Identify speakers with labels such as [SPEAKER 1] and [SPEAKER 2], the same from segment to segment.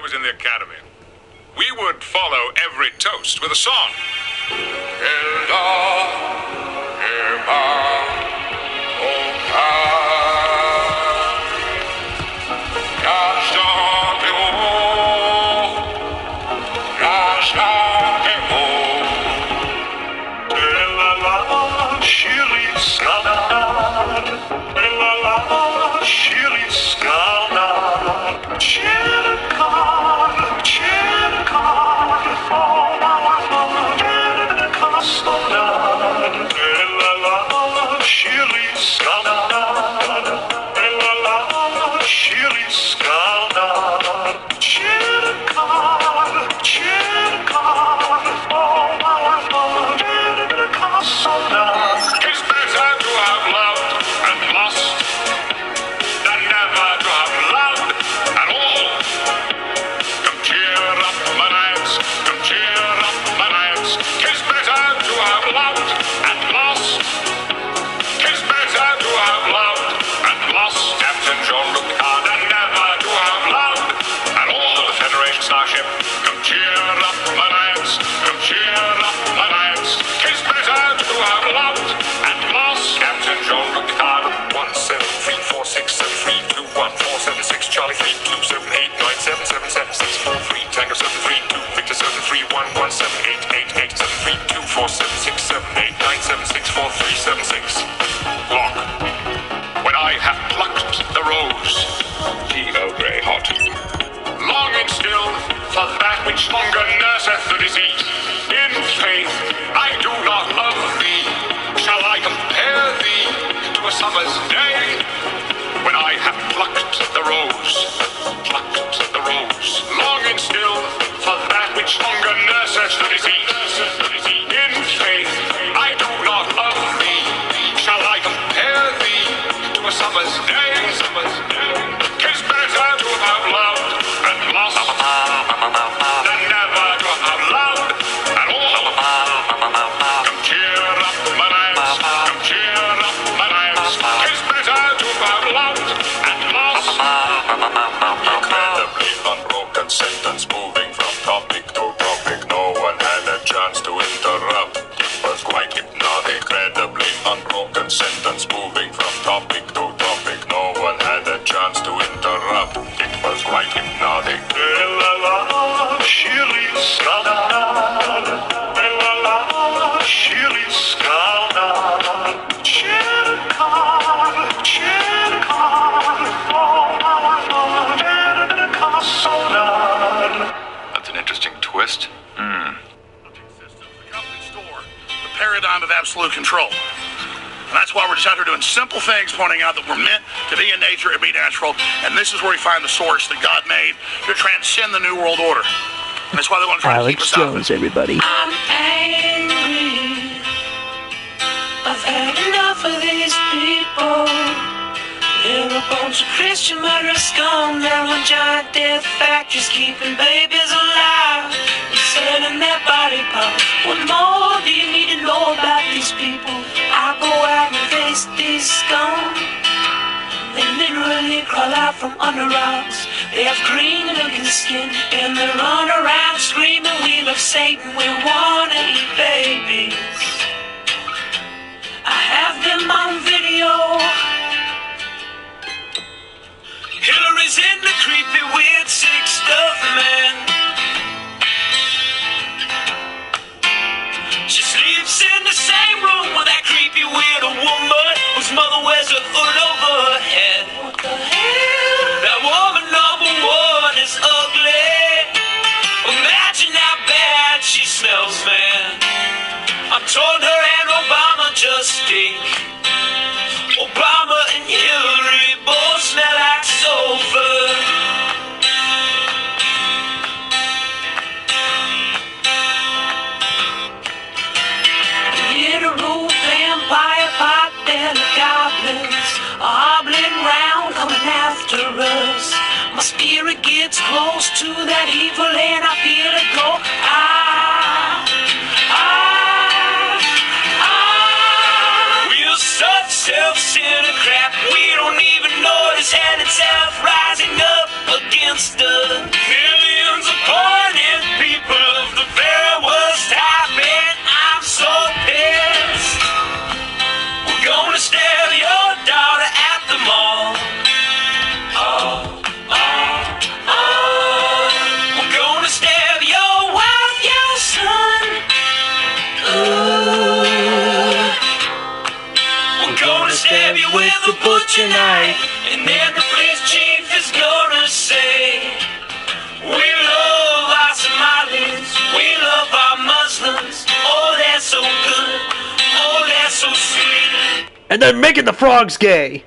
[SPEAKER 1] was in the academy, we would follow every toast with a song. Hunger nurseth the disease. In faith, I do not love thee. Shall I compare thee to a summer's day? When I have plucked the rose, longing still for that which hunger nurseth the disease. In faith, I do not love thee. Shall I compare thee to a summer's day? 'Tis better to have loved and lost than never to have loved at all. Come cheer up, my lads. Come cheer up, my lads. 'Tis better to have loved and lost. Incredibly unbroken sentence moving from topic to topic. No one had a chance to interrupt. It was quite hypnotic. Incredibly unbroken sentence moving from topic to topic. No one had a chance to interrupt. It was quite hypnotic.
[SPEAKER 2] That's an interesting twist.
[SPEAKER 3] The company store, the paradigm of absolute control. And that's why we're just out here doing simple things, pointing out that we're meant to be in nature and be natural. And this is where we find the source that God made to transcend the New World Order. And that's why they want to try to keep
[SPEAKER 4] Alex
[SPEAKER 3] us out.
[SPEAKER 4] Jones, everybody.
[SPEAKER 5] I'm angry. I've had enough of these people. They're a bunch of Christian murder scum. They're on giant death factories keeping babies alive and selling their body parts. What more do you need to know about these people? I go out and face these scum. They literally crawl out from under rocks. They have green looking skin and they run around screaming, we love Satan, we wanna eat babies. I have them on video. Hillary's in the creepy weird sick stuff, man. She sleeps in the same room with that creepy weird woman whose mother wears a hood over her head. What the hell? That woman number one is ugly. Imagine how bad she smells, man. I'm told her and Obama just stink. Obama and Hillary both smell like sulfur. Literal vampire pot-bellied goblins are hobbling round, coming after us. My spirit gets close to that evil and I feel it go. We're such self-centered crap. We don't even notice hell itself rising up against us. Millions tonight. And then the police chief is gonna say, we love our Somalis, we love our Muslims. Oh, they're so good, oh, they're so sweet.
[SPEAKER 4] And they're making the frogs gay.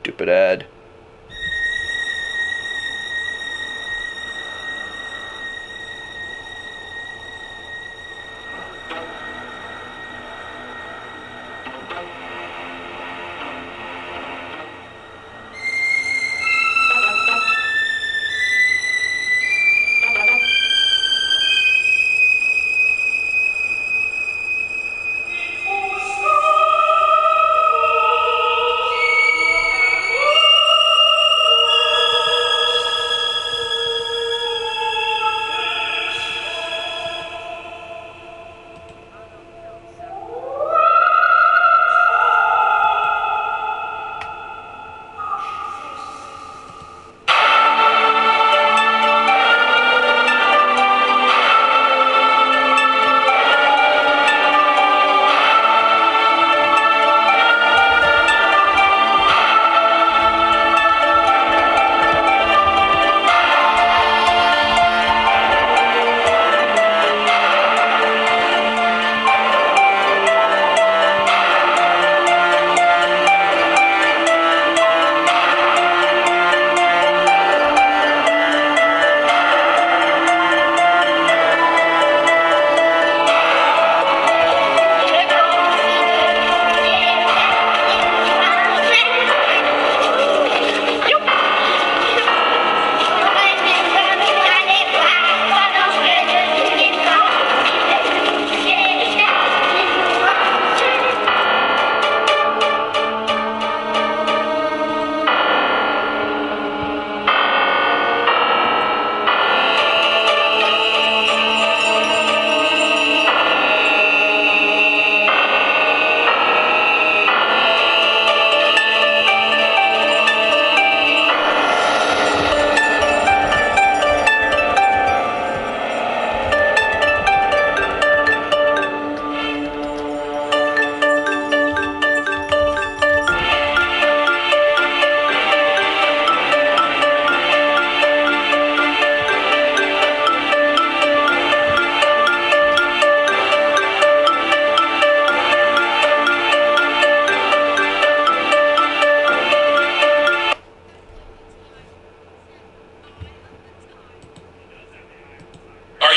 [SPEAKER 4] Stupid ad.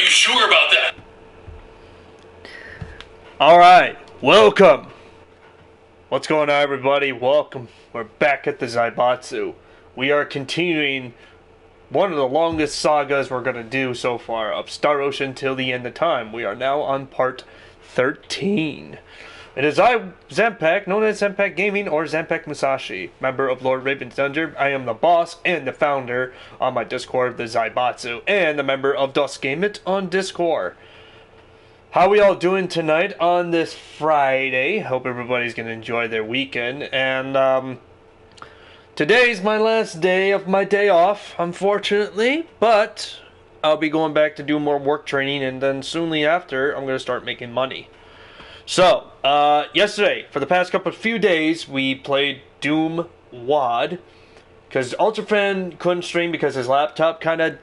[SPEAKER 5] Sure about that.
[SPEAKER 4] Alright, welcome. What's going on, everybody? Welcome. We're back at the Zaibatsu. We are continuing one of the longest sagas we're going to do so far, of Star Ocean till the end of time. We are now on part 13. It is I, Zanpact, known as Zanpact Gaming or Zanpact Musashi, member of Lord Raven's Dungeon. I am the boss and the founder on my Discord, the Zaibatsu, and the member of Dust Game It on Discord. How we all doing tonight on this Friday? Hope everybody's going to enjoy their weekend. And today's my last day of my day off, unfortunately, but I'll be going back to do more work training, and then soonly after, I'm going to start making money. So, yesterday, for the past few days, we played Doom WOD, because Ultrafan couldn't stream because his laptop kind of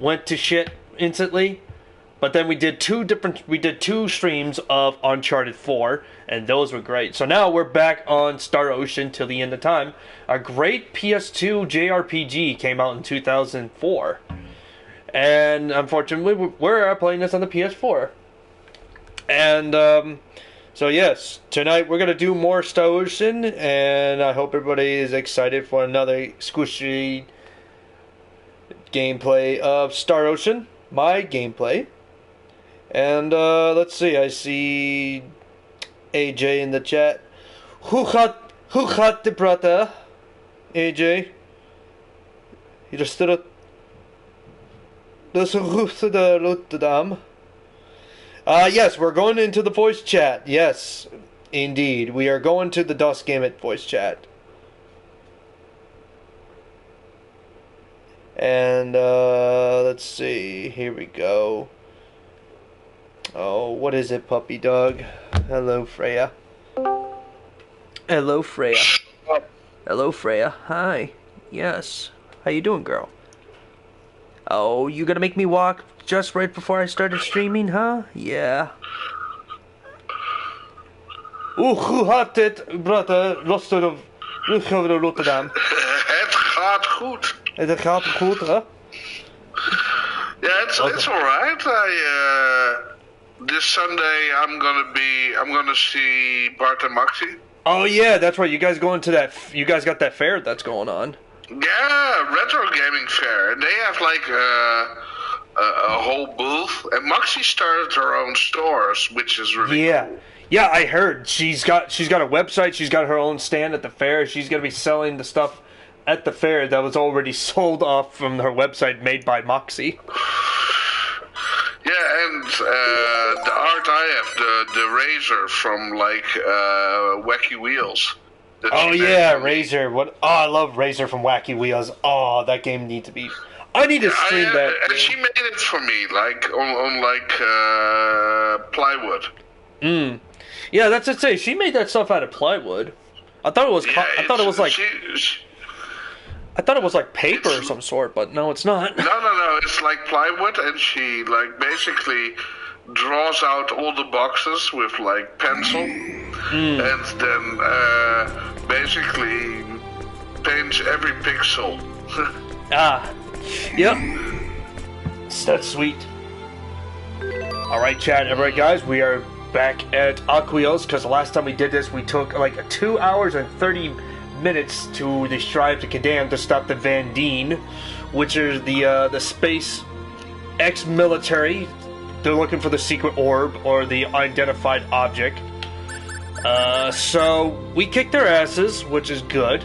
[SPEAKER 4] went to shit instantly. But then we did two streams of Uncharted 4, and those were great. So now we're back on Star Ocean till the end of time. A great PS2 JRPG came out in 2004. And unfortunately, we're playing this on the PS4. And, so yes, tonight we're going to do more Star Ocean, and I hope everybody is excited for another squishy gameplay of Star Ocean, my gameplay. And, let's see, I see AJ in the chat. Who got the brother? AJ? You just stood up. There's a roof to the Rotterdam. Yes, we're going into the voice chat. Yes, indeed. We are going to the Dust Gamut voice chat. And let's see. Here we go. Oh, what is it, puppy dog? Hello, Freya. Hello, Freya. Hello, Freya. Hi. Yes. How you doing, girl? Oh, you gonna make me walk just right before I started streaming, huh? Yeah. Hoe gaat het, brother? Rotterdam. Rotterdam.
[SPEAKER 6] Het gaat goed.
[SPEAKER 4] Het gaat goed, hè?
[SPEAKER 6] Yeah, it's alright. This Sunday I'm gonna see Bart and Maxi.
[SPEAKER 4] Oh yeah, that's right. You guys going to that? You guys got that fair that's going on.
[SPEAKER 6] Yeah, retro gaming fair, and they have like a whole booth. And Maxi started her own stores, which is really cool.
[SPEAKER 4] Yeah, I heard she's got a website. She's got her own stand at the fair. She's gonna be selling the stuff at the fair that was already sold off from her website made by Moxie.
[SPEAKER 6] Yeah, and the art I have, the Razor from like Wacky Wheels.
[SPEAKER 4] Oh yeah, Razor. What? Oh, I love Razor from Wacky Wheels. Oh, that game needs to be. I need to stream that.
[SPEAKER 6] And she made it for me, like on plywood.
[SPEAKER 4] Yeah, that's to say. She made that stuff out of plywood. I thought it was.
[SPEAKER 6] Yeah,
[SPEAKER 4] I thought it was like. I thought it was like paper
[SPEAKER 6] It's-
[SPEAKER 4] of some sort, but no, it's not.
[SPEAKER 6] No, it's like plywood, and she like basically draws out all the boxes with like pencil, and then basically paints every pixel.
[SPEAKER 4] Ah, yep. That's sweet. Alright, chat. Alright, guys, we are back at Aquios, because the last time we did this, we took like 2 hours and 30 minutes to the Strive to Condemn to stop the Van Deen, which is the space ex-military. They're looking for the secret orb, or the identified object. So, we kicked their asses, which is good.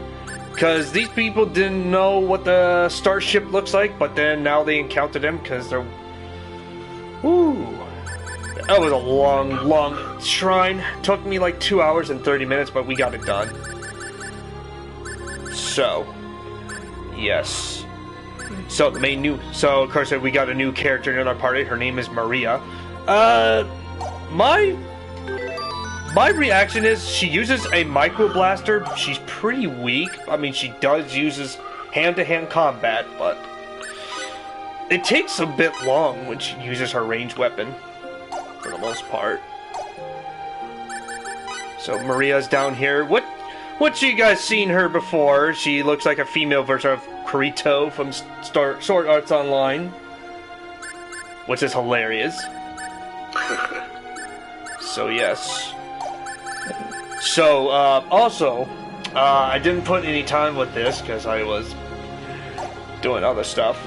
[SPEAKER 4] Because these people didn't know what the starship looks like, but then now they encountered them because they're... Woo! That was a long shrine. Took me like 2 hours and 30 minutes, but we got it done. So, yes. So, the main new... So, of course, we got a new character in our party. Her name is Maria. My reaction is she uses a microblaster. She's pretty weak. I mean, she does uses hand-to-hand combat, but it takes a bit long when she uses her ranged weapon, for the most part. So Maria's down here. What you guys seen her before? She looks like a female version of Kurito from Sword Arts Online, which is hilarious. So yes. So, also, I didn't put any time with this because I was doing other stuff.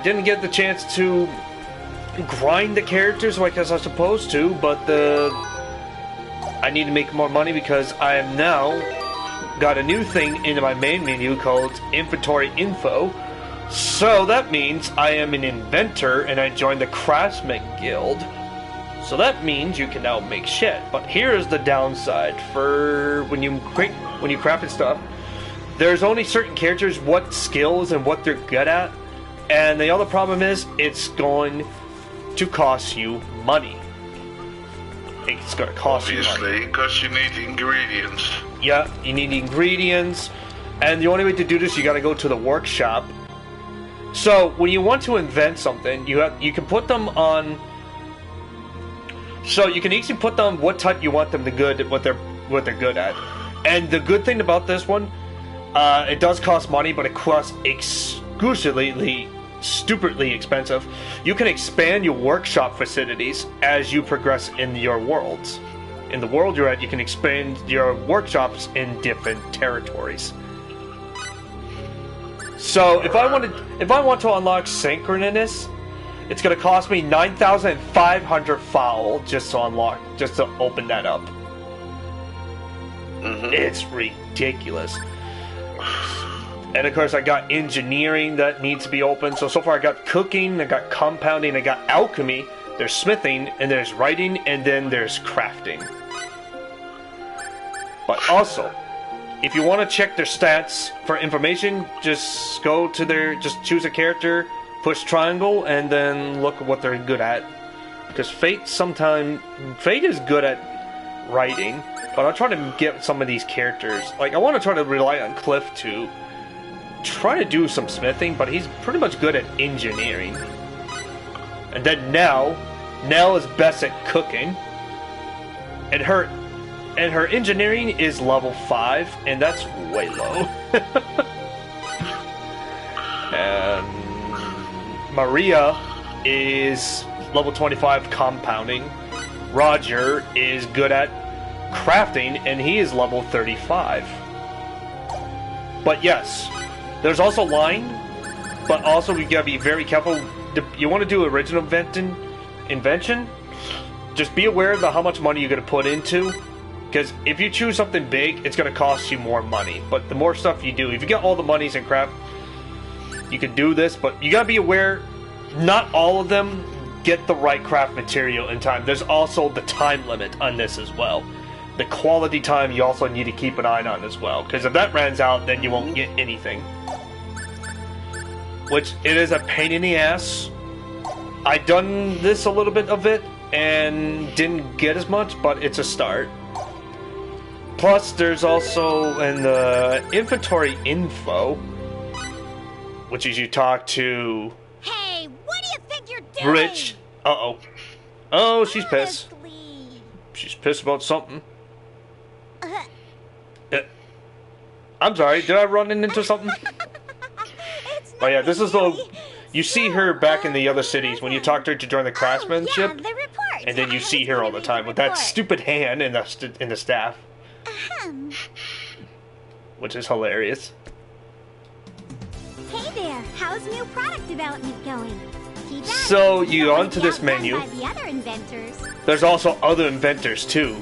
[SPEAKER 4] Didn't get the chance to grind the characters like as I was supposed to, but I need to make more money because I am now got a new thing in my main menu called Inventory Info. So that means I am an inventor and I joined the Craftsman Guild. So that means you can now make shit. But here's the downside for when you craft and stuff. There's only certain characters, what skills and what they're good at. And the other problem is it's going to cost you money. It's going to cost you money.
[SPEAKER 6] Obviously, because you need ingredients.
[SPEAKER 4] Yeah, you need ingredients. And the only way to do this, you got to go to the workshop. So when you want to invent something, you can put them on. So you can easily put them what type you want them to good, what they're good at. And the good thing about this one, it does cost money, but it costs exclusively, stupidly expensive. You can expand your workshop facilities as you progress in your worlds. In the world you're at, you can expand your workshops in different territories. So if I want to unlock synchronous, it's going to cost me 9,500 foul just to open that up. It's ridiculous. And of course I got engineering that needs to be open. So far I got cooking, I got compounding, I got alchemy, there's smithing, and there's writing, and then there's crafting. But also, if you want to check their stats for information, just go to just choose a character, push triangle, and then look at what they're good at. Because Fate is good at writing, but I'll try to get some of these characters. Like, I want to try to rely on Cliff to try to do some smithing, but he's pretty much good at engineering. And then Nell is best at cooking. And her engineering is level 5, and that's way low. And Maria is level 25 compounding. Roger is good at crafting, and he is level 35. But yes, there's also line, but also we gotta be very careful. You want to do original invention, just be aware of how much money you're gonna put into. Because if you choose something big, it's going to cost you more money. But the more stuff you do, if you get all the monies and craft, you can do this. But you got to be aware, not all of them get the right craft material in time. There's also the time limit on this as well. The quality time you also need to keep an eye on as well. Because if that runs out, then you won't get anything. Which, it is a pain in the ass. I done this a little bit of it, and didn't get as much, but it's a start. Plus, there's also in the inventory info, which is you talk to...
[SPEAKER 7] Hey, what do you think you're doing?
[SPEAKER 4] Rich. Uh-oh. Oh, she's pissed.
[SPEAKER 7] Honestly.
[SPEAKER 4] She's pissed about something. I'm sorry, did I run into something?
[SPEAKER 7] It's
[SPEAKER 4] Oh yeah, this is the...
[SPEAKER 7] nothing,
[SPEAKER 4] You see her back in the other cities when you talk to her to join the craftsmanship,
[SPEAKER 7] Oh, yeah, the report.
[SPEAKER 4] and then you
[SPEAKER 7] I
[SPEAKER 4] see
[SPEAKER 7] was
[SPEAKER 4] her all
[SPEAKER 7] gonna
[SPEAKER 4] the
[SPEAKER 7] read
[SPEAKER 4] time with that
[SPEAKER 7] report.
[SPEAKER 4] stupid hand in the staff,
[SPEAKER 7] Ahem.
[SPEAKER 4] which is hilarious.
[SPEAKER 7] Hey there, how's new product development going? Keep at
[SPEAKER 4] So,
[SPEAKER 7] it.
[SPEAKER 4] you
[SPEAKER 7] Don't
[SPEAKER 4] go
[SPEAKER 7] wanna
[SPEAKER 4] onto
[SPEAKER 7] be
[SPEAKER 4] this
[SPEAKER 7] outdone
[SPEAKER 4] menu.
[SPEAKER 7] by the other inventors.
[SPEAKER 4] There's also other inventors too.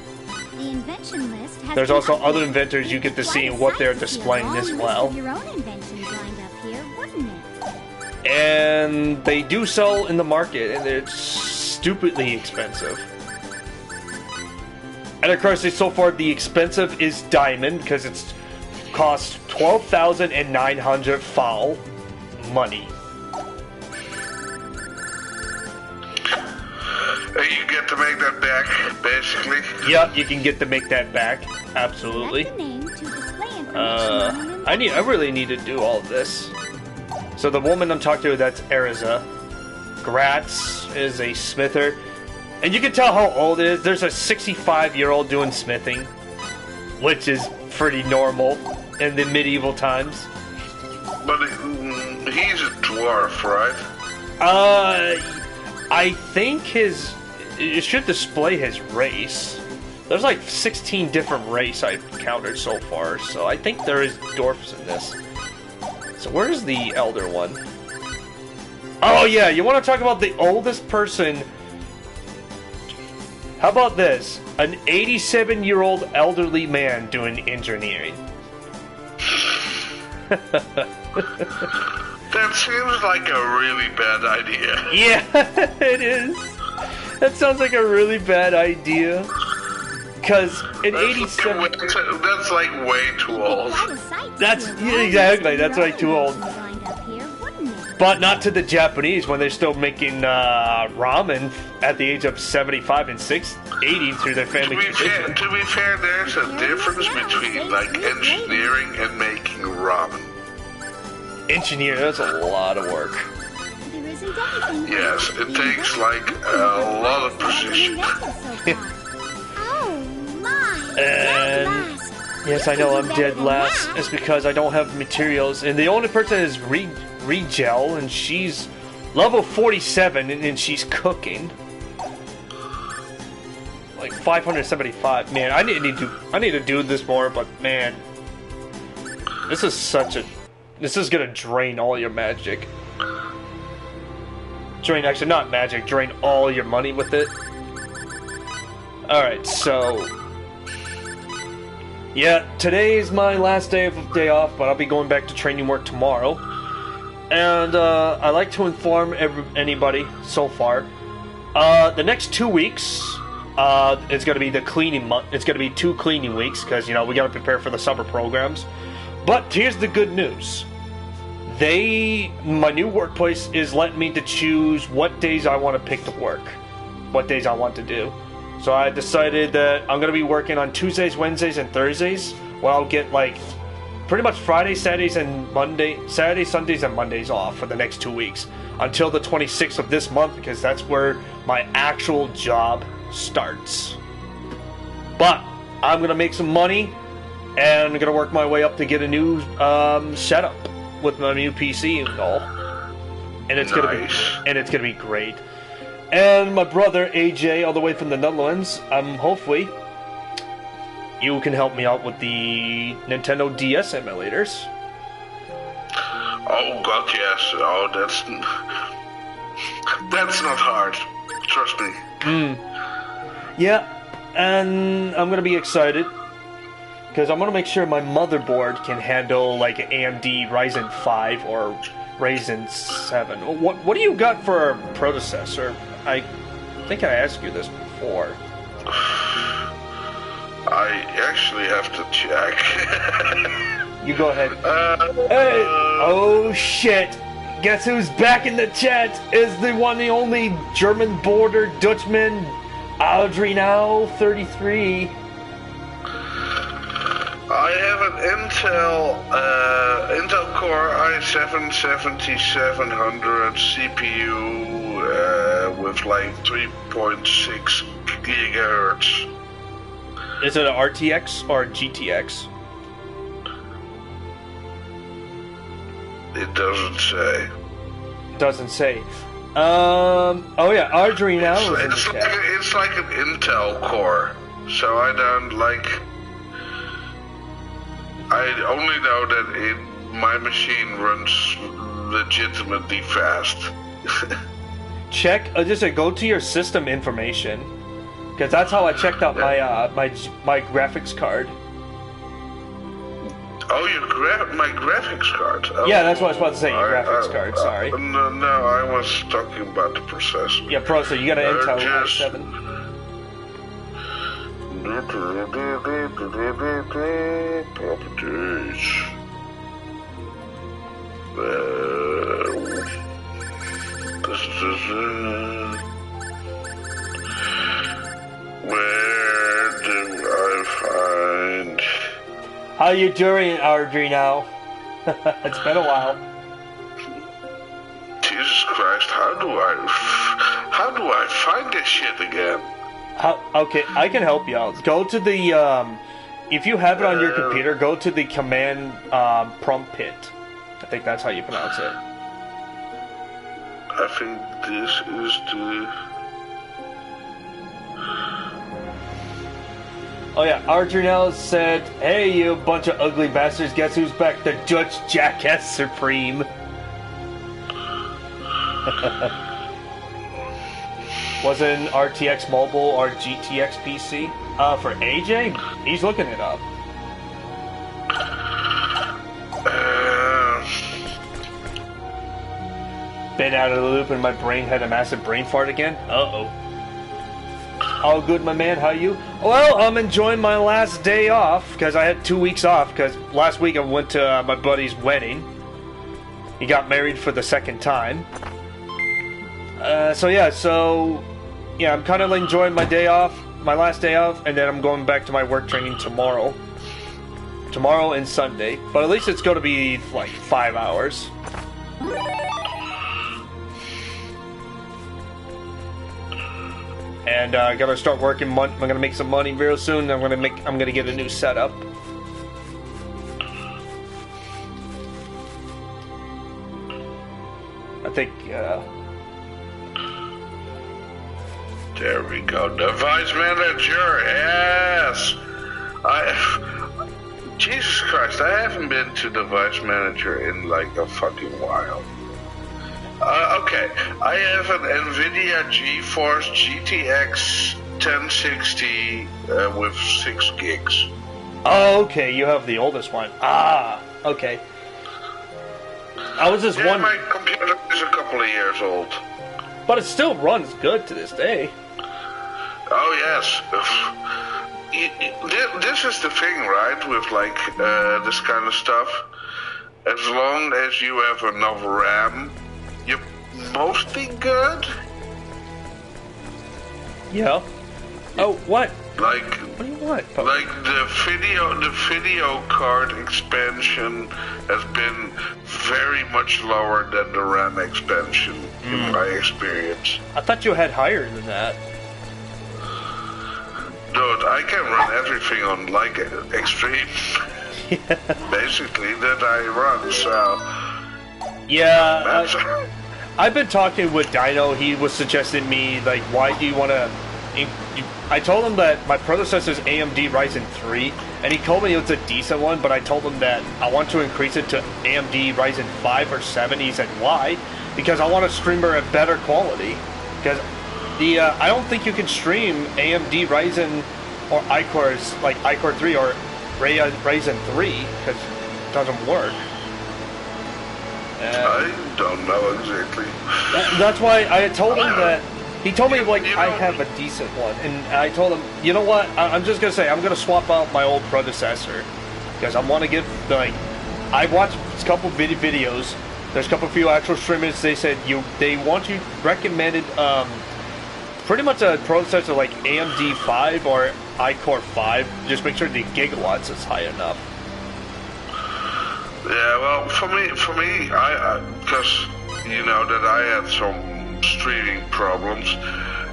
[SPEAKER 7] The invention list has
[SPEAKER 4] There's
[SPEAKER 7] been
[SPEAKER 4] also other
[SPEAKER 7] updated.
[SPEAKER 4] inventors you get to
[SPEAKER 7] Quite
[SPEAKER 4] see
[SPEAKER 7] a
[SPEAKER 4] what they're
[SPEAKER 7] sight to see a
[SPEAKER 4] displaying
[SPEAKER 7] long
[SPEAKER 4] as
[SPEAKER 7] list
[SPEAKER 4] well.
[SPEAKER 7] of your own inventions lined up here, wouldn't it?
[SPEAKER 4] And they do sell in the market, and they're stupidly expensive. And of course, so far the expensive is diamond because it's costs 12,900 foul money.
[SPEAKER 6] You get to make that back, basically.
[SPEAKER 4] Yep, you can get to make that back. Absolutely.
[SPEAKER 7] Select the name to display information on an
[SPEAKER 4] I really need to do all of this. So the woman I'm talking to, that's Eriza. Gratz is a smither. And you can tell how old it is. There's a 65-year-old doing smithing, which is pretty normal in the medieval times.
[SPEAKER 6] But he's a dwarf, right?
[SPEAKER 4] I think it should display his race. There's like 16 different race I've encountered so far, so I think there is dwarfs in this. So where's the elder one? Oh yeah, you want to talk about the oldest person? How about this? An 87-year-old elderly man doing engineering.
[SPEAKER 6] That seems like a really bad idea.
[SPEAKER 4] Yeah, it is. That sounds like a really bad idea. Because an 87...
[SPEAKER 6] That's like way too old.
[SPEAKER 7] Quite a sight to
[SPEAKER 4] That's-
[SPEAKER 7] see a
[SPEAKER 4] yeah,
[SPEAKER 7] long
[SPEAKER 4] exactly,
[SPEAKER 7] list of
[SPEAKER 4] that's
[SPEAKER 7] your
[SPEAKER 4] like
[SPEAKER 7] own
[SPEAKER 4] too old.
[SPEAKER 7] inventions lined up here, wouldn't it?
[SPEAKER 4] But not to the Japanese when they're still making ramen at the age of 75 and 80 through their family tradition.
[SPEAKER 6] To be fair, there's a difference between like engineering and making ramen.
[SPEAKER 4] Engineer, that's a lot of work.
[SPEAKER 7] There isn't anything.
[SPEAKER 6] Yes, it takes like a lot of precision.
[SPEAKER 7] Oh my!
[SPEAKER 4] And
[SPEAKER 7] Dead last.
[SPEAKER 4] yes, I
[SPEAKER 7] You
[SPEAKER 4] know
[SPEAKER 7] can
[SPEAKER 4] I'm
[SPEAKER 7] do better
[SPEAKER 4] dead
[SPEAKER 7] than
[SPEAKER 4] last.
[SPEAKER 7] that.
[SPEAKER 4] It's because I don't have materials. And the only person is Regel, and she's level 47, and she's cooking. Like 575. Man, I need to do this more, but man, this is gonna drain all your magic. Actually not magic, drain all your money with it. Alright, so yeah, today is my last day off, but I'll be going back to training work tomorrow. And I like to inform anybody so far. The next 2 weeks, it's going to be the cleaning month. It's going to be 2 cleaning weeks because, you know, we got to prepare for the summer programs. But here's the good news. My new workplace is letting me to choose what days I want to pick to work. What days I want to do. So I decided that I'm going to be working on Tuesdays, Wednesdays, and Thursdays. Well, I'll get, like, pretty much Fridays, Saturdays, Sundays, and Mondays off for the next 2 weeks. Until the 26th of this month, because that's where my actual job starts. But I'm going to make some money, and I'm going to work my way up to get a new setup with my new PC and all. And it's gonna be great. And my brother AJ, all the way from the Netherlands, hopefully you can help me out with the Nintendo DS emulators.
[SPEAKER 6] Oh God, yes. Oh, that's not hard. Trust me.
[SPEAKER 4] Yeah, and I'm gonna be excited because I'm gonna make sure my motherboard can handle like an AMD Ryzen 5 or Ryzen 7. What do you got for a processor? I think I asked you this before.
[SPEAKER 6] I actually have to check.
[SPEAKER 4] You go ahead. Hey! Oh shit! Guess who's back in the chat? Is the one, the only German border Dutchman, Adriano 33.
[SPEAKER 6] I have an Intel Core i7-7700 CPU with like 3.6 gigahertz.
[SPEAKER 4] Is it an RTX or a GTX?
[SPEAKER 6] It doesn't say.
[SPEAKER 4] Doesn't say. Oh yeah, Adriano is in the chat.
[SPEAKER 6] It's like an Intel Core, so I don't like. I only know that my machine runs legitimately fast.
[SPEAKER 4] Check. Just go to your system information, because that's how I checked out my graphics card.
[SPEAKER 6] Oh, my graphics card. Oh,
[SPEAKER 4] yeah, that's what I was about to say. Your graphics card. Sorry.
[SPEAKER 6] No, I was talking about the processor.
[SPEAKER 4] Yeah, processor. You got an Intel i7.
[SPEAKER 6] Properties. Where do I find?
[SPEAKER 4] How you doing, Adriano? It's been a while.
[SPEAKER 6] Jesus Christ! How do I find this shit again?
[SPEAKER 4] Okay, I can help you out. Go to the, if you have it on your computer, go to the command prompt pit. I think that's how you pronounce it.
[SPEAKER 6] I think this is the...
[SPEAKER 4] Oh yeah, Arjunel said, "Hey you bunch of ugly bastards, guess who's back? The Dutch Jackass Supreme." Was it an RTX mobile or GTX PC? For AJ? He's looking it up. Been out of the loop and my brain had a massive brain fart again? Uh-oh. All good, my man, how you? Well, I'm enjoying my last day off, because I had 2 weeks off, because last week I went to my buddy's wedding. He got married for the second time. So yeah, I'm kind of enjoying my day off, my last day off, and then I'm going back to my work training tomorrow. Tomorrow and Sunday, but at least it's going to be like 5 hours. And I gotta start working. I'm gonna make some money real soon. I'm gonna get a new setup. I think.
[SPEAKER 6] There we go. Device manager. Yes. Jesus Christ! I haven't been to device manager in like a fucking while. Okay, I have an NVIDIA GeForce GTX 1060 with 6 gigs.
[SPEAKER 4] Oh, okay, you have the oldest one. Ah, okay. I was just wondering.
[SPEAKER 6] My computer is a couple of years old.
[SPEAKER 4] But it still runs good to this day.
[SPEAKER 6] Oh yes. This is the thing, right? With like this kind of stuff. As long as you have enough RAM, you're mostly good.
[SPEAKER 4] Yeah. Oh, what?
[SPEAKER 6] Like,
[SPEAKER 4] What do you want?
[SPEAKER 6] like the video card expansion has been very much lower than the RAM expansion in my experience.
[SPEAKER 4] I thought you had higher than that.
[SPEAKER 6] Dude, I can run everything on like extreme. Basically, that I run. So
[SPEAKER 4] Yeah.
[SPEAKER 6] that's
[SPEAKER 4] I've been talking with Dino. He was suggesting me, like, why do you want to... I told him that my predecessor is AMD Ryzen 3, and he told me it was a decent one, but I told him that I want to increase it to AMD Ryzen 5 or 7. He said, why? Because I want a streamer at better quality. Because the I don't think you can stream AMD Ryzen or iCores, like iCore 3 or Ryzen 3, because it doesn't work.
[SPEAKER 6] I don't know exactly.
[SPEAKER 4] That's why I told him that. He told me, like, I have a decent one. And I told him, you know what? I'm just going to say, I'm going to swap out my old predecessor. Because I want to get, like, I watched a couple videos. There's a couple few actual streamers. They said they want you recommended pretty much a processor like AMD 5 or iCore 5. Just make sure the gigawatts is high enough.
[SPEAKER 6] Yeah, well, for me, because you know that I had some streaming problems.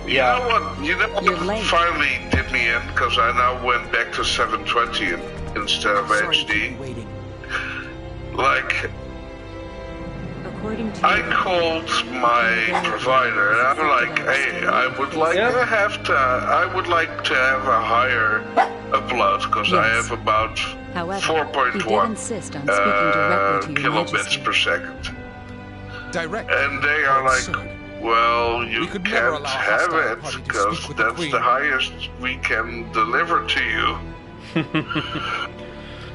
[SPEAKER 6] You
[SPEAKER 4] Yeah.
[SPEAKER 6] know what? You know
[SPEAKER 7] You're
[SPEAKER 6] what
[SPEAKER 7] late.
[SPEAKER 6] finally did me in? Because I now went back to 720 instead of HD. Like,
[SPEAKER 7] According to
[SPEAKER 6] I called my provider and I'm like, hey, I would like
[SPEAKER 4] Yeah.
[SPEAKER 6] to have a higher upload because I
[SPEAKER 7] Yes.
[SPEAKER 6] have about
[SPEAKER 7] However, he did
[SPEAKER 6] 4.1
[SPEAKER 7] insist on speaking directly to your
[SPEAKER 6] kilobits
[SPEAKER 7] majesty.
[SPEAKER 6] per second.
[SPEAKER 8] Direct.
[SPEAKER 6] And they are like, well, you
[SPEAKER 8] We could never
[SPEAKER 6] can't
[SPEAKER 8] allow
[SPEAKER 6] have
[SPEAKER 8] hostile
[SPEAKER 6] it
[SPEAKER 8] party to
[SPEAKER 6] because
[SPEAKER 8] speak with the
[SPEAKER 6] that's
[SPEAKER 8] Queen.
[SPEAKER 6] the highest we can deliver to you.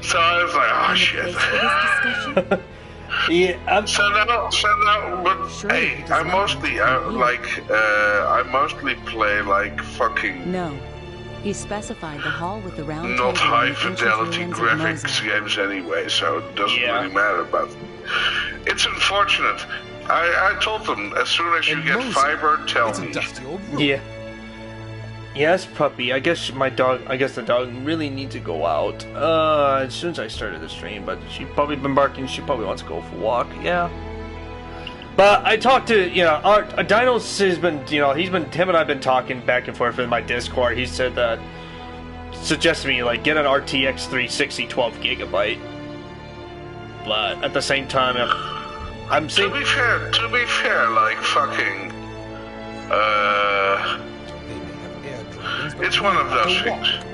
[SPEAKER 6] So I was like, oh
[SPEAKER 7] In the
[SPEAKER 6] shit.
[SPEAKER 7] place for this discussion,
[SPEAKER 4] Yeah,
[SPEAKER 6] So now, but
[SPEAKER 7] Surely
[SPEAKER 6] hey,
[SPEAKER 7] he does
[SPEAKER 6] I
[SPEAKER 7] not
[SPEAKER 6] mostly,
[SPEAKER 7] want to
[SPEAKER 6] I mostly play like fucking
[SPEAKER 7] no. He specified the hall with the round
[SPEAKER 6] not
[SPEAKER 7] table
[SPEAKER 6] high
[SPEAKER 7] and the ancient
[SPEAKER 6] fidelity
[SPEAKER 7] ruins of
[SPEAKER 6] graphics
[SPEAKER 7] Mosaic.
[SPEAKER 6] games anyway, so it doesn't
[SPEAKER 4] Yeah.
[SPEAKER 6] really matter. But it's unfortunate. I told them as soon as you
[SPEAKER 8] And
[SPEAKER 6] get
[SPEAKER 8] Mosaic,
[SPEAKER 6] fiber, tell
[SPEAKER 8] It's a
[SPEAKER 6] me.
[SPEAKER 8] dusty old room.
[SPEAKER 4] yeah. Yes, puppy. I guess the dog really needs to go out. As soon as I started the stream, but she probably been barking. She probably wants to go for a walk. Yeah. But I talked to, our Dino's has been, him and I've been talking back and forth in my Discord. He said that, suggested me, like, get an RTX 360 12 gigabyte. But at the same time, I'm
[SPEAKER 6] To
[SPEAKER 4] saying,
[SPEAKER 6] be fair, like fucking,
[SPEAKER 8] They may have air dragons, but
[SPEAKER 6] it's
[SPEAKER 8] we
[SPEAKER 6] one of
[SPEAKER 8] have
[SPEAKER 6] those
[SPEAKER 8] to walk.
[SPEAKER 6] things.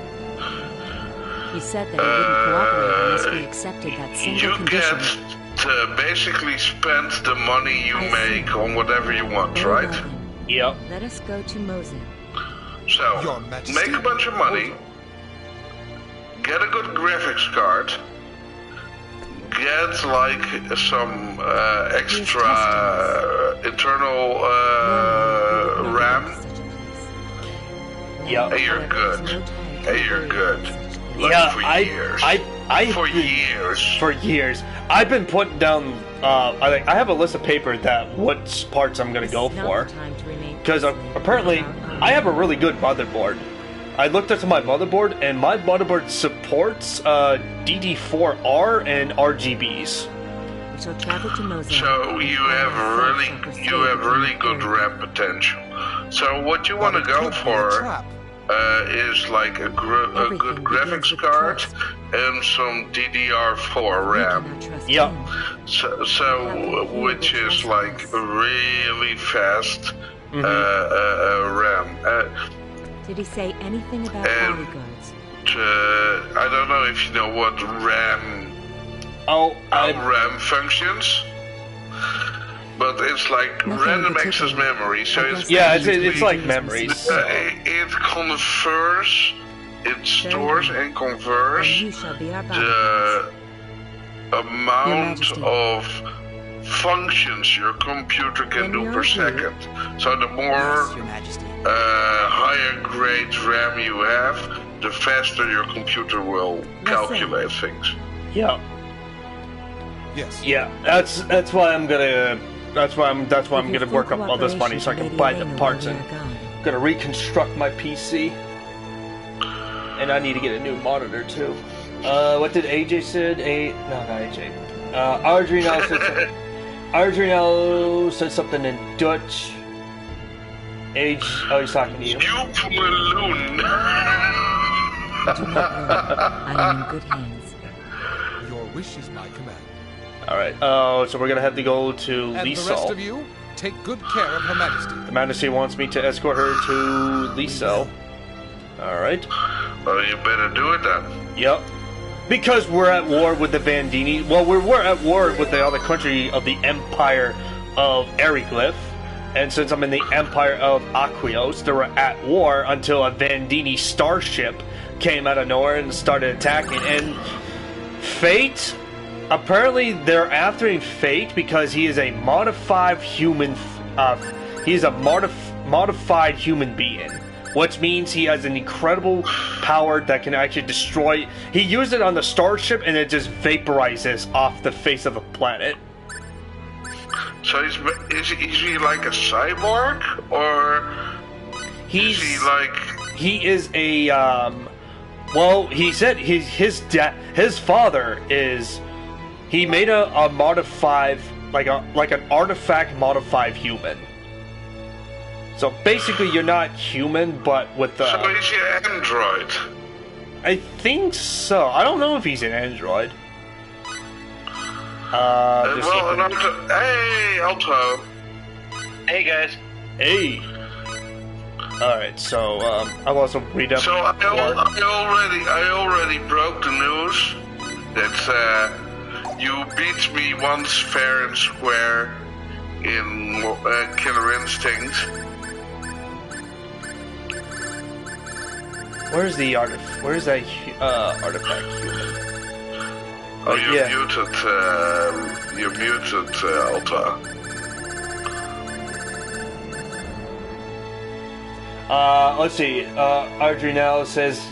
[SPEAKER 7] He said that he wouldn't cooperate unless we accepted that single
[SPEAKER 6] You
[SPEAKER 7] condition.
[SPEAKER 6] get to basically spend the money you
[SPEAKER 7] I see.
[SPEAKER 6] make on whatever you want,
[SPEAKER 7] Very
[SPEAKER 6] right?
[SPEAKER 7] well then.
[SPEAKER 4] yep.
[SPEAKER 7] Let us go to Mosaic.
[SPEAKER 6] So,
[SPEAKER 8] Your Majesty.
[SPEAKER 6] make a bunch of money, get a good graphics card, get like some extra internal RAM,
[SPEAKER 4] Yep.
[SPEAKER 6] and you're good. And you're good. Like
[SPEAKER 4] Yeah,
[SPEAKER 6] for
[SPEAKER 4] I-
[SPEAKER 6] years.
[SPEAKER 4] I-
[SPEAKER 6] For years.
[SPEAKER 4] For years, I've been putting down. I have a list of paper that what parts I'm gonna go for. Because apparently, I have a really good motherboard. I looked into my motherboard, and my motherboard supports DD4R and RGBs.
[SPEAKER 7] We shall travel to Mosaic.
[SPEAKER 6] So you have really good RAM potential. So what you want to
[SPEAKER 8] But it
[SPEAKER 6] go
[SPEAKER 8] could be a
[SPEAKER 6] for
[SPEAKER 8] trap.
[SPEAKER 6] is like a good
[SPEAKER 7] Everything
[SPEAKER 6] graphics
[SPEAKER 7] begins with
[SPEAKER 6] card
[SPEAKER 7] trust.
[SPEAKER 6] and some DDR4
[SPEAKER 7] We
[SPEAKER 6] RAM.
[SPEAKER 7] cannot trust
[SPEAKER 4] Yep.
[SPEAKER 7] him.
[SPEAKER 6] So which is like really fast RAM.
[SPEAKER 7] Did he say anything about
[SPEAKER 6] And-
[SPEAKER 7] bodyguards?
[SPEAKER 6] I don't know if you know what RAM
[SPEAKER 4] Oh,
[SPEAKER 6] how RAM functions, but it's like
[SPEAKER 7] Nothing
[SPEAKER 6] random
[SPEAKER 7] particular.
[SPEAKER 6] access memory. So
[SPEAKER 7] I
[SPEAKER 6] it's
[SPEAKER 7] guess
[SPEAKER 4] yeah,
[SPEAKER 7] that
[SPEAKER 4] it's
[SPEAKER 7] means
[SPEAKER 4] like
[SPEAKER 7] we
[SPEAKER 4] memories.
[SPEAKER 7] must-
[SPEAKER 6] it converts, it stores and
[SPEAKER 7] And
[SPEAKER 6] converts
[SPEAKER 7] you shall be our bodyguards.
[SPEAKER 6] the amount
[SPEAKER 7] Majesty.
[SPEAKER 6] of functions your computer can
[SPEAKER 7] Then
[SPEAKER 6] do
[SPEAKER 7] you're
[SPEAKER 6] per
[SPEAKER 7] agreed.
[SPEAKER 6] second. So the more
[SPEAKER 8] Yes, Your Majesty.
[SPEAKER 6] higher higher grade RAM you have, the faster your computer will calculate things.
[SPEAKER 4] Yeah.
[SPEAKER 8] Yes.
[SPEAKER 4] Yeah, that's why I'm gonna work up all this money so I can buy the parts and gonna reconstruct my PC. And I need to get a new monitor too. What did AJ said? Not AJ. Adriano said something in Dutch. He's talking to you.
[SPEAKER 6] You balloon.
[SPEAKER 7] I am in good hands.
[SPEAKER 8] Your wish is my command.
[SPEAKER 4] Alright, so we're gonna have to go to
[SPEAKER 8] And the rest
[SPEAKER 4] Liesel.
[SPEAKER 8] of you, take good care of Her Majesty.
[SPEAKER 4] The Majesty wants me to escort her to Liesel. Alright.
[SPEAKER 6] Well, you better do it then.
[SPEAKER 4] Yep. Because we're at war with the Vandini. Well, we're at war with the other country of the Empire of Eriglyph. And since I'm in the Empire of Aquios, they were at war until a Vandini starship came out of nowhere and started attacking. And Fate, apparently they're after Fate because he is a modified human. He's a modified human being, which means he has an incredible power that can actually destroy. He used it on the starship and it just vaporizes off the face of the planet.
[SPEAKER 6] So is he like a cyborg, or is he like?
[SPEAKER 4] He is a well, he said his father is. He made a modified like an artifact modified human. So basically, you're not human, but with the.
[SPEAKER 6] So is he an android?
[SPEAKER 4] I think so. I don't know if he's an android.
[SPEAKER 6] Hey, Alto.
[SPEAKER 9] Hey guys.
[SPEAKER 4] Hey. All right, so I'll also read up.
[SPEAKER 6] So I already broke the news that you beat me once fair and square in Killer Instinct.
[SPEAKER 4] Where's that artifact human?
[SPEAKER 6] Oh, you're
[SPEAKER 4] yeah.
[SPEAKER 6] muted, Alta.
[SPEAKER 4] Let's see. Adrianel says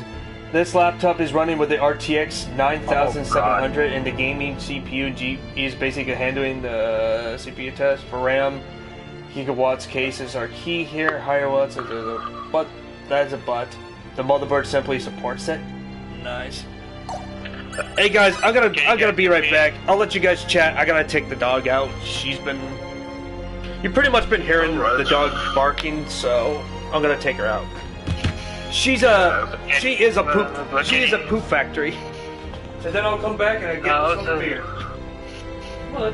[SPEAKER 4] this laptop is running with the RTX 9700 and the gaming CPU is basically handling the CPU test for RAM. Gigawatts cases are key here. Higher watts is a but. That's a but. The motherboard simply supports it. Nice. Hey guys, I'm gonna be right back. I'll let you guys chat. I gotta take the dog out. You've pretty much been hearing the dog barking, so I'm gonna take her out. She is a poop factory. And then I'll come back and I get some beer. What?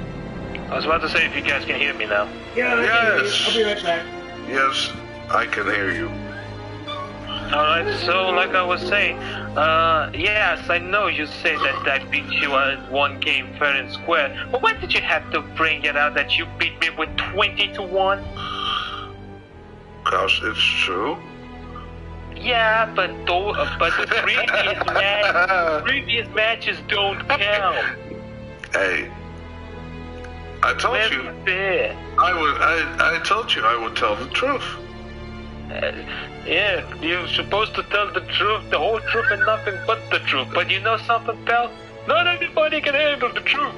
[SPEAKER 9] I was about to say if you guys can hear me now.
[SPEAKER 4] Yeah,
[SPEAKER 6] Yes.
[SPEAKER 4] I'll be right back.
[SPEAKER 6] Yes, I can hear you.
[SPEAKER 9] Alright, so like I was saying, yes, I know you said that I beat you at one game fair and square, but why did you have to bring it out that you beat me with 20-1?
[SPEAKER 6] Because it's true.
[SPEAKER 9] Yeah, but the previous matches don't count.
[SPEAKER 6] Hey, I told
[SPEAKER 9] Where's
[SPEAKER 6] you.
[SPEAKER 9] the fair?
[SPEAKER 6] I told you I would tell the truth.
[SPEAKER 9] Yeah, you're supposed to tell the truth, the whole truth and nothing but the truth. But you know something, pal? Not everybody can handle the truth.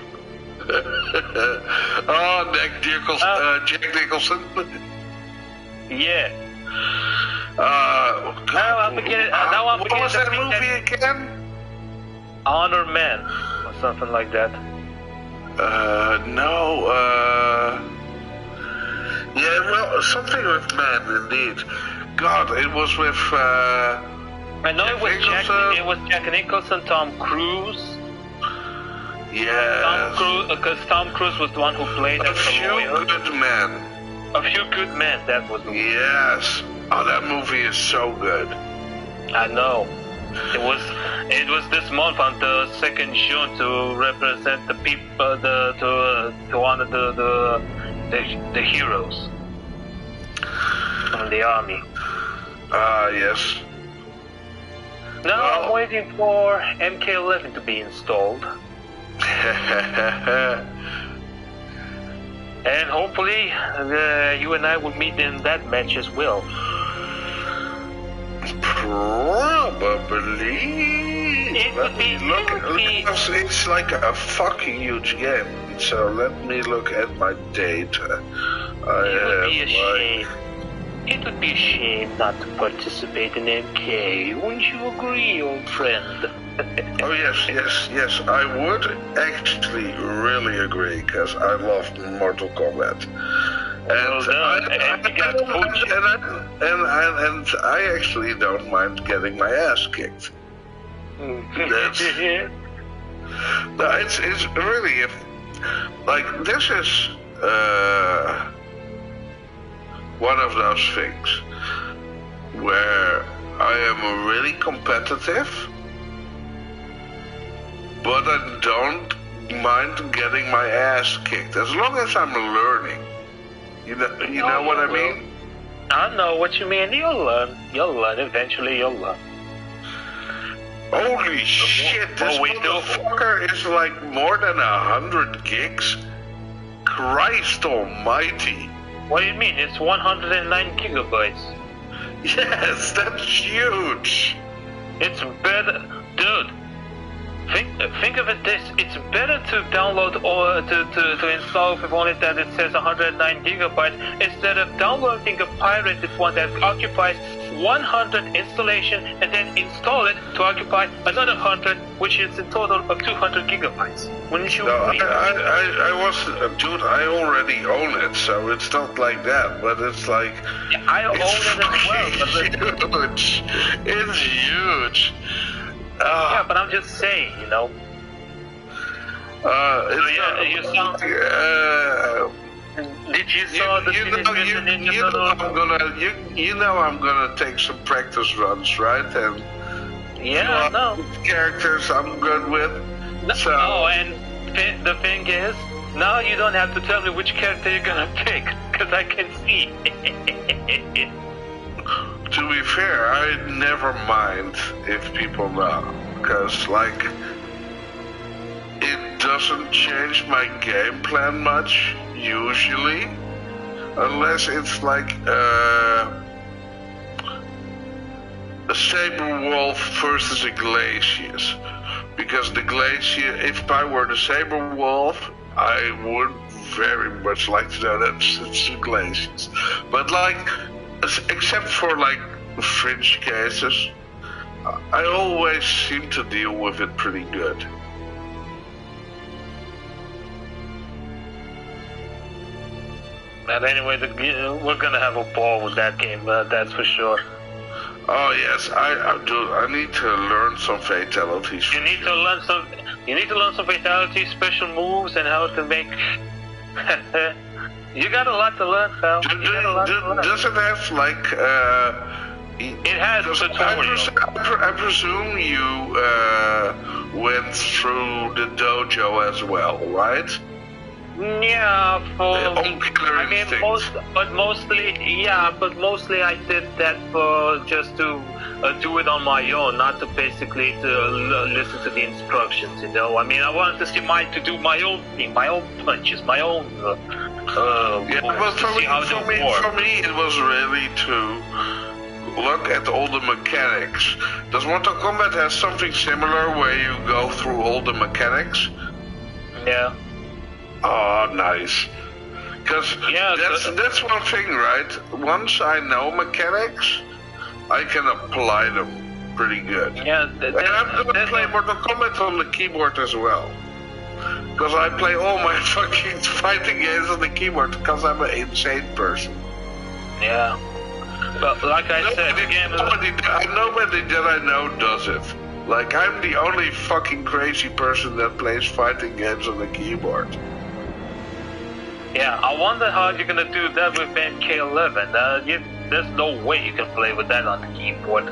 [SPEAKER 6] Oh, Jack Nicholson.
[SPEAKER 9] Yeah.
[SPEAKER 6] Now
[SPEAKER 9] I'm beginning
[SPEAKER 6] what was
[SPEAKER 9] to
[SPEAKER 6] that
[SPEAKER 9] think
[SPEAKER 6] movie again?
[SPEAKER 9] Honor Man, or something like that.
[SPEAKER 6] No, yeah, well, something with man, indeed. God, it was with,
[SPEAKER 9] I know it was Jack Nicholson, Tom Cruise.
[SPEAKER 6] Yeah.
[SPEAKER 9] Because Tom Cruise was the one who played
[SPEAKER 6] A
[SPEAKER 9] as the
[SPEAKER 6] Few
[SPEAKER 9] lawyer.
[SPEAKER 6] Good Men.
[SPEAKER 9] A Few Good Men, that was the one.
[SPEAKER 6] Yes. Oh, that movie is so good.
[SPEAKER 9] I know. It was this month on the 2nd June to represent the people, to honor the heroes from the army.
[SPEAKER 6] Yes.
[SPEAKER 9] Now I'm waiting for MK11 to be installed. And hopefully you and I will meet in that match as well.
[SPEAKER 6] It's like a fucking huge game. So let me look at my data.
[SPEAKER 9] It would be a shame not to participate in MK. Wouldn't you agree, old friend?
[SPEAKER 6] Oh yes. I would actually really agree because I love Mortal Kombat. And I actually don't mind getting my ass kicked. It's really like this is one of those things where I am really competitive, but I don't mind getting my ass kicked as long as I'm learning. You know what I mean?
[SPEAKER 9] I know what you mean. You'll learn. Eventually you'll learn.
[SPEAKER 6] Holy shit, this motherfucker is like more than 100 gigs? Christ almighty.
[SPEAKER 9] What do you mean? It's 109 gigabytes.
[SPEAKER 6] Yes, that's huge.
[SPEAKER 9] It's better, dude. Think of it this: it's better to download or to install with only that it says 109 gigabytes instead of downloading a pirated one that occupies 100 installation and then install it to occupy another 100, which is a total of 200 gigabytes. Wouldn't you agree?
[SPEAKER 6] Dude, I already own it, so it's not like that, but it's like...
[SPEAKER 9] Yeah, I own it as well.
[SPEAKER 6] But it's huge.
[SPEAKER 9] Yeah, but I'm just saying, you know. You saw... Did you saw the
[SPEAKER 6] I'm gonna take some practice runs, right? And
[SPEAKER 9] yeah, no
[SPEAKER 6] characters I'm good with.
[SPEAKER 9] And the thing is, now you don't have to tell me which character you're gonna pick, because I can see.
[SPEAKER 6] To be fair, I never mind if people know, because like it doesn't change my game plan much usually, unless it's like a saber wolf versus a glacius. Because the glacier, if I were the saber wolf, I would very much like to know that it's a glacius. But like, except for like fringe cases, I always seem to deal with it pretty good.
[SPEAKER 9] But anyway, we're gonna have a ball with that game, that's for sure.
[SPEAKER 6] Oh yes, I do. I need to learn some fatalities.
[SPEAKER 9] You need to learn some. You need to learn some fatalities, special moves, and how to make. You got a lot to learn, pal.
[SPEAKER 6] Does it have like?
[SPEAKER 9] It has tutorials.
[SPEAKER 6] I presume you went through the dojo as well, right?
[SPEAKER 9] Yeah, mostly I did that for just to do it on my own, not to basically to listen to the instructions. You know, I mean, I wanted to do my own thing, my own punches, my own.
[SPEAKER 6] But for me, it was really to look at all the mechanics. Does Mortal Kombat have something similar where you go through all the mechanics?
[SPEAKER 9] Yeah.
[SPEAKER 6] Oh, nice. Because that's one thing, right? Once I know mechanics, I can apply them pretty good.
[SPEAKER 9] Yeah,
[SPEAKER 6] and I'm gonna play Mortal Kombat on the keyboard as well. Because I play all my fucking fighting games on the keyboard because I'm an insane person.
[SPEAKER 9] Yeah. But like I said,
[SPEAKER 6] nobody that I know does it. Like, I'm the only fucking crazy person that plays fighting games on the keyboard.
[SPEAKER 9] Yeah, I wonder how you're gonna do that with MK11. There's no way you can play with that on the keyboard.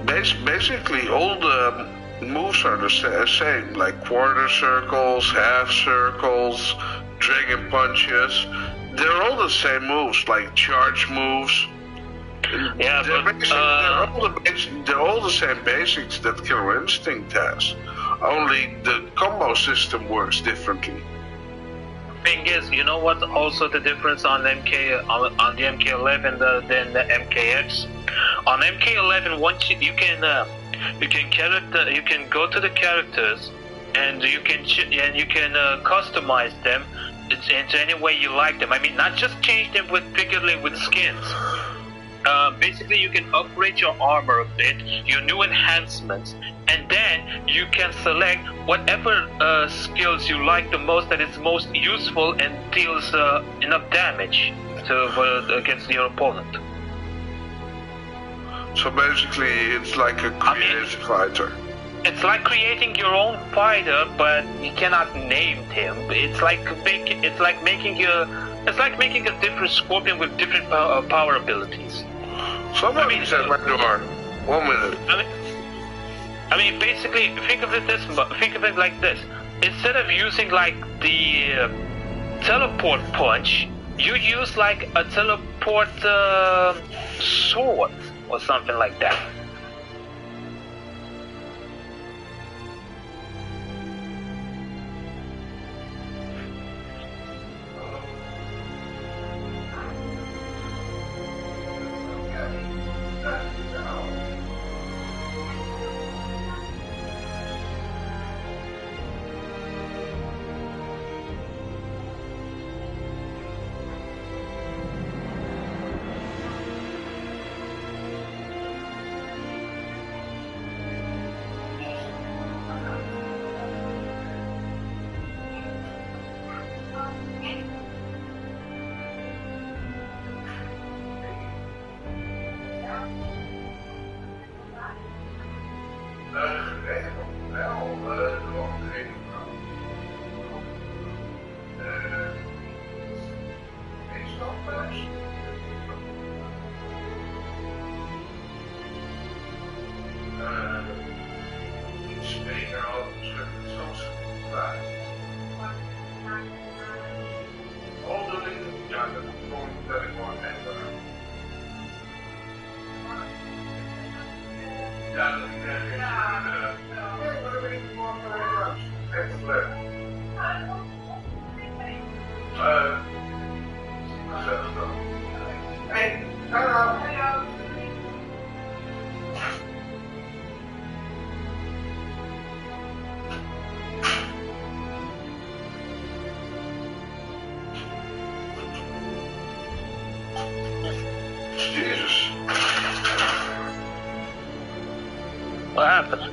[SPEAKER 6] Basically, all the moves are the same, like quarter circles, half circles, dragon punches. They're all the same moves, like charge moves.
[SPEAKER 9] Yeah,
[SPEAKER 6] they're all the same basics that Killer Instinct has. Only the combo system works differently.
[SPEAKER 9] Thing is, you know what? Also, the difference on the MK11 than the MKX. On MK11, once you can you can go to the characters, and you can customize them into any way you like them. I mean, not just change them particularly with skins. Basically, you can upgrade your armor a bit, your new enhancements, and then you can select whatever skills you like the most, that is most useful and deals enough damage against your opponent.
[SPEAKER 6] So basically, it's like a creative fighter.
[SPEAKER 9] It's like creating your own fighter, but you cannot name him. It's like making a different Scorpion with different power abilities.
[SPEAKER 6] Somebody said my door. 1 minute.
[SPEAKER 9] I mean, basically, think of it like this. Instead of using like the teleport punch, you use like a teleport sword or something like that.
[SPEAKER 6] Jesus.
[SPEAKER 9] What happened?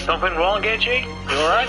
[SPEAKER 9] Something wrong, AJ? You alright?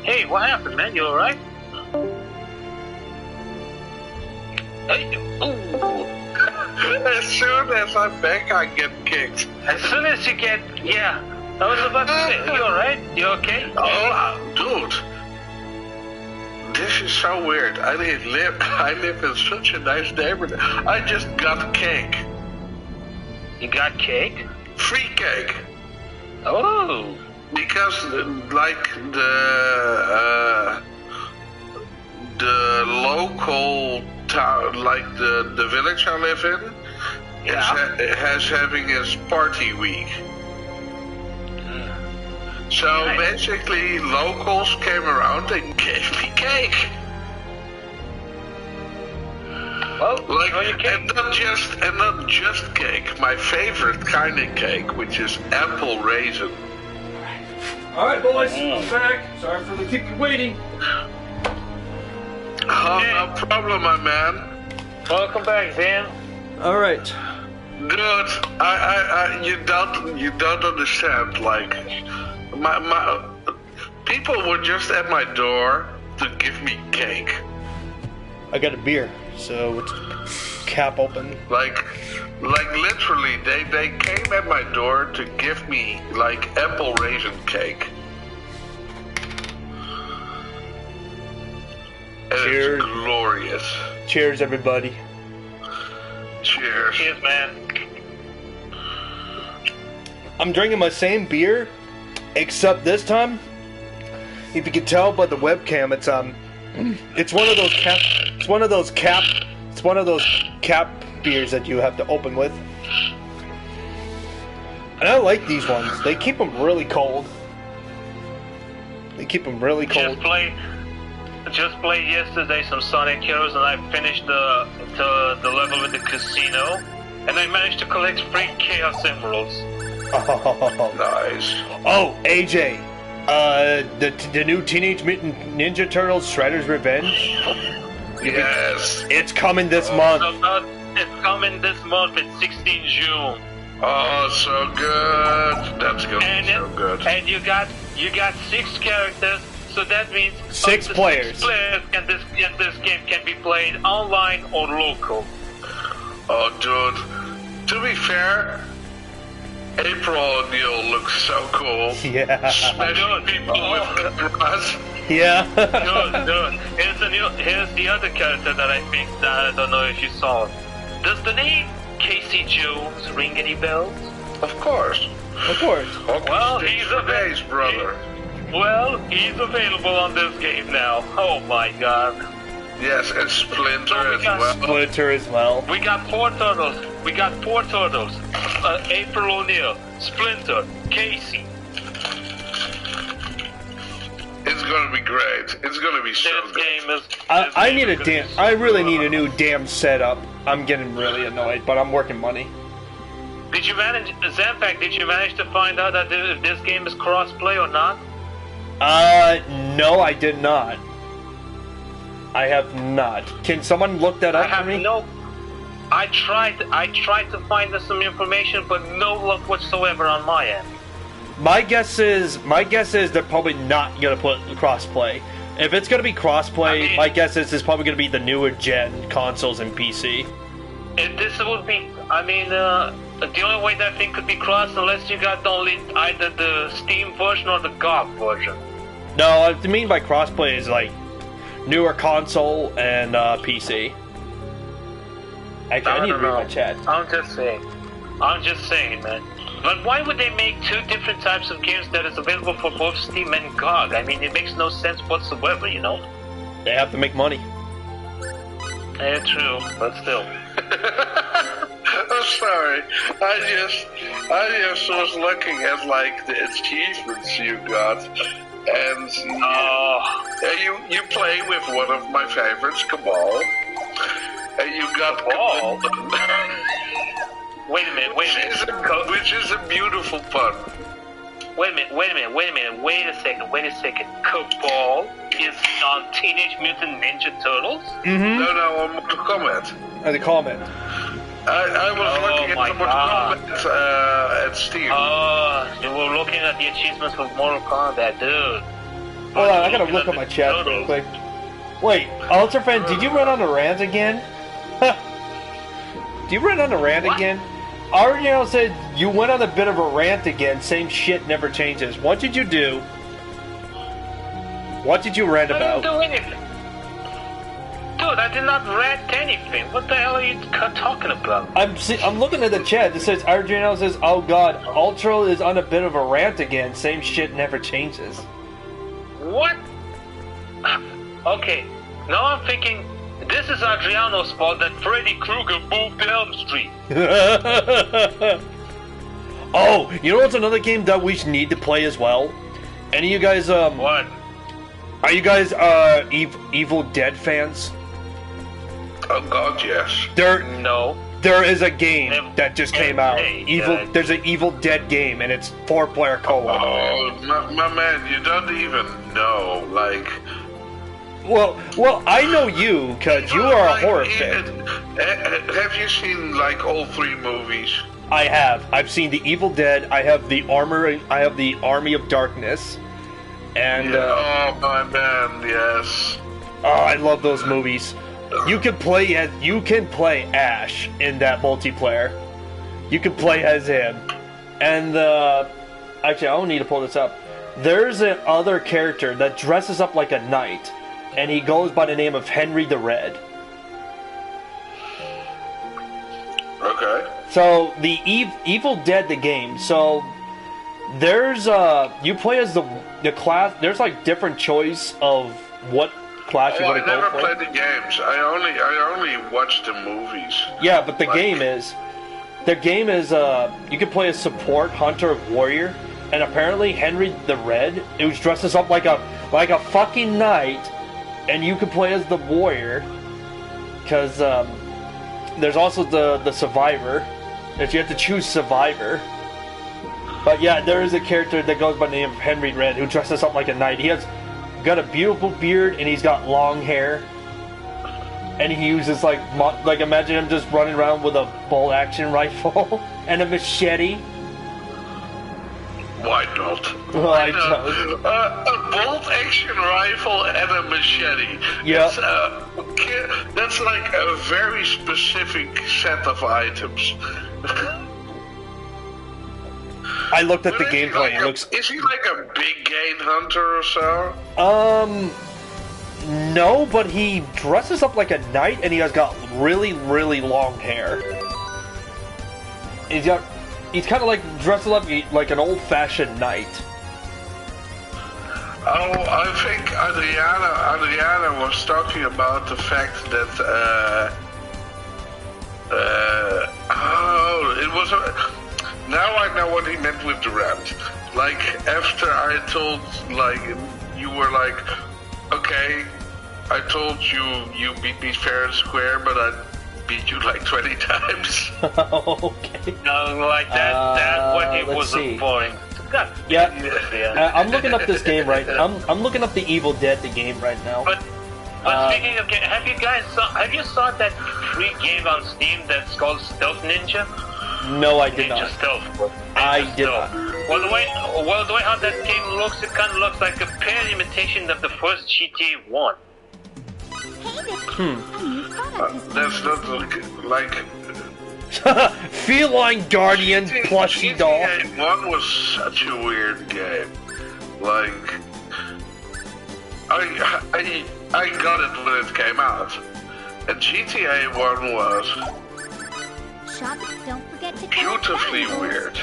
[SPEAKER 9] Hey, what happened, man? You alright? Hey, ooh.
[SPEAKER 6] As soon as I'm back, I get kicked.
[SPEAKER 9] As soon as you get, yeah. I was about to say, you alright? You okay?
[SPEAKER 6] Oh, dude. This is so weird. I live in such a nice neighborhood. I just got cake.
[SPEAKER 9] You got cake?
[SPEAKER 6] Free cake.
[SPEAKER 9] Oh.
[SPEAKER 6] Because, like, the local town, like the village I live in, has having its party week. So basically, locals came around and gave me cake.
[SPEAKER 9] Well,
[SPEAKER 6] like, and not just cake. My favorite kind of cake, which is apple raisin.
[SPEAKER 4] Alright, boys, I'm back. Sorry for the keep you waiting.
[SPEAKER 6] Oh, no problem, my man.
[SPEAKER 9] Welcome back, Zan.
[SPEAKER 4] Alright.
[SPEAKER 6] Good. You don't understand. Like, my people were just at my door to give me cake.
[SPEAKER 4] I got a beer, so it's cap open.
[SPEAKER 6] Like literally, they came at my door to give me like apple raisin cake. And
[SPEAKER 4] Cheers.
[SPEAKER 6] it's glorious.
[SPEAKER 4] Cheers, everybody.
[SPEAKER 6] Cheers.
[SPEAKER 9] Cheers, man.
[SPEAKER 4] I'm drinking my same beer, except this time, if you can tell by the webcam, it's one of those cap beers that you have to open with. And I like these ones. They keep them really cold.
[SPEAKER 9] Just played yesterday some Sonic Heroes, and I finished the level with the casino, and I managed to collect 3 Chaos Emeralds.
[SPEAKER 4] Oh,
[SPEAKER 6] nice.
[SPEAKER 4] Oh, AJ, the new Teenage Mutant Ninja Turtles Shredder's Revenge.
[SPEAKER 6] Yes.
[SPEAKER 4] It's coming this month.
[SPEAKER 9] It's coming this month. It's 16 June.
[SPEAKER 6] Oh, so good. That's gonna be so good.
[SPEAKER 9] And you got 6 characters, so that means
[SPEAKER 4] 6 players.
[SPEAKER 9] 6 players, and this game can be played online or local.
[SPEAKER 6] Oh, dude. To be fair, April O'Neil looks so cool.
[SPEAKER 4] Yeah.
[SPEAKER 6] Smashing people with bras.
[SPEAKER 4] Yeah.
[SPEAKER 9] Dude. Here's the other character that I don't know if you saw. Does the name Casey Jones ring any bells?
[SPEAKER 6] Of course.
[SPEAKER 4] Of course.
[SPEAKER 9] Well, he's
[SPEAKER 6] base, brother.
[SPEAKER 9] He's available on this game now. Oh my god.
[SPEAKER 6] Yes, and Splinter as well.
[SPEAKER 4] Splinter as well.
[SPEAKER 9] We got 4 turtles. April O'Neil, Splinter, Casey.
[SPEAKER 6] It's gonna be great. It's gonna be so good.
[SPEAKER 4] I really need a new damn setup. I'm getting really annoyed, but I'm working money.
[SPEAKER 9] Did you manage, Zanpact, did you manage to find out that if this game is cross-play or not?
[SPEAKER 4] No, I did not. I have not. Can someone look that up for me?
[SPEAKER 9] I tried to find some information, but no luck whatsoever on my end.
[SPEAKER 4] My guess is they're probably not gonna put crossplay. If it's gonna be crossplay, my guess is it's probably gonna be the newer gen consoles and PC.
[SPEAKER 9] If this would be, the only way that thing could be crossed unless you got only either the Steam version or the GOG version.
[SPEAKER 4] No, what I mean by crossplay is like newer console and PC. Actually, I need to read my chat.
[SPEAKER 9] I'm just saying, man. But why would they make two different types of games that is available for both Steam and GOG? I mean, it makes no sense whatsoever, you know?
[SPEAKER 4] They have to make money.
[SPEAKER 9] Yeah, true, but still.
[SPEAKER 6] I'm sorry. I just was looking at like the achievements you got, and you play with one of my favorites, Cabal, and you got
[SPEAKER 9] Cabal. Wait a minute.
[SPEAKER 6] Which is a beautiful pun.
[SPEAKER 9] Wait a second. Cabal is on Teenage Mutant Ninja Turtles?
[SPEAKER 4] Mm-hmm.
[SPEAKER 6] No, on Mortal Kombat.
[SPEAKER 4] The comment.
[SPEAKER 6] I was looking at the Mortal Kombat at Steam.
[SPEAKER 9] You were looking at the achievements for Mortal Kombat, dude.
[SPEAKER 4] Hold on, I gotta look at my chat real quick. Wait, Ultrafan, did you run on a rant again? Do you run on a rant again? Ariel said you went on a bit of a rant again. Same shit never changes. What did you do? What did you rant about?
[SPEAKER 9] I didn't do anything. Dude, I did not rant anything. What the hell are you talking about?
[SPEAKER 4] I'm looking at the chat. It says Ariel says, "Oh God, Ultra is on a bit of a rant again. Same shit never changes."
[SPEAKER 9] What? Okay, now I'm thinking. This is Adriano's fault that Freddy Krueger moved to Elm Street.
[SPEAKER 4] Oh, you know what's another game that we need to play as well? Any of you guys,
[SPEAKER 9] What?
[SPEAKER 4] Are you guys, Evil Dead fans?
[SPEAKER 6] Oh God, yes.
[SPEAKER 9] No.
[SPEAKER 4] There is a game that just came out. There's an Evil Dead game, and it's 4-player co-op.
[SPEAKER 6] Oh, my man, you don't even know, like...
[SPEAKER 4] Well, I know you, because you are a horror fan.
[SPEAKER 6] Have you seen, like, all 3 movies?
[SPEAKER 4] I have. I've seen the Evil Dead, I have the Army of Darkness, and...
[SPEAKER 6] oh, my man, yes.
[SPEAKER 4] Oh, I love those movies. You can play Ash in that multiplayer. You can play as him. And, actually, I don't need to pull this up. There's an other character that dresses up like a knight, and he goes by the name of Henry the Red.
[SPEAKER 6] Okay.
[SPEAKER 4] So, the Evil Dead, the game, so... There's, you play as the class, there's, like, different choice of what class you're gonna go for.
[SPEAKER 6] I never played the games. I only watched the movies.
[SPEAKER 4] Yeah, but the game is, you can play as support, hunter, warrior, and apparently Henry the Red, who dresses up like a fucking knight, and you can play as the warrior, because there's also the survivor, if you have to choose survivor. But yeah, there is a character that goes by the name of Henry Red who dresses up like a knight. He has got a beautiful beard and he's got long hair, and he uses like imagine him just running around with a bolt action rifle and a machete.
[SPEAKER 6] Why not?
[SPEAKER 4] Why
[SPEAKER 6] not? A bolt action rifle and a machete.
[SPEAKER 4] Yeah.
[SPEAKER 6] That's like a very specific set of items.
[SPEAKER 4] I looked at the gameplay.
[SPEAKER 6] Is he like a big game hunter or so?
[SPEAKER 4] No, but he dresses up like a knight, and he has got really, really long hair. He's kind of like dresses up like an old-fashioned knight.
[SPEAKER 6] Oh, I think Adriana was talking about the fact that it was now I know what he meant with the rant. Like, after I told, like, you were like, okay, I told you beat me fair and square, but I beat you like 20 times.
[SPEAKER 4] Okay.
[SPEAKER 9] No, like that when it was boring.
[SPEAKER 4] Yeah. I'm looking up this game right now. I'm looking up the Evil Dead, the game right now.
[SPEAKER 9] But speaking of game, have you saw that free game on Steam that's called Stealth Ninja?
[SPEAKER 4] No, I did
[SPEAKER 9] Ninja
[SPEAKER 4] not.
[SPEAKER 9] Stealth.
[SPEAKER 4] I did
[SPEAKER 9] Stealth.
[SPEAKER 4] not.
[SPEAKER 9] Well, the way how that game looks, it kind of looks like a pale imitation of the first GTA 1.
[SPEAKER 6] That's not like...
[SPEAKER 4] Feline Guardian plushie doll.
[SPEAKER 6] GTA 1 was such a weird game. Like... I got it when it came out. And GTA 1 was
[SPEAKER 7] Don't forget to
[SPEAKER 6] beautifully weird.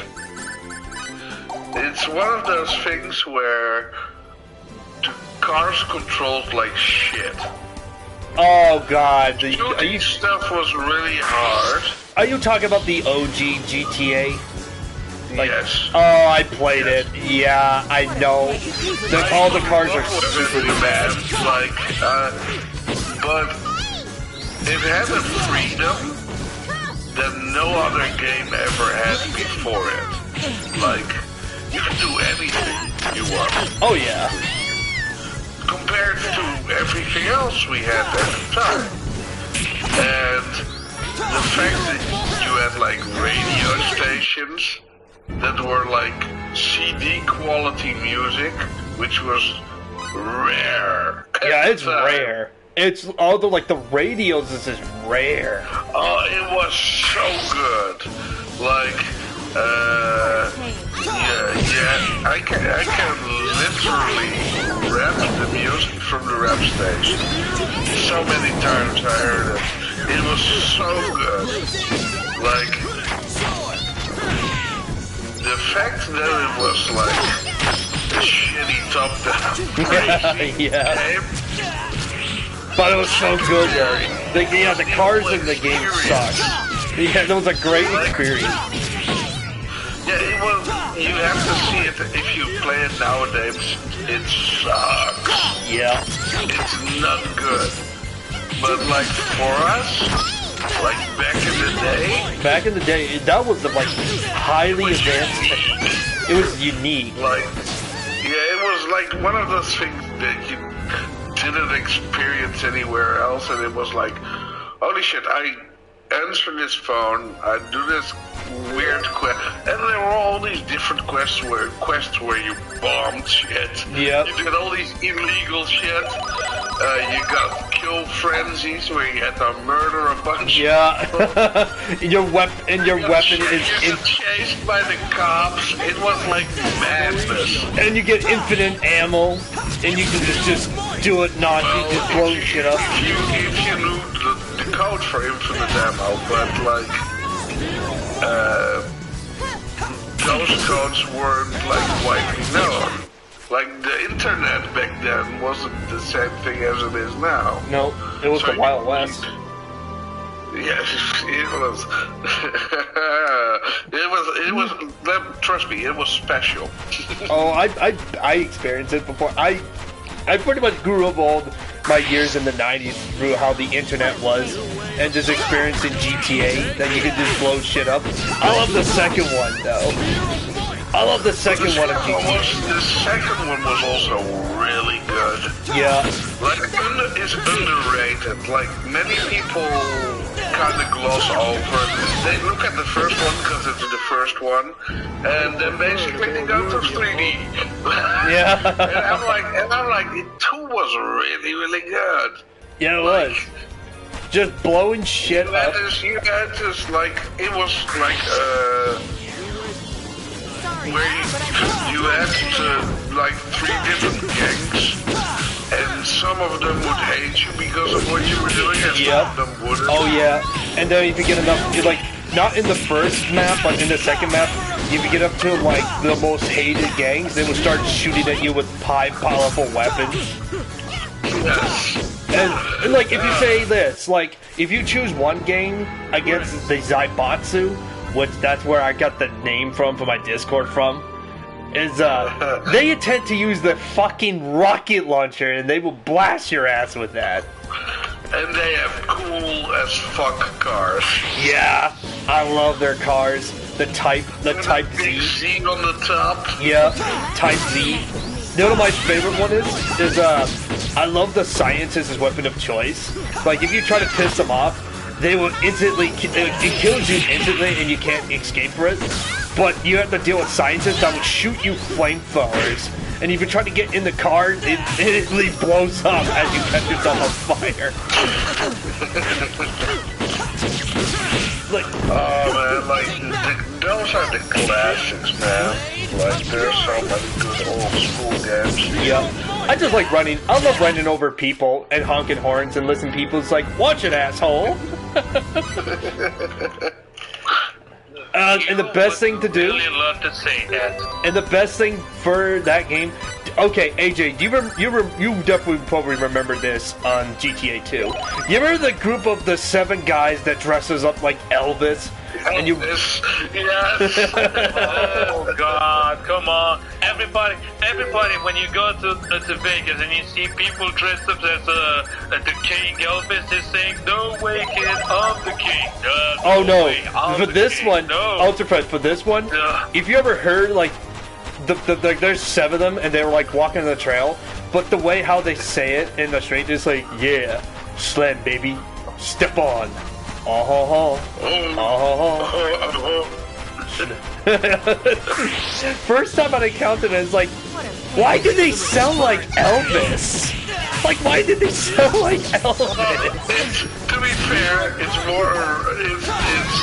[SPEAKER 6] It's one of those things where the cars controlled like shit.
[SPEAKER 4] Oh god,
[SPEAKER 6] Shooting stuff was really hard.
[SPEAKER 4] Are you talking about the OG GTA?
[SPEAKER 6] Yes.
[SPEAKER 4] Oh, I played it. Yeah, I know. All the cars are super bad.
[SPEAKER 6] Like, but it had a freedom that no other game ever had before it. Like, you can do anything you want.
[SPEAKER 4] Oh yeah.
[SPEAKER 6] Compared to everything else we had at the time. And the fact that you had like radio stations that were like CD quality music, which was rare.
[SPEAKER 4] Yeah, it's rare. It's although like the radios is just rare.
[SPEAKER 6] Oh, it was so good. Like, yeah, I can literally rap the music from the rap station. So many times I heard it. It was so good. Like, the fact that it was like a shitty top-down crazy game.
[SPEAKER 4] But it was so good. The cars in the game sucked. Yeah, that was a great experience.
[SPEAKER 6] Yeah, it was. You have to see it if you play it nowadays. It sucks.
[SPEAKER 4] Yeah.
[SPEAKER 6] It's not good. But like for us, like back in the day, that was the like highly advanced. It was unique. Like, yeah, it was like one of those things that you didn't experience anywhere else, and it was like, holy shit! I answer this phone, I do this weird quest, and there were all these different quests where you bombed shit.
[SPEAKER 4] Yeah.
[SPEAKER 6] You did all these illegal shit. You got kill frenzies where you had to murder a bunch.
[SPEAKER 4] Yeah. your weapon is
[SPEAKER 6] chased by the cops. It was like madness.
[SPEAKER 4] And you get infinite ammo, and you can just do it just blowing shit up.
[SPEAKER 6] If you knew the code for infinite ammo, but like those codes weren't like widely known. Like the internet back then wasn't the same thing as it is now.
[SPEAKER 4] No, it was the Wild West.
[SPEAKER 6] Yes, it was. it was. Trust me, it was special.
[SPEAKER 4] Oh, I experienced it before. I pretty much grew up all my years in the 90s through how the internet was, and just experiencing GTA, that you could just blow shit up. I love the second one, though. I love the second one of GTA.
[SPEAKER 6] The second one was also really good.
[SPEAKER 4] Yeah.
[SPEAKER 6] Like, it's underrated. Like, many people kind of gloss over. They look at the first one because it's the first one, and then basically they go to 3D.
[SPEAKER 4] Yeah.
[SPEAKER 6] and I'm like, it too was really, really good.
[SPEAKER 4] Yeah, it was. Just blowing shit up.
[SPEAKER 6] You had this, like, it was like, where you had like 3 different gangs, and some of them would hate you because of what you were doing, and some of them wouldn't.
[SPEAKER 4] Oh yeah, and then if you get enough, like, not in the first map, but in the second map, if you get up to like the most hated gangs, they will start shooting at you with powerful weapons.
[SPEAKER 6] Yes.
[SPEAKER 4] And like, if you say this, like, if you choose one gang against the Zaibatsu, which that's where I got the name from my Discord from, is they intend to use the fucking rocket launcher, and they will blast your ass with that.
[SPEAKER 6] And they have cool as fuck cars.
[SPEAKER 4] Yeah, I love their cars. The Type Z.
[SPEAKER 6] Z on the top.
[SPEAKER 4] Yeah, Type Z. You know what my favorite one is I love the scientist's weapon of choice. Like, if you try to piss them off, they will instantly, it kills you instantly and you can't escape for it. But you have to deal with scientists that will shoot you flamethrowers. And if you try to get in the car, it instantly blows up as you catch yourself on fire. Like,
[SPEAKER 6] oh man, like, those are the classics, man. Like, there's so many good old school games.
[SPEAKER 4] Yeah. I just like running. I love running over people and honking horns and listening to people. It's like, watch it, asshole. And the best thing to do.
[SPEAKER 9] Really love to say that.
[SPEAKER 4] And the best thing for that game. Okay, AJ, you definitely probably remember this on GTA 2. You remember the group of the 7 guys that dresses up like Elvis? And you...
[SPEAKER 6] Yes.
[SPEAKER 9] Oh God, come on. Everybody, when you go to Vegas and you see people dressed up as the King Elvis is saying, no way, kid, I'm the king.
[SPEAKER 4] Oh no,
[SPEAKER 9] way,
[SPEAKER 4] for this one,
[SPEAKER 9] no.
[SPEAKER 4] Ultrafred, for this one, if you ever heard, like, there's 7 of them and they were like walking the trail, but the way how they say it in the street is like, yeah, slam baby, step on. First time I encountered it, it's like, why did they sound like Elvis? Like, why did they sound like Elvis?
[SPEAKER 6] To be fair, it's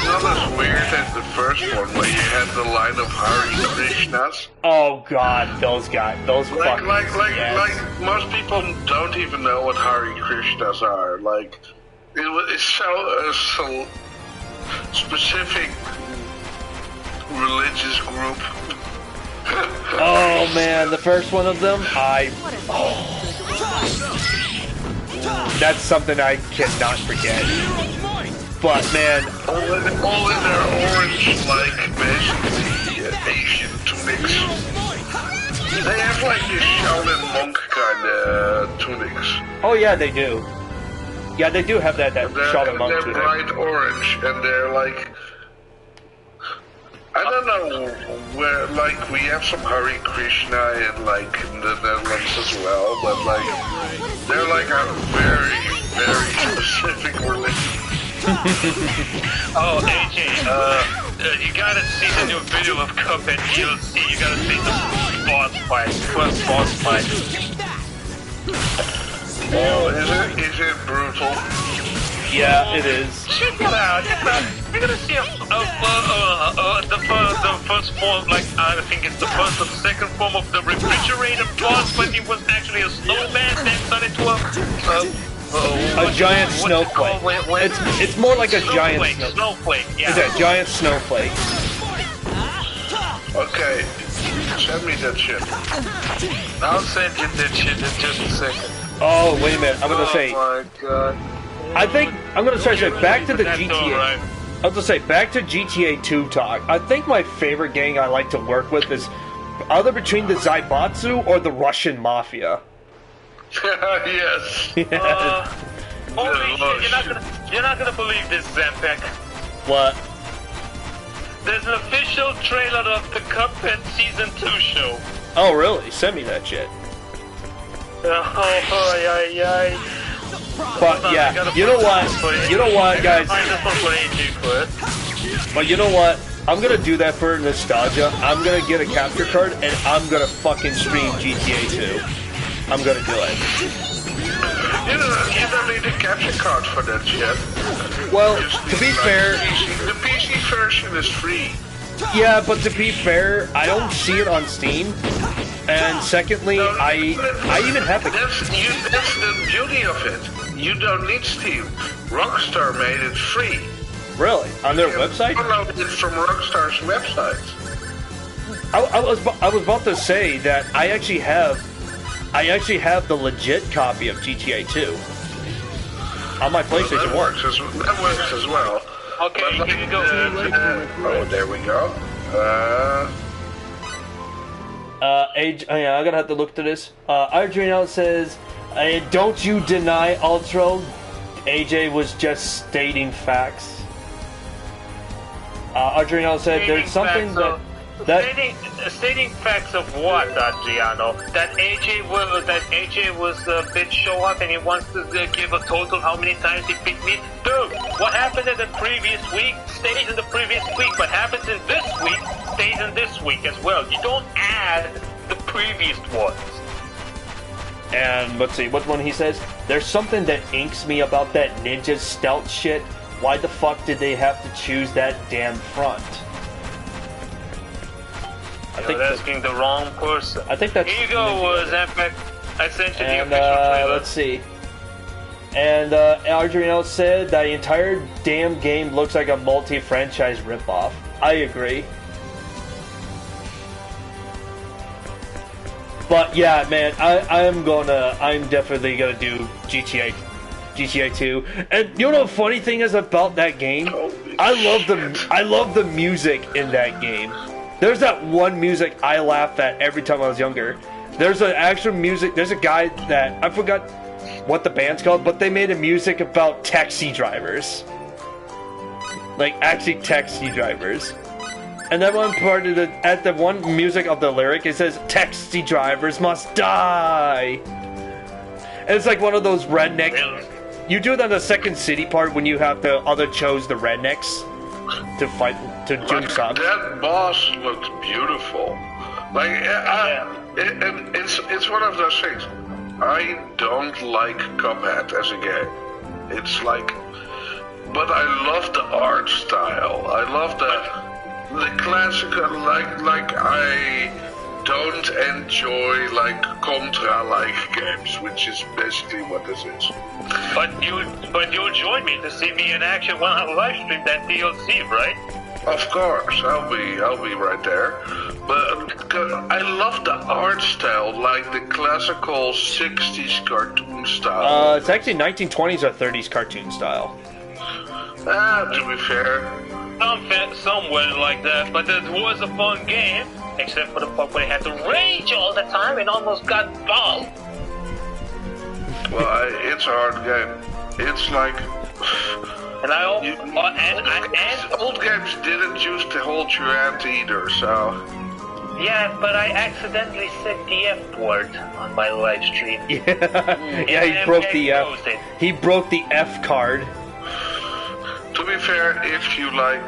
[SPEAKER 6] not as weird as the first one where you had the line of Hare Krishnas.
[SPEAKER 4] Oh God, those guys, those fuckers.
[SPEAKER 6] Like most people don't even know what Hare Krishnas are. Like, it's so specific religious group.
[SPEAKER 4] Oh man, the first one of them, that's something I cannot forget. But man,
[SPEAKER 6] all in their orange, like, basically Asian tunics. They have like this Shaolin monk kind of tunics.
[SPEAKER 4] Oh yeah, they do. Yeah, they do have that Shaolin monk
[SPEAKER 6] tunic. They're bright orange, and they're like, I don't know where, like, we have some Hare Krishna in, like, in the Netherlands as well, but, like, they're, like, a very, very specific religion.
[SPEAKER 9] Oh, AJ, you gotta see the new video of Cuphead DLC. You gotta see the first boss fight.
[SPEAKER 6] Oh, is it brutal?
[SPEAKER 4] Yeah, it is.
[SPEAKER 9] Check it out. You're gonna see the first form, like, I think it's the first or the second form of the refrigerator boss, but it was actually a snowman, then turned into
[SPEAKER 4] a giant snowflake. It's more like a giant
[SPEAKER 9] snowflake. Yeah.
[SPEAKER 4] It's a giant snowflake.
[SPEAKER 6] Okay, send me that shit.
[SPEAKER 9] I'll send you that shit in just a second.
[SPEAKER 4] Oh, wait a minute. I'm gonna say.
[SPEAKER 9] Oh my God.
[SPEAKER 4] I think I'm gonna start saying back to the GTA. I was gonna say back to GTA 2 talk. I think my favorite gang I like to work with is either between the Zaibatsu or the Russian Mafia.
[SPEAKER 6] Yes.
[SPEAKER 9] You're not gonna believe this, Zanpact.
[SPEAKER 4] What?
[SPEAKER 9] There's an official trailer of the Cuphead Season 2 show.
[SPEAKER 4] Oh, really? Send me that shit. But yeah, you know what, guys? But you know what? I'm gonna do that for nostalgia. I'm gonna get a capture card and I'm gonna fucking stream GTA 2. I'm gonna do it.
[SPEAKER 6] You don't need a capture card for that shit.
[SPEAKER 4] Well, to be fair,
[SPEAKER 6] the PC version is free.
[SPEAKER 4] Yeah, but to be fair, I don't see it on Steam. And secondly, I even have the...
[SPEAKER 6] That's the beauty of it. You don't need Steam. Rockstar made it free.
[SPEAKER 4] Really? On their website?
[SPEAKER 6] Download it from Rockstar's website.
[SPEAKER 4] I was about to say that I actually have the legit copy of GTA 2 on my PlayStation 1.
[SPEAKER 6] That works as well.
[SPEAKER 9] Okay, here we go.
[SPEAKER 6] Oh, there we go.
[SPEAKER 4] I'm gonna have to look to this. Adriano says, don't you deny Ultra. AJ was just stating facts. Adriano said there's something that
[SPEAKER 9] Stating facts of what, Adriano? That AJ was a bitch show up and he wants to give a total how many times he picked me. Dude, what happened in the previous week stays in the previous week. What happens in this week stays in this week as well. You don't add the previous ones.
[SPEAKER 4] And let's see, what one he says? There's something that inks me about that Ninja Stout shit. Why the fuck did they have to choose that damn front?
[SPEAKER 9] You're asking the wrong person.
[SPEAKER 4] I think that's...
[SPEAKER 9] Here you go, Zanpact. I sent you the
[SPEAKER 4] And,
[SPEAKER 9] official trailer.
[SPEAKER 4] let's see. And, Adriano said the entire damn game looks like a multi-franchise ripoff. I agree. But, yeah, man, I'm definitely gonna do GTA 2. And you know the funny thing is about that game? I love the music in that game. There's that one music I laughed at every time I was younger. There's an actual music. There's a guy that I forgot what the band's called, but they made a music about taxi drivers, like actually taxi drivers. And that one part of the one music of the lyric, it says "Taxi drivers must die." And it's like one of those redneck. You do it on the Second City part when you have the other chose the rednecks to fight to do something.
[SPEAKER 6] That boss looked beautiful. Like, it's one of those things. I don't like Cuphead as a game. It's like, but I love the art style. I love the classical. Like I don't enjoy like Contra-like games, which is basically what this is.
[SPEAKER 9] But you'll join me to see me in action when I live stream that DLC, right?
[SPEAKER 6] Of course, I'll be right there. But I love the art style, like the classical 60s cartoon style.
[SPEAKER 4] It's actually 1920s or 30s cartoon style.
[SPEAKER 6] To be fair.
[SPEAKER 9] Somewhere like that, but it was a fun game, except for the part where I had to rage all the time and almost got bald.
[SPEAKER 6] Well, it's a hard game. It's like...
[SPEAKER 9] And
[SPEAKER 6] old games didn't used to hold your hand either, so...
[SPEAKER 9] Yeah, but I accidentally said the F word on my live stream.
[SPEAKER 4] Yeah, he broke the F. He broke the F card.
[SPEAKER 6] To be fair, if you like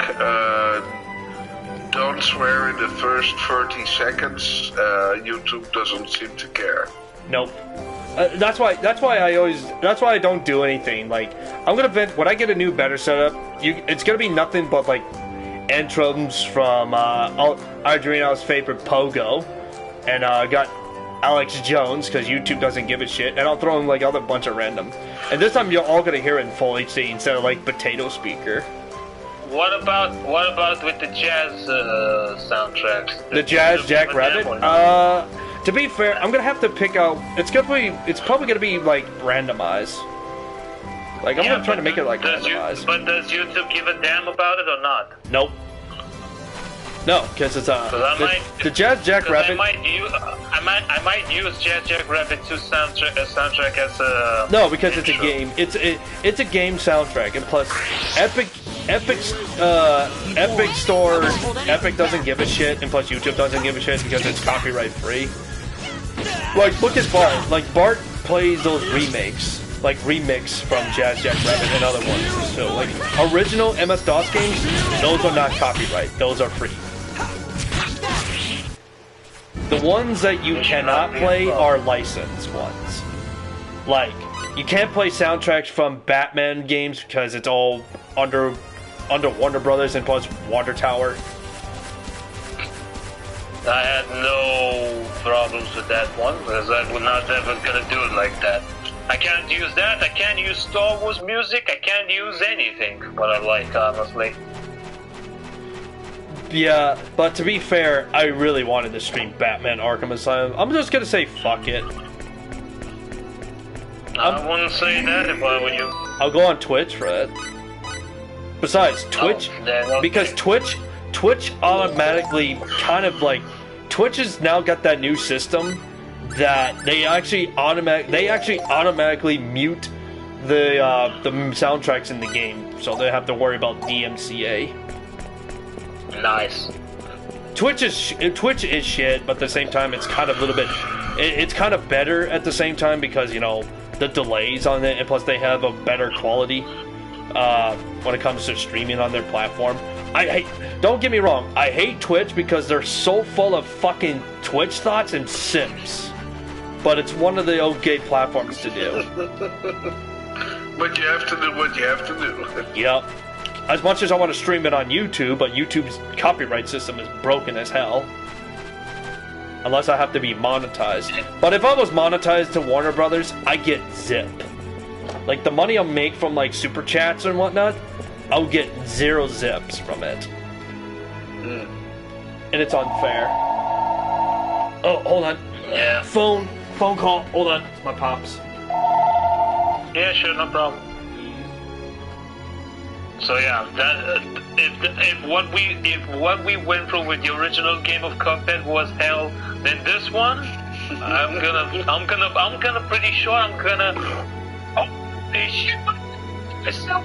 [SPEAKER 6] don't swear in the first 30 seconds, YouTube doesn't seem to care.
[SPEAKER 4] Nope. That's why I don't do anything. Like, I'm gonna bet when I get a new better setup, it's gonna be nothing but like introns from Adriano's favorite Pogo, and got Alex Jones because YouTube doesn't give a shit, and I'll throw in like other bunch of random. And this time you're all gonna hear it in full HD instead of like potato speaker.
[SPEAKER 9] What about with the jazz soundtracks?
[SPEAKER 4] The Jazz Jack Rabbit? To be fair, I'm gonna have to pick out. It's probably gonna be like randomized. Like I'm gonna try to make it like randomized.
[SPEAKER 9] But does YouTube give a damn about it or not?
[SPEAKER 4] Nope. No, because it's the Jazz Jack Rabbit.
[SPEAKER 9] I might use Jazz Jack Rabbit 2 soundtrack as a.
[SPEAKER 4] No, because it's a game. It's a game soundtrack, and plus, Epic Store, Epic doesn't give a shit, and plus YouTube doesn't give a shit because it's copyright free. Like, look at Bart. Like, Bart plays those remakes. Like, remix from Jazz Jack Rabbit and other ones. So, like, original MS-DOS games, those are not copyright. Those are free. The ones that you cannot play are licensed ones. Like, you can't play soundtracks from Batman games because it's all under Warner Brothers and plus Water Tower.
[SPEAKER 9] I had no problems with that one because I was not ever gonna do it like that. I can't use that. I can't use Star Wars music. I can't use anything what I like, honestly.
[SPEAKER 4] Yeah, but to be fair, I really wanted to stream Batman Arkham Asylum. I'm just gonna say fuck it.
[SPEAKER 9] I wouldn't say that if I were you.
[SPEAKER 4] I'll go on Twitch for it. Besides, Twitch, because Twitch automatically kind of like, Twitch has now got that new system that they actually automatically mute the soundtracks in the game, so they have to worry about DMCA.
[SPEAKER 9] Nice.
[SPEAKER 4] Twitch is shit, but at the same time, it's kind of a little bit. It's kind of better at the same time because you know the delays on it, and plus they have a better quality when it comes to streaming on their platform. Don't get me wrong, I hate Twitch because they're so full of fucking Twitch thoughts and simps. But it's one of the okay platforms to do.
[SPEAKER 6] But you have to do what you have to do.
[SPEAKER 4] Yep. As much as I want to stream it on YouTube, but YouTube's copyright system is broken as hell. Unless I have to be monetized. But if I was monetized to Warner Brothers, I get zip. Like, the money I'll make from, like, super chats and whatnot, I'll get 0 zips from it. And it's unfair. Oh, hold on.
[SPEAKER 9] Yeah.
[SPEAKER 4] Phone call. Hold on. It's my pops.
[SPEAKER 9] Yeah, sure, no problem. So yeah, that if what we went through with the original game of Cuphead was hell, then this one, I'm gonna pretty sure I'm gonna shoot myself.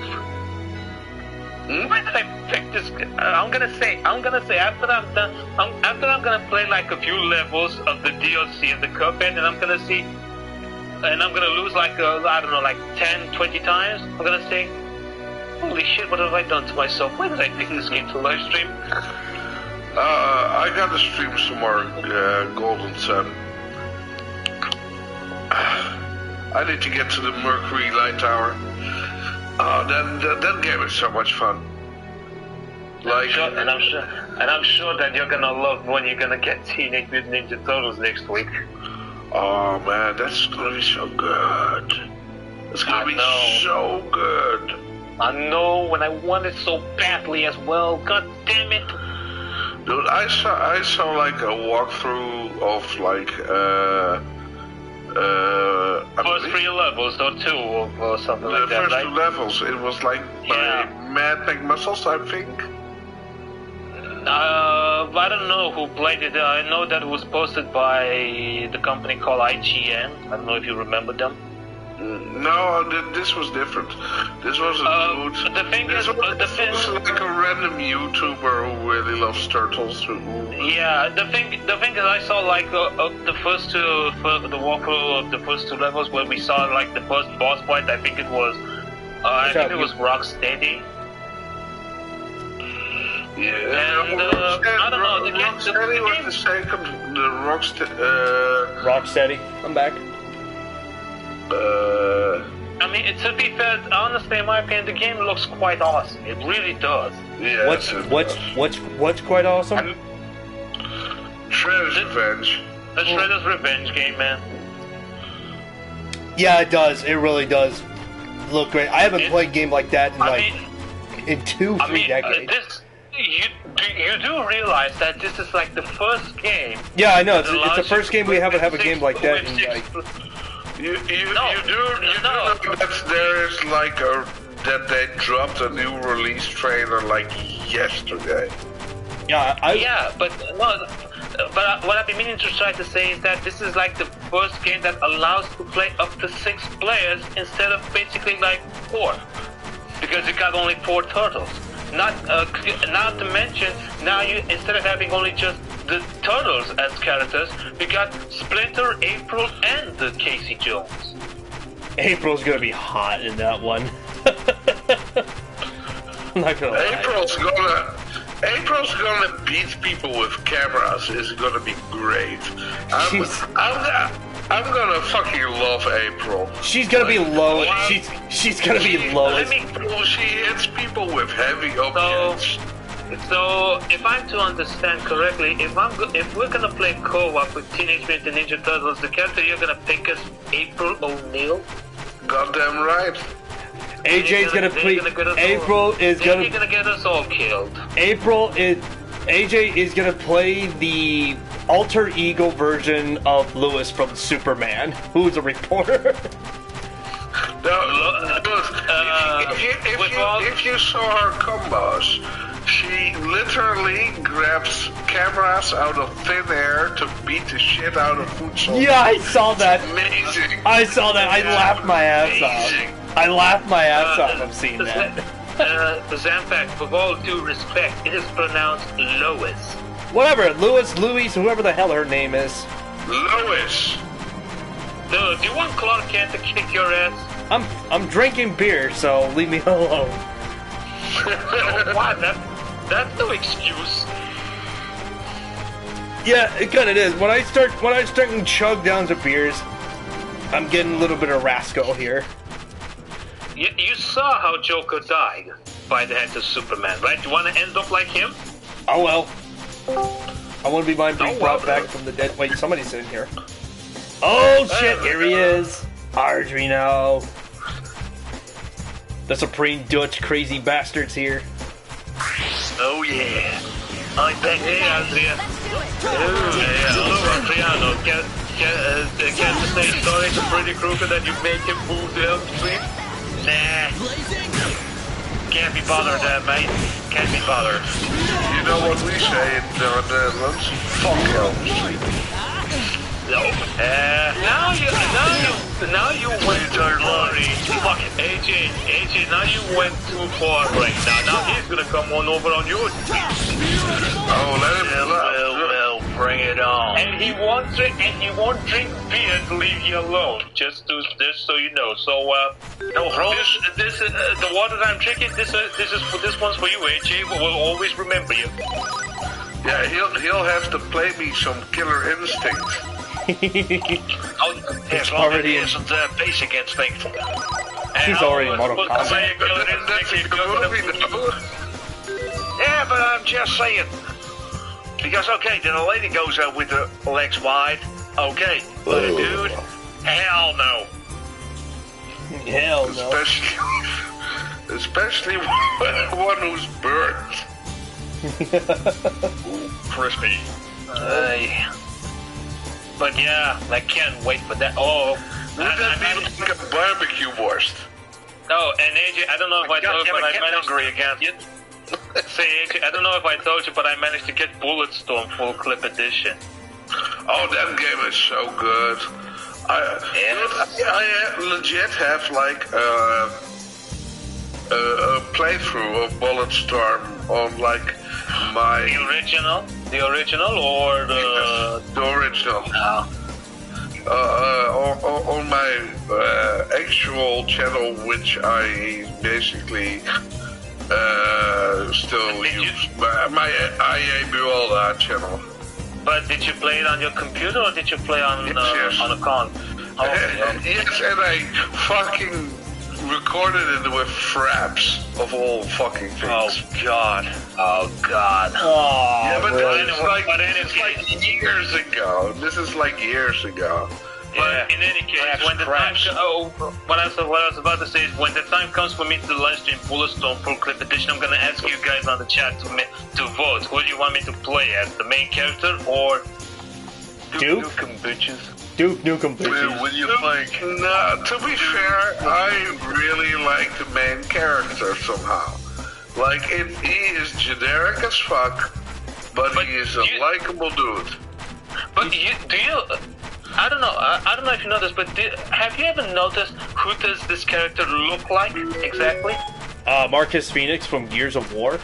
[SPEAKER 9] Why did I pick this? I'm gonna say after I'm done, after I'm gonna play like a few levels of the DLC of the Cuphead, and I'm gonna see, and I'm gonna lose like I don't know, like 10, 20 times. I'm gonna say, holy shit, what have I done to myself? Why did I pick this game to live stream?
[SPEAKER 6] I gotta stream some more Golden Sun. I need to get to the Mercury Light Tower. Oh, that game is so much fun. Like,
[SPEAKER 9] I'm sure that you're gonna love when you're gonna get Teenage Mutant Ninja Turtles next week.
[SPEAKER 6] Oh man, that's gonna be so good. It's gonna be so good.
[SPEAKER 9] I know, when I want it so badly as well. God damn it!
[SPEAKER 6] Dude, I saw like a walkthrough of like
[SPEAKER 9] first 3 levels or 2 or something like that,
[SPEAKER 6] the
[SPEAKER 9] right?
[SPEAKER 6] first 2 levels. It was like by Mad McMuscles, I think.
[SPEAKER 9] I don't know who played it. I know that it was posted by the company called IGN. I don't know if you remember them.
[SPEAKER 6] No, this was different. This was a dude.
[SPEAKER 9] The thing is,
[SPEAKER 6] was like a random YouTuber who really loves turtles.
[SPEAKER 9] Yeah, the thing is, I saw like the first 2, the walkthrough of the first 2 levels where we saw like the first boss fight. I think it was, Rocksteady.
[SPEAKER 6] Yeah,
[SPEAKER 9] and I don't know. The game
[SPEAKER 6] was the second. The
[SPEAKER 4] Rocksteady. I'm back.
[SPEAKER 9] I mean, to be fair, honestly, in my opinion, the game looks quite awesome. It really does.
[SPEAKER 6] Yeah.
[SPEAKER 4] What's quite awesome?
[SPEAKER 6] Shredder's Revenge.
[SPEAKER 9] The Shredder's Revenge game, man.
[SPEAKER 4] Yeah, it does. It really does look great. I haven't played a game like that in 2-3 decades.
[SPEAKER 9] You do realize that this is like the first game.
[SPEAKER 4] Yeah, I know. It's the first game we haven't had a game like that in like.
[SPEAKER 6] You do know that there is like that they dropped a new release trailer like yesterday.
[SPEAKER 4] Yeah,
[SPEAKER 9] but what I've been meaning to try to say is that this is like the first game that allows to play up to 6 players instead of basically like 4, because you got only 4 turtles. Not to mention, now you, instead of having only just the turtles as characters, you got Splinter, April, and the Casey Jones.
[SPEAKER 4] April's gonna be hot in that one. I'm not gonna lie.
[SPEAKER 6] April's gonna beat people with cameras. It's gonna be great. I'm gonna fucking love April.
[SPEAKER 4] She's gonna be low. She's gonna be low.
[SPEAKER 6] She hits people with heavy objects.
[SPEAKER 9] So, if I'm to understand correctly, if we're gonna play co-op with Teenage Mutant Ninja Turtles, the character you're gonna pick is April O'Neil.
[SPEAKER 6] Goddamn right.
[SPEAKER 4] AJ's gonna play. April is gonna
[SPEAKER 9] get us all killed.
[SPEAKER 4] AJ is gonna play the alter ego version of Lewis from Superman, who's a reporter.
[SPEAKER 6] If you saw her combos, she literally grabs cameras out of thin air to beat the shit out of food soldiers.
[SPEAKER 4] Yeah, I saw that.
[SPEAKER 6] Amazing.
[SPEAKER 4] I saw that. I laughed my ass off. I laughed my ass off of seeing that.
[SPEAKER 9] Zanpact, with all due respect, it is pronounced Lois.
[SPEAKER 4] Whatever, Louise, whoever the hell her name is.
[SPEAKER 6] Lois.
[SPEAKER 9] Dude, do you want Clark Kent to kick your ass?
[SPEAKER 4] I'm drinking beer, so leave me alone.
[SPEAKER 9] Oh, what? That's no excuse.
[SPEAKER 4] Yeah, it kind of is. When I start to chug down some beers, I'm getting a little bit of rascal here.
[SPEAKER 9] You saw how Joker died by the hand of Superman, right? You want to end up like him?
[SPEAKER 4] Oh well. I want to be mine being brought back from the dead. Wait, somebody's in here. Oh shit! Here he is, Arduino. The Supreme Dutch crazy bastards here.
[SPEAKER 9] Oh yeah. I'm back. Hey, Adrian. Hello, Adriano. Can't you say sorry to Freddy Krueger that you make him move to Elm Street? Nah. Can't be bothered, mate. Can't be bothered.
[SPEAKER 6] You know what we say in the Netherlands? Fuck Elm Street.
[SPEAKER 9] No. Now you went too far. Fuck it. AJ, now you went too far right now. Now he's gonna come on over on your street.
[SPEAKER 6] Oh, let him
[SPEAKER 9] Well, bring it on. And he won't drink beer to leave you alone. Just so you know. So this the water that I'm drinking. This one's for you, AJ. We'll always remember you.
[SPEAKER 6] Yeah, he'll have to play me some Killer Instinct.
[SPEAKER 9] It's
[SPEAKER 4] already
[SPEAKER 9] isn't basic instinct.
[SPEAKER 4] He's already in Mortal Kombat.
[SPEAKER 9] Yeah, but I'm just saying. Because, okay, then a lady goes out with her legs wide. Okay. But a dude? Hell no.
[SPEAKER 4] Hell no.
[SPEAKER 6] Especially one who's burnt.
[SPEAKER 9] Crispy. But yeah, I can't wait for that. Oh.
[SPEAKER 6] Would that be like a barbecue wurst?
[SPEAKER 9] Oh, and AJ, I don't know if I told you, but I managed hungry again. Say, AJ, I don't know if I told you, but I managed to get Bulletstorm full clip edition.
[SPEAKER 6] Oh, that game is so good. I legit have like a playthrough of Bulletstorm on like my...
[SPEAKER 9] The original or the...
[SPEAKER 6] The original.
[SPEAKER 9] Oh.
[SPEAKER 6] On my actual channel, which I basically still use, my IABUL channel.
[SPEAKER 9] But did you play it on your computer or did you play on
[SPEAKER 6] yes.
[SPEAKER 9] on a con? Oh,
[SPEAKER 6] yes, and I fucking recorded it with fraps of all fucking things.
[SPEAKER 9] Oh god. Oh god.
[SPEAKER 4] Oh,
[SPEAKER 6] yeah, but
[SPEAKER 4] really?
[SPEAKER 6] it's like years ago. This is like years ago.
[SPEAKER 9] But in any case, when the time what I was about to say is when the time comes for me to live stream Bulletstorm full clip edition, I'm gonna ask you guys on the chat to vote. Who do you want me to play as, the main character or
[SPEAKER 4] Duke
[SPEAKER 9] Nukem bitches?
[SPEAKER 4] Duke Nukem bitches.
[SPEAKER 6] What do you think? No, to be fair, I really like the main character somehow. Like, he is generic as fuck, but he is a likable dude.
[SPEAKER 9] But I don't know if you know this, but have you ever noticed who does this character look like exactly?
[SPEAKER 4] Marcus Phoenix from Gears of War.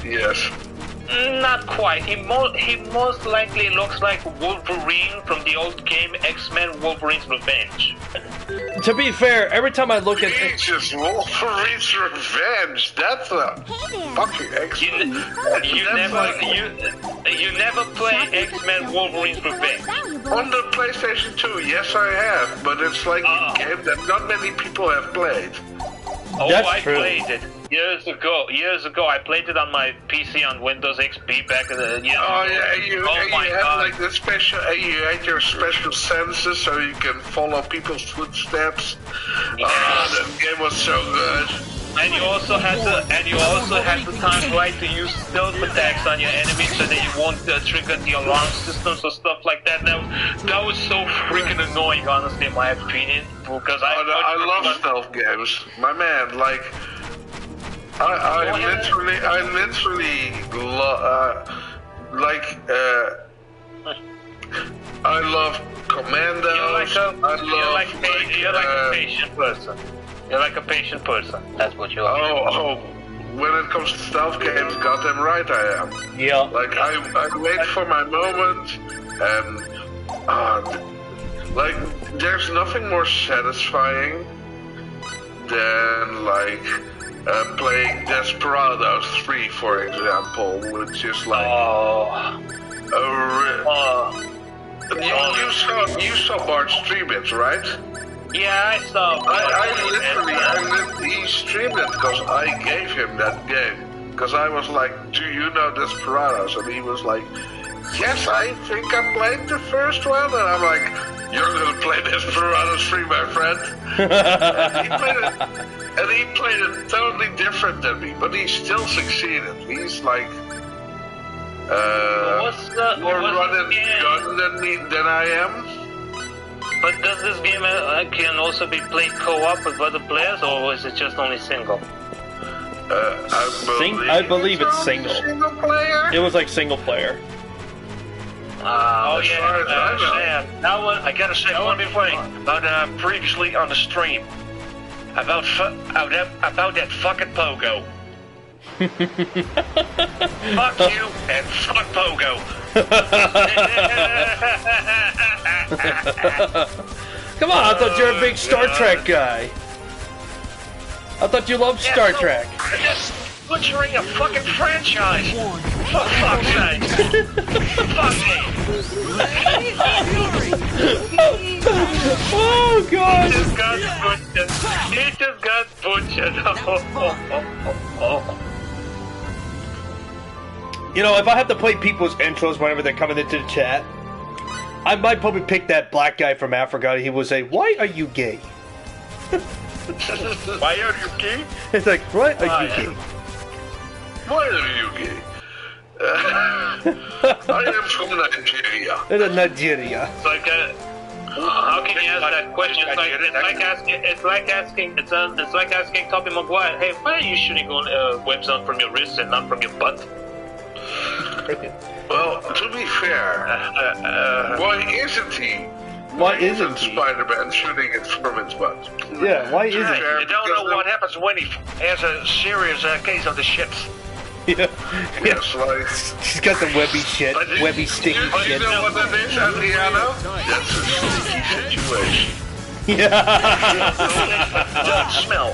[SPEAKER 6] Yes.
[SPEAKER 9] Not quite. He most likely looks like Wolverine from the old game X-Men Wolverine's Revenge.
[SPEAKER 4] To be fair, every time I look at
[SPEAKER 6] Jesus, Wolverine's Revenge. That's a fucking X-Men.
[SPEAKER 9] You never play X-Men Wolverine's Revenge.
[SPEAKER 6] On the PlayStation 2, yes I have, but it's like a game that not many people have played.
[SPEAKER 9] Oh,
[SPEAKER 4] That's true.
[SPEAKER 9] Played it years ago. I played it on my PC on Windows XP back in the years
[SPEAKER 6] Oh
[SPEAKER 9] ago.
[SPEAKER 6] yeah, you have like the special, you had your special senses so you can follow people's footsteps.
[SPEAKER 9] Yeah.
[SPEAKER 6] That game was so good.
[SPEAKER 9] And you also had the time right to use stealth attacks on your enemies so that you won't trigger the alarm systems or stuff like that. That was so freaking annoying, honestly, in my opinion. Because I
[SPEAKER 6] love stealth games, my man. Like, I love Commandos.
[SPEAKER 9] You're like a patient person. You're like a patient person. That's what you are.
[SPEAKER 6] Oh, when it comes to stealth games, goddamn right I am.
[SPEAKER 4] Yeah.
[SPEAKER 6] Like, I wait for my moment, and, like, there's nothing more satisfying than, like, playing Desperados 3, for example, which is like... You saw Bart stream it, right?
[SPEAKER 9] Yeah, I saw.
[SPEAKER 6] He streamed it because I gave him that game. Because I was like, do you know Desperados? And he was like, yes, I think I played the first one. And I'm like, you're gonna play Desperados 3, my friend. and he played it totally different than me, but he still succeeded. He's like more run and gun than I am.
[SPEAKER 9] But does this game can also be played co-op with other players, or is it just only single?
[SPEAKER 4] I believe it's single.
[SPEAKER 6] Single player?
[SPEAKER 4] It was like single player.
[SPEAKER 9] Now
[SPEAKER 10] I gotta say one thing about previously on the stream about that fucking Pogo. Fuck you and fuck Pogo.
[SPEAKER 4] Come on, I thought you were a big Star Trek guy. I thought you loved Star Trek.
[SPEAKER 10] Just butchering a fucking franchise. For fuck's sake. Fuck me.
[SPEAKER 4] Oh god.
[SPEAKER 9] He just got butchered.
[SPEAKER 4] You know, if I have to play people's intros whenever they're coming into the chat, I might probably pick that black guy from Africa. He will say, "Why are you gay?"
[SPEAKER 10] Why are you gay?
[SPEAKER 4] It's like, why are you gay?
[SPEAKER 6] Why are you gay? I am from Nigeria.
[SPEAKER 4] In Nigeria.
[SPEAKER 9] It's like, how can you ask that question? It's like asking Tobey Maguire, hey, why are you shooting on webs on from your wrist and not from your butt?
[SPEAKER 6] Well, to be fair, why isn't he?
[SPEAKER 4] Why isn't he?
[SPEAKER 6] Spider-Man shooting it from his butt?
[SPEAKER 4] Yeah, why isn't he?
[SPEAKER 10] You don't know what happens when he has a serious case of the shits.
[SPEAKER 4] Yeah.
[SPEAKER 6] Yes, like...
[SPEAKER 4] She's got the webby shit, webby sticky shit.
[SPEAKER 6] You know what that is, Adriano? That's a sticky situation.
[SPEAKER 4] Yeah.
[SPEAKER 10] Don't smell.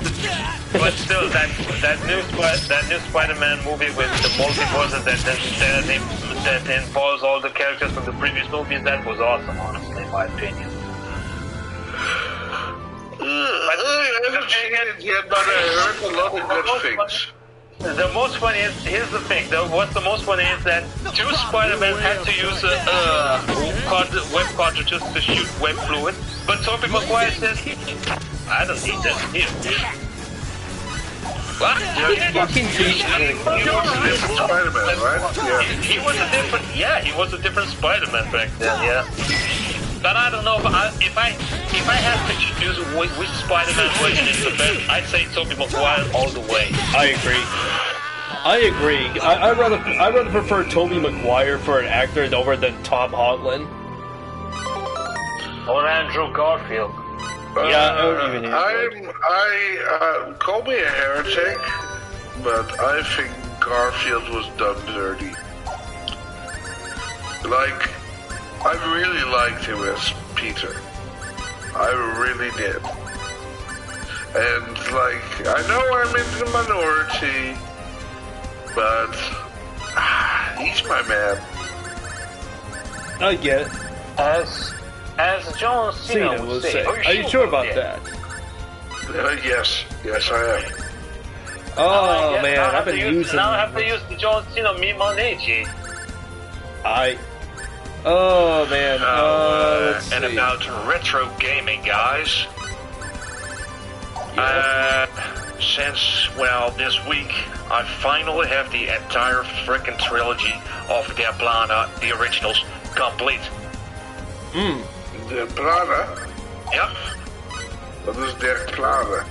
[SPEAKER 9] But still, that new Spider-Man movie with the multiverse that involves all the characters from the previous movies, that was awesome, honestly, in my opinion.
[SPEAKER 6] I haven't seen it yet, but I heard a lot of good things.
[SPEAKER 9] The most funny is, here's the thing, though, what's the most funny is that two Spider-Men had to use web cartridges to shoot web fluid, but Tobey Maguire says, I don't need that. Here. What?
[SPEAKER 4] Fucking
[SPEAKER 6] He was a different Spider-Man, right? Yeah.
[SPEAKER 9] He was a different Spider-Man back then, yeah. But I don't know if I have to choose which Spider-Man version is the best, I'd say Tobey Maguire all the way.
[SPEAKER 4] I agree. I rather prefer Tobey Maguire for an actor over than Tom Holland.
[SPEAKER 9] Or Andrew Garfield.
[SPEAKER 6] Call me a heretic, but I think Garfield was done dirty. Like, I really liked him as Peter. I really did. And, like, I know I'm in the minority, but he's my man.
[SPEAKER 4] I get it.
[SPEAKER 9] As John Cena would say.
[SPEAKER 4] Are you sure about that?
[SPEAKER 6] Yes, I am.
[SPEAKER 4] Oh man, I've been using.
[SPEAKER 9] Now I have to use the John Cena meme on AJ.
[SPEAKER 4] Oh man. Let's
[SPEAKER 10] and
[SPEAKER 4] see.
[SPEAKER 10] about retro gaming, guys. Since, well, this week, I finally have the entire frickin' trilogy of Der Plana, the originals, complete.
[SPEAKER 6] Der Plana?
[SPEAKER 10] Yep.
[SPEAKER 6] What is Der Plana?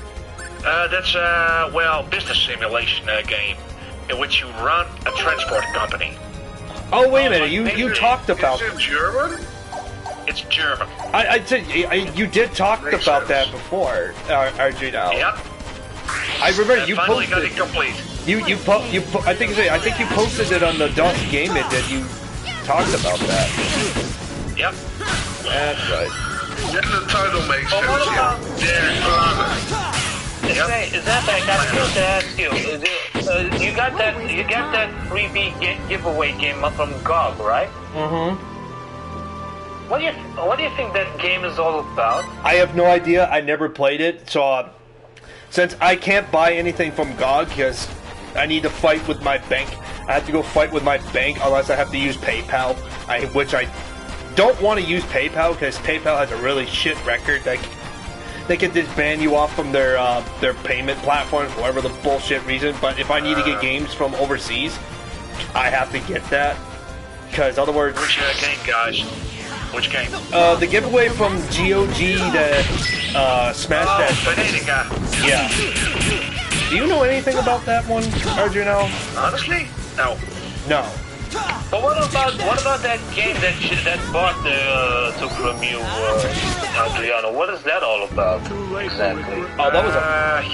[SPEAKER 10] That's a, business simulation game in which you run a transport company.
[SPEAKER 4] Oh wait a minute, you talked about.
[SPEAKER 6] Is it German?
[SPEAKER 10] It's German.
[SPEAKER 4] I said you did talk about that before, RG now.
[SPEAKER 10] Yep.
[SPEAKER 4] I remember you
[SPEAKER 10] finally
[SPEAKER 4] posted.
[SPEAKER 10] got it complete.
[SPEAKER 4] I think you posted it on the DOS Game It that you talked about that.
[SPEAKER 10] Yep.
[SPEAKER 4] That's right.
[SPEAKER 6] Then the title makes sense.
[SPEAKER 9] what about-
[SPEAKER 6] Yeah.
[SPEAKER 9] Is that I got to ask you? You got that freebie giveaway game from GOG, right?
[SPEAKER 4] Mm-hmm.
[SPEAKER 9] What do you think that game is all about?
[SPEAKER 4] I have no idea. I never played it, so since I can't buy anything from GOG because I need to fight with my bank, I have to go fight with my bank unless I have to use PayPal. Which I don't want to use PayPal because PayPal has a really shit record. They can just ban you off from their payment platform for whatever the bullshit reason. But if I need to get games from overseas, I have to get that because otherwise.
[SPEAKER 10] Which game, guys? Which game?
[SPEAKER 4] The giveaway from GOG to Smash that.
[SPEAKER 10] Fanatica.
[SPEAKER 4] Yeah. Do you know anything about that one, Arjuno?
[SPEAKER 10] Honestly, no.
[SPEAKER 4] No.
[SPEAKER 9] But what about that game that bot took from you, Adriano? What is that all about exactly?
[SPEAKER 4] Oh, that was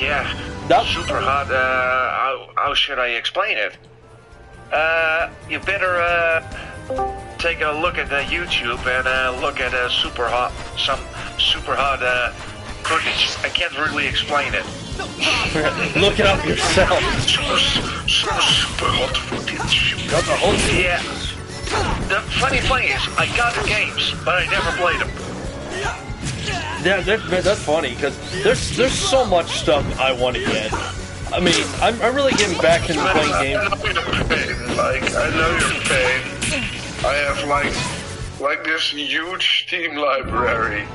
[SPEAKER 10] yeah.
[SPEAKER 4] That
[SPEAKER 10] Super hot. How should I explain it? You better take a look at the YouTube and look at some super hot footage. I can't really explain it.
[SPEAKER 4] Look it up yourself.
[SPEAKER 6] Super hot footage.
[SPEAKER 10] Yeah. The funny thing is, I got the games, but I never played them.
[SPEAKER 4] Yeah, that's funny because there's so much stuff I want to get. I mean, I'm really getting back into playing games.
[SPEAKER 6] I know your pain. I know your pain. I have like this huge Steam library.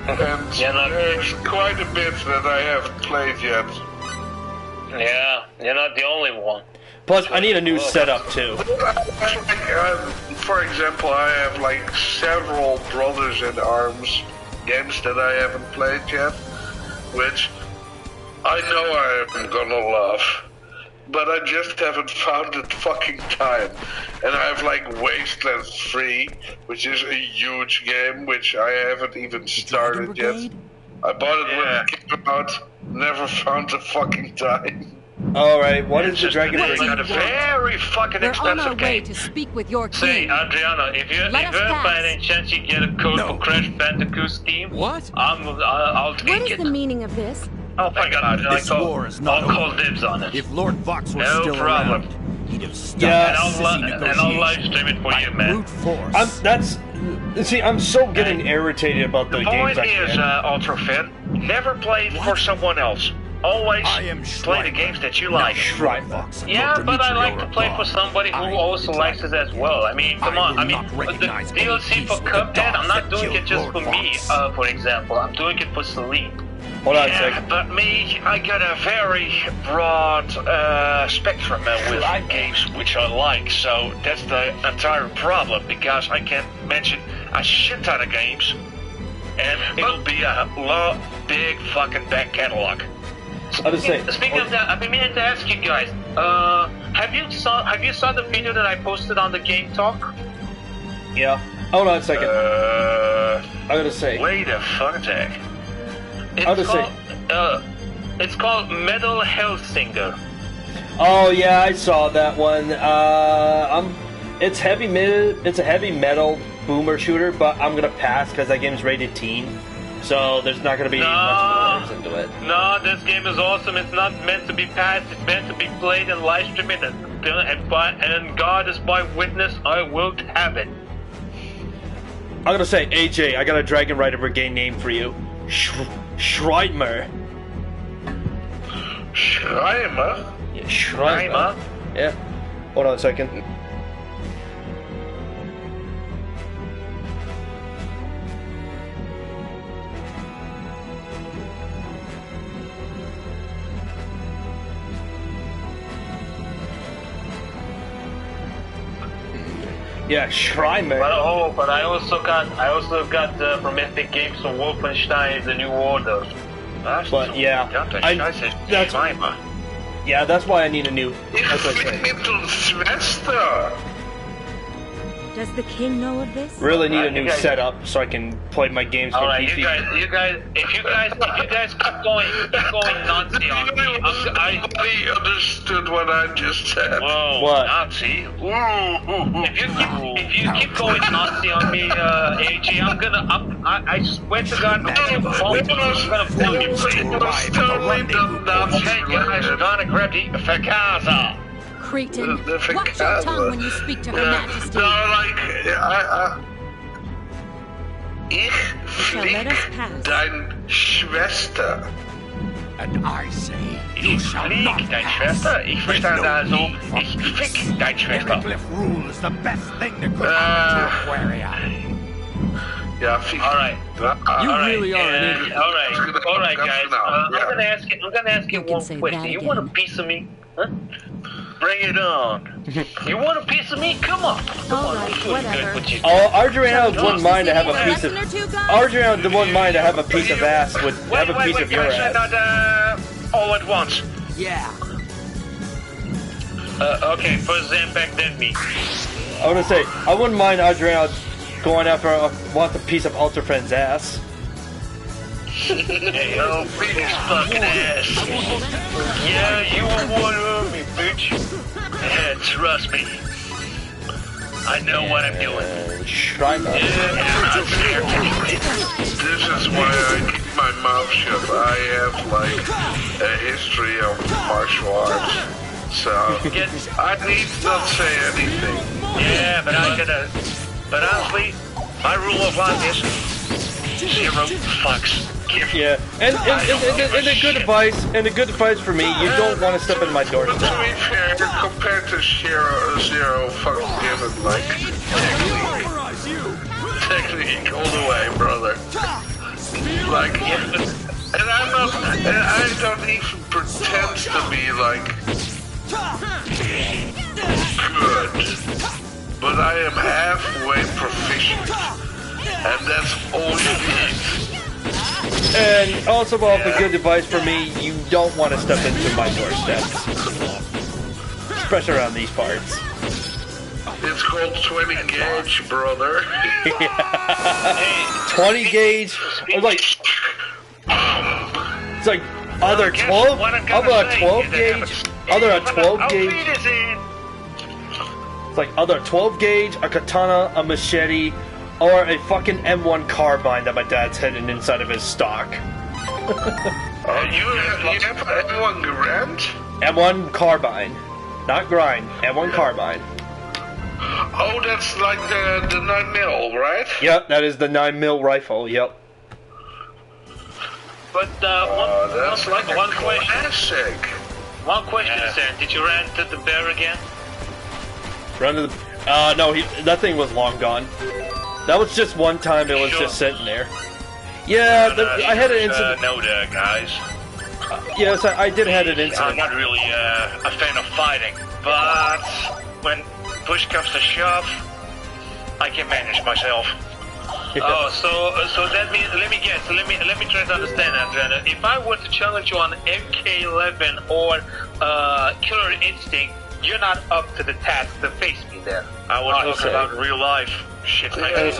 [SPEAKER 6] And there's quite a bit that I haven't played yet.
[SPEAKER 9] Yeah, you're not the only one.
[SPEAKER 4] Plus, I need a new setup too.
[SPEAKER 6] For example, I have like several Brothers in Arms games that I haven't played yet, which I know I'm gonna love, but I just haven't found the fucking time. And I have like Wasteland 3, which is a huge game, which I haven't even started yet. I bought it when it came out, never found the fucking time.
[SPEAKER 4] Alright, what is the Dragon
[SPEAKER 10] It's
[SPEAKER 4] Breed?
[SPEAKER 10] a very fucking
[SPEAKER 7] We're on our
[SPEAKER 10] expensive
[SPEAKER 7] way
[SPEAKER 10] game.
[SPEAKER 7] to speak with your
[SPEAKER 9] Say,
[SPEAKER 7] king.
[SPEAKER 9] Adriano, if you
[SPEAKER 7] Let us
[SPEAKER 9] by
[SPEAKER 7] pass.
[SPEAKER 9] any chance you get a code for Crash Bandicoot Steam,
[SPEAKER 8] What?
[SPEAKER 9] I'll
[SPEAKER 7] What
[SPEAKER 9] take
[SPEAKER 7] is
[SPEAKER 9] it.
[SPEAKER 7] the meaning of this?
[SPEAKER 9] Oh my God!
[SPEAKER 11] This war is not
[SPEAKER 9] I'll call
[SPEAKER 11] over.
[SPEAKER 9] dibs on it.
[SPEAKER 11] If Lord Vox was
[SPEAKER 9] No
[SPEAKER 11] still
[SPEAKER 9] problem.
[SPEAKER 11] around, he'd have stopped
[SPEAKER 4] Yeah.
[SPEAKER 9] And I'll live
[SPEAKER 11] negotiation
[SPEAKER 9] stream it for
[SPEAKER 11] by
[SPEAKER 9] you, man.
[SPEAKER 11] brute force.
[SPEAKER 4] I'm so getting irritated about the
[SPEAKER 10] The
[SPEAKER 4] games
[SPEAKER 10] point
[SPEAKER 4] I
[SPEAKER 10] is,
[SPEAKER 4] get.
[SPEAKER 10] Ultrafin, never play for someone else. Always
[SPEAKER 11] I am
[SPEAKER 10] play the
[SPEAKER 11] Schreiber.
[SPEAKER 10] games that you like.
[SPEAKER 11] Vox and
[SPEAKER 9] Yeah,
[SPEAKER 11] Dr.
[SPEAKER 9] but I
[SPEAKER 11] Mitri
[SPEAKER 9] like
[SPEAKER 11] are
[SPEAKER 9] to play for
[SPEAKER 11] abroad.
[SPEAKER 9] somebody who
[SPEAKER 11] I
[SPEAKER 9] also
[SPEAKER 11] will
[SPEAKER 9] likes it as well. I mean, come
[SPEAKER 11] I
[SPEAKER 9] on.
[SPEAKER 11] will
[SPEAKER 9] I mean,
[SPEAKER 11] not
[SPEAKER 9] the
[SPEAKER 11] recognize any
[SPEAKER 9] DLC
[SPEAKER 11] peace
[SPEAKER 9] for
[SPEAKER 11] with the
[SPEAKER 9] Cuphead,
[SPEAKER 11] dogs
[SPEAKER 9] I'm not
[SPEAKER 11] that
[SPEAKER 9] doing it
[SPEAKER 11] killed
[SPEAKER 9] just for
[SPEAKER 11] Lord
[SPEAKER 9] me,
[SPEAKER 11] Vox.
[SPEAKER 9] for example. I'm doing it for Celine.
[SPEAKER 4] Hold on a
[SPEAKER 10] Yeah,
[SPEAKER 4] second.
[SPEAKER 10] but me, I got a very broad spectrum with games which I like, so that's the entire problem, because I can mention a shit ton of games, and it'll be a big fucking back catalog.
[SPEAKER 4] I'll just say.
[SPEAKER 9] Speaking of that, I've been meaning to ask you guys. Have you saw the video that I posted on the Game Talk?
[SPEAKER 4] Yeah. Hold on a second. I gotta say.
[SPEAKER 10] Wait a fucking sec.
[SPEAKER 4] I'll just say.
[SPEAKER 9] It's called Metal Hellsinger.
[SPEAKER 4] Oh yeah, I saw that one. It's It's a heavy metal boomer shooter, but I'm gonna pass because that game's rated teen. So there's not gonna be much noise into it.
[SPEAKER 9] No, this game is awesome. It's not meant to be passed. It's meant to be played and live streamed, and God is my witness. I will have it.
[SPEAKER 4] I'm gonna say, AJ, I got a Dragon Rider Brigade name for you. Schreiber.
[SPEAKER 6] Schreiber?
[SPEAKER 4] Yeah, Schreiber. Yeah. Hold on a second. Yeah, Schreiber.
[SPEAKER 9] But I also got from Games from Wolfenstein: The New Order.
[SPEAKER 4] But yeah, that's why I need a new. That's what I say.
[SPEAKER 7] Does the king know of this?
[SPEAKER 4] Really need a
[SPEAKER 9] You
[SPEAKER 4] new
[SPEAKER 9] guys-
[SPEAKER 4] setup so I can play my games for
[SPEAKER 9] Alright,
[SPEAKER 4] PC.
[SPEAKER 9] you guys, if you guys keep going Nazi on me, I
[SPEAKER 6] understood what I just said.
[SPEAKER 10] Whoa,
[SPEAKER 4] What?
[SPEAKER 10] Nazi.
[SPEAKER 9] if you keep going Nazi on me, AG, I swear to God, I'm gonna kill you.
[SPEAKER 6] Totally the Nazi
[SPEAKER 10] Okay, guys, we're gonna grab the Fakaza.
[SPEAKER 7] Cretin,
[SPEAKER 6] The
[SPEAKER 7] watch your
[SPEAKER 6] Fakaza.
[SPEAKER 7] tongue when you speak to Her Majesty.
[SPEAKER 6] No, like, ich
[SPEAKER 7] shall let us
[SPEAKER 6] flieg
[SPEAKER 7] pass.
[SPEAKER 6] dein Schwester.
[SPEAKER 11] And I say, you
[SPEAKER 10] Ich
[SPEAKER 11] shall
[SPEAKER 10] flieg
[SPEAKER 11] not
[SPEAKER 10] dein
[SPEAKER 11] pass.
[SPEAKER 10] Schwester. Ich verstehe da so, ich fick dein Schwester.
[SPEAKER 11] Cliff rule is the best thing that could happen to Aquaria.
[SPEAKER 6] Ja, fieg.
[SPEAKER 9] Alright.
[SPEAKER 11] You
[SPEAKER 9] Alright,
[SPEAKER 11] really are an idiot.
[SPEAKER 9] Alright, guys. I'm
[SPEAKER 6] Yeah.
[SPEAKER 9] gonna ask you
[SPEAKER 7] You can
[SPEAKER 9] one
[SPEAKER 7] say
[SPEAKER 9] question.
[SPEAKER 7] that
[SPEAKER 9] You want a
[SPEAKER 7] again.
[SPEAKER 9] piece of me? Huh?
[SPEAKER 10] Bring it on.
[SPEAKER 9] You want a piece of me? Come on. Come on.
[SPEAKER 7] Alright,
[SPEAKER 9] I'm feeling good
[SPEAKER 7] whatever.
[SPEAKER 9] with you.
[SPEAKER 4] Oh, Adriana wouldn't mind to have a
[SPEAKER 7] Any
[SPEAKER 4] piece of.
[SPEAKER 7] lesson or two, guys?
[SPEAKER 4] Adriana wouldn't mind to have a piece of ass with have a piece of your
[SPEAKER 10] can I say
[SPEAKER 4] ass.
[SPEAKER 10] that all at once?
[SPEAKER 11] Yeah.
[SPEAKER 9] Okay, first Zanpact, then me.
[SPEAKER 4] I want to say I wouldn't mind Adriana going after wants a piece of Ultra Friend's ass.
[SPEAKER 10] Hey, yo, biggest fucking ass. Yeah, you want of me, bitch. Yeah, trust me. I know what I'm doing.
[SPEAKER 4] Try not.
[SPEAKER 6] This is why I keep my mouth shut. I have like a history of martial arts, so I need not say anything.
[SPEAKER 10] Yeah, but but honestly, my rule of life is 0 fucks.
[SPEAKER 4] Yeah, and a good advice for me, you don't want to step in my
[SPEAKER 6] But to
[SPEAKER 4] doorstep.
[SPEAKER 6] be fair, compared to zero fucking given, like technique all the way, brother. Like, and I'm not, and I don't even pretend to be like good, but I am halfway proficient, and that's all you need.
[SPEAKER 4] And also, well, for good advice for me, you don't want to step into my doorstep, especially around these parts.
[SPEAKER 6] It's called 20 gauge, brother.
[SPEAKER 4] 20 gauge, or like, it's like either 12, how about a 12 gauge, either a 12 gauge, it's like either a 12 gauge, a katana, a machete, or a fucking M1 carbine that my dad's hidden inside of his stock.
[SPEAKER 6] You have M1 Grand?
[SPEAKER 4] M1 carbine, not grind, M1 carbine.
[SPEAKER 6] Oh, that's like the 9mm, right?
[SPEAKER 4] Yep, that is the 9mm rifle, yep.
[SPEAKER 9] But
[SPEAKER 6] That's like
[SPEAKER 9] one
[SPEAKER 6] a
[SPEAKER 9] question.
[SPEAKER 6] classic.
[SPEAKER 9] One question, sir. Did you run into the bear again?
[SPEAKER 4] Run to the, no, that thing was long gone. That was just one time it was just sitting there. Yeah, I had an incident.
[SPEAKER 10] No, guys.
[SPEAKER 4] Yes, I did have an
[SPEAKER 10] I'm
[SPEAKER 4] incident.
[SPEAKER 10] not really a fan of fighting, but when push comes to shove, I can manage myself.
[SPEAKER 9] Oh, so that means, let me guess, let me try to understand, Andrea. If I were to challenge you on MK11 or Killer Instinct, you're not up to the task to face me there.
[SPEAKER 10] I was talking about real life shit.
[SPEAKER 6] He was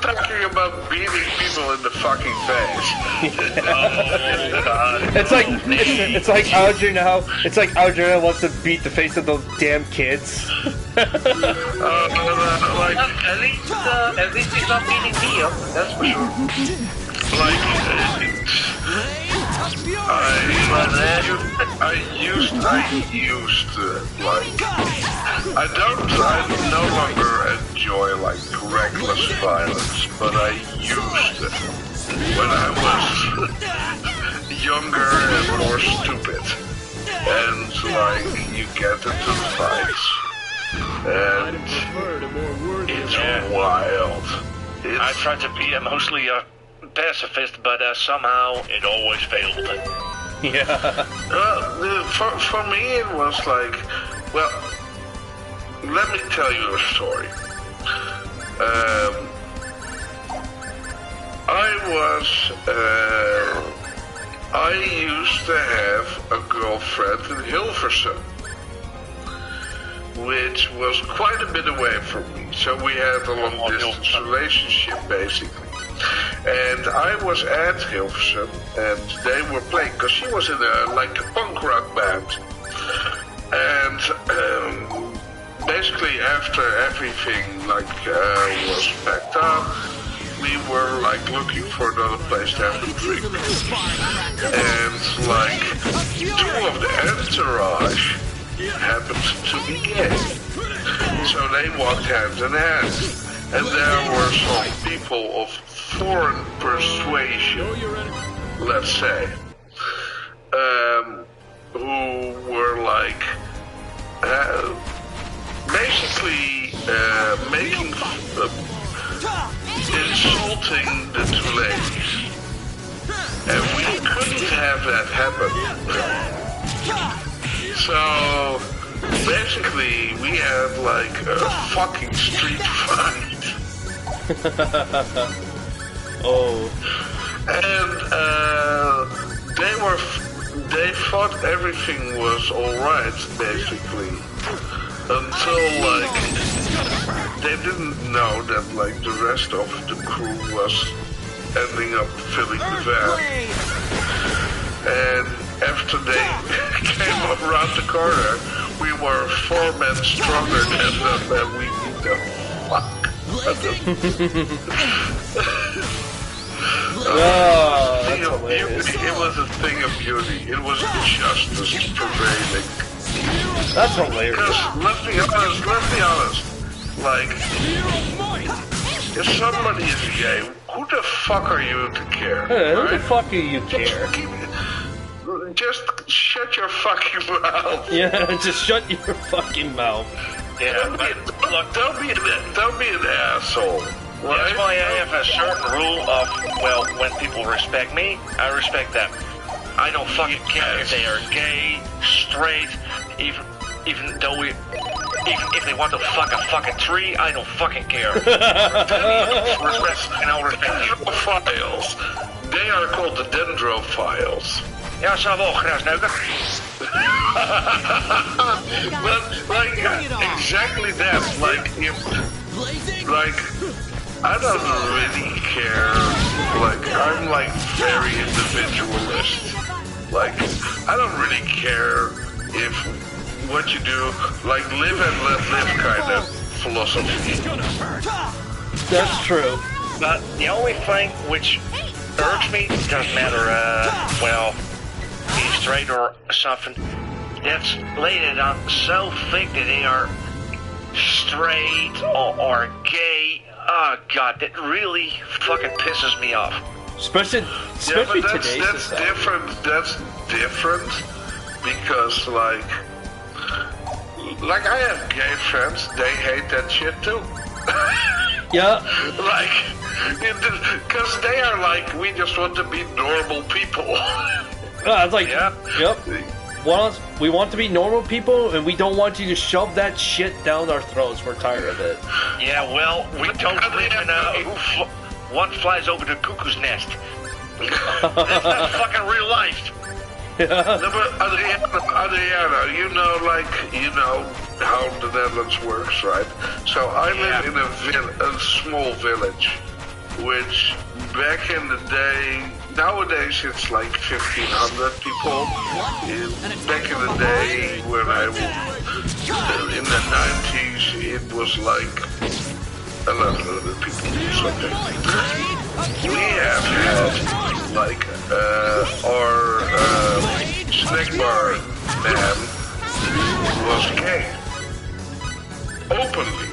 [SPEAKER 6] talking about beating people in the fucking face.
[SPEAKER 4] It's like Algernon. It's like Algernon wants to beat the face of those damn kids.
[SPEAKER 9] At least he's not beating me up. That's for sure.
[SPEAKER 6] I no longer enjoy like reckless violence, but I used it when I was younger and more stupid. And like you get into fights, and it's wild.
[SPEAKER 10] I tried to be mostly a pacifist, but somehow it always failed.
[SPEAKER 4] Yeah.
[SPEAKER 6] For me, it was like, well, let me tell you a story. I used to have a girlfriend in Hilversum. which was quite a bit away from me. So we had a long-distance relationship, basically. And I was at Hilversum, and they were playing, because she was in a punk rock band. And basically after everything was packed up, we were looking for another place to have a drink. And two of the entourage happened to be gay. So they walked hand in hand. And there were some people of foreign persuasion, let's say, who were basically insulting the two ladies. And we couldn't have that happen. So basically we had a fucking street fight.
[SPEAKER 4] Oh.
[SPEAKER 6] And they thought everything was alright, basically. Until they didn't know that the rest of the crew was ending up filling the van. And after they came around the corner, we were 4 men stronger than them, and we beat the fuck out of them. It was a thing of beauty. It was justice prevailing.
[SPEAKER 4] That's hilarious.
[SPEAKER 6] Because let's be honest. If somebody is gay, who the fuck are you to care?
[SPEAKER 4] Hey, who the fuck do you care?
[SPEAKER 6] Just shut your fucking mouth.
[SPEAKER 4] Yeah, just shut your fucking mouth.
[SPEAKER 10] Yeah,
[SPEAKER 6] Look, don't be an asshole. Right?
[SPEAKER 10] That's why I have a certain rule of, when people respect me, I respect them. I don't fucking care if they are gay, straight, even if they want to fuck a fucking tree, I don't fucking care. And I'll respect you.
[SPEAKER 6] Dendrophiles. They are called the dendrophiles.
[SPEAKER 10] Ja, zou wel grasneuken.
[SPEAKER 6] But exactly that. I don't really care. I'm very individualist. I don't really care if what you do, live and let live kind of philosophy.
[SPEAKER 4] That's true.
[SPEAKER 10] But the only thing which irks me, doesn't matter, being straight or something, that's laid it on so thick that they are straight or gay. Oh god, that really fucking pisses me off.
[SPEAKER 4] Especially today's
[SPEAKER 6] that's different. That's different because I have gay friends. They hate that shit too.
[SPEAKER 4] Yeah.
[SPEAKER 6] Because they are we just want to be normal people.
[SPEAKER 4] It's yep. We want to be normal people, and we don't want you to shove that shit down our throats. We're tired of it.
[SPEAKER 10] Yeah, we don't live in one flies over the cuckoo's nest. That's not fucking real life.
[SPEAKER 6] No, but Adriana, you know how the Netherlands works, right? So I live in a small village, which back in the day, nowadays it's 1,500 people. Back in the day, when I was in the 90s, it was 1,100 people, something. We have had our snack bar man was gay, openly,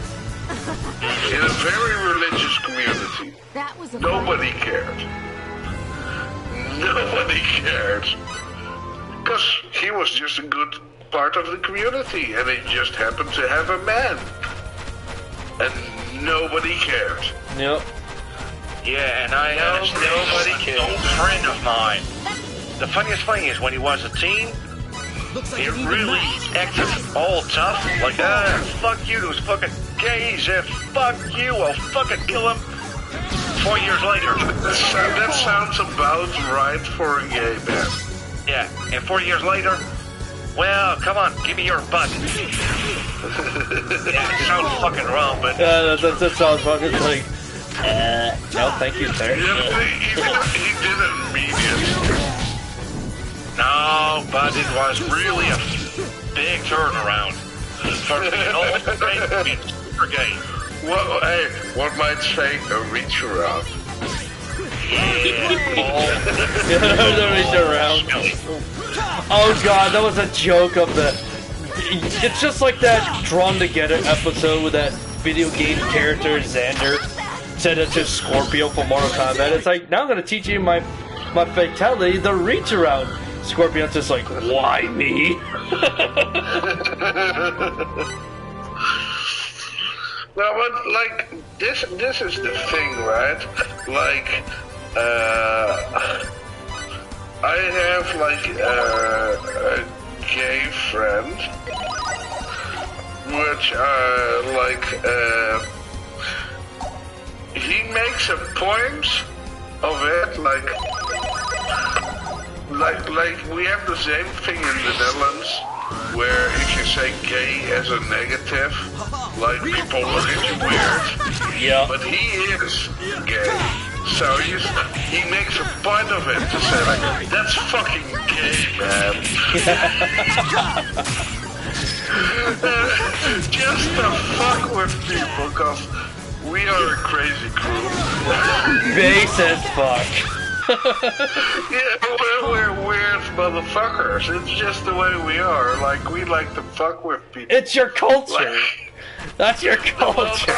[SPEAKER 6] in a very religious community. Nobody cared. Nobody cared. Because he was just a good part of the community, and he just happened to have a man. And nobody cared.
[SPEAKER 4] Yep.
[SPEAKER 10] Yeah, and I had an old friend of mine. The funniest thing is when he was a teen, he really acted all tough, fuck you, those fucking gays, fuck you, I'll fucking kill him. 4 years later.
[SPEAKER 6] That sounds about right for a gay man.
[SPEAKER 10] Yeah, and 4 years later, Well, come on, give me your butt. Yeah, it sounds fucking wrong, but...
[SPEAKER 4] Yeah, that sounds fucking like... no, thank you, sir.
[SPEAKER 6] He didn't mean it.
[SPEAKER 10] No, but it was really a big turnaround. For super gay.
[SPEAKER 6] Well, hey, one might say a reach around.
[SPEAKER 10] Yeah.
[SPEAKER 4] The reach around. Oh god, that was a joke of the... It's just like that Drawn Together episode with that video game character Xander said it to Scorpio from Mortal Kombat. It's like, now I'm gonna teach you my fatality, the reach around. Scorpion's just like, why me?
[SPEAKER 6] No, but like this is the thing, right? Like, I have like a gay friend, which he makes a point of it, like we have the same thing in the Netherlands, where if you say gay as a negative, like people look at you weird.
[SPEAKER 4] Yeah.
[SPEAKER 6] But he is gay, so he makes a point of it to say like, that's fucking gay, man. Just to fuck with people, cause we are a crazy crew.
[SPEAKER 4] Base as fuck.
[SPEAKER 6] Yeah, we're weird motherfuckers. It's just the way we are. Like, we like to fuck with people.
[SPEAKER 4] It's your culture.
[SPEAKER 6] Like,
[SPEAKER 4] that's your culture.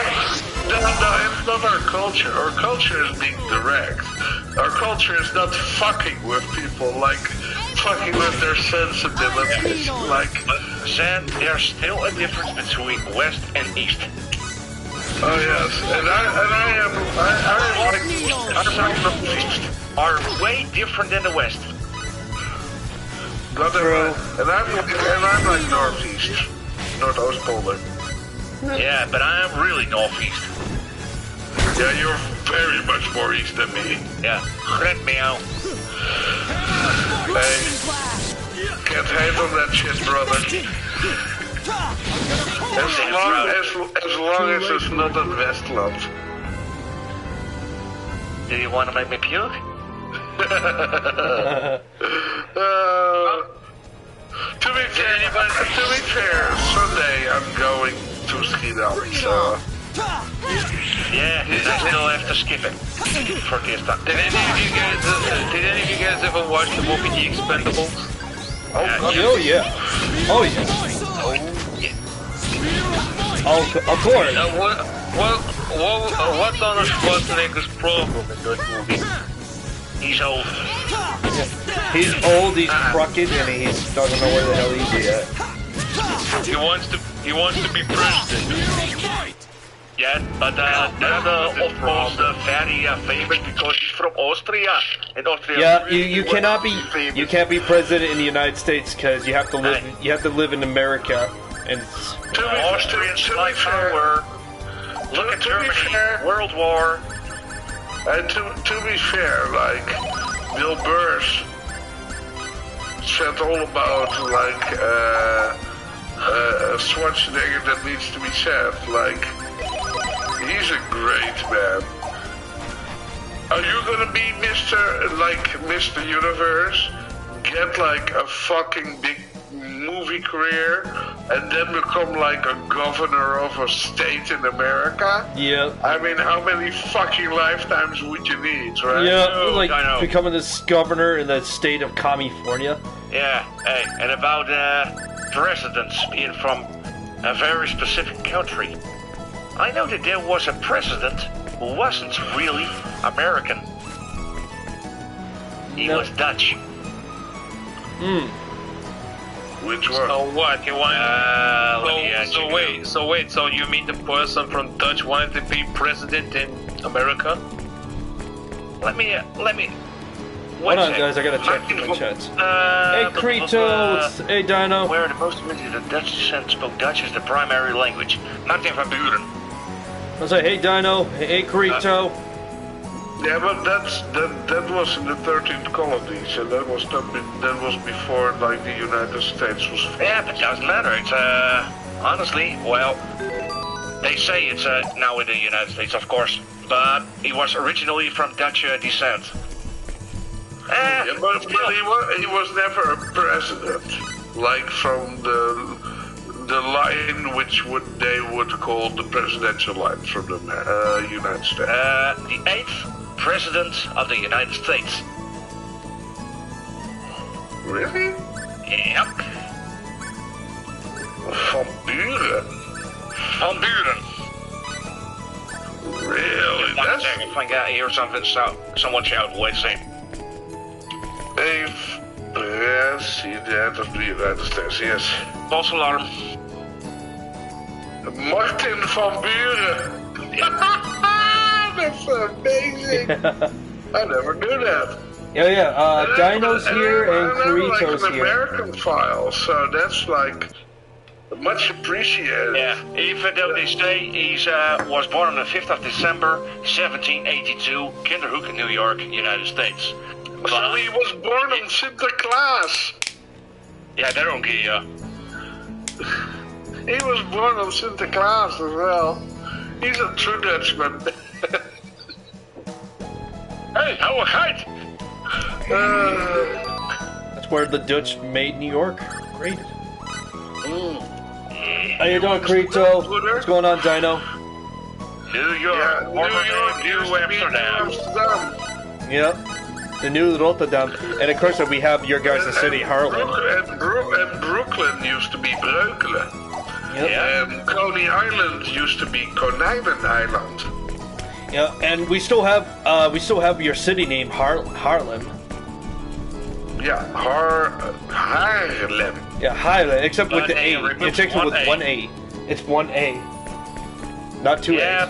[SPEAKER 6] No, it's not our culture. Our culture is being direct. Our culture is not fucking with people, like fucking with their sensibilities. Like,
[SPEAKER 10] Zan, there's still a difference between West and East.
[SPEAKER 6] Oh yes, and I
[SPEAKER 10] are way different than the West.
[SPEAKER 6] And I'm like Northeast, Northoost Polar.
[SPEAKER 10] Yeah, but I'm really Northeast.
[SPEAKER 6] Yeah, you're very much more east than me.
[SPEAKER 10] Yeah, Gret meow.
[SPEAKER 6] Hey, can't handle that shit, brother. As long as it's not at Westland.
[SPEAKER 10] Do you want to make me puke?
[SPEAKER 6] To be fair, Sunday I'm going to Schiedam, so...
[SPEAKER 10] Yeah, I still have to skip it for this time.
[SPEAKER 9] Did any of you guys ever watch the movie The Expendables?
[SPEAKER 4] Oh yeah. Oh yeah. Oh, of course.
[SPEAKER 9] What's Arnold Schwarzenegger's problem in that movie?
[SPEAKER 10] He's old.
[SPEAKER 4] Yeah. He's old, he's crooked, and he doesn't know where the hell he's at.
[SPEAKER 9] He wants to be president.
[SPEAKER 10] Yeah, but of course, very famous because he's from Austria. And Austria.
[SPEAKER 4] Yeah, you cannot be president in the United States because you have to live in America. And
[SPEAKER 10] Austrians like power. Look at Germany, World War.
[SPEAKER 6] And to be fair, like, Bill Burr said all about, like, Schwarzenegger that needs to be said. Like, he's a great man. Are you gonna be Mr. Universe? Get, like, a fucking big movie career and then become like a governor of a state in America?
[SPEAKER 4] Yeah.
[SPEAKER 6] I mean, how many fucking lifetimes would you need, right?
[SPEAKER 4] Yeah, like becoming this governor in the state of California.
[SPEAKER 10] Yeah, hey, and about presidents being from a very specific country. I know that there was a president who wasn't really American. He was Dutch.
[SPEAKER 6] Which one?
[SPEAKER 9] So what? You want? So you mean the person from Dutch wanted to be president in America?
[SPEAKER 10] Let me.
[SPEAKER 4] Hold on, guys. I gotta check my chats. Hey, Creto. Hey, Dino.
[SPEAKER 10] Where the most of the Dutch descent spoke Dutch as the primary language. Martin van Buren.
[SPEAKER 4] I was like, hey, Dino. Hey, Creto.
[SPEAKER 6] Yeah, but that was in the 13th colony, so that was before like the United States was formed.
[SPEAKER 10] Yeah, but it doesn't matter. It's honestly, well, they say it's now in the United States, of course, but he was originally from Dutch descent.
[SPEAKER 6] Yeah, but he was never a president, like from the line which they would call the presidential line from the United States.
[SPEAKER 10] The 8th President of the United States.
[SPEAKER 6] Really?
[SPEAKER 10] Yep.
[SPEAKER 6] Van Buren.
[SPEAKER 10] Van Buren.
[SPEAKER 6] Really?
[SPEAKER 10] That's... If I got here something, someone shout, wait a second.
[SPEAKER 6] 8th President of the United States, yes.
[SPEAKER 10] False alarm.
[SPEAKER 6] Martin van Buren. That's amazing. I never knew that.
[SPEAKER 4] Yeah. Dino's here and Kurito's
[SPEAKER 6] like an
[SPEAKER 4] here.
[SPEAKER 6] American file, so that's like much appreciated.
[SPEAKER 10] Yeah, even though they say he was born on the 5th of December, 1782, Kinderhook, New York, United States.
[SPEAKER 6] So he was born on Sinterklaas.
[SPEAKER 10] Yeah, daarom kun je.
[SPEAKER 6] He was born on Sinterklaas as well. He's a true Dutchman.
[SPEAKER 10] Hey, how gaat?
[SPEAKER 4] That's where the Dutch made New York. Great. How you doing, Kurito? What's going on, Dino?
[SPEAKER 10] New York, New Amsterdam.
[SPEAKER 4] Yep. The new Rotterdam. And of course, we have your guys' city, Harlem.
[SPEAKER 6] And Brooklyn used to be Breukelen.
[SPEAKER 4] Yep.
[SPEAKER 6] And Coney Island used to be Konijnen Island.
[SPEAKER 4] Yeah, and we still have your city name, Harlem.
[SPEAKER 6] Yeah, Haarlem.
[SPEAKER 4] Yeah, Highland, except with the A.
[SPEAKER 10] It's
[SPEAKER 4] It's actually with one A. It's one A. Not two A's.
[SPEAKER 10] Yeah,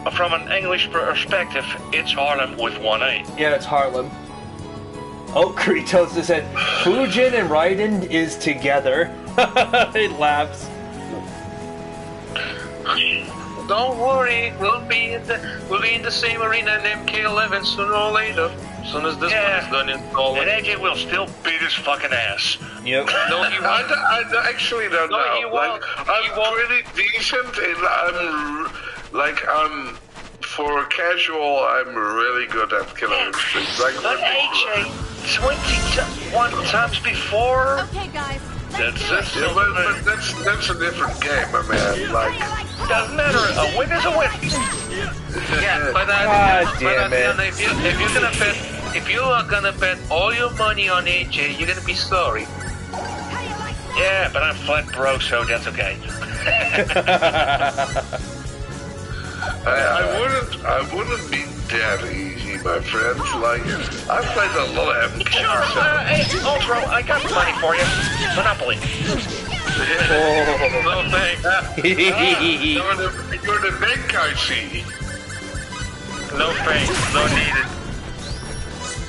[SPEAKER 10] but from an English perspective, it's Harlem with one A.
[SPEAKER 4] Yeah, it's Harlem. Oh, Kritos just said, Fujin and Raiden is together. It laughs.
[SPEAKER 9] Don't worry, we'll be in the same arena named K11 sooner or later. As soon as this one is done installing.
[SPEAKER 10] And AJ will still beat his fucking ass.
[SPEAKER 4] Yep.
[SPEAKER 9] No, he won't.
[SPEAKER 6] I actually don't
[SPEAKER 9] No,
[SPEAKER 6] know.
[SPEAKER 9] he won't.
[SPEAKER 6] I'm pretty decent, and I'm for casual. I'm really good at killing things. Like
[SPEAKER 10] But AJ, 21 times before.
[SPEAKER 7] Okay, guys.
[SPEAKER 10] That's
[SPEAKER 6] yeah, but that's a different game, I mean. Like,
[SPEAKER 10] doesn't matter. A win is a win.
[SPEAKER 9] Yeah, but if you are gonna bet all your money on AJ, you're gonna be sorry.
[SPEAKER 10] Yeah, but I'm flat broke, so that's okay.
[SPEAKER 6] I wouldn't be that easy, my friends. Like, I've played a lot of MK.
[SPEAKER 10] Sure, hey, Ultra, I got the money for you. Monopoly.
[SPEAKER 9] No thanks.
[SPEAKER 6] You're the big guy, see.
[SPEAKER 9] No thanks. No needed.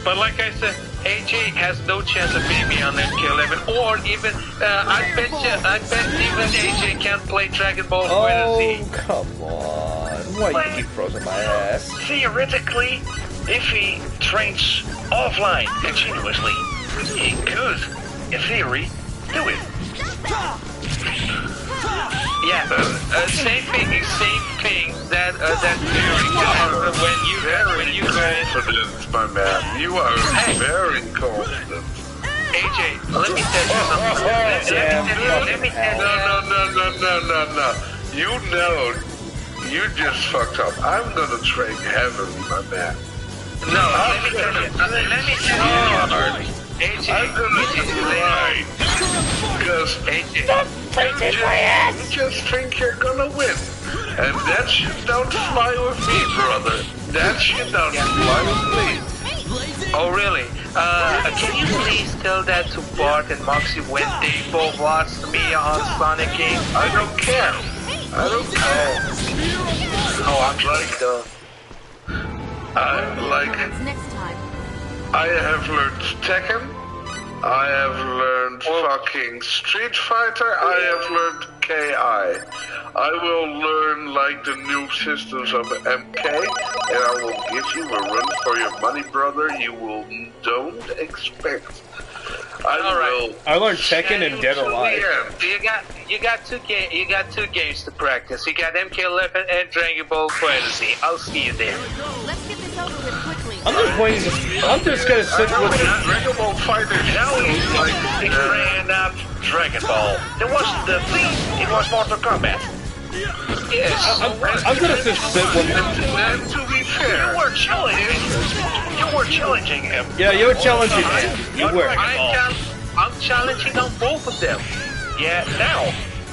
[SPEAKER 9] But like I said, AJ has no chance of beating me on MK11, or even I bet even AJ can't play Dragon Ball
[SPEAKER 4] Oh, come on. Why you keep frozen my ass?
[SPEAKER 10] Theoretically, if he trains offline continuously, he could, in theory, do it.
[SPEAKER 9] Yeah, same thing. That theory when you guys.
[SPEAKER 6] Confident, my man. You are very confident.
[SPEAKER 9] AJ, let me tell you something. Let me tell you.
[SPEAKER 6] No. You know, you just fucked up. I'm gonna train heavily, my man.
[SPEAKER 9] No, let me tell you. AJ,
[SPEAKER 6] I'm gonna try. Because you just think you're gonna win. And that shit don't fly with me, brother. That shit don't fly with me.
[SPEAKER 9] Oh, really? Can you please tell that to Bart and Moxie when they both lost to me on Sonic Game?
[SPEAKER 6] I don't care.
[SPEAKER 9] Oh, I'm like, though.
[SPEAKER 7] Next time.
[SPEAKER 6] I have learned Tekken. I have learned fucking Street Fighter. I have learned MKI. I will learn like the new systems of MK, and I will give you a run for your money, brother. You will don't expect. I
[SPEAKER 4] learned Tekken and Dead or Alive.
[SPEAKER 9] You got two games to practice. You got MK11 and Dragon Ball FighterZ. I'll see you there.
[SPEAKER 7] Let's get this over with quickly.
[SPEAKER 4] I'm just gonna sit with the
[SPEAKER 6] Dragon Ball Fighter.
[SPEAKER 10] Now he ran up Dragon Ball. It wasn't the Beast, it was Mortal Kombat. Yes.
[SPEAKER 4] I'm gonna just sit with him.
[SPEAKER 6] And to be fair,
[SPEAKER 10] You were challenging. You were challenging him.
[SPEAKER 4] Yeah, you were challenging him. You were.
[SPEAKER 9] I'm challenging on both of them.
[SPEAKER 10] Yeah, now.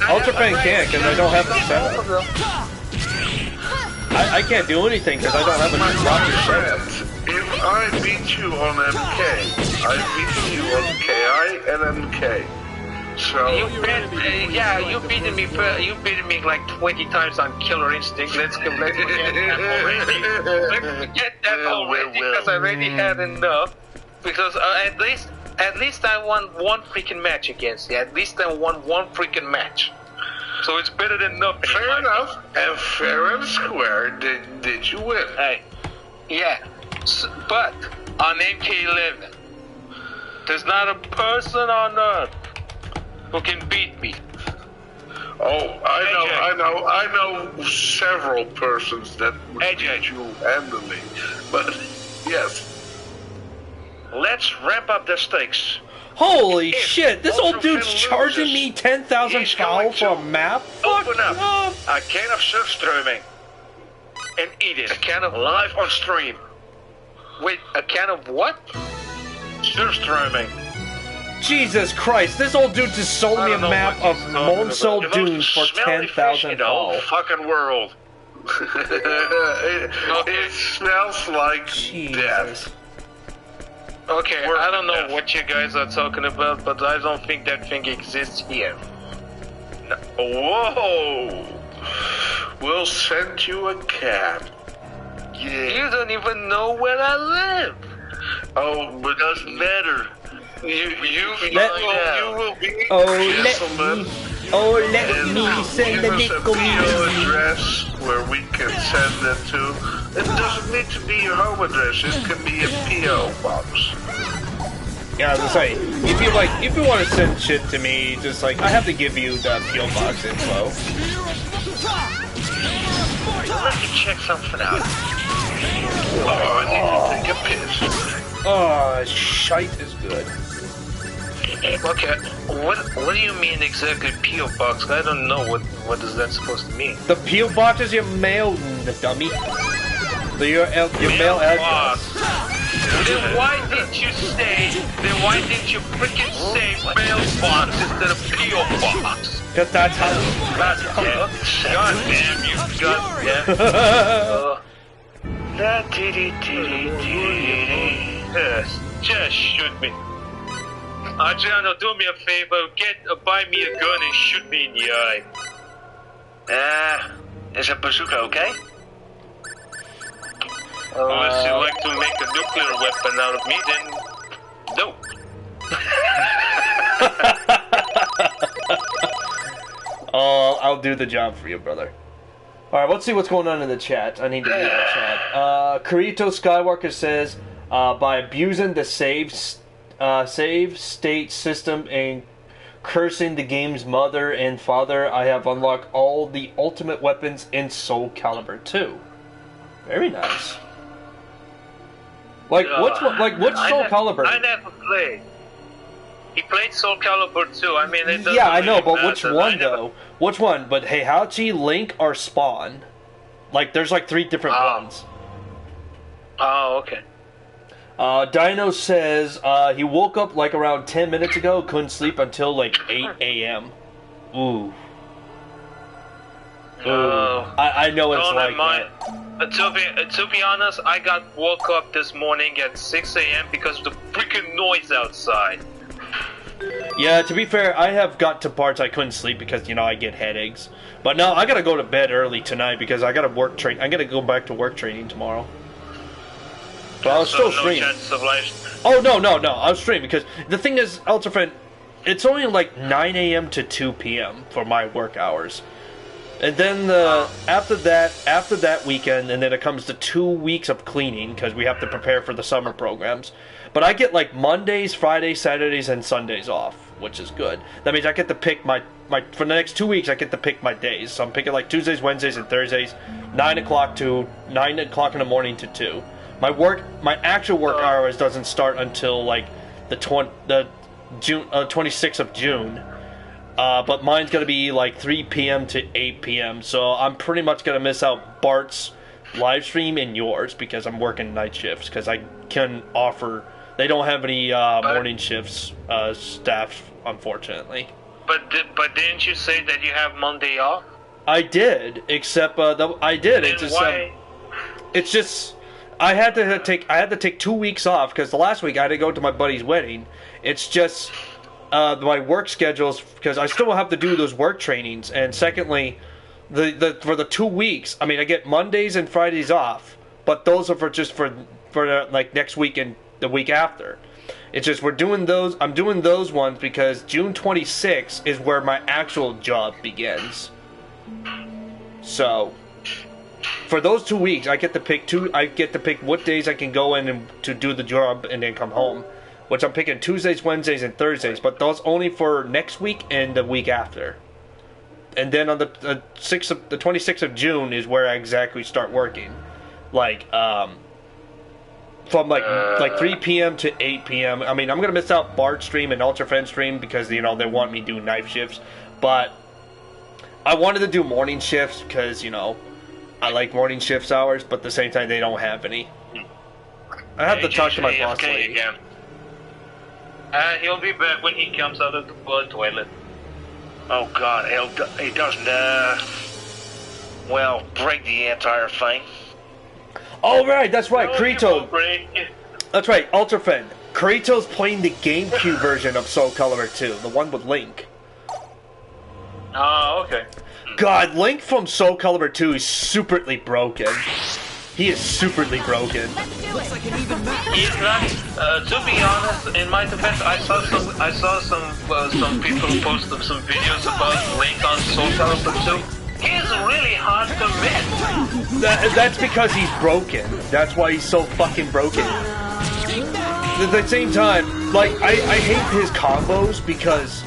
[SPEAKER 4] Ultrafan can't because I don't have the setup. I can't do anything because I don't have a rocket setup.
[SPEAKER 6] if I beat you on MK, I beat you on KI and MK. So
[SPEAKER 9] you beaten me. You beaten me like 20 times on Killer Instinct. Let's forget that already. Let's forget that already because I already had enough. Because at least I won one freaking match against you. At least I won one freaking match. So it's better than nothing.
[SPEAKER 6] Fair enough. And fair and square, did you win?
[SPEAKER 9] Hey, yeah. But on MK11, there's not a person on earth who can beat me.
[SPEAKER 6] Oh, I know several persons that would beat you handily. But yes.
[SPEAKER 10] Let's ramp up the stakes.
[SPEAKER 4] Holy shit, this old dude's charging me 10,000 foul for a map?
[SPEAKER 10] Open up a can of surfströmming and eat it.
[SPEAKER 9] A can of
[SPEAKER 10] live on stream.
[SPEAKER 9] Wait, a can of what?
[SPEAKER 10] Surfströmming.
[SPEAKER 4] Jesus Christ, this old dude just sold me a map of Monsol Dunes for 10,000
[SPEAKER 10] foul. Fucking world.
[SPEAKER 6] It smells like death.
[SPEAKER 9] Okay, I don't know what you guys are talking about, but I don't think that thing exists here.
[SPEAKER 10] No. Whoa!
[SPEAKER 6] We'll send you a cab.
[SPEAKER 9] Yeah. You don't even know where I live.
[SPEAKER 6] Oh, but it doesn't matter. You will be gentlemen.
[SPEAKER 4] Let me send the nickel
[SPEAKER 6] address where we can send it to. It doesn't need to be your home address. It can be a PO box.
[SPEAKER 4] Yeah, I was gonna say, if you want to send shit to me, just like I have to give you the PO box info.
[SPEAKER 10] Let me check something out.
[SPEAKER 6] Oh, I need to take a piss.
[SPEAKER 4] Oh, shite is good.
[SPEAKER 9] Okay, what do you mean exactly PO box? I don't know what is that supposed to mean.
[SPEAKER 4] The PO box is your mail, dummy. Your mail address.
[SPEAKER 9] Then why didn't you freaking say mailbox instead of PO box?
[SPEAKER 4] Because that's how.
[SPEAKER 9] God damn you! Just shoot me. Adriano, do me a favor. Buy me a gun and shoot me in the eye.
[SPEAKER 10] Is a bazooka okay?
[SPEAKER 9] Unless you like to make a nuclear weapon out of me, then no.
[SPEAKER 4] Oh, I'll do the job for you, brother. Alright, let's see what's going on in the chat. I need to read the chat. Kurito Skywalker says, by abusing the save state system and cursing the game's mother and father, I have unlocked all the ultimate weapons in Soul Calibur 2. Very nice. What's Soul Calibur?
[SPEAKER 9] I never played. He played Soul Calibur 2. I mean, it doesn't
[SPEAKER 4] I know,
[SPEAKER 9] really
[SPEAKER 4] but
[SPEAKER 9] matter.
[SPEAKER 4] which one though? Which one? But Heihachi, Link, or Spawn? Like, there's like 3 different ones.
[SPEAKER 9] Oh, okay.
[SPEAKER 4] Dino says he woke up like around 10 minutes ago, couldn't sleep until like 8 a.m. Ooh. I know it's like that.
[SPEAKER 9] To be honest, I woke up this morning at 6 a.m. because of the freaking noise outside.
[SPEAKER 4] Yeah, to be fair, I have got to parts I couldn't sleep because, I get headaches. But no, I gotta go to bed early tonight because I gotta I gotta go back to work training tomorrow. But I'll still stream.
[SPEAKER 9] No chance of life.
[SPEAKER 4] Oh, no, I'll stream because the thing is, Ultrafriend, it's only like 9 a.m. to 2 p.m. for my work hours. And then after that weekend, and then it comes to 2 weeks of cleaning because we have to prepare for the summer programs. But I get like Mondays, Fridays, Saturdays, and Sundays off, which is good. That means I get to pick my for the next 2 weeks. I get to pick my days. So I'm picking like Tuesdays, Wednesdays, and Thursdays, 9 o'clock in the morning to 2. My actual work hours doesn't start until like the 26th of June. But mine's going to be like 3 p.m. to 8 p.m. So I'm pretty much going to miss out Bart's live stream and yours because I'm working night shifts because I can offer... They don't have any morning shifts staff, unfortunately.
[SPEAKER 9] But didn't you say that you have Monday off?
[SPEAKER 4] I did, except I did.
[SPEAKER 9] Then
[SPEAKER 4] It's just
[SPEAKER 9] why?
[SPEAKER 4] It's just I had to take 2 weeks off because the last week I had to go to my buddy's wedding. It's just my work schedules because I still have to do those work trainings, and secondly, for the 2 weeks, I mean, I get Mondays and Fridays off, but those are for like next week and the week after. It's just I'm doing those ones because June 26th is where my actual job begins. So for those 2 weeks, I get to pick what days I can go in and to do the job and then come home, which I'm picking Tuesdays, Wednesdays, and Thursdays, but those only for next week and the week after. And then on the 26th of June is where I exactly start working, like from like 3 p.m. to 8 p.m. I mean, I'm gonna miss out Bart stream and Ultra Friend stream because they want me to do night shifts, but I wanted to do morning shifts because I like morning shifts hours, but at the same time they don't have any. I have to talk to my boss lady.
[SPEAKER 9] Again. He'll be back when he comes out of the toilet.
[SPEAKER 10] Oh God, he doesn't break the entire thing.
[SPEAKER 4] Oh right, that's right,
[SPEAKER 9] No, he
[SPEAKER 4] Kratos.
[SPEAKER 9] won't break it.
[SPEAKER 4] That's right, Ultra Friend. Kratos playing the GameCube version of Soul Calibur 2, the one with Link.
[SPEAKER 9] Oh, okay.
[SPEAKER 4] God, Link from Soul Calibur 2 is superly broken. He is superly broken.
[SPEAKER 9] He's not. To be honest, in my defense, I saw some people post some videos about Link on Soul Calibur 2. He's really hard to miss.
[SPEAKER 4] That's because he's broken. That's why he's so fucking broken. At the same time, like I hate his combos because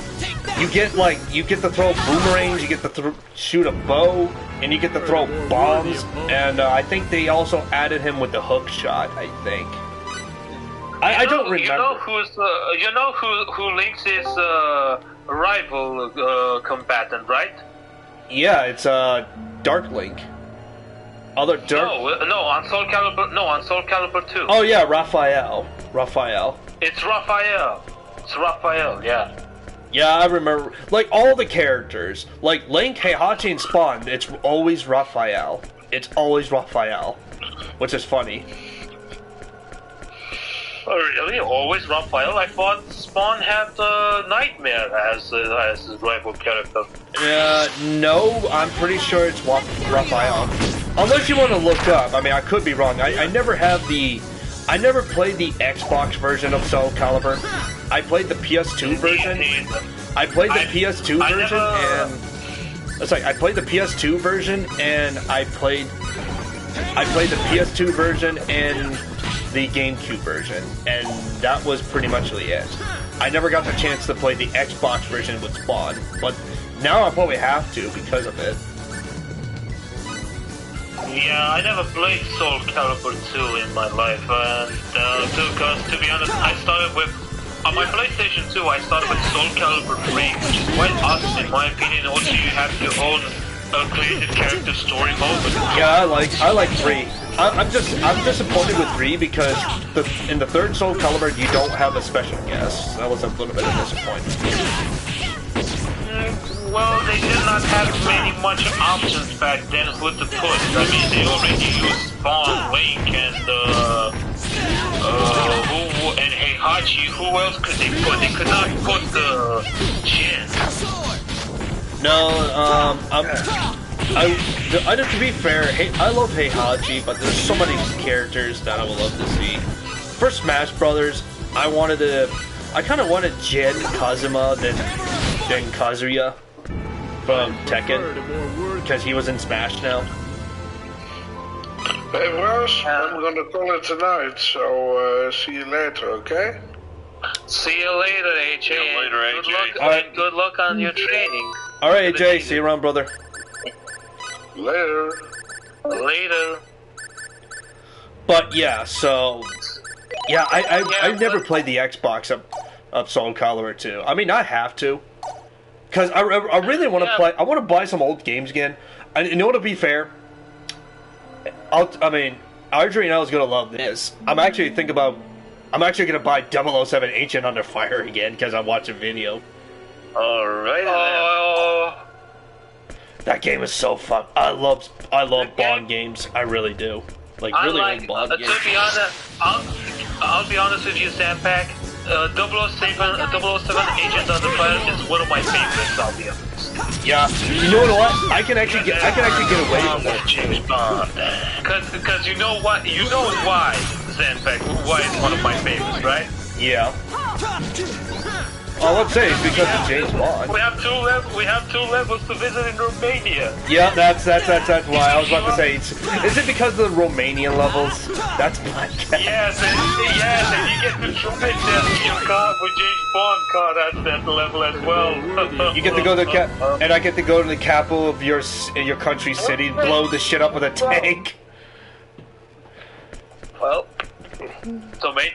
[SPEAKER 4] you get to throw boomerangs, you get to shoot a bow, and you get to throw bombs. And I think they also added him with the hook shot. I think. I don't remember.
[SPEAKER 9] You know who Link's is rival combatant, right?
[SPEAKER 4] Yeah, it's Dark Link. Other Dark.
[SPEAKER 9] No, on Soul Calibur 2.
[SPEAKER 4] Oh yeah, Raphael.
[SPEAKER 9] It's Raphael, yeah.
[SPEAKER 4] Yeah, I remember. Like all the characters, like Link, Heihachi, and Spawn. It's always Raphael. Which is funny.
[SPEAKER 9] Oh, really? Always Raphael? I thought Spawn had Nightmare as his rival character.
[SPEAKER 4] No, I'm pretty sure it's Raphael. Unless you want to look up. I mean, I could be wrong. I never played the Xbox version of Soul Calibur. I played the PS2 version. I played the PS2 version and I played the PS2 version and the GameCube version, and that was pretty much it. I never got the chance to play the Xbox version with Spawn, but now I probably have to because of it.
[SPEAKER 9] Yeah, I never played Soul Calibur 2 in my life, and because to be honest, I started with on my PlayStation 2. I started with Soul Calibur 3, which is quite awesome in my opinion. Also, you have your own creative character story mode.
[SPEAKER 4] Yeah, I like 3. I'm disappointed with 3 because in the third Soul Calibur you don't have a special guest. That was a little bit of disappointment.
[SPEAKER 9] Well, they did not have much options back then who to put. I mean, they already used Spawn, Link, and Heihachi. Who else could they put? They could not put Jin.
[SPEAKER 4] No, to be fair, I love Heihachi, but there's so many characters that I would love to see. For Smash Brothers, I I kind of wanted Jin Kazuma than Kazuya from Tekken, because he was in Smash now.
[SPEAKER 6] Hey, Ross, I'm gonna call it tonight, so see you later, okay?
[SPEAKER 9] See you later, AJ.
[SPEAKER 10] See you later, AJ.
[SPEAKER 9] Good luck,
[SPEAKER 4] All right.
[SPEAKER 9] and good luck on your training.
[SPEAKER 4] All right, AJ, see you around, brother.
[SPEAKER 6] Later.
[SPEAKER 9] Later.
[SPEAKER 4] But yeah, so yeah, I've never played the Xbox of Soul Calibur 2. I mean, I have to, because I really want to play. I want to buy some old games again. And you know what? To be fair, I mean, Adriano is gonna love this. I'm actually gonna buy 007 Agent Under Fire again because I watched a video.
[SPEAKER 9] Alright.
[SPEAKER 4] That game is so fun. I love Bond games. I really do. Like really love Bond games.
[SPEAKER 9] To be honest, I'll be honest with you, Zanpact. 007 Agent Under Fire is one of my favorites. I'll be honest.
[SPEAKER 4] Yeah, you know what? I can actually get away with it.
[SPEAKER 10] James Bond.
[SPEAKER 9] Because you know what? You know why, Zanpact? Why it's one of my favorites, right?
[SPEAKER 4] Yeah. Oh, let's say it's because of James Bond.
[SPEAKER 9] We have two levels to visit in Romania.
[SPEAKER 4] Yeah, that's why I was about to say. Is it because of the Romanian levels? That's my guess.
[SPEAKER 9] Yes, and you get to drive your car with James Bond car at that level as well.
[SPEAKER 4] You get to go to and I get to go to the capital of your country city, blow the shit up with a tank.
[SPEAKER 9] Well, so mate,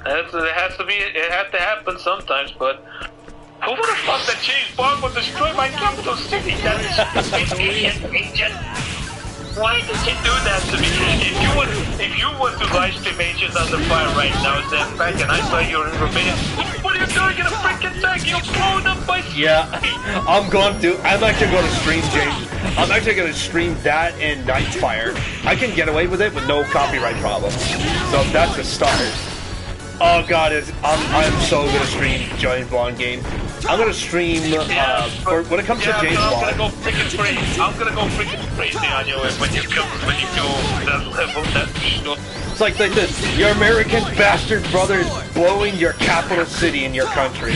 [SPEAKER 9] it has to happen sometimes, but who would have thought that James Bond would destroy my capital city? That is idiot agent. Why did you do that to me? If you were to live stream Agent Under Fire right now, Zanpact, and I saw you were in Romania, what are you doing in a freaking tank? You're blowing up my city.
[SPEAKER 4] Yeah, I'm actually going to stream James. I'm actually going to stream that and Nightfire. I can get away with it with no copyright problems. So that's the start. Oh god, I'm so gonna stream James Bond game. I'm gonna stream when it comes to James Bond.
[SPEAKER 9] I'm gonna go freaking crazy on you when you go that level.
[SPEAKER 4] It's like this. Your American bastard brother is blowing your capital city in your country.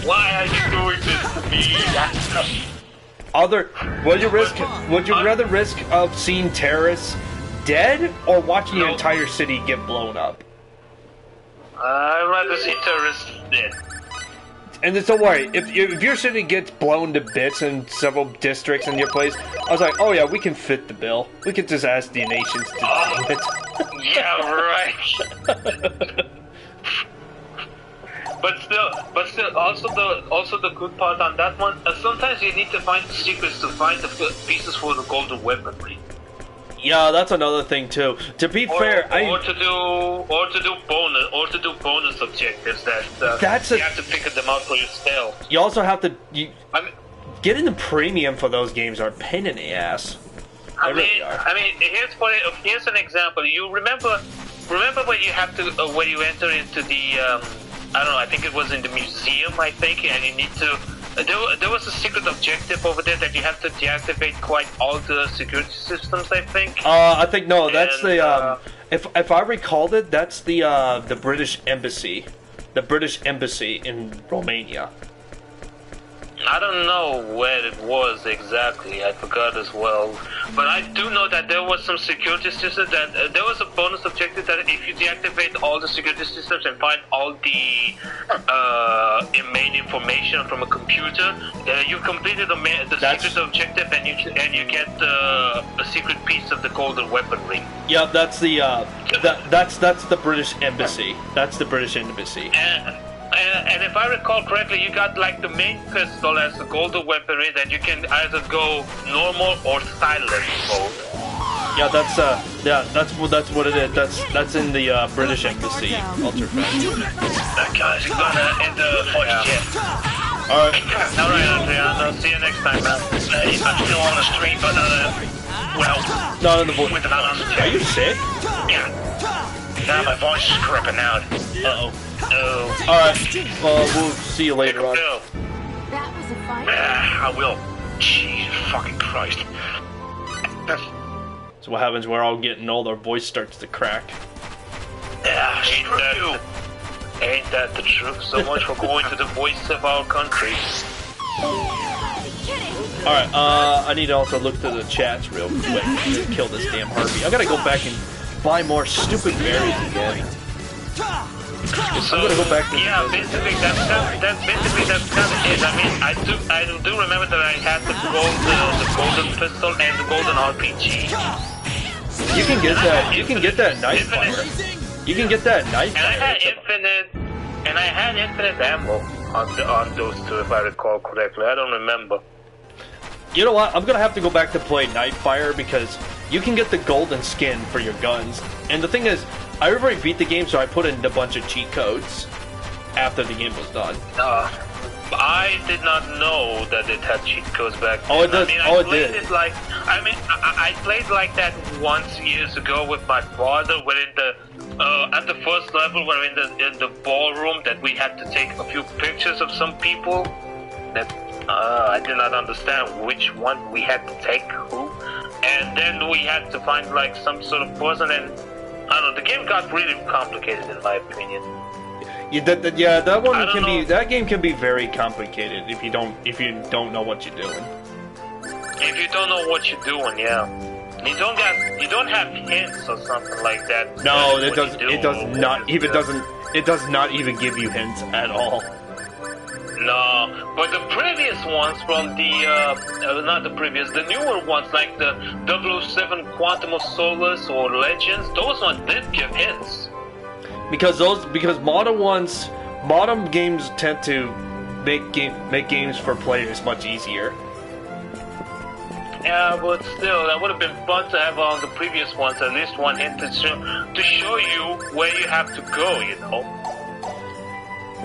[SPEAKER 9] Why are you doing this to me?
[SPEAKER 4] Would you rather risk of seeing terrorists dead or watching your entire city get blown up?
[SPEAKER 9] I'd rather see terrorists dead.
[SPEAKER 4] And then, don't worry, if your city gets blown to bits in several districts in your place, I was like, oh yeah, we can fit the bill. We could just ask the nations to do it.
[SPEAKER 9] Yeah, right. But still, also the good part on that one. Sometimes you need to find the secrets to find the pieces for the golden weaponry.
[SPEAKER 4] Yeah, that's another thing too. To be fair,
[SPEAKER 9] or to do bonus objectives that you have to figure them out for yourself.
[SPEAKER 4] You also have to getting the premium for those games are a pain in the ass.
[SPEAKER 9] I mean, here's an example. You remember when you have to when you enter into the I don't know. I think it was in the museum. I think, and you need to. There was a secret objective over there that you have to deactivate quite all the security systems, I think.
[SPEAKER 4] I think no, that's if I recalled it, that's the British Embassy. The British Embassy in Romania.
[SPEAKER 9] I don't know where it was exactly. I forgot as well. But I do know that there was some security system that there was a bonus objective that if you deactivate all the security systems and find all the main information from a computer, you completed the secret objective and you get a secret piece of the golden weaponry.
[SPEAKER 4] Yeah, that's the that's the British Embassy. That's the British Embassy.
[SPEAKER 9] And if I recall correctly, you got like the main pistol as the golden weaponry that you can either go normal or silent mode.
[SPEAKER 4] Yeah, that's what it is. That's in the British Embassy, Ultra Fast.
[SPEAKER 10] That guy's gonna end the fight jet.
[SPEAKER 9] Alright, Adriano. See you next time, man.
[SPEAKER 10] I'm still on the stream, but
[SPEAKER 4] not in the voice.
[SPEAKER 10] With another
[SPEAKER 4] Are you sick?
[SPEAKER 10] Yeah. Now my voice is cripping out.
[SPEAKER 4] Alright, we'll see you later on.
[SPEAKER 7] That was a fight?
[SPEAKER 10] I will. Jesus fucking Christ.
[SPEAKER 4] So what happens, we're all getting old, our voice starts to crack.
[SPEAKER 10] Yeah,
[SPEAKER 9] Ain't that the truth? So much for going to the voice of our country.
[SPEAKER 4] Alright, I need to also look through the chats real quick to kill this damn harpy. I gotta go back and buy more stupid berries again.
[SPEAKER 9] So,
[SPEAKER 4] I'm gonna go back to
[SPEAKER 9] basically that's kind of it. I mean, I do remember that I had the golden pistol and the golden RPG.
[SPEAKER 4] You can get that. You can get that knife fire. You can get that knife fire.
[SPEAKER 9] And I had infinite ammo on those two, if I recall correctly. I don't remember.
[SPEAKER 4] You know what? I'm gonna have to go back to play Night Fire because you can get the golden skin for your guns. And the thing is, I already beat the game, so I put in a bunch of cheat codes after the game was done.
[SPEAKER 9] I did not know that it had cheat codes back then.
[SPEAKER 4] Oh, it does.
[SPEAKER 9] I mean,
[SPEAKER 4] it did.
[SPEAKER 9] I played like that once years ago with my father. We're in the at the first level, we're in the ballroom that we had to take a few pictures of some people. That I did not understand which one we had to take who, and then we had to find like some sort of person, and I don't know. The game got really complicated in my opinion.
[SPEAKER 4] That game can be very complicated if you don't know what you're doing.
[SPEAKER 9] If you don't know what you're doing, yeah. You don't have hints or something like that.
[SPEAKER 4] No, it does not even give you hints at all.
[SPEAKER 9] No, but the previous ones from the newer ones like the 007 Quantum of Solace or Legends, those ones did give hints.
[SPEAKER 4] Because modern games tend to make games for players much easier.
[SPEAKER 9] Yeah, but still, that would have been fun to have on the previous ones at least one hint to show you where you have to go, you know.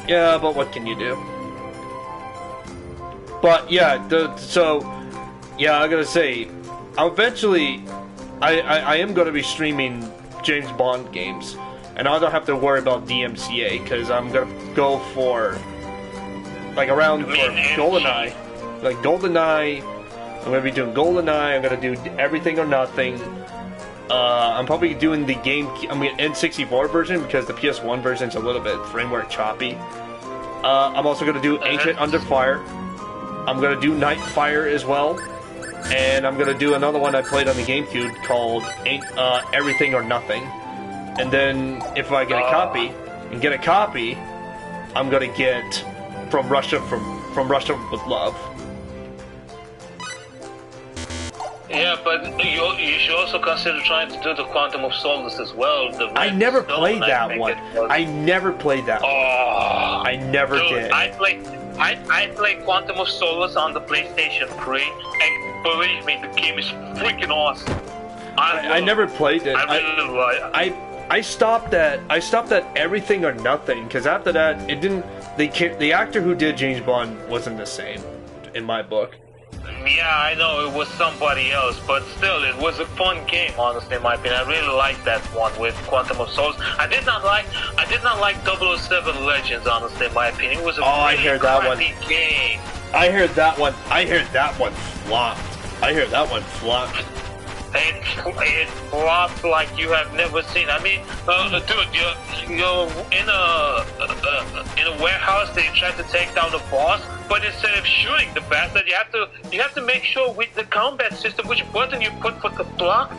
[SPEAKER 4] Yeah, but what can you do? But yeah, I gotta say, eventually, I am gonna be streaming James Bond games, and I don't have to worry about DMCA because I'm gonna go for around for GoldenEye, like GoldenEye. I'm gonna be doing GoldenEye. I'm gonna do Everything or Nothing. I'm probably doing the N64 version because the PS1 version's a little bit framework choppy. I'm also gonna do Ancient Under Fire. I'm gonna do Night Fire as well, and I'm gonna do another one I played on the GameCube called Everything or Nothing. And then if I get a copy, I'm gonna get From Russia with Love.
[SPEAKER 9] Yeah, but you should also consider trying to do the Quantum of Solace as well.
[SPEAKER 4] I never played that one. I never played that one. I never did.
[SPEAKER 9] I played Quantum of Solace on the PlayStation 3, and believe me, the game is freaking awesome.
[SPEAKER 4] I never played it.
[SPEAKER 9] I really like it.
[SPEAKER 4] I stopped at Everything or Nothing because after that it didn't. The actor who did James Bond wasn't the same in my book.
[SPEAKER 9] Yeah, I know it was somebody else, but still, it was a fun game. Honestly, in my opinion, I really liked that one with Quantum of Solace. I did not like 007 Legends. Honestly, in my opinion, it was a really crappy game.
[SPEAKER 4] I heard that one flopped.
[SPEAKER 9] It flopped like you have never seen. I mean, dude, you're in a warehouse that you try to take down the boss, but instead of shooting the bastard, you have to make sure with the combat system which button you put for the block,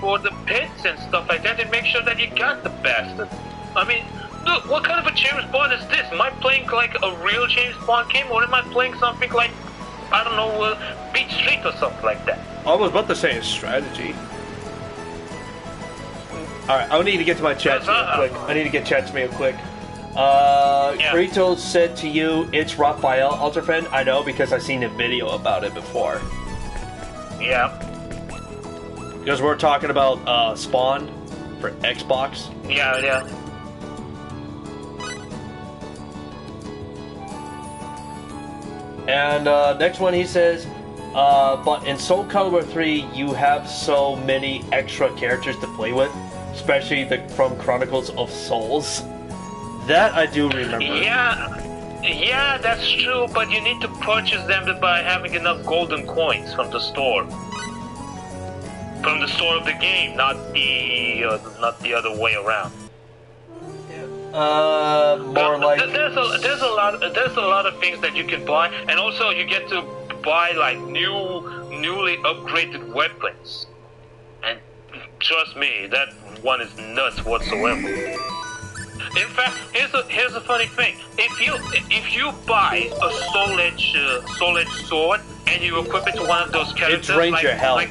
[SPEAKER 9] for the pits and stuff like that, and make sure that you got the bastard. I mean, look, what kind of a James Bond is this? Am I playing like a real James Bond game, or am I playing something like, I don't know, Beat Street or something like that?
[SPEAKER 4] I was about to say a strategy. Alright, I need to get to my chats real quick. Kratos said to you, it's Raphael Ultrafriend. I know because I've seen a video about it before.
[SPEAKER 9] Yeah.
[SPEAKER 4] Because we're talking about Spawn for Xbox.
[SPEAKER 9] Yeah.
[SPEAKER 4] And next one he says, but in Soul Calibur 3 you have so many extra characters to play with, especially from Chronicles of Souls. That I do remember.
[SPEAKER 9] Yeah, that's true, but you need to purchase them by having enough golden coins from the store. From the store of the game, not the other way around.
[SPEAKER 4] More like
[SPEAKER 9] there's a lot of things that you can buy, and also you get to buy like newly upgraded weapons. And trust me, that one is nuts whatsoever. In fact, here's a funny thing. If you buy a soul edge sword and you equip it to one of those characters,
[SPEAKER 4] it drains your health.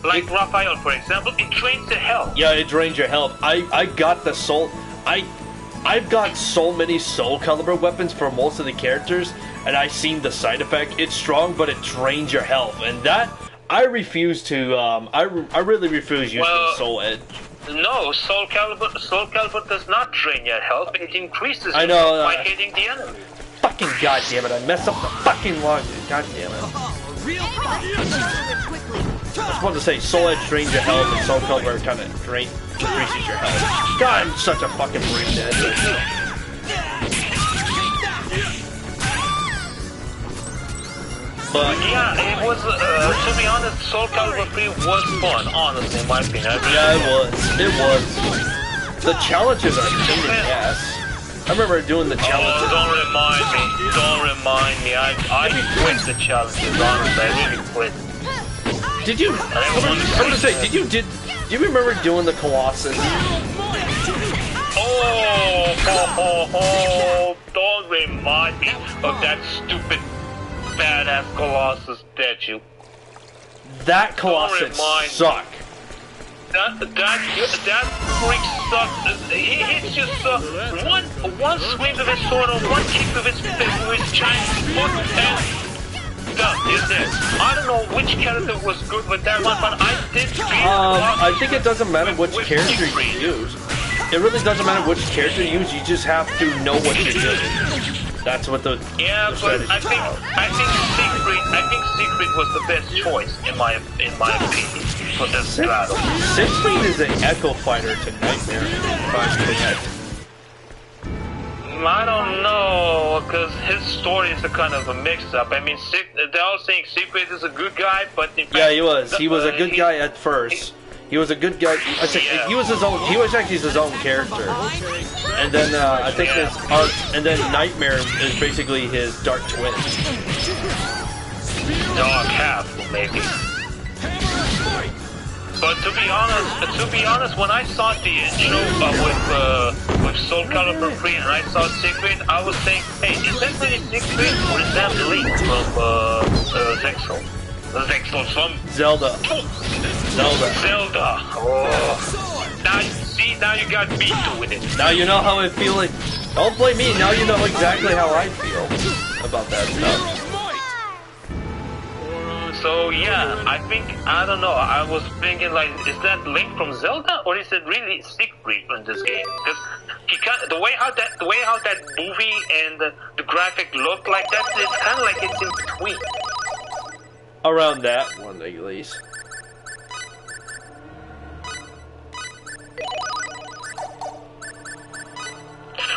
[SPEAKER 9] Like Raphael, for example, it drains your health.
[SPEAKER 4] Yeah, it drains your health. I got the soul. I've got so many Soul Calibur weapons for most of the characters, and I've seen the side effect. It's strong, but it drains your health, and that I refuse to. I really refuse using Soul Edge.
[SPEAKER 9] No, Soul Calibur does not drain your health. It increases
[SPEAKER 4] I
[SPEAKER 9] your
[SPEAKER 4] know,
[SPEAKER 9] health by hitting the enemy.
[SPEAKER 4] Fucking goddamn it! I messed up the fucking log. Goddamn it! I was about to say Soul Edge drains your health, and Soul Calibur kind of increases your health. God, I'm such a fucking brain dead. But
[SPEAKER 9] yeah, it was. To be honest, Soul Calibur 3 was fun. Honestly, in my opinion.
[SPEAKER 4] Yeah, it was. It was. The challenges are pain in the ass. I remember doing the challenges.
[SPEAKER 9] Oh, don't remind me. Don't remind me. I quit the challenges. Honestly, I really quit.
[SPEAKER 4] Did you? I'm gonna say, do you remember doing the Colossus?
[SPEAKER 9] Oh, don't remind me of that stupid badass Colossus statue.
[SPEAKER 4] That Colossus sucked.
[SPEAKER 9] That freak sucks. He hits you one swing of his sword or one kick of his giant foot and is this. I don't know which character was good with that one, but I did beat
[SPEAKER 4] I think it doesn't matter which character you use. It really doesn't matter which character you use, you just have to know what you're doing. That's what the
[SPEAKER 9] but I think Siegfried was the best choice in my opinion for this battle.
[SPEAKER 4] Siegfried is an echo fighter to Nightmare, if I'm correct.
[SPEAKER 9] I don't know, because his story is a kind of a mix-up. I mean, they're all saying Siegfried is a good guy, but in fact,
[SPEAKER 4] yeah, he was. He was a good guy at first. He was a good guy. I think he was his own. He was actually his own character. And then I think his arc. And then Nightmare is basically his dark twin.
[SPEAKER 9] Dark half, maybe. But to be honest, when I saw the intro with Soul Calibur 3 and I saw Siegfried, I was saying, hey, is that really Siegfried or is that Link from Zexal? Zexal from
[SPEAKER 4] Zelda.
[SPEAKER 9] Oh. Now you got me doing it.
[SPEAKER 4] Now you know how I feel like. Don't blame me. Now you know exactly how I feel about that stuff.
[SPEAKER 9] So yeah, I don't know. I was thinking like, is that Link from Zelda or is it really Siegfried in this game? Because the way how that movie and the graphic look like that, it's kind of like it's in between.
[SPEAKER 4] Around that one, at least.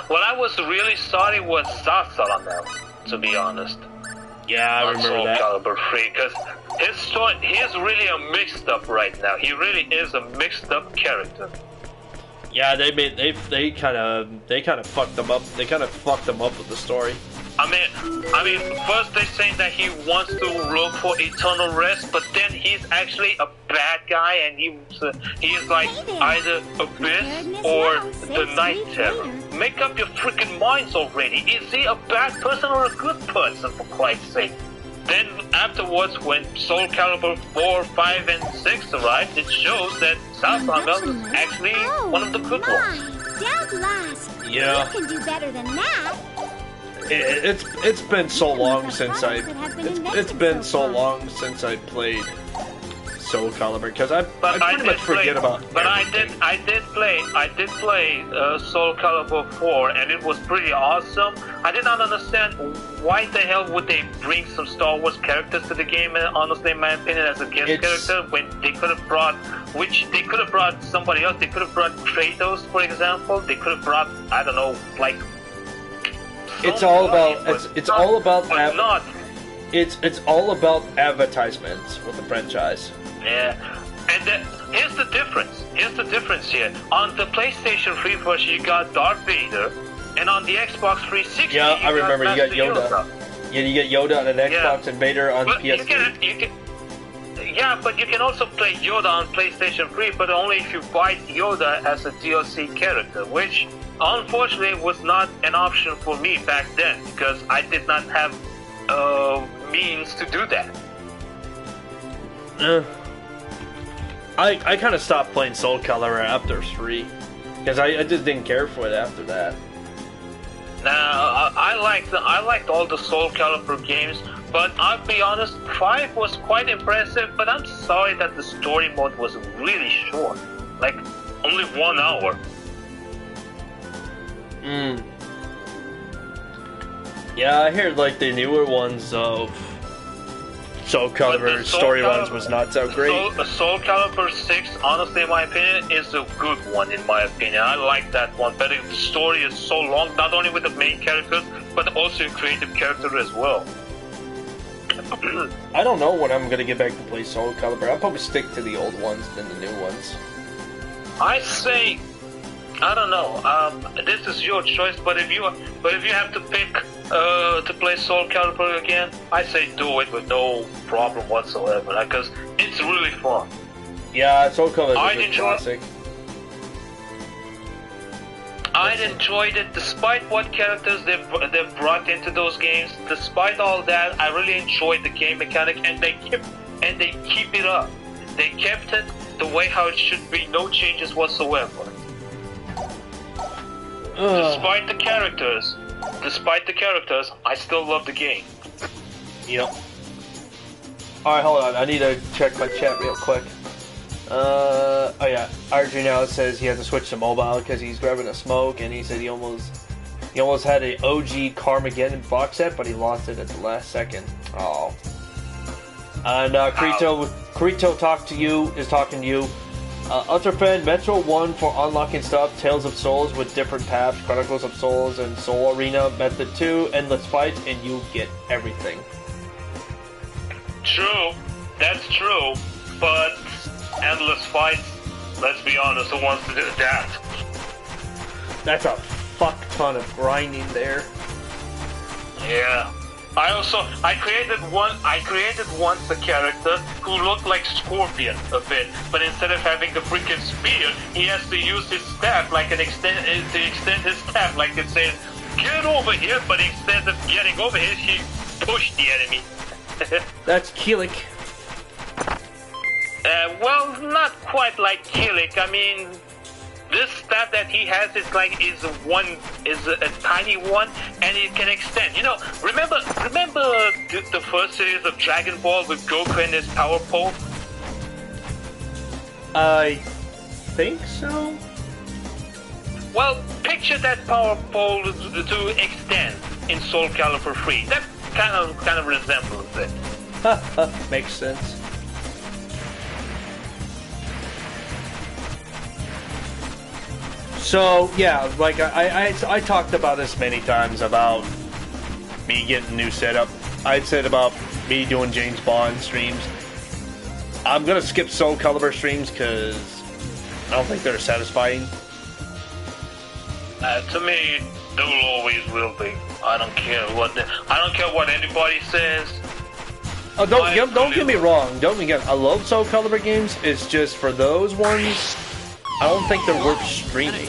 [SPEAKER 9] What I was really sorry was Sasala, to be honest.
[SPEAKER 4] Yeah, I remember that.
[SPEAKER 9] Soul Calibur 3, because his story, he is really a mixed up right now. He really is a mixed up character.
[SPEAKER 4] Yeah, they kind of fucked them up. They kind of fucked them up with the story.
[SPEAKER 9] I mean, first they say that he wants to look for eternal rest, but then he's actually a bad guy, and he is like either Abyss or the Night Terror. Make up your freaking minds already. Is he a bad person or a good person, for Christ's sake? Then afterwards, when Soul Calibur 4, 5, and 6 arrived, it shows that Southbound is actually one of the good ones.
[SPEAKER 12] Don't last.
[SPEAKER 4] Yeah.
[SPEAKER 12] You can do better than that.
[SPEAKER 4] It's been so long since it's been so long since I played Soul Calibur because I pretty much forget about.
[SPEAKER 9] But I did play Soul Calibur 4 and it was pretty awesome. I did not understand why the hell would they bring some Star Wars characters to the game. And honestly, in my opinion, as a guest character, when they could have brought somebody else. They could have brought Kratos, for example. They could have brought, I don't know, like.
[SPEAKER 4] It's all about advertisements with the franchise.
[SPEAKER 9] Yeah, And here's the difference. Here's the difference here. On the PlayStation 3 version, you got Darth Vader, and on the Xbox 360,
[SPEAKER 4] Yeah, I remember you got Yoda. Yeah, you get Yoda on an Xbox and Vader on
[SPEAKER 9] but
[SPEAKER 4] PS2.
[SPEAKER 9] Yeah, but you can also play Yoda on PlayStation 3, but only if you buy Yoda as a DLC character, which unfortunately was not an option for me back then because I did not have means to do that.
[SPEAKER 4] I kind of stopped playing Soul Calibur after 3 because I just didn't care for it after that.
[SPEAKER 9] Now I liked all the Soul Calibur games, but I'll be honest, 5 was quite impressive. But I'm sorry that the story mode was really short, like only 1 hour.
[SPEAKER 4] Yeah, I heard like the newer ones of Soul Calibur story ones was not so great.
[SPEAKER 9] Soul Calibur 6, honestly, in my opinion, is a good one. In my opinion, I like that one better. The story is so long, not only with the main characters, but also a creative character as well.
[SPEAKER 4] I don't know when I'm gonna get back to play Soul Calibur. I'll probably stick to the old ones than the new ones.
[SPEAKER 9] I say, I don't know. This is your choice, but if you have to pick to play Soul Calibur again, I say do it with no problem whatsoever, because it's really fun.
[SPEAKER 4] Yeah, Soul Calibur is a classic.
[SPEAKER 9] I enjoyed it despite what characters they've brought into those games. Despite all that, I really enjoyed the game mechanic, and they keep it up. They kept it the way how it should be, no changes whatsoever. Despite the characters, I still love the game.
[SPEAKER 4] Yep. Alright, hold on. I need to check my chat real quick. Oh yeah. RJ now says he has to switch to mobile because he's grabbing a smoke, and he said he almost had an OG Carmageddon box set, but he lost it at the last second. Oh. And Kirito talking to you. Ultrafan, Metro 1 for unlocking stuff, Tales of Souls with different paths, Chronicles of Souls and Soul Arena, Method 2, Endless Fights, and you get everything.
[SPEAKER 9] True, that's true, but Endless Fights, let's be honest, who wants to do that?
[SPEAKER 4] That's a fuck ton of grinding there.
[SPEAKER 9] Yeah. I created once a character who looked like Scorpion a bit, but instead of having the freaking spear, he has to use his staff to extend his staff, like it says, get over here, but instead of getting over here, he pushed the enemy.
[SPEAKER 4] That's Kilik.
[SPEAKER 9] Well, not quite like Kilik. I mean, this staff that he has is a tiny one, and it can extend. You know, remember the first series of Dragon Ball with Goku and his power pole?
[SPEAKER 4] I think so.
[SPEAKER 9] Well, picture that power pole to extend in Soul Calibur 3. That kind of resembles it.
[SPEAKER 4] Makes sense. So yeah, like I talked about this many times about me getting a new setup. I'd said about me doing James Bond streams. I'm gonna skip Soul Calibur streams because I don't think they're satisfying.
[SPEAKER 9] To me, they will always will be. I don't care what anybody says.
[SPEAKER 4] Oh, don't get me wrong. Don't get. I love Soul Calibur games. It's just for those ones, I don't think they're worth streaming.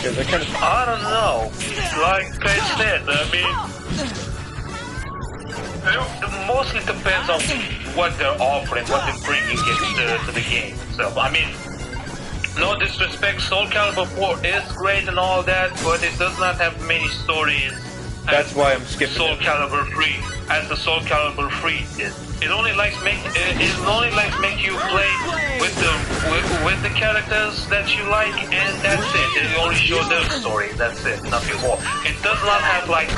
[SPEAKER 4] They're kind of...
[SPEAKER 9] I don't know. Like I said, I mean, it mostly depends on what they're offering, what they're bringing to the game. So, I mean, no disrespect, Soul Calibur 4 is great and all that, but it does not have many stories.
[SPEAKER 4] That's why I'm skipping
[SPEAKER 9] Soul Calibur 3, as the Soul Calibur 3 is. It only likes make you play with the characters that you like, and that's it. It only shows their story. That's it. Nothing more. It does not have like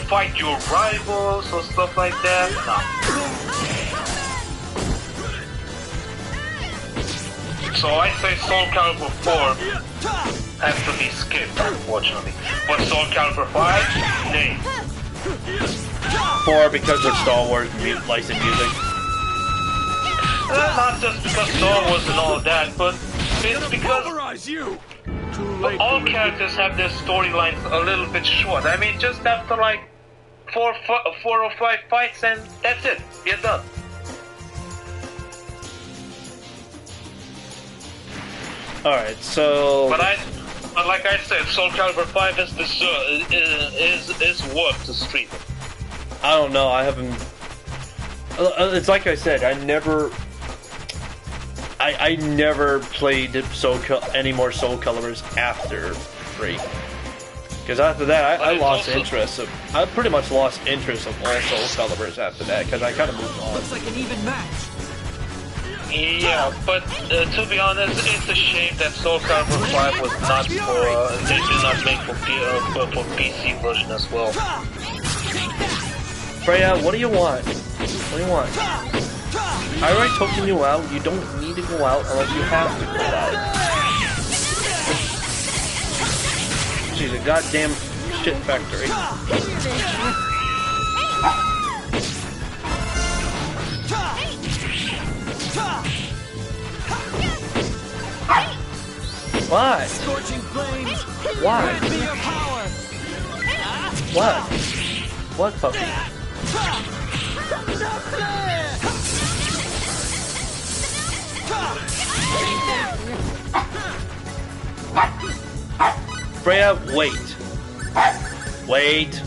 [SPEAKER 9] fight your rivals or stuff like that. No. So I say Soul Calibur 4 has to be skipped, unfortunately. But Soul Calibur 5, nay.
[SPEAKER 4] 4 because of Star Wars licensed music.
[SPEAKER 9] Not just because Star Wars and all that, but it's because all characters have their storylines a little bit short. I mean, just after like 4 or 5 fights and that's it. You're done.
[SPEAKER 4] Alright, so...
[SPEAKER 9] But like I said, Soul Calibur 5 is worth the stream.
[SPEAKER 4] I don't know, I haven't... It's like I said, I never played any more Soul Caliburs after 3. Because after that, I lost interest of... I pretty much lost interest of all Soul Caliburs after that, because I kind of moved on.
[SPEAKER 11] Looks like an even match.
[SPEAKER 9] Yeah, but to be honest, it's a shame that Soul Calibur 5 was not for... they did not make for PC version as well.
[SPEAKER 4] Freya, what do you want? What do you want? I already taken you out. You don't need to go out unless you have to go out. She's a goddamn shit factory. Why?
[SPEAKER 11] Scorching flames.
[SPEAKER 4] Why?
[SPEAKER 11] Be your power.
[SPEAKER 4] What? What, puppy? Freya, wait. Wait.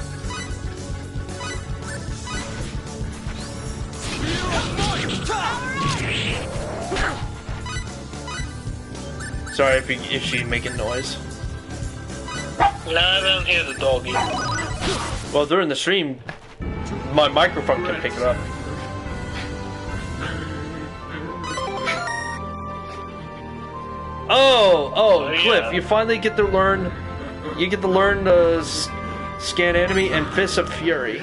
[SPEAKER 4] Sorry if she's making noise.
[SPEAKER 9] No, I don't hear the doggy.
[SPEAKER 4] Well, during the stream, my microphone can pick it up. Oh, Cliff,
[SPEAKER 9] yeah.
[SPEAKER 4] you finally get to learn. You get to learn the scan enemy and Fist of Fury.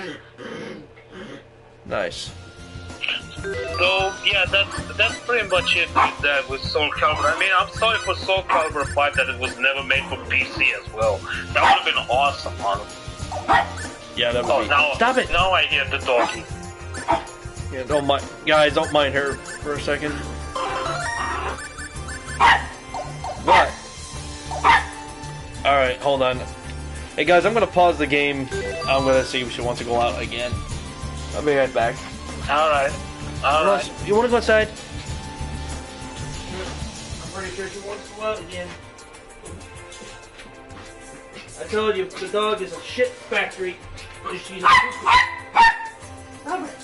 [SPEAKER 4] Nice.
[SPEAKER 9] So yeah, that's pretty much it with Soul Calibur. I mean, I'm sorry for Soul Calibur 5 that it was never made for PC as well. That would have been awesome, honestly.
[SPEAKER 4] Yeah, that would be.
[SPEAKER 9] Now,
[SPEAKER 4] Stop it!
[SPEAKER 9] Now I hear the doggy.
[SPEAKER 4] Yeah, don't mind, guys. Don't mind her for a second. What? All right, hold on. Hey guys, I'm gonna pause the game. I'm gonna see if she wants to go out again. I'll be right back.
[SPEAKER 9] All right.
[SPEAKER 4] You want to go outside?
[SPEAKER 13] I'm pretty sure she wants to go out again. I told you, the dog is a shit factory. She's a Robert.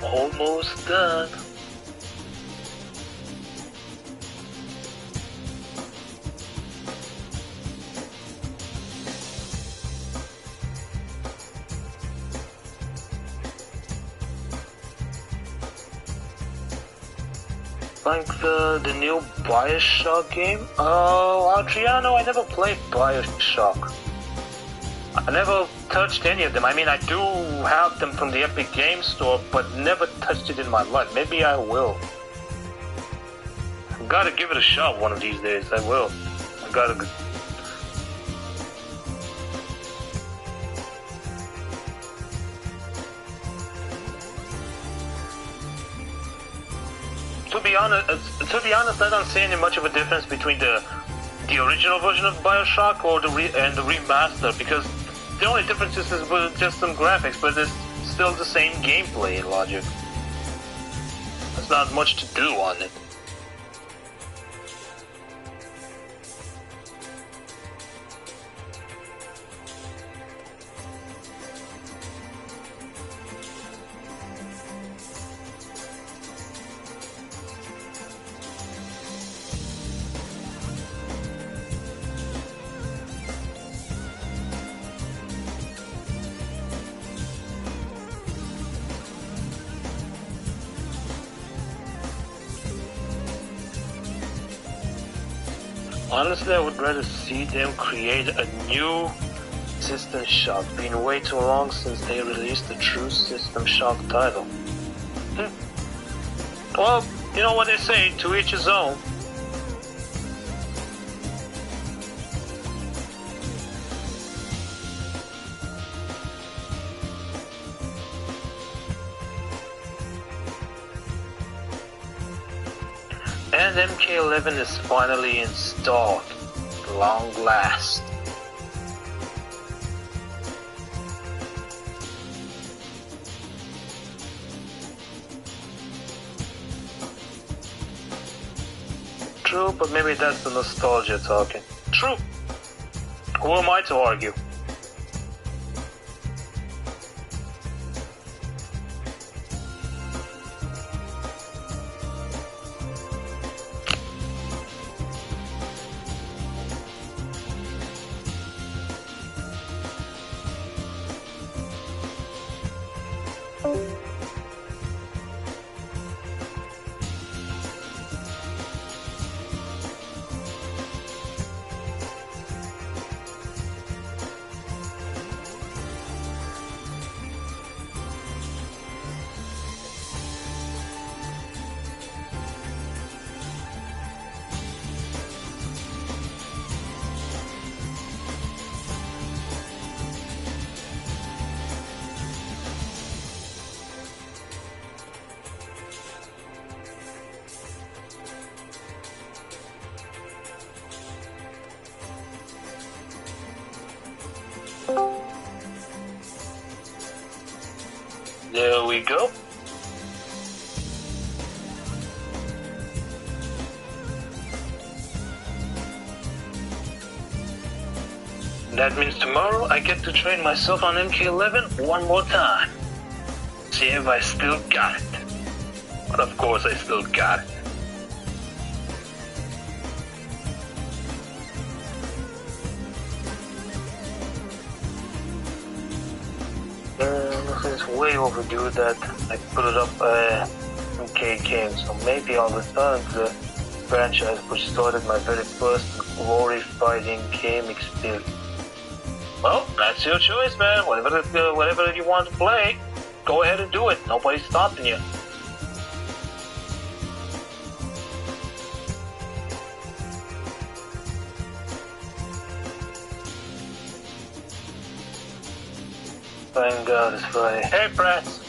[SPEAKER 9] Almost done. Like the new Bioshock game? Oh, Adriano, I never played Bioshock. I never touched any of them. I mean, I do have them from the Epic Game Store, but never touched it in my life. Maybe I will. I've gotta give it a shot one of these days. I will. I gotta... To be honest, I don't see any much of a difference between the original version of Bioshock or the remaster, because the only difference is just some graphics, but it's still the same gameplay logic. There's not much to do on it. Honestly, I would rather see them create a new System Shock. Been way too long since they released the true System Shock title. Well, you know what they say, to each his own. And MK11 is finally installed. At long last. True, but maybe that's the nostalgia talking. True. Who am I to argue? There we go. That means tomorrow I get to train myself on MK11 one more time. See if I still got it. But of course I still got it. It's way overdue that I put it up MK game, so maybe I'll return to the franchise which started my very first glory-fighting game experience. Well, that's your choice, man. Whatever you want to play, go ahead and do it. Nobody's stopping you. Thank God it's Friday. Hey, Prats!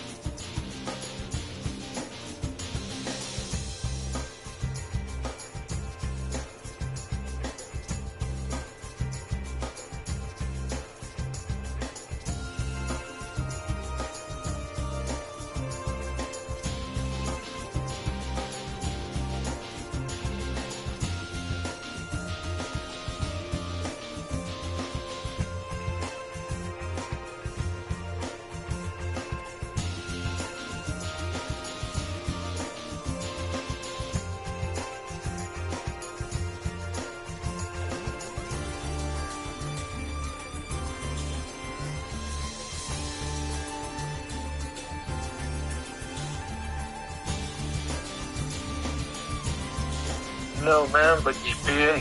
[SPEAKER 9] No, man, but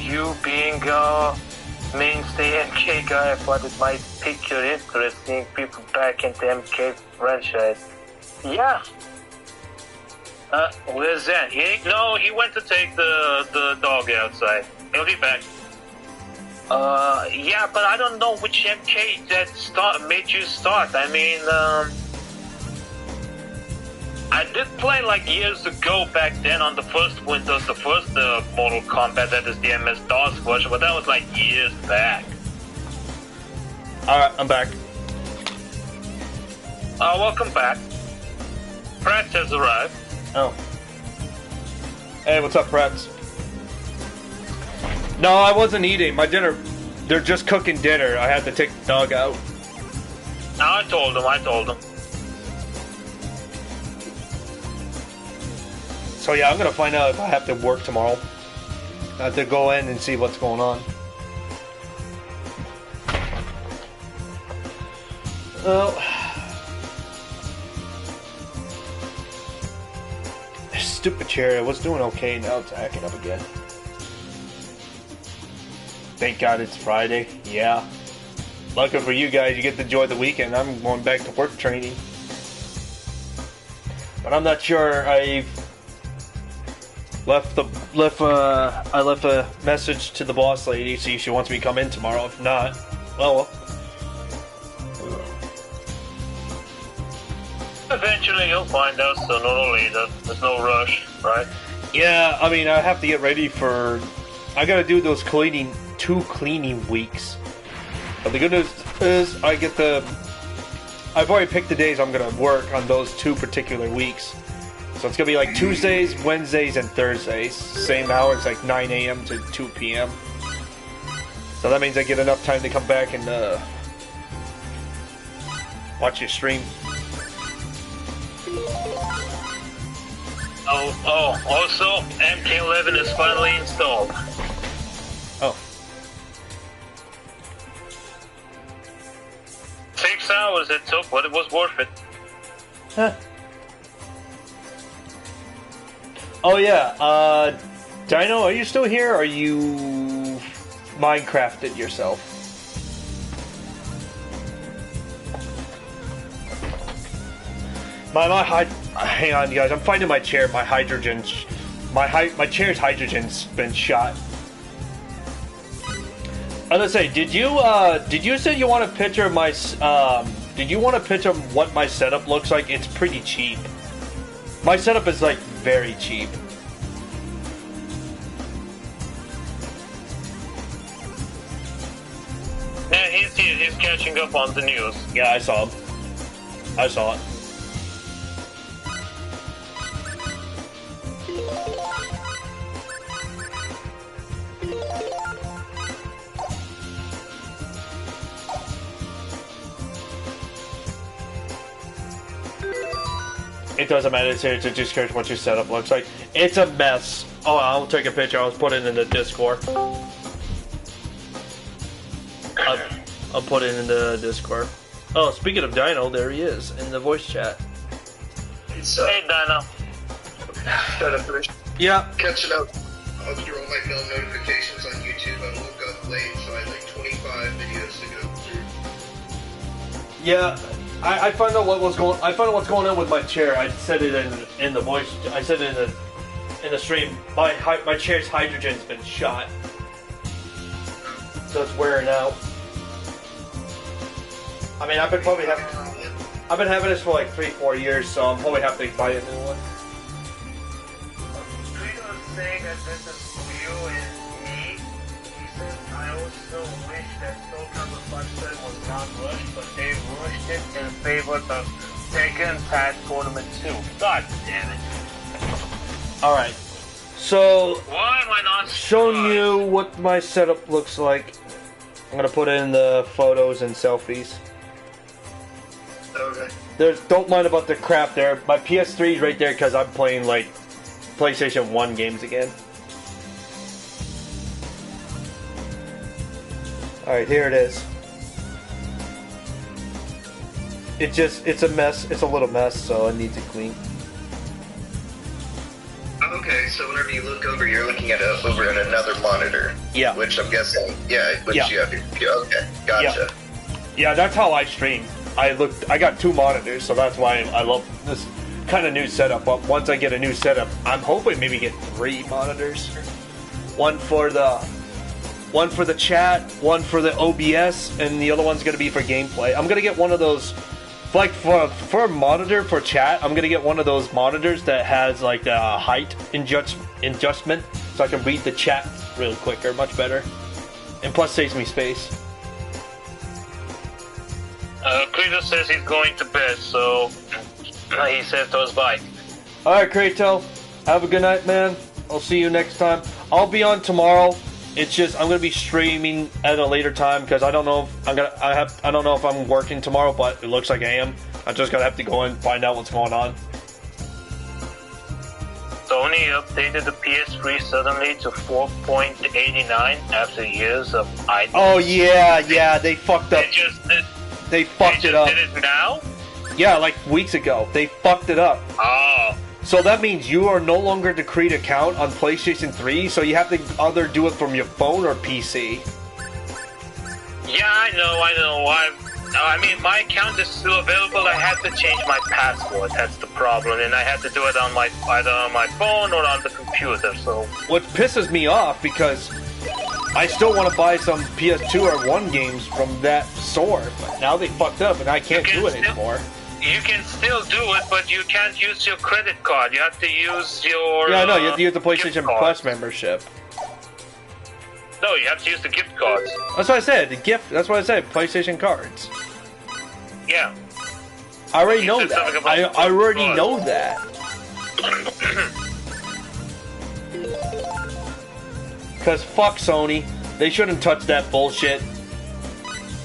[SPEAKER 9] you being a mainstay MK guy, I thought it might pique your interest seeing people back into MK franchise. Yeah. Where's Zen? He went to take the dog outside. He'll be back. Yeah, but I don't know which MK that made you start. I mean, I did play like years ago back then on the first Windows, the first Mortal Kombat, that is the MS-DOS version, but that was like years back.
[SPEAKER 4] Alright, I'm back.
[SPEAKER 9] Welcome back. Pratt has arrived.
[SPEAKER 4] Oh. Hey, what's up, Pratt? No, I wasn't eating. My dinner, they're just cooking dinner. I had to take the dog out.
[SPEAKER 9] No, I told him.
[SPEAKER 4] So yeah, I'm gonna find out if I have to work tomorrow. I have to go in and see what's going on. Well, this stupid chair, it was doing okay, now it's acting up again. Thank God it's Friday. Yeah. Lucky for you guys, you get to enjoy the weekend. I'm going back to work training. But I'm not sure. I left a message to the boss lady, see if she wants me to come in tomorrow. If not, well.
[SPEAKER 9] Eventually you'll find out sooner or later. There's no rush, right?
[SPEAKER 4] Yeah, I mean, I have to get ready for... I gotta do those two cleaning weeks. But the good news is I get the... I've already picked the days I'm gonna work on those 2 particular weeks. So it's gonna be like Tuesdays, Wednesdays, and Thursdays. Same hours, like 9 a.m. to 2 p.m. So that means I get enough time to come back and watch your stream.
[SPEAKER 9] Also, MK11 is finally installed.
[SPEAKER 4] Oh.
[SPEAKER 9] 6 hours it took, but it was worth it.
[SPEAKER 4] Huh. Oh yeah, Dino, are you still here, or are you Minecrafted yourself? Hang on, guys. I'm finding my chair. My chair's hydrogen's been shot. I was gonna say, did you say you want a picture of my did you want a picture of what my setup looks like? It's pretty cheap. My setup is like very cheap.
[SPEAKER 9] Yeah, he's here. He's catching up on the news.
[SPEAKER 4] Yeah, I saw him. I saw it. It doesn't matter, it just cares what your setup looks like. It's a mess. Oh, I'll take a picture, I'll put it in the Discord. I'll put it in the Discord. Oh, speaking of Dino, there he is, in the voice chat.
[SPEAKER 9] Hey, Dino.
[SPEAKER 6] Gotta finish.
[SPEAKER 4] Yeah.
[SPEAKER 6] Catching up. I'll do all my mail notifications on YouTube. I woke up late, so I had like 25 videos to go through.
[SPEAKER 4] Yeah. I found out what's going on with my chair. I said it in the voice. I said it in the stream. My chair's hydrogen's been shot, so it's wearing out. I mean, I've been having this for like 3-4 years, so I'm probably have to buy a new one.
[SPEAKER 9] Street was saying that this is you and me. He said, I also wish that Soul Calibur 5 was not rushed, but they rushed it in favor of Tekken Tag Tournament 2. God damn it.
[SPEAKER 4] Alright. So,
[SPEAKER 9] why am I not
[SPEAKER 4] showing you what my setup looks like. I'm gonna put in the photos and selfies.
[SPEAKER 6] Okay.
[SPEAKER 4] Don't mind about the crap there. My PS3 is right there because I'm playing like PlayStation 1 games again. Alright, here it is. It's a mess. It's a little mess, so it needs to clean.
[SPEAKER 6] Okay, so whenever you look over, you're looking at over at another monitor.
[SPEAKER 4] Yeah.
[SPEAKER 6] Which I'm guessing, you have your, okay, gotcha.
[SPEAKER 4] Yeah, that's how I stream. I got 2 monitors, so that's why I love this kind of new setup. But once I get a new setup, I'm hoping maybe get 3 monitors. One for the chat, one for the OBS, and the other one's gonna be for gameplay. I'm gonna get one of those, like for a monitor for chat. I'm gonna get one of those monitors that has like the height adjustment, so I can read the chat real quicker, much better, and plus saves me space.
[SPEAKER 9] Kratos says he's going to bed, so he says to us bye.
[SPEAKER 4] Alright, Kratos, have a good night, man. I'll see you next time. I'll be on tomorrow. It's just I'm gonna be streaming at a later time because I don't know if I don't know if I'm working tomorrow, but it looks like I am. I'm just gonna have to go and find out what's going on.
[SPEAKER 9] Sony updated the PS3 suddenly to 4.89 after years of idleness.
[SPEAKER 4] Oh yeah, they fucked up. They fucked it up.
[SPEAKER 9] Did it now?
[SPEAKER 4] Yeah, like weeks ago. They fucked it up.
[SPEAKER 9] Oh.
[SPEAKER 4] So that means you are no longer to create an account on PlayStation 3, so you have to either do it from your phone or PC.
[SPEAKER 9] Yeah, I know. I mean, my account is still available. I had to change my password. That's the problem, and I had to do it on either on my phone or on the computer. So
[SPEAKER 4] what pisses me off because I still want to buy some PS2 or 1 games from that store, but now they fucked up and I can't do it anymore.
[SPEAKER 9] You can still do it, but you can't use your credit card. You have to use your
[SPEAKER 4] yeah, I know. You have to use the PlayStation Plus membership.
[SPEAKER 9] No, you have to use the gift cards.
[SPEAKER 4] That's what I said. The gift. That's what I said. PlayStation cards.
[SPEAKER 9] Yeah.
[SPEAKER 4] I already know that. I already know that. Because fuck Sony. They shouldn't touch that bullshit.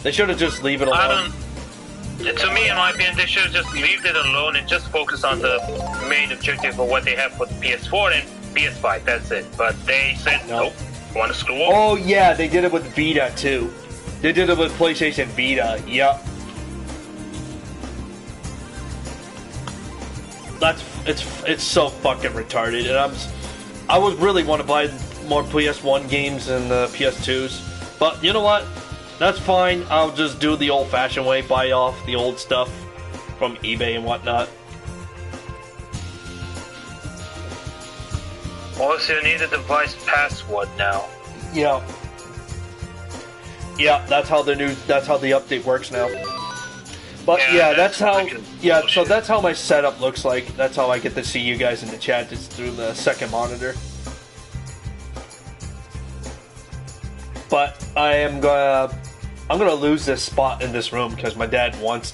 [SPEAKER 4] They should have just leave it alone.
[SPEAKER 9] To me, in my opinion, they should have just leave it alone and just focus on the main objective of what they have for the PS4 and PS5. That's it. But they said, nope. Want to screw up?
[SPEAKER 4] Oh yeah, they did it with Vita too. They did it with PlayStation Vita. Yep. It's so fucking retarded, and I would really want to buy more PS1 games than the PS2s, but you know what? That's fine. I'll just do the old-fashioned way, buy off the old stuff from eBay and whatnot.
[SPEAKER 9] Also, you need a device password now.
[SPEAKER 4] Yeah. Yeah, that's how the update works now. But yeah, that's how. Yeah, so that's how my setup looks like. That's how I get to see you guys in the chat. It's through the second monitor. But I'm gonna lose this spot in this room because my dad wants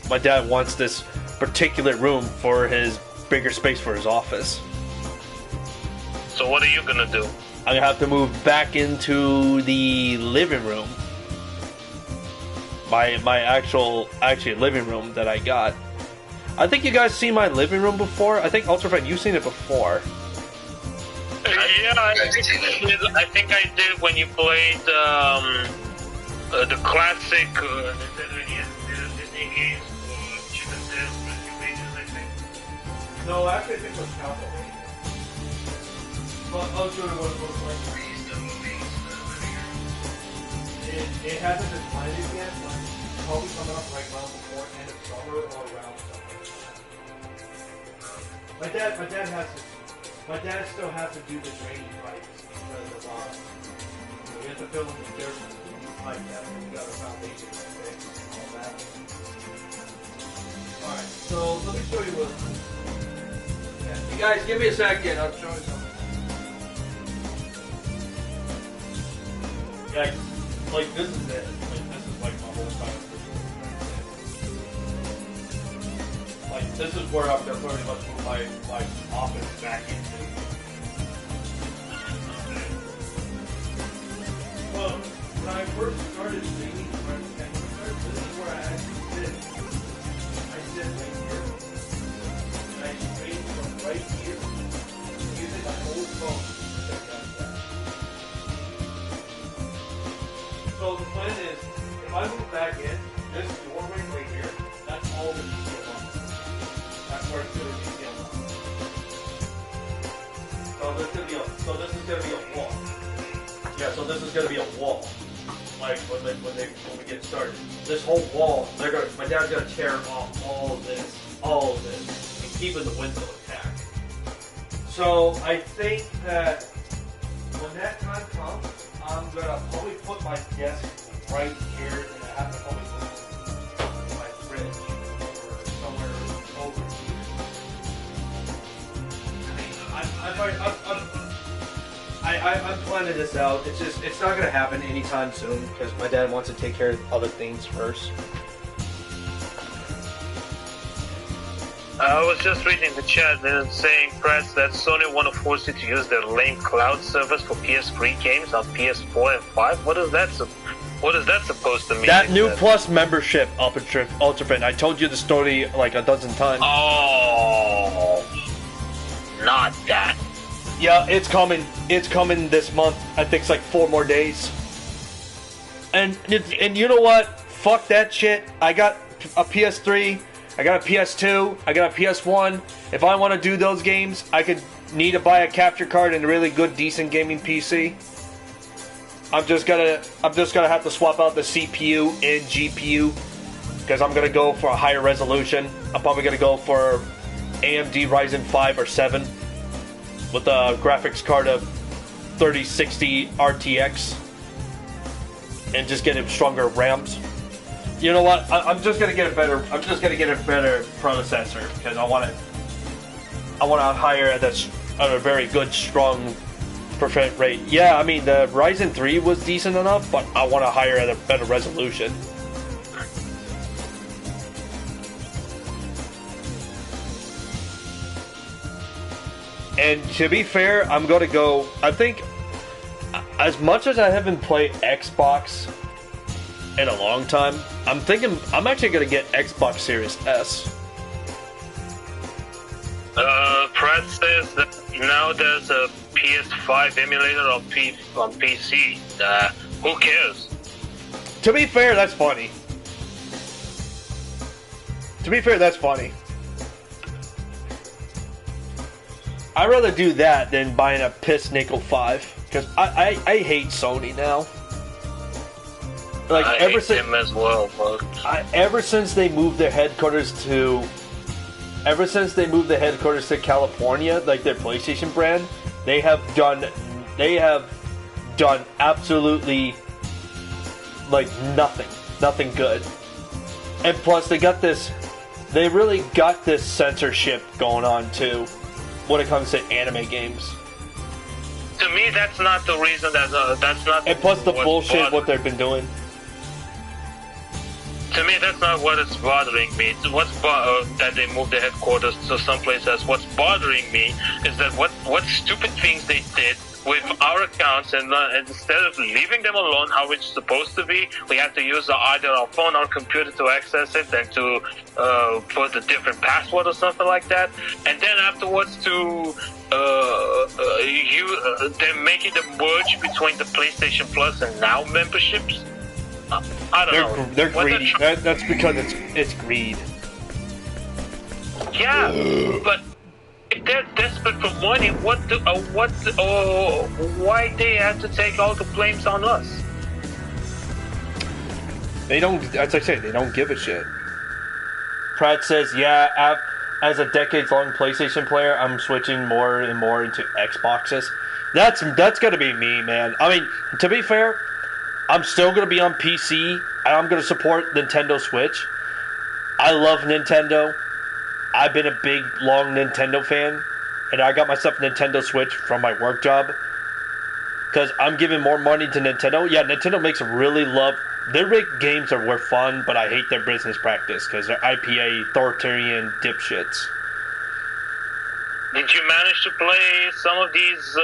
[SPEAKER 4] this particular room for his bigger space for his office.
[SPEAKER 9] So what are you gonna do?
[SPEAKER 4] I'm gonna have to move back into the living room. My actual living room that I got. I think you guys seen my living room before. I think Ultra Fan, you've seen it before.
[SPEAKER 9] Yeah, I think I did when you played the classic Disney games for Chicken Dance Rescue, I think.
[SPEAKER 4] No, actually I think it was Cowboy. But I'll show you what it looks like. It hasn't been planted yet, but it's probably coming up right around before end of summer or around summer. My dad still has to do the draining pipes because of we have to fill in the dirt with the pipe that we got a foundation to fix and all that. Alright, so let me show you what. Yeah, you guys give me a second, I'll show you something. Yeah, like this is it. Like this is like my whole time. Like this is where I'm gonna pretty much move my office back into. Well, when I first started streaming, this is where I actually sit. I sit right here. And I stream from right here using my old phone. So the plan is, if I move back in, this doorway right here, that's all the detail on. That's where it's going to be detailed on. So this is going to be a wall. Yeah, so this is going to be a wall. Like when we get started. This whole wall, my dad's going to tear off all of this, and keeping the window intact. So I think that when that time comes, I'm gonna probably put my desk right here, and I have to probably put my fridge or somewhere over here. I'm planning this out. It's not gonna happen anytime soon because my dad wants to take care of other things first.
[SPEAKER 9] I was just reading the chat and saying, press that Sony want to force you to use their lame cloud service for PS3 games on PS4 and 5. What is that supposed to mean?
[SPEAKER 4] That new Plus membership, Ultrafin. I told you the story like a dozen times.
[SPEAKER 9] Oh, not that.
[SPEAKER 4] Yeah, it's coming. It's coming this month. I think it's like 4 more days. And you know what? Fuck that shit. I got a PS3. I got a PS2, I got a PS1. If I want to do those games, I could need to buy a capture card and a really good, decent gaming PC. I'm just gonna have to swap out the CPU and GPU because I'm gonna go for a higher resolution. I'm probably gonna go for AMD Ryzen 5 or 7 with a graphics card of 3060 RTX and just get stronger RAMs. You know what? I'm just gonna get a better processor because I want it higher at a very good strong percent rate. Yeah, I mean the Ryzen 3 was decent enough, but I want a higher at a better resolution. And to be fair, I'm gonna go. I think as much as I haven't played Xbox in a long time, I'm actually gonna get Xbox Series S.
[SPEAKER 9] Pratt says that now there's a PS5 emulator on PC. Who cares?
[SPEAKER 4] To be fair, that's funny. I'd rather do that than buying a piss nickel 5 because I hate Sony now. Like
[SPEAKER 9] I hate them as well, but
[SPEAKER 4] ever since they moved their headquarters to California, like their PlayStation brand, they have done absolutely like nothing good. And plus they really got this censorship going on too when it comes to anime games.
[SPEAKER 9] to me, that's not the reason. That's not.
[SPEAKER 4] And plus the bullshit what they've been doing.
[SPEAKER 9] To me, that's not what is bothering me. That they moved their headquarters to someplace else. What's bothering me is that what stupid things they did with our accounts, and instead of leaving them alone how it's supposed to be, we have to use either our phone or computer to access it and to put a different password or something like that. And then afterwards they're making the merge between the PlayStation Plus and Now memberships. I don't know.
[SPEAKER 4] They're greedy. That's because it's greed.
[SPEAKER 9] Yeah, but if they're desperate for money, why they have to take all the blames on us?
[SPEAKER 4] They don't. As I say, they don't give a shit. Pratt says, "Yeah, as a decades-long PlayStation player, I'm switching more and more into Xboxes." That's gonna be me, man. I mean, to be fair, I'm still going to be on PC, and I'm going to support Nintendo Switch. I love Nintendo. I've been a big, long Nintendo fan, and I got myself a Nintendo Switch from my work job. Because I'm giving more money to Nintendo. Yeah, Nintendo makes their big games were fun, but I hate their business practice, because they're IPA, authoritarian dipshits.
[SPEAKER 9] Did you manage to play some of these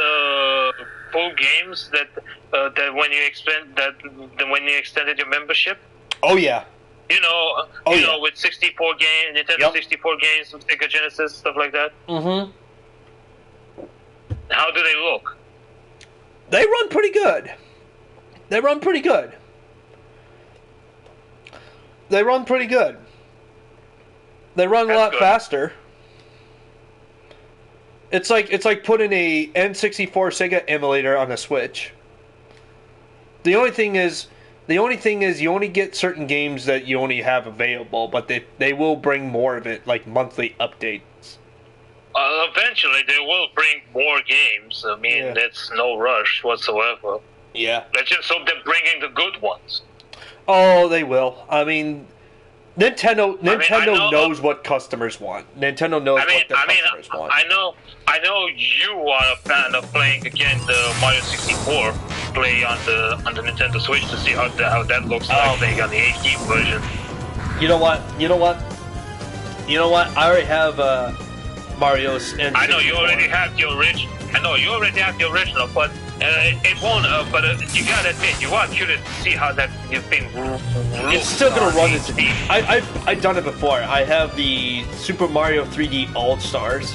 [SPEAKER 9] full games that when you extended your membership?
[SPEAKER 4] Oh yeah.
[SPEAKER 9] You know, with 64 games, Nintendo 64 games, Sega Genesis, stuff like that.
[SPEAKER 4] Mm-hmm.
[SPEAKER 9] How do they look?
[SPEAKER 4] They run pretty good. They run a lot faster. It's like putting a N64 Sega emulator on a Switch. The only thing is you only get certain games that you only have available, but they will bring more of it, like monthly updates.
[SPEAKER 9] Eventually, they will bring more games. I mean, That's no rush whatsoever.
[SPEAKER 4] Yeah.
[SPEAKER 9] Let's just hope they're bringing the good ones.
[SPEAKER 4] Oh, they will. I mean, Nintendo knows what customers want. Nintendo knows what their customers want.
[SPEAKER 9] I know you are a fan of playing again the Mario 64. Play on the Nintendo Switch to see how that looks like playing on the HD version.
[SPEAKER 4] You know what? I already have Mario's.
[SPEAKER 9] I know you already have the original. But it won't. But you gotta admit, you are curious to see how that thing looks.
[SPEAKER 4] It's still gonna run it. I've done it before. I have the Super Mario 3D All Stars.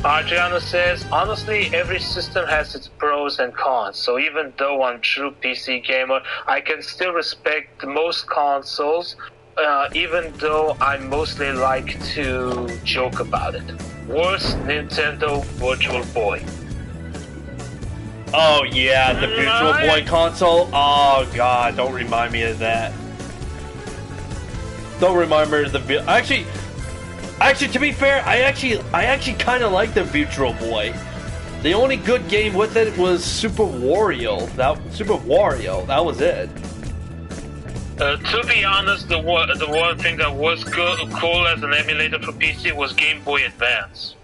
[SPEAKER 9] Adriano says, honestly, every system has its pros and cons. So even though I'm a true PC gamer, I can still respect most consoles. Even though I mostly like to joke about it. Worst, Nintendo Virtual Boy.
[SPEAKER 4] Oh yeah, the Virtual Boy console. Oh god, don't remind me of that. Don't remind me of the actually, to be fair, I actually kind of like the Virtual Boy. The only good game with it was Super Wario. That was it.
[SPEAKER 9] To be honest, the one thing that was cool as an emulator for PC was Game Boy Advance.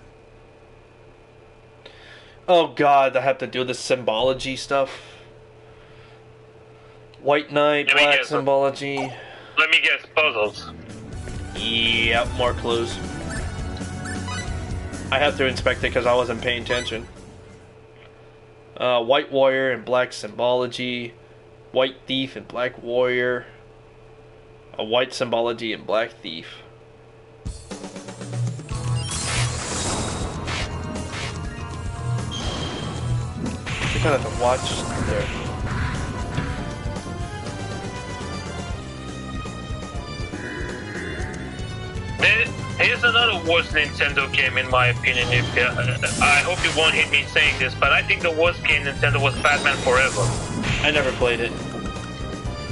[SPEAKER 4] Oh god, I have to do the symbology stuff. White Knight, black symbology.
[SPEAKER 9] Let me guess, puzzles.
[SPEAKER 4] Yep, more clues. I have to inspect it because I wasn't paying attention. White Warrior and black symbology. White Thief and black warrior. A white symbology and black thief. I kind of have to watch there.
[SPEAKER 9] Here's another worst Nintendo game in my opinion. I hope you won't hate me saying this, but I think the worst game Nintendo was Batman Forever.
[SPEAKER 4] I never played it.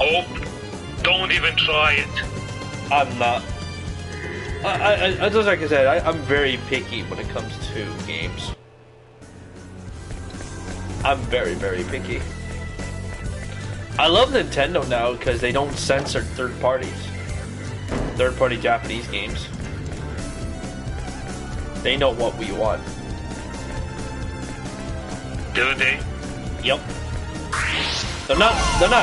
[SPEAKER 9] Oh, don't even try it.
[SPEAKER 4] I'm not. Just like I said, I'm very picky when it comes to games. I'm very, very picky. I love Nintendo now because they don't censor third-party Japanese games. They know what we want.
[SPEAKER 9] Do they?
[SPEAKER 4] Yep. They're not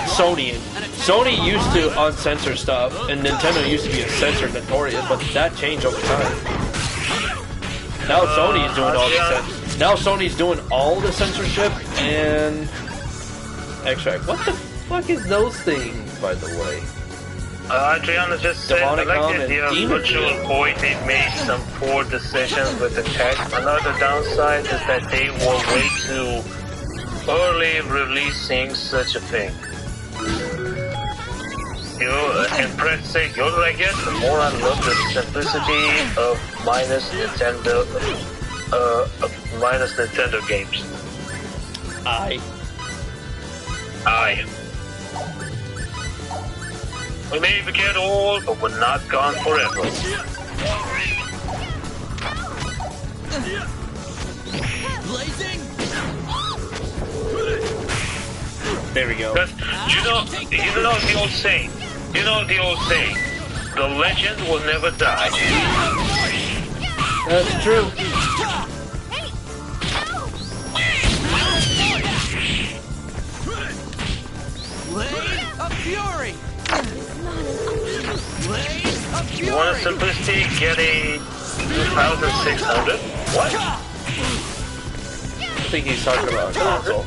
[SPEAKER 4] Sony. Sony used to uncensor stuff, and Nintendo used to be a censored notorious, but that changed over time. Now Sony is doing all the now Sony's doing all the censorship and extract. What the fuck is those things, by the way?
[SPEAKER 9] Adriana just said, I like the idea of Virtual Boy. They made some poor decisions with the tech. Another downside is that they were way too early releasing such a thing. And Brett said, you're right, yes, the more I love the simplicity of minus Nintendo games.
[SPEAKER 4] Aye.
[SPEAKER 9] We may get old, but we're not gone forever.
[SPEAKER 4] There we go.
[SPEAKER 9] Because you know the old saying. The legend will never die.
[SPEAKER 4] That's true.
[SPEAKER 11] Blade of Fury.
[SPEAKER 9] You want a simplicity? Get a 2600. What?
[SPEAKER 4] I think he's talking about a console.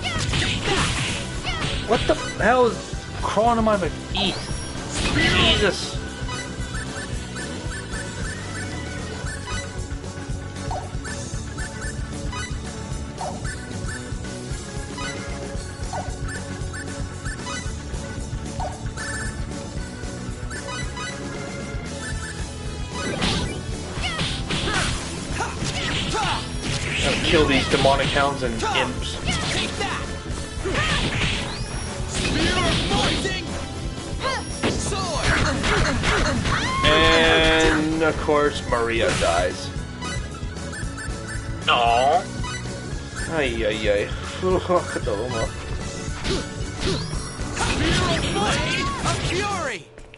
[SPEAKER 4] What the hell is crawling on my feet? Jesus. Kill these demonic hounds and imps. And of course, Maria dies.
[SPEAKER 9] Aww.
[SPEAKER 4] Ay ay ay.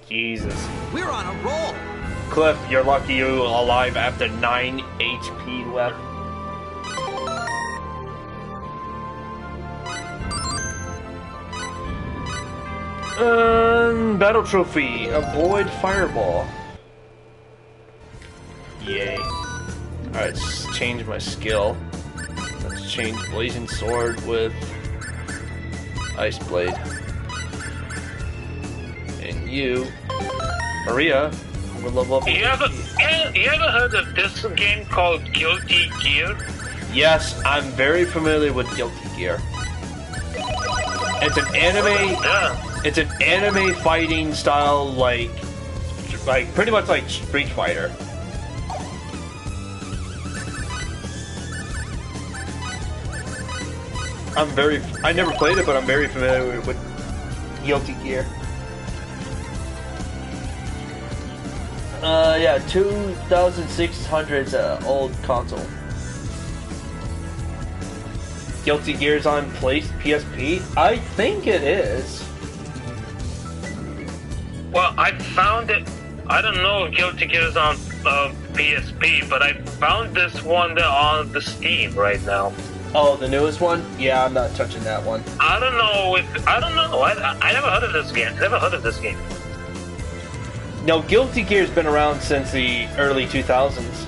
[SPEAKER 4] Jesus.
[SPEAKER 11] We're on a roll.
[SPEAKER 4] Cliff, you're lucky you're alive after 9 HP left. Battle trophy. Avoid fireball. Yay. Alright, let's change my skill. Let's change blazing sword with ice blade. And you, Maria, will level up.
[SPEAKER 9] You ever heard of this game called Guilty Gear?
[SPEAKER 4] Yes, I'm very familiar with Guilty Gear. It's an anime.
[SPEAKER 9] Yeah.
[SPEAKER 4] It's an anime fighting style, like pretty much like Street Fighter. I never played it, but I'm very familiar with Guilty Gear. Yeah, 2600's old console. Guilty Gear's on PSP? I think it is.
[SPEAKER 9] Well, I found it. I don't know if Guilty Gear is on PSP, but I found this one on the Steam right now.
[SPEAKER 4] Oh, the newest one? Yeah, I'm not touching that one.
[SPEAKER 9] I don't know. I never heard of this game. Never heard of this game.
[SPEAKER 4] No, Guilty Gear's been around since the early 2000s.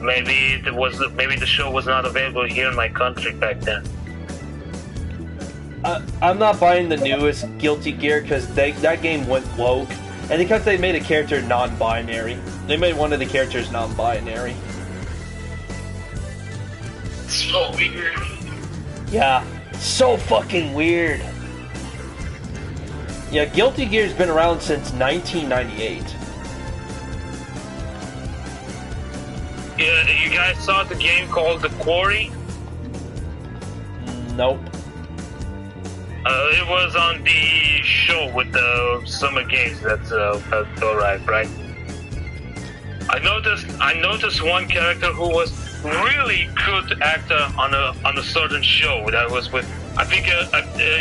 [SPEAKER 9] Maybe the show was not available here in my country back then.
[SPEAKER 4] I'm not buying the newest Guilty Gear because that game went woke, and because they made a character non-binary. They made one of the characters non-binary.
[SPEAKER 10] So weird.
[SPEAKER 4] Yeah, so fucking weird. Yeah, Guilty Gear's been around since 1998.
[SPEAKER 9] Yeah, you guys saw the game called The Quarry?
[SPEAKER 4] Nope.
[SPEAKER 9] It was on the show with the Summer Games that's alright, right? I noticed one character who was really good actor on a certain show that was with. I think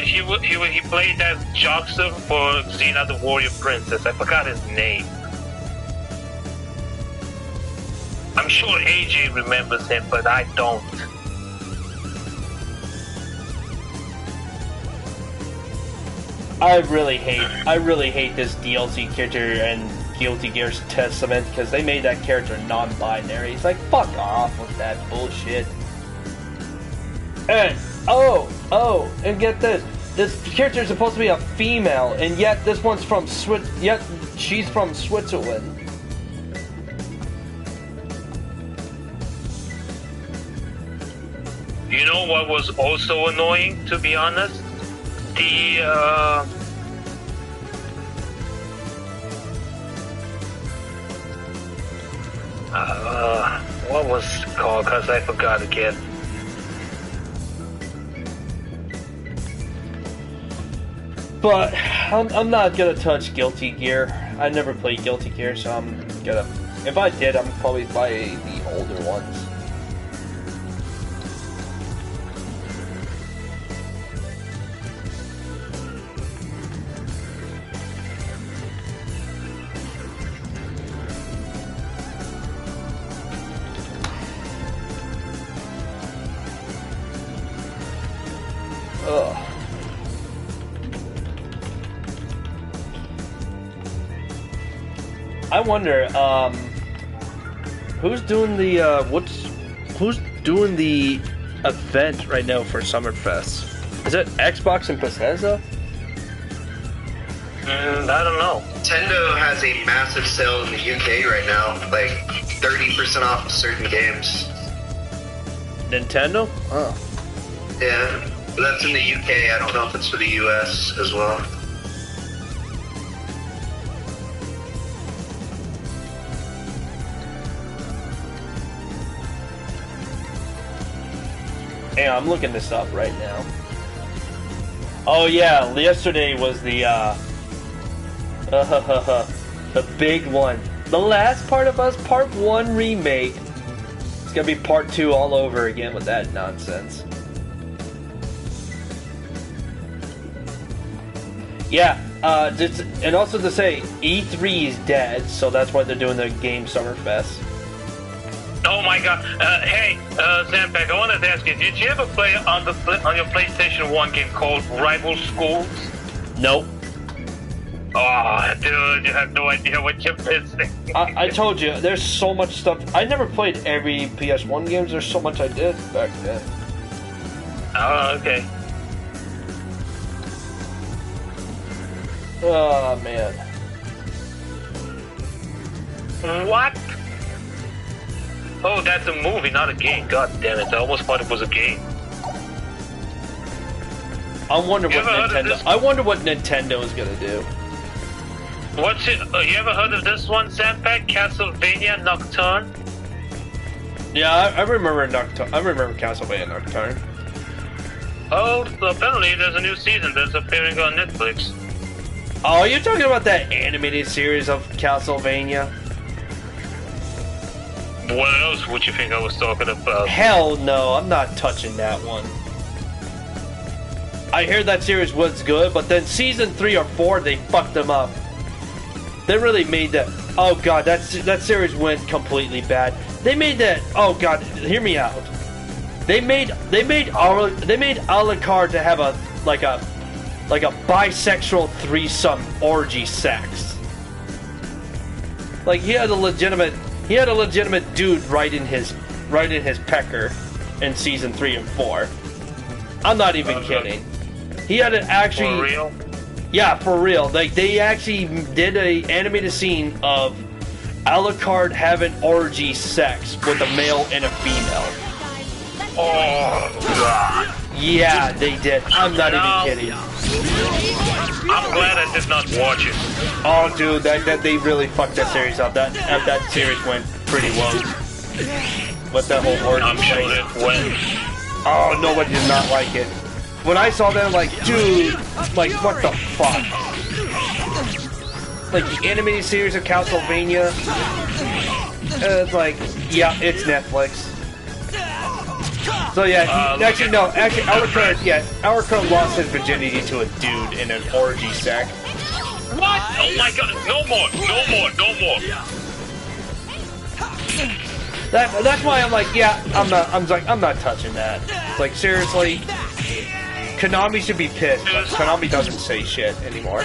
[SPEAKER 9] he played as Jockster for Xena the Warrior Princess. I forgot his name. I'm sure AJ remembers him, but I don't.
[SPEAKER 4] I really hate this DLC character and Guilty Gear's Testament because they made that character non-binary. It's like, fuck off with that bullshit. And and get this character is supposed to be a female, and yet this one's from she's from Switzerland.
[SPEAKER 9] You know what was also annoying, to be honest? What was it called? Because I forgot again.
[SPEAKER 4] But I'm not gonna touch Guilty Gear. I never played Guilty Gear, so I'm gonna. If I did, I'm probably buy the older ones. Ugh. I wonder, who's doing the who's doing the event right now for Summerfest? Is it Xbox and Bethesda?
[SPEAKER 9] I don't know.
[SPEAKER 14] Nintendo has a massive sale in the UK right now, like 30% off certain games.
[SPEAKER 4] Nintendo? Oh.
[SPEAKER 14] Yeah, but that's in the UK. I don't know if it's for the US as well.
[SPEAKER 4] Hey, I'm looking this up right now. Oh yeah, yesterday was the the big one. The Last Part of Us Part 1 remake. It's gonna be Part 2 all over again with that nonsense. Yeah, and also to say, E3 is dead, so that's why they're doing the Game Summerfest.
[SPEAKER 9] Oh my god. Hey, Zanpact, I wanted to ask you, did you ever play on your PlayStation 1 game called Rival Schools?
[SPEAKER 4] Nope.
[SPEAKER 9] Oh, dude, you have no idea what you're missing.
[SPEAKER 4] I told you, there's so much stuff. I never played every PS1 games, there's so much I did back then.
[SPEAKER 9] Oh, okay.
[SPEAKER 4] Oh, man.
[SPEAKER 9] What? Oh, that's a movie, not a game. God damn it, I almost thought it was a game.
[SPEAKER 4] I wonder what Nintendo is gonna do.
[SPEAKER 9] What's it? You ever heard of this one, Zanpact? Castlevania Nocturne?
[SPEAKER 4] Yeah, I remember Nocturne. I remember Castlevania Nocturne.
[SPEAKER 9] Oh, apparently there's a new season that's appearing on Netflix.
[SPEAKER 4] Oh, you're talking about that animated series of Castlevania?
[SPEAKER 9] What else would you think I was talking about?
[SPEAKER 4] Hell no, I'm not touching that one. I hear that series was good, but then season 3 or 4 they fucked them up. They really made that. Oh god, that series went completely bad. They made that. Oh god, hear me out. They made Alucard to have a bisexual threesome orgy sex. Like he had a legitimate dude right in his pecker in season 3 and 4. I'm not even kidding. He had an actually.
[SPEAKER 9] For real?
[SPEAKER 4] Yeah, for real. Like they actually did a animated scene of Alucard having orgy sex with a male and a female.
[SPEAKER 9] Oh god.
[SPEAKER 4] Yeah, they did. I'm not even kidding.
[SPEAKER 9] I'm glad I did not watch it.
[SPEAKER 4] Oh, dude, that they really fucked that series up. That series went pretty well. With that whole orgy
[SPEAKER 9] I'm sure
[SPEAKER 4] thing.
[SPEAKER 9] it went.
[SPEAKER 4] Oh, nobody did not like it. When I saw that, I'm like, dude, like, what the fuck? Like, the animated series of Castlevania, it's like, yeah, it's Netflix. So yeah, Alucard lost his virginity to a dude in an orgy sack.
[SPEAKER 9] What? Oh my god, no more.
[SPEAKER 4] That's why I'm like, yeah, I'm not touching that. Like seriously, Konami should be pissed, but Konami doesn't say shit anymore.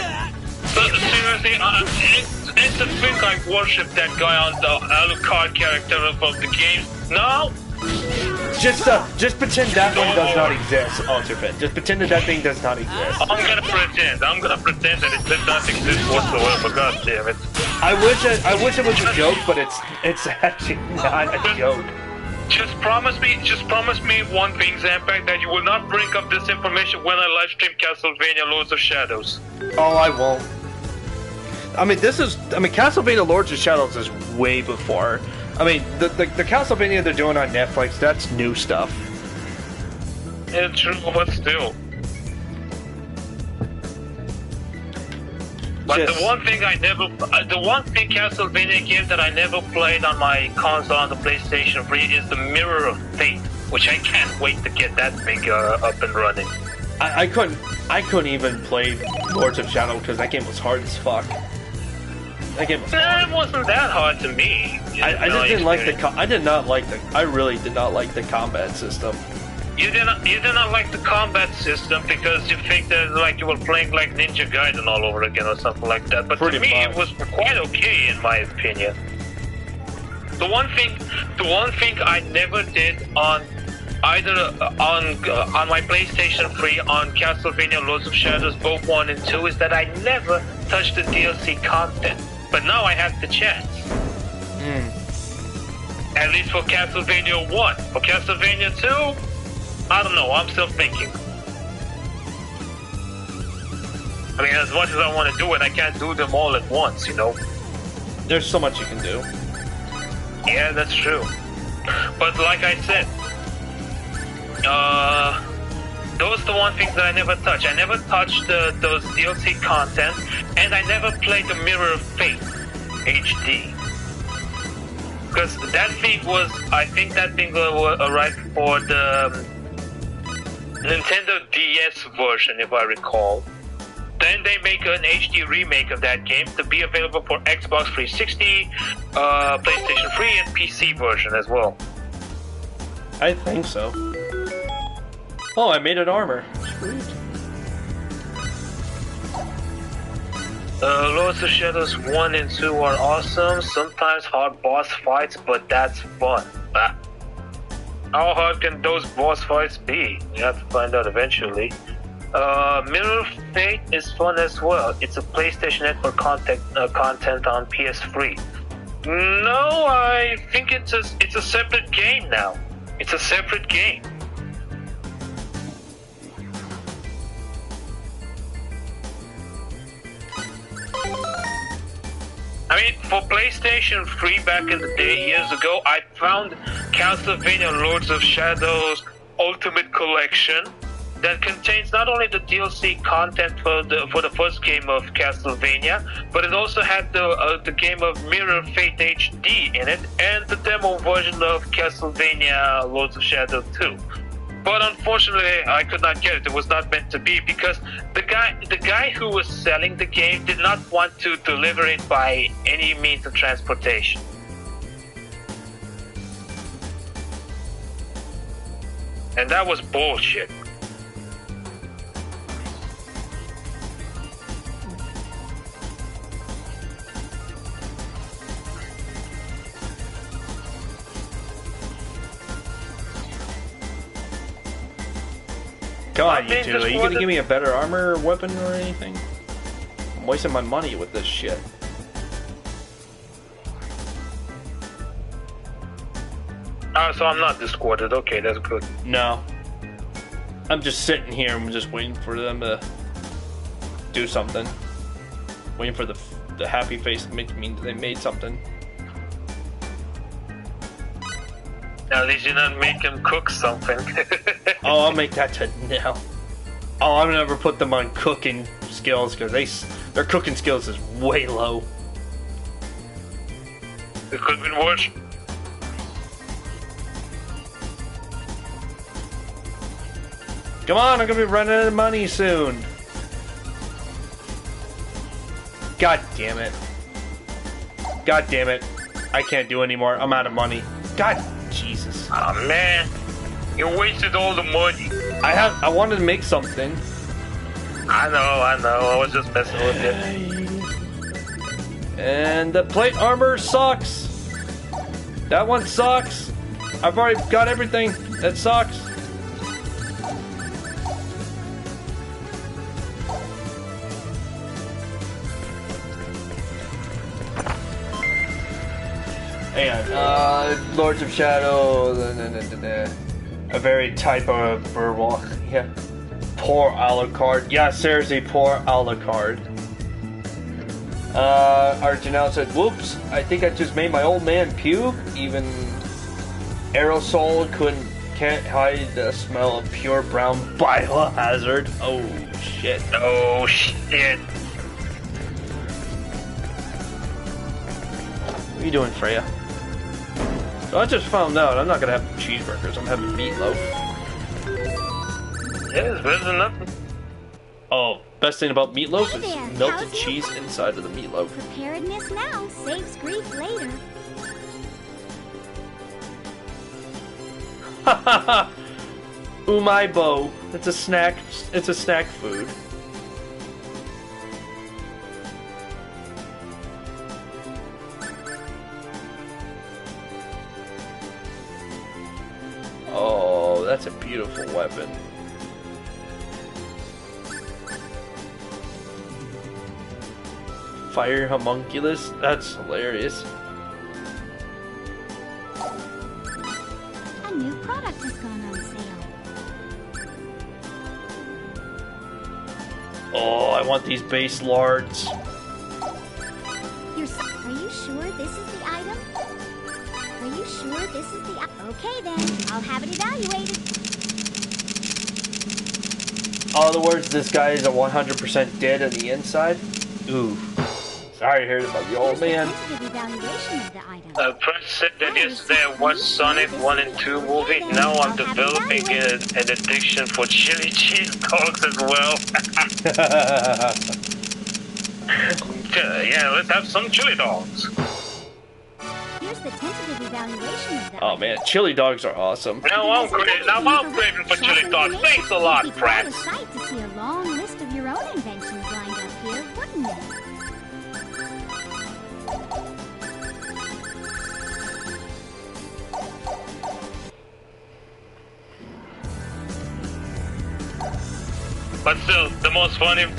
[SPEAKER 9] But seriously, and to think I worship that guy on the Alucard character from the game. No.
[SPEAKER 4] Just pretend that one does not exist, Ultrafit. Just pretend that thing does not exist.
[SPEAKER 9] I'm gonna pretend that it does not exist whatsoever. God damn it!
[SPEAKER 4] I wish it was a joke, but it's actually not a joke.
[SPEAKER 9] Just promise me one thing, Zanpact, that you will not bring up this information when I livestream Castlevania Lords of Shadows.
[SPEAKER 4] Oh, I won't. I mean, Castlevania Lords of Shadows is way before. I mean, the Castlevania they're doing on Netflix, that's new stuff.
[SPEAKER 9] Yeah, true, but still. But the one thing Castlevania game that I never played on my console on the PlayStation 3 is the Mirror of Fate, which I can't wait to get that thing up and running.
[SPEAKER 4] I couldn't even play Lords of Shadow because that game was hard as fuck. That game was hard.
[SPEAKER 9] It wasn't that hard to me.
[SPEAKER 4] I really did not like the combat system.
[SPEAKER 9] You did not like the combat system because you think that like you were playing like Ninja Gaiden all over again or something like that. But to me, it was quite okay in my opinion. The one thing I never did on either on my PlayStation 3 on Castlevania Lords of Shadows both 1 and 2 is that I never touched the DLC content. But now I have the chance. At least for Castlevania 1. For Castlevania 2, I don't know, I'm still thinking. I mean, as much as I want to do it, I can't do them all at once, you know?
[SPEAKER 4] There's so much you can do.
[SPEAKER 9] Yeah, that's true. But like I said, those are the one things that I never touch. I never touched those DLC content, and I never played the Mirror of Fate HD. Because that thing was, I think that thing was right for the Nintendo DS version, if I recall. Then they make an HD remake of that game to be available for Xbox 360, PlayStation 3, and PC version as well.
[SPEAKER 4] I think so. Oh, I made an armor. Sweet.
[SPEAKER 9] Lords of Shadows 1 and 2 are awesome. Sometimes hard boss fights, but that's fun. How hard can those boss fights be? You have to find out eventually. Mirror of Fate is fun as well. It's a PlayStation Network content on PS3. No, I think it's a separate game now. It's a separate game. I mean, for PlayStation 3 back in the day, years ago, I found Castlevania Lords of Shadows Ultimate Collection that contains not only the DLC content for the first game of Castlevania, but it also had the game of Mirror Fate HD in it, and the demo version of Castlevania Lords of Shadow 2. But unfortunately, I could not get it. It was not meant to be because the guy who was selling the game did not want to deliver it by any means of transportation. And that was bullshit.
[SPEAKER 4] Come on, you two. Are you gonna give me a better armor or weapon or anything? I'm wasting my money with this shit.
[SPEAKER 9] So I'm not discorded. Okay, that's good.
[SPEAKER 4] No. I'm just sitting here and just waiting for them to do something. Waiting for the happy face to make me they made something.
[SPEAKER 9] At least you didn't make him cook something.
[SPEAKER 4] Oh, I'll make that now. Oh, I'll never put them on cooking skills because their cooking skills is way low.
[SPEAKER 9] It could have been worse.
[SPEAKER 4] Come on, I'm gonna be running out of money soon. God damn it. God damn it. I can't do anymore. I'm out of money. God, Jesus.
[SPEAKER 9] Oh man, you wasted all the money.
[SPEAKER 4] I wanted to make something.
[SPEAKER 9] I know. I was just messing with it.
[SPEAKER 4] And the plate armor sucks. That one sucks. I've already got everything. That sucks. Hang on. Lords of Shadow. A very type of Burwalk. Yeah. Poor Alucard. Yeah, seriously, poor Alucard. Arjanelle said, whoops, I think I just made my old man puke. Even Aerosol can't hide the smell of pure brown biohazard. Oh, shit.
[SPEAKER 9] Oh, shit.
[SPEAKER 4] What are you doing, Freya? So I just found out I'm not gonna have cheeseburgers, I'm having meatloaf.
[SPEAKER 9] Yeah, it's better than nothing.
[SPEAKER 4] Oh, best thing about meatloaf is melted cheese inside of the meatloaf.
[SPEAKER 12] Preparedness now saves grief later.
[SPEAKER 4] Hahaha! Umaibo. It's a snack food. Oh, that's a beautiful weapon. Fire homunculus? That's hilarious.
[SPEAKER 12] A new product has gone on sale.
[SPEAKER 4] Oh, I want these base lards.
[SPEAKER 12] Are you sure this is the item? Are you sure this is the item? Okay then, I'll have it evaluated.
[SPEAKER 4] In other words, this guy is a 100% dead on the inside? Ooh. Sorry to hear about the old man.
[SPEAKER 9] Prince said that yesterday I watched Sonic 1 and 2 movie. Now I'm developing an addiction for chili cheese dogs as well. Yeah, let's have some chili dogs.
[SPEAKER 12] Here's the tentative evaluation of the
[SPEAKER 4] Oh man, chili dogs are awesome.
[SPEAKER 9] Now I'm craving for chili dogs. Thanks a lot, Pratt.
[SPEAKER 12] It's a sight to see a long list of your own inventions lined up here, wouldn't it?
[SPEAKER 9] But still, the most funny on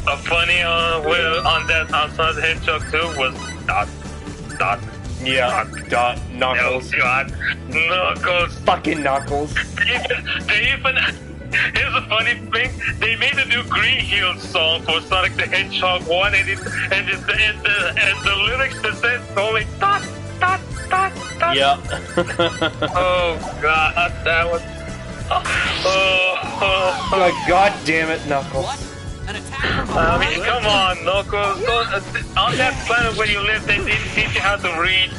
[SPEAKER 9] that outside the Hedgehog 2 was Dot.
[SPEAKER 4] Yeah, Dot, Knuckles.
[SPEAKER 9] Oh God, Knuckles.
[SPEAKER 4] Fucking Knuckles.
[SPEAKER 9] They even here's a funny thing. They made a new Green Hill song for Sonic the Hedgehog 1, and the lyrics that says only Dot. God.
[SPEAKER 4] Yep.
[SPEAKER 9] Oh God, that was.
[SPEAKER 4] God damn it, Knuckles.
[SPEAKER 9] I mean, come on, Knuckles. On that planet where you live, they didn't teach you how to read.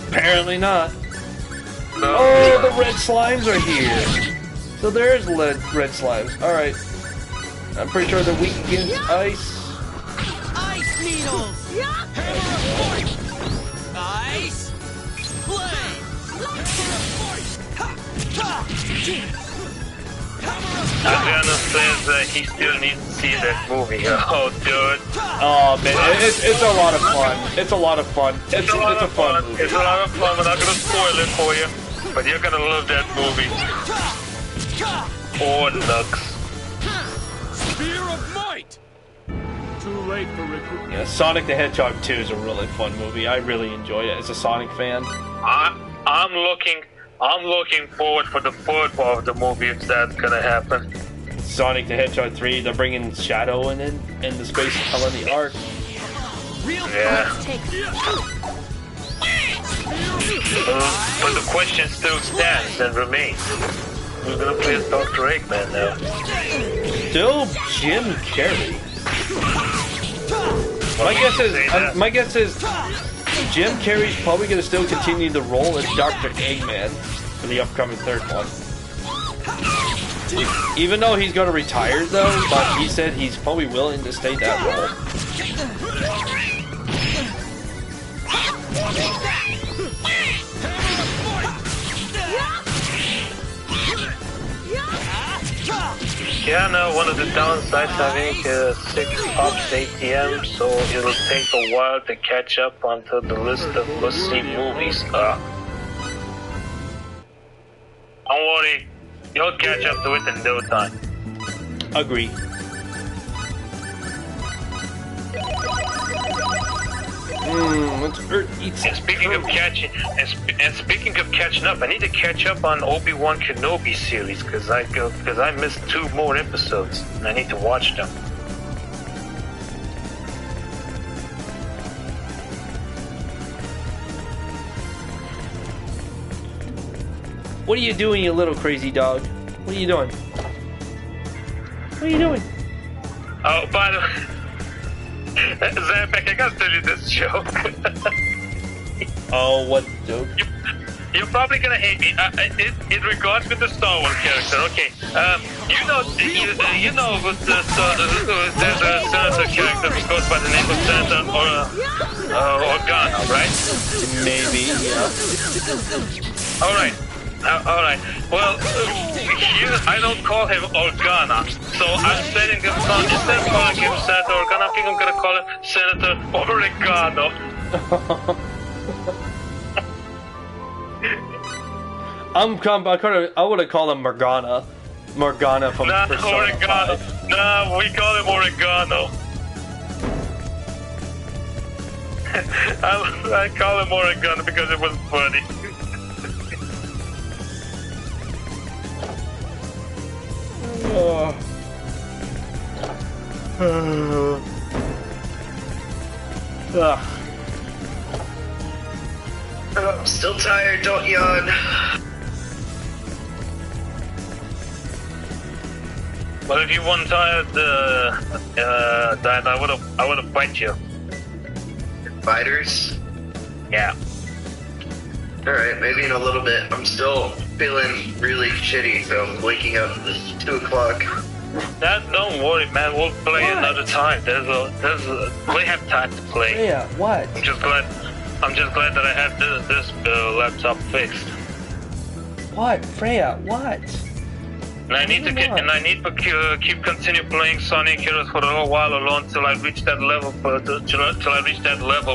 [SPEAKER 4] Apparently not.
[SPEAKER 9] No.
[SPEAKER 4] Oh, the red slimes are here. So there's red slimes. Alright. I'm pretty sure they're weak against ice.
[SPEAKER 5] Ice needles! Ice! Blade!
[SPEAKER 9] Adriano says he still needs to see that movie. Oh, dude.
[SPEAKER 4] Oh, man. It's a lot of fun. It's a lot of fun. It's a fun movie.
[SPEAKER 9] It's a lot of fun. We're not going to spoil it for you. But you're going to love that movie. Oh, Lux.
[SPEAKER 11] Spear of might. Too late for recruit.
[SPEAKER 4] Yeah, Sonic the Hedgehog 2 is a really fun movie. I really enjoy it as a Sonic fan.
[SPEAKER 9] I'm looking forward for the third part of the movie if that's gonna happen.
[SPEAKER 4] Sonic the Hedgehog 3, they're bringing Shadow in the space telling the arc.
[SPEAKER 9] Yeah. But the question still stands and remains. Who's gonna play as Dr. Eggman now?
[SPEAKER 4] Still Jim Carrey. My guess is Jim Carrey's probably going to still continue the role as Dr. Eggman for the upcoming third one. Even though he's going to retire though, but he said he's probably willing to stay that role.
[SPEAKER 9] Yeah, no, one of the downsides having 6 pops ATM, so it'll take a while to catch up onto the list of must-see movies. Don't worry, you'll catch up to it in no time.
[SPEAKER 4] Agree.
[SPEAKER 9] And speaking of catching up, I need to catch up on Obi-Wan Kenobi series because I missed 2 more episodes and I need to watch them.
[SPEAKER 4] What are you doing, you little crazy dog? What are you doing? What are you doing?
[SPEAKER 9] Oh, by the way, Zanpact, I gotta tell you this joke.
[SPEAKER 4] Oh, what joke?
[SPEAKER 9] You're probably gonna hate me. It regards with the Star Wars character. Okay, you know who's there's a senator character who goes by the name of Senator Organa, right?
[SPEAKER 4] Maybe, yeah.
[SPEAKER 9] All right. Well, I don't call him Organa, so I'm setting him on. Instead of calling him Senator Organa, I think I'm gonna call him Senator Oregano.
[SPEAKER 4] I would have called him Morgana. Morgana from Persona 5.
[SPEAKER 9] Nah, we call him Oregano. I call him Oregano because it was funny.
[SPEAKER 14] I'm still tired, don't yawn.
[SPEAKER 9] Well, if you weren't tired, Dan, I would have bite you.
[SPEAKER 14] Biters?
[SPEAKER 9] Yeah.
[SPEAKER 14] Alright, maybe in a little bit. I'm still feeling really shitty, so I'm waking up at 2 o'clock.
[SPEAKER 9] Don't worry, man. We'll play another time. We have time to play.
[SPEAKER 4] Yeah, what?
[SPEAKER 9] I'm just glad that I have this laptop fixed.
[SPEAKER 4] What, Freya? What?
[SPEAKER 9] And I need to keep continue playing Sonic Heroes for a little while alone till I reach that level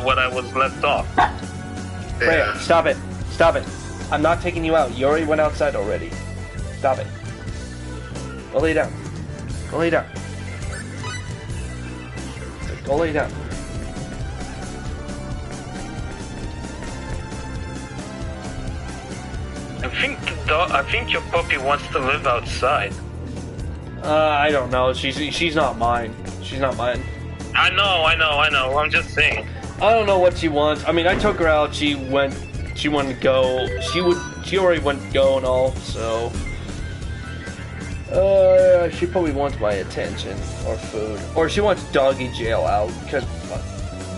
[SPEAKER 9] when I was left off.
[SPEAKER 4] Freya, stop it. Stop it. I'm not taking you out. You already went outside already. Stop it. Go lay down. Go lay down. Go lay down.
[SPEAKER 9] I think your puppy wants to live outside.
[SPEAKER 4] I don't know. She's not mine. She's not mine.
[SPEAKER 9] I know. I'm just saying.
[SPEAKER 4] I don't know what she wants. I mean, I took her out. She went she wanted to go. She already went to go and all, so she probably wants my attention or food, or she wants doggy jail out because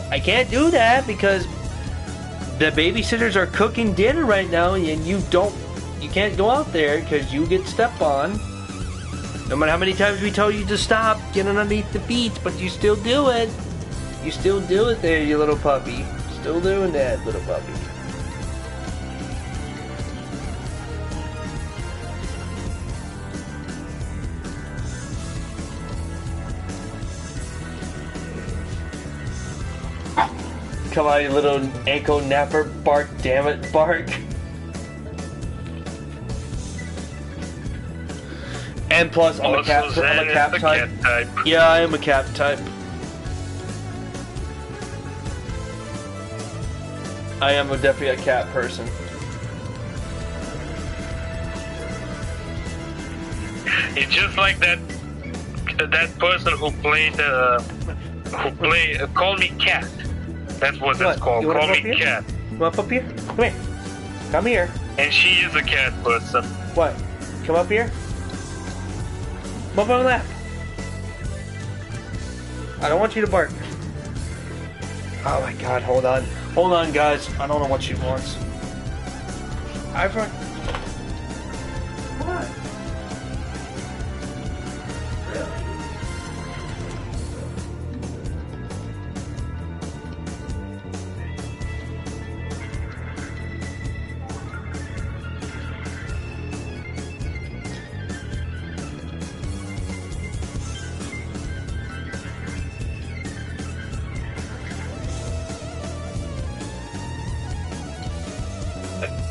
[SPEAKER 4] I can't do that because the babysitters are cooking dinner right now, and you can't go out there because you get stepped on. No matter how many times we tell you to stop getting underneath the feet, but you still do it. You still do it there, you little puppy. Still doing that, little puppy. Come on, you little ankle napper. Bark, damn it, bark. And plus, I'm a cat type. Yeah, I am a cat type. I am definitely a cat person.
[SPEAKER 9] It's just like that person who played Call Me Cat. That's what that's called. Call Me Cat.
[SPEAKER 4] You want up here? Come here. Come here.
[SPEAKER 9] And she is a cat person.
[SPEAKER 4] What? Come up here. Come up on the lap. I don't want you to bark. Oh my god, hold on. Hold on, guys. I don't know what she wants. Come on.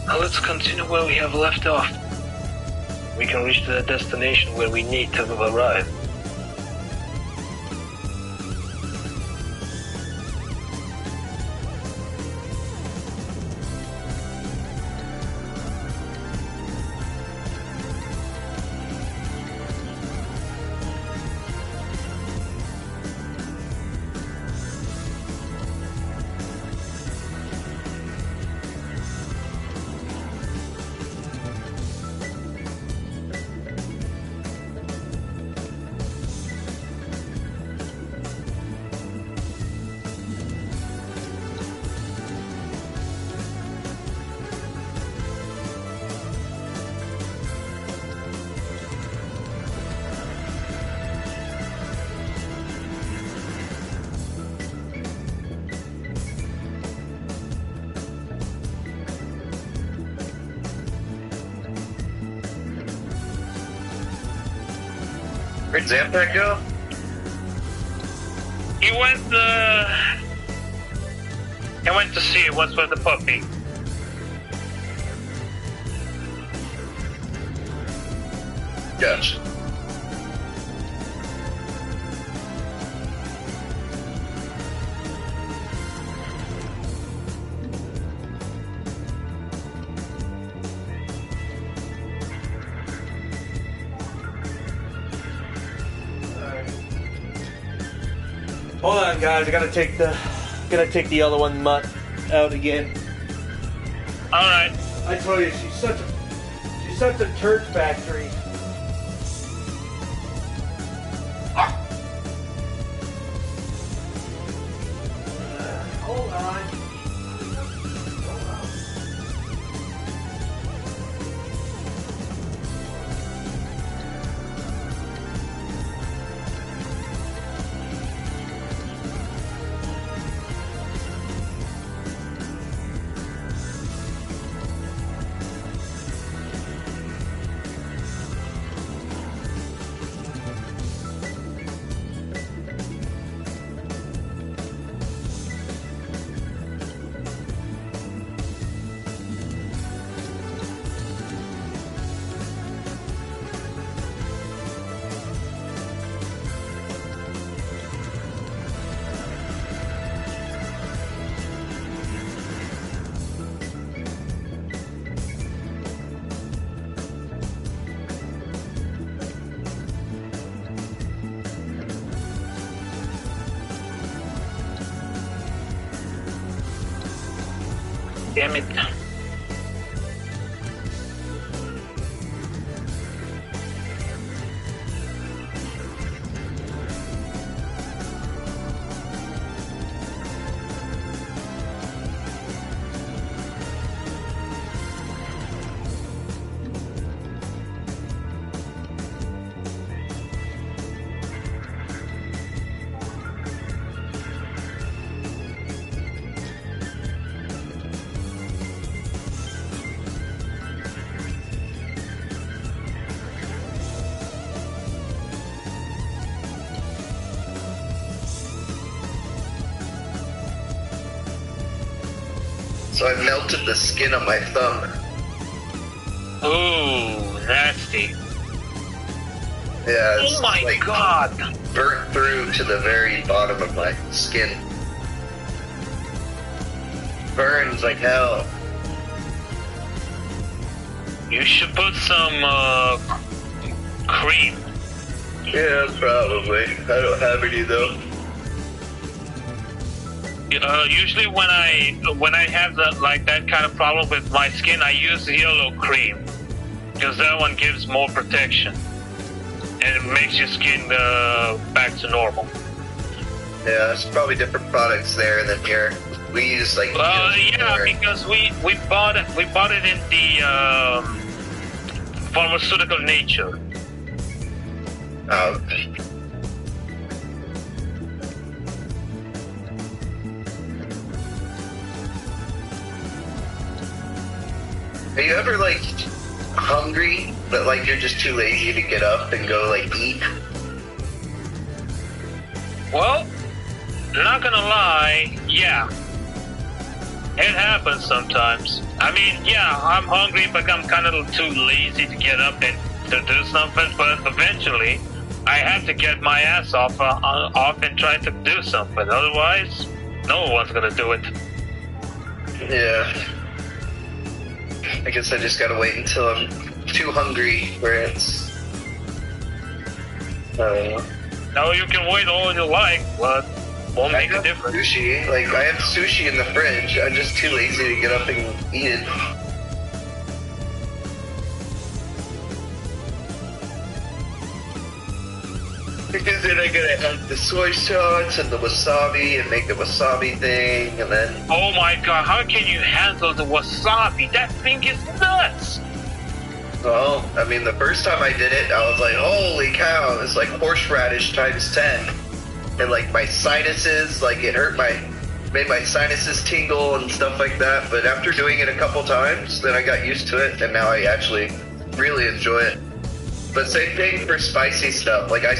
[SPEAKER 9] Now let's continue where we have left off. We can reach the destination where we need to arrive.
[SPEAKER 14] Where'd Zanpact go?
[SPEAKER 9] He went to see what's with the puppy.
[SPEAKER 14] Gotcha.
[SPEAKER 4] Hold on, guys. I gotta take the other one mutt out again.
[SPEAKER 9] All right.
[SPEAKER 4] I told you she's such a turd factory. Hold on.
[SPEAKER 9] Damn it.
[SPEAKER 14] so I melted the skin on my thumb.
[SPEAKER 9] Ooh, nasty.
[SPEAKER 14] Yeah, it's
[SPEAKER 9] Oh my
[SPEAKER 14] like
[SPEAKER 9] god!
[SPEAKER 14] burnt through to the very bottom of my skin. Burns like hell.
[SPEAKER 9] You should put some cream.
[SPEAKER 14] Yeah, probably. I don't have any though.
[SPEAKER 9] Usually when I have that kind of problem with my skin, I use yellow cream because that one gives more protection and it makes your skin back to normal.
[SPEAKER 14] Yeah, there's probably different products there than here. We use like.
[SPEAKER 9] Yeah, because we bought it in the pharmaceutical nature.
[SPEAKER 14] Oh, okay. Are you ever like hungry, but like you're just too lazy to get up and go like eat?
[SPEAKER 9] Well, not gonna lie, yeah. It happens sometimes. I mean, yeah, I'm hungry, but I'm kind of too lazy to get up and to do something. But eventually, I have to get my ass off and try to do something. Otherwise, no one's gonna do it.
[SPEAKER 14] Yeah. I guess I just gotta wait until I'm too hungry where it's. I don't know.
[SPEAKER 9] No, you can wait all you like, but won't make a difference.
[SPEAKER 14] Sushi, like I have sushi in the fridge. I'm just too lazy to get up and eat it. Because then I gotta add the soy sauce and the wasabi and make the wasabi thing, and then.
[SPEAKER 9] Oh my god, how can you handle the wasabi? That thing is nuts!
[SPEAKER 14] Well, I mean, the first time I did it, I was like, holy cow, it's like horseradish times 10. And like my sinuses, like it made my sinuses tingle and stuff like that. But after doing it a couple times, then I got used to it, and now I actually really enjoy it. But same thing for spicy stuff. Like I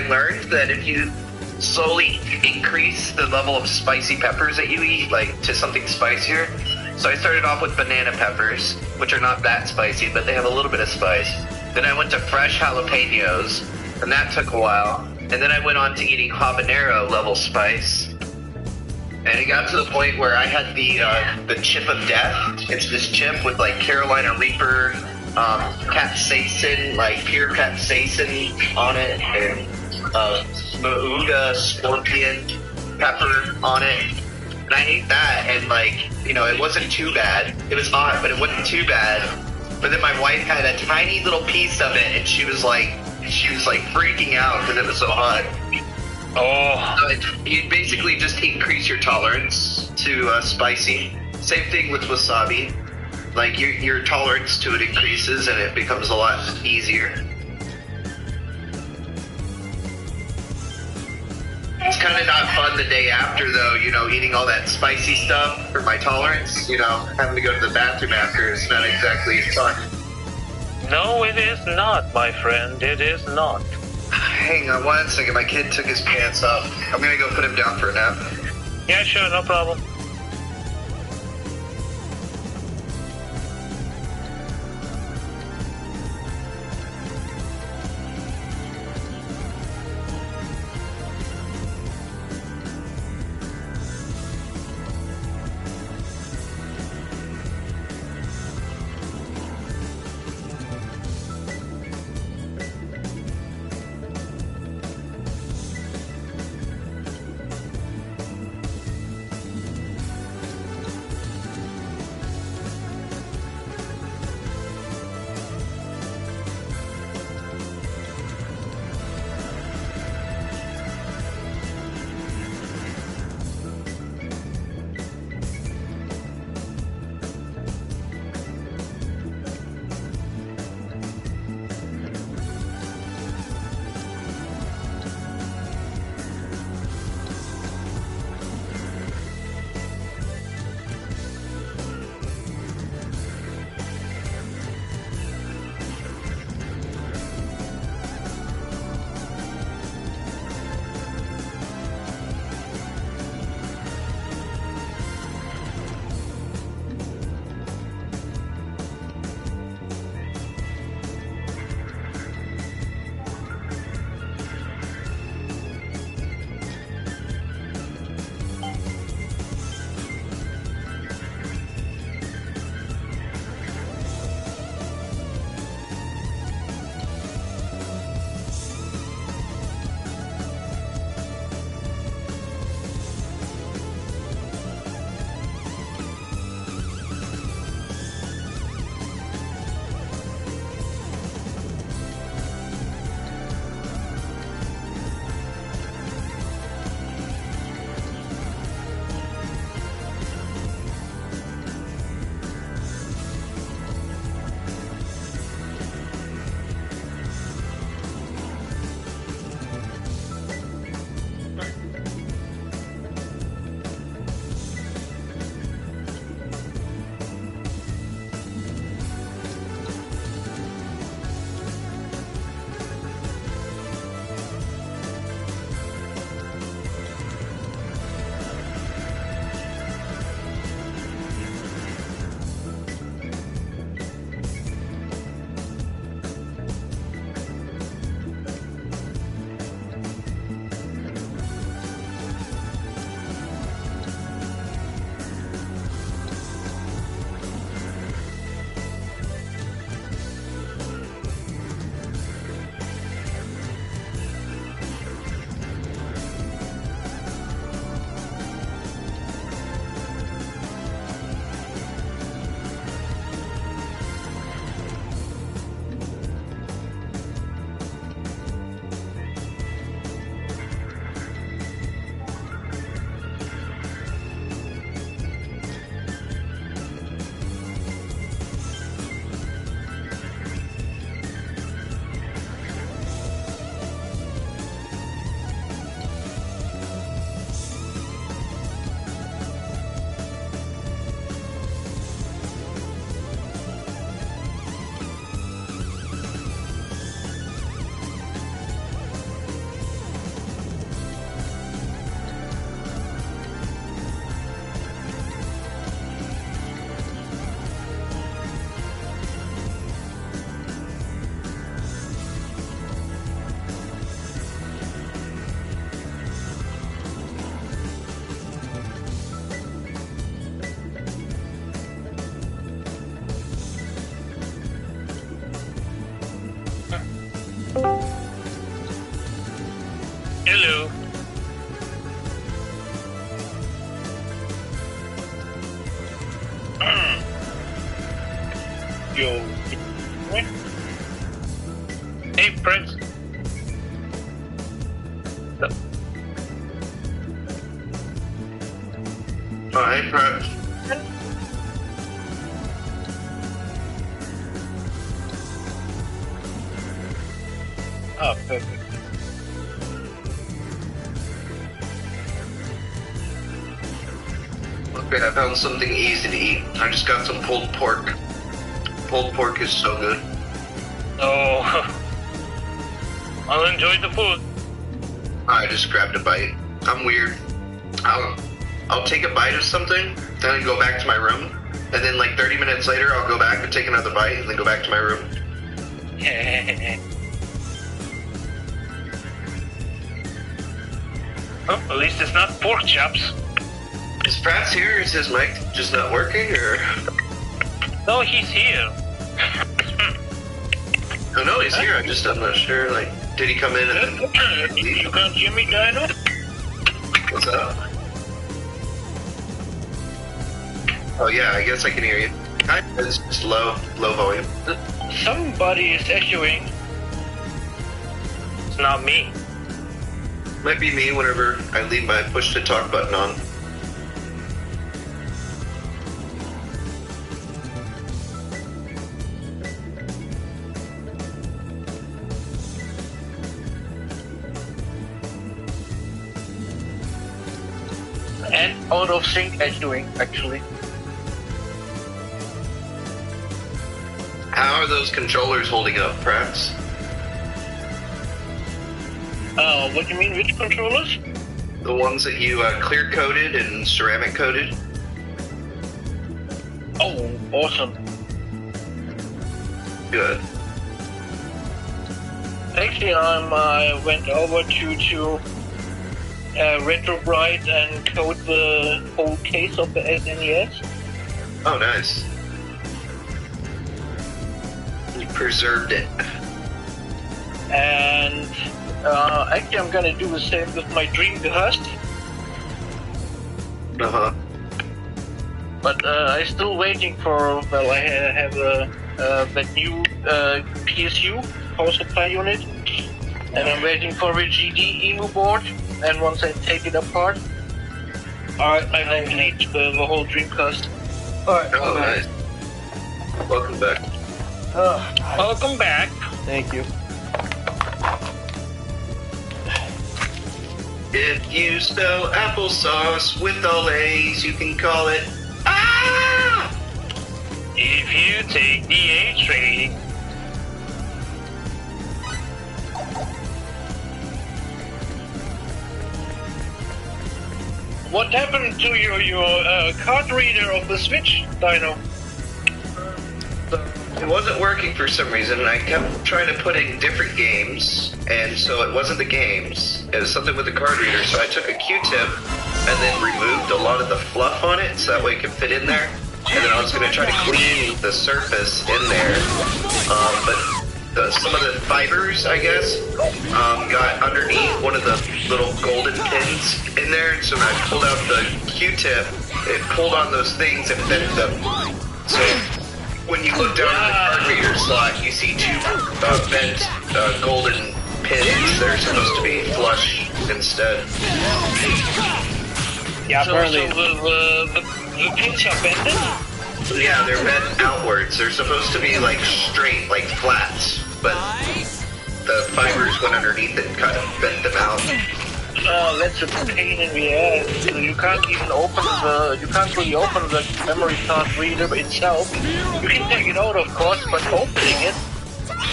[SPEAKER 14] learned that if you slowly increase the level of spicy peppers that you eat, like to something spicier. So I started off with banana peppers, which are not that spicy, but they have a little bit of spice. Then I went to fresh jalapenos, and that took a while. And then I went on to eating habanero level spice. And it got to the point where I had the chip of death. It's this chip with like Carolina Reaper, capsaicin, like pure capsaicin on it, and Mauga scorpion pepper on it. And I ate that, and like, you know, it wasn't too bad. It was hot, but it wasn't too bad. But then my wife had a tiny little piece of it, and she was like freaking out because it was so hot.
[SPEAKER 9] Oh.
[SPEAKER 14] So you basically just increase your tolerance to spicy. Same thing with wasabi. Like your tolerance to it increases and it becomes a lot easier. It's kind of not fun the day after though, you know, eating all that spicy stuff for my tolerance. You know, having to go to the bathroom after is not exactly fun.
[SPEAKER 9] No, it is not, my friend. It is not.
[SPEAKER 14] Hang on one second, my kid took his pants off. I'm gonna go put him down for a nap.
[SPEAKER 9] Yeah, sure, no problem. Hello.
[SPEAKER 10] Yo.
[SPEAKER 9] Hey, Prince.
[SPEAKER 14] Oh, hey, Prince.
[SPEAKER 10] Oh, perfect.
[SPEAKER 14] Okay, I found something easy to eat. I just got some pulled pork. Pulled pork is so good.
[SPEAKER 9] Oh, I'll enjoy the food.
[SPEAKER 14] I just grabbed a bite. I'm weird. I'll take a bite of something, then go back to my room, and then like 30 minutes later, I'll go back and take another bite, and then go back to my room.
[SPEAKER 9] Oh, at least it's not pork chops.
[SPEAKER 14] Is Pratt's here? Is his mic just not working, or?
[SPEAKER 9] No, he's here.
[SPEAKER 14] Oh no, he's here. I'm not sure. Like, did he come in and then leave?
[SPEAKER 10] You can't hear me, Dino?
[SPEAKER 14] What's up? Oh yeah, I guess I can hear you. It's just low volume.
[SPEAKER 10] Somebody is echoing.
[SPEAKER 9] It's not me.
[SPEAKER 14] Might be me whenever I leave my push to talk button on.
[SPEAKER 10] And out of sync echoing, actually.
[SPEAKER 14] How are those controllers holding up, Pratt?
[SPEAKER 10] What do you mean, which controllers?
[SPEAKER 14] The ones that you clear coated and ceramic coated?
[SPEAKER 10] Oh, awesome.
[SPEAKER 14] Good.
[SPEAKER 10] Actually, I went over to Retrobrite and code the whole case of the SNES.
[SPEAKER 14] Oh, nice. You preserved it.
[SPEAKER 10] And actually, I'm gonna do the same with my Dreamcast.
[SPEAKER 14] Uh-huh.
[SPEAKER 10] But I'm still waiting for, well, I have the new PSU, power supply unit. And I'm waiting for a GD EMU board. And once I take it apart, I then need the whole Dreamcast.
[SPEAKER 4] Alright,
[SPEAKER 14] Oh, nice. Welcome back.
[SPEAKER 10] Welcome back.
[SPEAKER 4] Thank you.
[SPEAKER 14] If you spell applesauce with all A's, you can call it ah!
[SPEAKER 9] If you take the A train.
[SPEAKER 10] What happened to your card reader of the Switch, Dino?
[SPEAKER 14] It wasn't working for some reason, and I kept trying to put in different games, and so it wasn't the games. It was something with the card reader, so I took a Q-tip and then removed a lot of the fluff on it, so that way it could fit in there. And then I was going to try to clean the surface in there, but some of the fibers, I guess, got underneath one of the little golden pins in there, so when I pulled out the Q-tip, it pulled on those things and bent them. So when you look down in the card reader slot, you see two bent golden pins that are supposed to be flush instead.
[SPEAKER 10] Yeah, so the pins are bended?
[SPEAKER 14] Yeah, they're bent outwards. They're supposed to be like straight, like flat, but the fibers went underneath it and kind of bent them out.
[SPEAKER 10] That's a pain in the ass. You can't even you can't really open the memory card reader itself. You can take it out, of course, but opening it,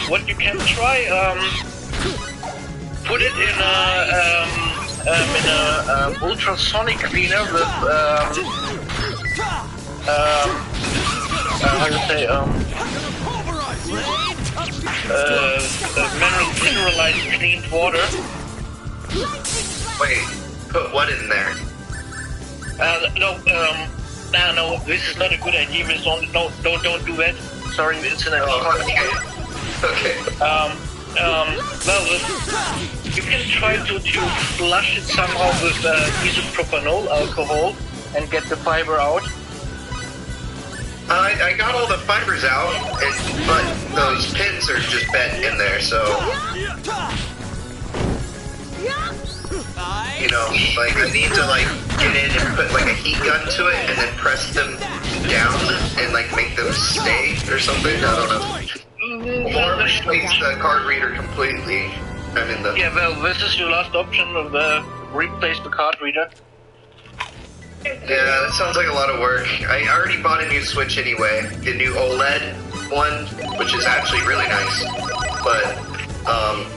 [SPEAKER 10] what you can try, put it in a ultrasonic cleaner with, how to say, mineralized cleaned water.
[SPEAKER 14] Wait, put what in there?
[SPEAKER 10] No, this is not a good idea. Don't do that. Sorry, it's an
[SPEAKER 14] okay.
[SPEAKER 10] Well, you can try to flush it somehow with isopropanol alcohol and get the fiber out.
[SPEAKER 14] I got all the fibers out, but those pins are just bent in there, so... You know, like, I need to, like, get in and put, like, a heat gun to it and then press them down and, like, make them stay or something. I don't know. Or replace the card reader completely. I mean, the...
[SPEAKER 10] Yeah, well, this is your last option of replace the card reader.
[SPEAKER 14] Yeah, that sounds like a lot of work. I already bought a new Switch anyway. The new OLED one, which is actually really nice. But,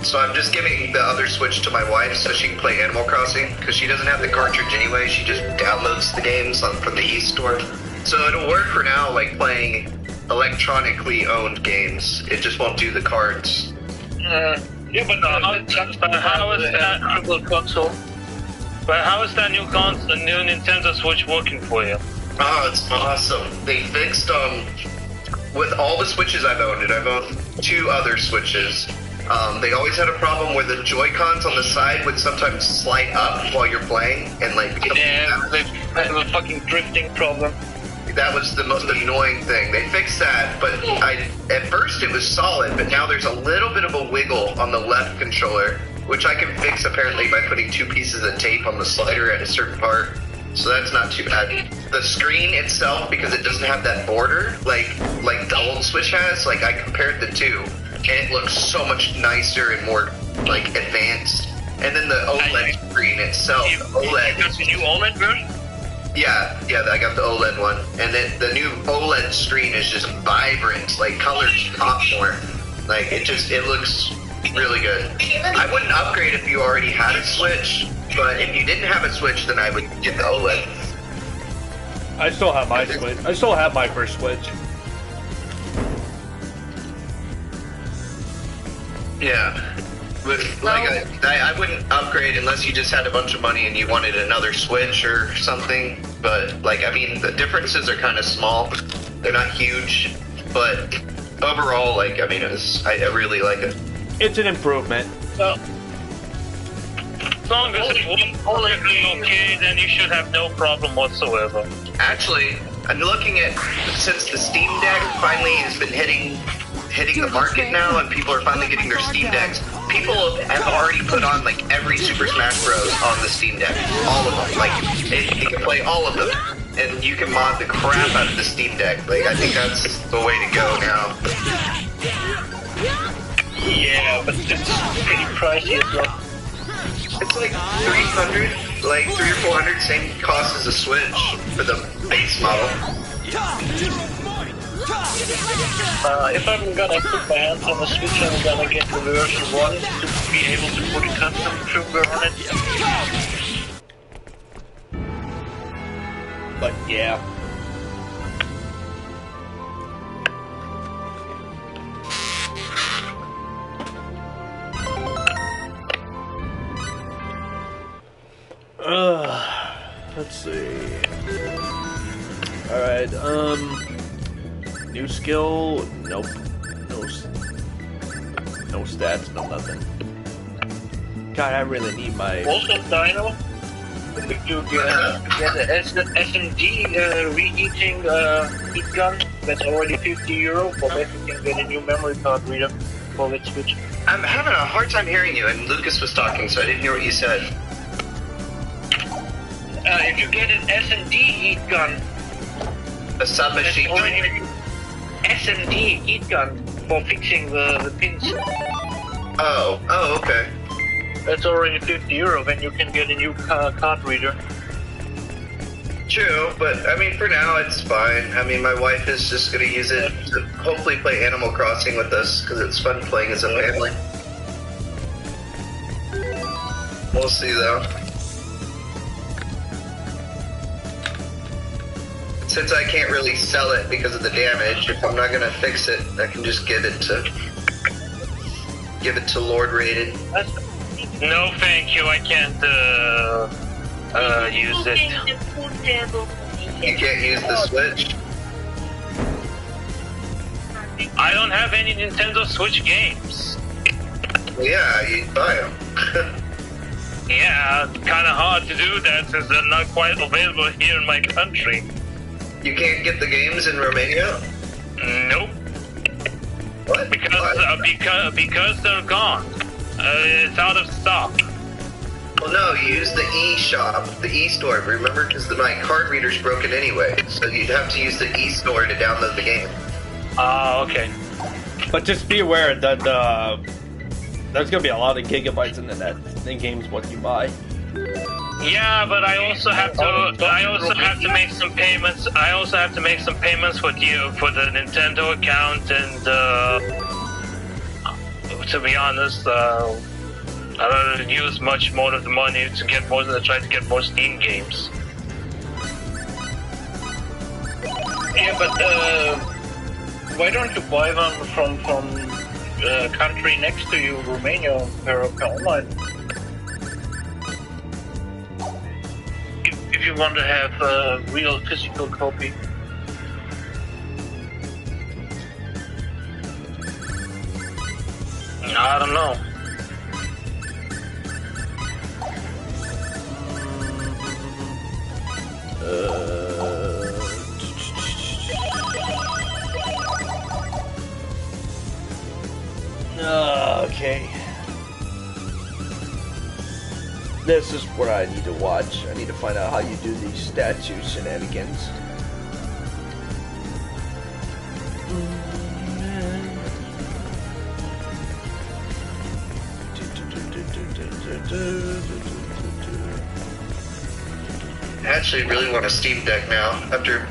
[SPEAKER 14] so I'm just giving the other Switch to my wife so she can play Animal Crossing, because she doesn't have the cartridge anyway, she just downloads the games from the eStore. So it'll work for now, like playing electronically owned games. It just won't do the cards.
[SPEAKER 10] Yeah, but how is that triple console?
[SPEAKER 9] But how is that new Nintendo Switch working for you?
[SPEAKER 14] Oh, it's awesome. They fixed, with all the Switches I've owned, and I've owned 2 other Switches, they always had a problem where the Joy-Cons on the side would sometimes slide up while you're playing, and like...
[SPEAKER 10] Yeah, they have a fucking drifting problem.
[SPEAKER 14] That was the most annoying thing. They fixed that, but at first it was solid, but now there's a little bit of a wiggle on the left controller, which I can fix apparently by putting 2 pieces of tape on the slider at a certain part. So that's not too bad. The screen itself, because it doesn't have that border like the old Switch has, like I compared the 2, and it looks so much nicer and more like advanced. And then the OLED screen itself,
[SPEAKER 10] You got the new OLED version?
[SPEAKER 14] Yeah, I got the OLED one. And then the new OLED screen is just vibrant, like colors pop more. Like it looks really good. I wouldn't upgrade if you already had a Switch, but if you didn't have a Switch, then I would get the OLED.
[SPEAKER 4] I still have my Switch. I still have my first Switch.
[SPEAKER 14] Yeah. I wouldn't upgrade unless you just had a bunch of money and you wanted another Switch or something. But, like, I mean, the differences are kind of small. They're not huge. But overall, like, I mean, I really like it.
[SPEAKER 4] It's an improvement.
[SPEAKER 9] Well, as long as it's perfectly okay, then you should have no problem whatsoever.
[SPEAKER 14] Actually, I'm looking at, since the Steam Deck finally has been hitting the market now, and people are finally getting their Steam Decks, people have already put on, like, every Super Smash Bros. On the Steam Deck. All of them. Like, you can play all of them. And you can mod the crap out of the Steam Deck. Like, I think that's the way to go now.
[SPEAKER 10] Yeah, but it's pretty pricey as well.
[SPEAKER 14] It's like 300, like 300 or 400, same cost as a Switch for the base model.
[SPEAKER 10] If I'm gonna put my hands on the Switch, I'm gonna get the version 1 to be able to put a custom firmware on it.
[SPEAKER 4] But yeah. Let's see. Alright, new skill, nope. No stats, no nothing. God, I really need my...
[SPEAKER 10] Also, Dino, if you get an SMD reheating heat gun, that's already €50, but if you can get a new memory card reader for that Switch.
[SPEAKER 14] I'm having a hard time hearing you, and Lucas was talking, so I didn't hear what you said.
[SPEAKER 10] If you get an SMD heat gun,
[SPEAKER 14] a submachine gun?
[SPEAKER 10] SMD heat gun for fixing the pins.
[SPEAKER 14] Oh, okay.
[SPEAKER 10] That's already €50, then you can get a new card reader.
[SPEAKER 14] True, but I mean, for now it's fine. I mean, my wife is just gonna use it to hopefully play Animal Crossing with us, because it's fun playing as a family. We'll see though. Since I can't really sell it because of the damage, if I'm not gonna fix it, I can just give it to Lord Rated.
[SPEAKER 9] No, thank you. I can't use it.
[SPEAKER 14] You can't use the Switch?
[SPEAKER 9] I don't have any Nintendo Switch games.
[SPEAKER 14] Yeah, you buy them.
[SPEAKER 9] Yeah, kind of hard to do that since they're not quite available here in my country.
[SPEAKER 14] You can't get the games in Romania?
[SPEAKER 9] Nope.
[SPEAKER 14] What?
[SPEAKER 9] Because they're gone. It's out of stock.
[SPEAKER 14] Well, no, you use the e-shop, the e-store, remember? Because my card reader's broken anyway, so you'd have to use the e-store to download the game.
[SPEAKER 9] Okay.
[SPEAKER 4] But just be aware that there's gonna be a lot of gigabytes in the net in games what you buy.
[SPEAKER 9] Yeah, but I also have to make some payments. I also have to make some payments for the Nintendo account, and to be honest, I don't use much more of the money to try to get more Steam games.
[SPEAKER 10] Yeah, but why don't you buy them from country next to you, Romania, online? If you want to have a real physical copy.
[SPEAKER 9] I don't know.
[SPEAKER 4] Okay. This is what I need to watch. I need to find out how you do these statue shenanigans.
[SPEAKER 14] I actually really want a Steam Deck now, after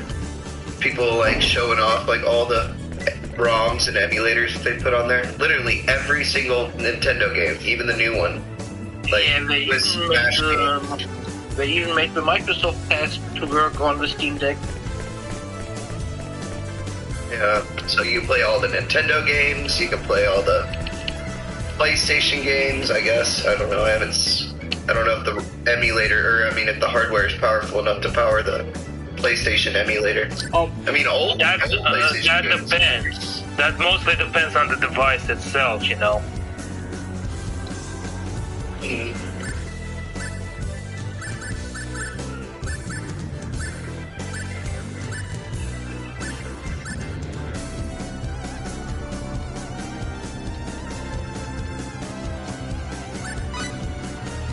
[SPEAKER 14] people like showing off like all the ROMs and emulators they put on there. Literally every single Nintendo game, even the new one. Like,
[SPEAKER 10] and they even made the Microsoft Pass to work on the Steam Deck.
[SPEAKER 14] Yeah, so you play all the Nintendo games, you can play all the PlayStation games, I guess. I don't know, I don't know if the emulator, if the hardware is powerful enough to power the PlayStation emulator.
[SPEAKER 9] Old
[SPEAKER 14] PlayStation
[SPEAKER 9] that
[SPEAKER 14] games.
[SPEAKER 9] depends. That mostly depends on the device itself, you know.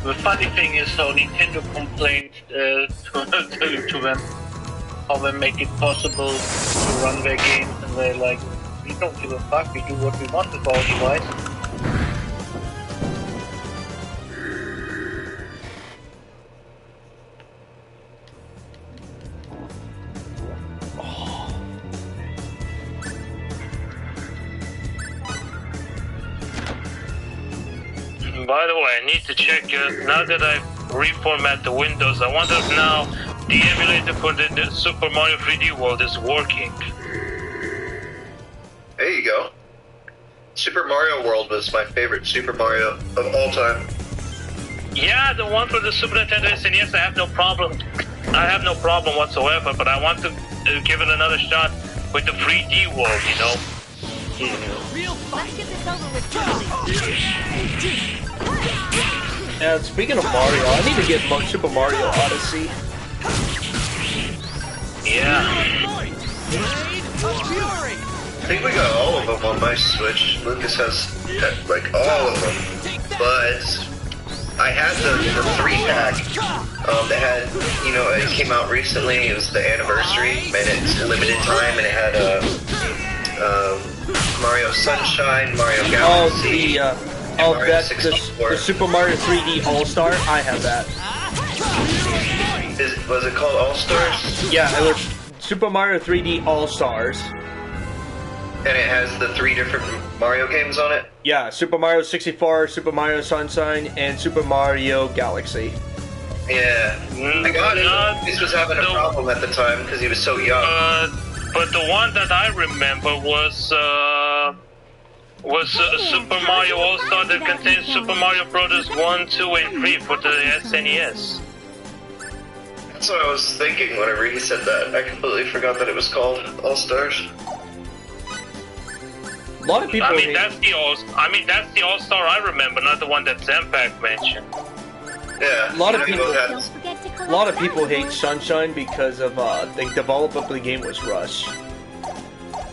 [SPEAKER 10] The funny thing is how Nintendo complained to them how they make it possible to run their games, and they're like, we don't give a fuck, we do what we want with our device.
[SPEAKER 9] By the way, I need to check now that I've reformatted the Windows. I wonder if now the emulator for the Super Mario 3D World is working.
[SPEAKER 14] There you go. Super Mario World was my favorite Super Mario of all time.
[SPEAKER 9] Yeah, the one for the Super Nintendo SNES, I have no problem. I have no problem whatsoever, but I want to give it another shot with the 3D World, you know.
[SPEAKER 12] Let's get this over with quickly.
[SPEAKER 4] And speaking of Mario, I need to get Super Mario Odyssey.
[SPEAKER 9] Yeah.
[SPEAKER 14] I think we got all of them on my Switch. Lucas has like all of them, but I had the 3-pack. That had, it came out recently. It was the anniversary, and it's limited time, and it had Mario Sunshine, Mario Galaxy.
[SPEAKER 4] The Super Mario 3D All-Star. I have that.
[SPEAKER 14] Was it called All-Stars?
[SPEAKER 4] Yeah, it was Super Mario 3D All-Stars.
[SPEAKER 14] And it has the 3 different Mario games on it?
[SPEAKER 4] Yeah, Super Mario 64, Super Mario Sunshine, and Super Mario Galaxy.
[SPEAKER 14] Yeah, I got it. This was having a problem at the time because he was so young.
[SPEAKER 9] But the one that I remember was Super Mario All-Star that contains Super Mario Brothers 1, 2, and 3 for the SNES.
[SPEAKER 14] That's what I was thinking whenever he said that. I completely forgot that it was called All-Stars.
[SPEAKER 4] lot of people.
[SPEAKER 9] I mean, that's the All-Star I remember, not the one that Zanpact mentioned.
[SPEAKER 14] Yeah.
[SPEAKER 4] A lot of people hate Sunshine because of the development of the game was rushed.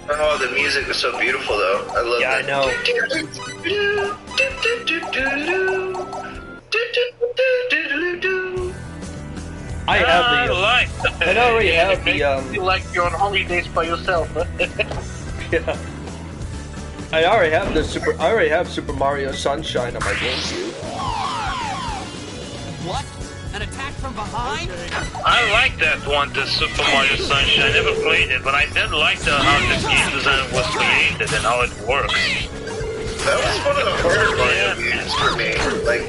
[SPEAKER 14] Oh, the music was so beautiful, though. I love
[SPEAKER 4] that.
[SPEAKER 14] Yeah,
[SPEAKER 9] I know.
[SPEAKER 4] I already have the.
[SPEAKER 13] You feel like you're on holidays by yourself, huh?
[SPEAKER 4] Yeah. I already have Super Mario Sunshine on my GameCube.
[SPEAKER 11] What? An attack from behind?
[SPEAKER 9] I like that one, the Super Mario Sunshine. I never played it, but I did like how the game design was created and how it works.
[SPEAKER 14] That was one of the harder Mario games for me. Like,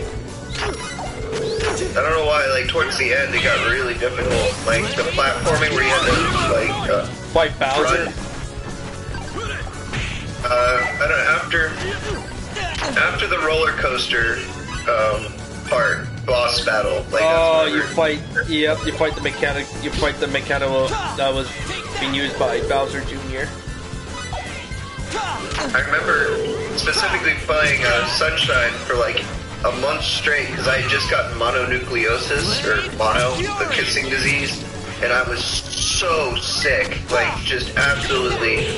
[SPEAKER 14] I don't know why, like, towards the end it got really difficult. Like, the platforming where you had to, like,
[SPEAKER 4] fight Bowser?
[SPEAKER 14] I don't know, after the roller coaster, part, boss battle. Like,
[SPEAKER 4] you fight the mechanic that was being used by Bowser Jr.
[SPEAKER 14] I remember specifically playing Sunshine for like a month straight because I had just gotten mononucleosis, or mono, the kissing disease, and I was so sick, like just absolutely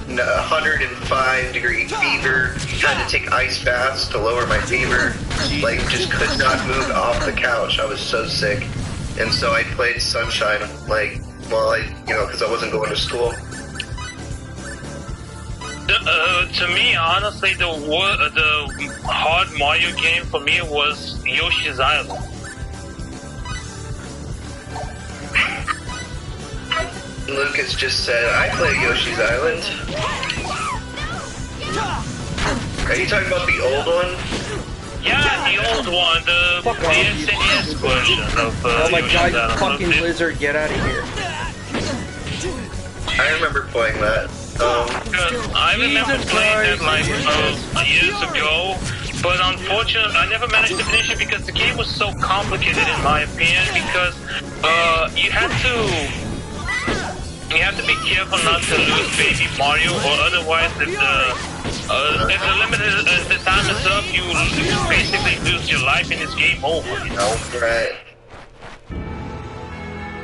[SPEAKER 14] 105-degree fever, had to take ice baths to lower my fever, like just could not move off the couch. I was so sick, and so I played Sunshine, like, while because I wasn't going to school.
[SPEAKER 9] To me, honestly, the hard Mario game for me was Yoshi's Island.
[SPEAKER 14] Lucas just said, I play Yoshi's Island. Are you talking about the old one?
[SPEAKER 9] Yeah, the old one, the SNES version of
[SPEAKER 4] oh my
[SPEAKER 9] Yoshi's
[SPEAKER 4] god, you
[SPEAKER 9] Island.
[SPEAKER 4] fucking lizard, get out of here.
[SPEAKER 14] I remember playing that.
[SPEAKER 9] I remember playing that like years ago, but unfortunately I never managed to finish it because the game was so complicated in my opinion, because you have to be careful not to lose Baby Mario, or otherwise if the time is up, you basically lose your life and it's game over, you know?
[SPEAKER 14] Right.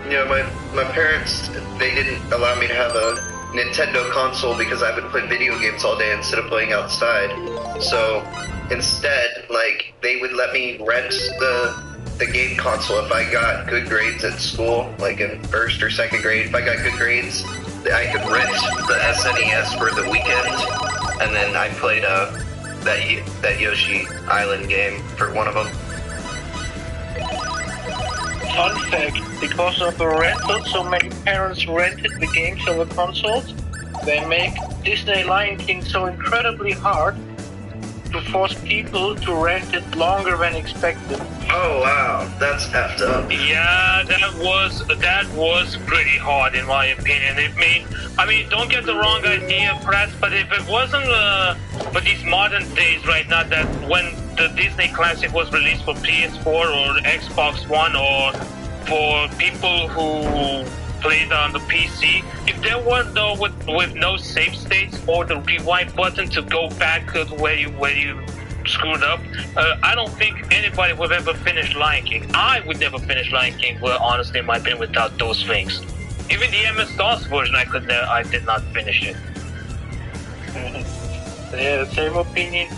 [SPEAKER 14] You know, my parents, they didn't allow me to have a Nintendo console because I would play video games all day instead of playing outside. So instead, like, they would let me rent the game console if I got good grades at school, like in first or second grade. If I got good grades, I could rent the SNES for the weekend, and then I played that Yoshi Island game for one of them.
[SPEAKER 13] Fun fact, because of the rental, so many parents rented the games on the consoles, they make Disney Lion King so incredibly hard to force people to rent it longer than expected.
[SPEAKER 14] Oh wow, that's effed up.
[SPEAKER 9] Yeah, that was pretty hard in my opinion. I mean, don't get the wrong idea, Pratt, but if it wasn't for these modern days right now, that when the Disney Classic was released for PS4 or Xbox One, or for people who played on the PC, if there was though with no save states or the rewind button to go back to where you screwed up, I don't think anybody would ever finish Lion King. I would never finish Lion King, well, honestly, in my opinion, without those things. Even the MS-DOS version, I did not finish it.
[SPEAKER 13] Yeah, same opinion.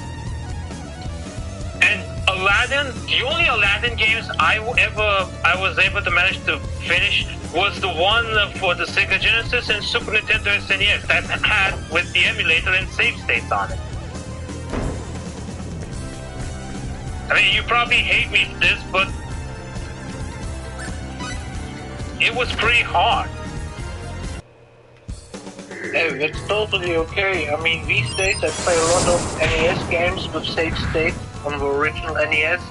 [SPEAKER 9] And Aladdin, the only Aladdin games I was able to manage to finish was the one for the Sega Genesis and Super Nintendo SNES that had with the emulator and save states on it. I mean, you probably hate me for this, but it was pretty hard.
[SPEAKER 13] Yeah, that's totally okay. I mean, these days I play a lot of NES games with save state on the original NES.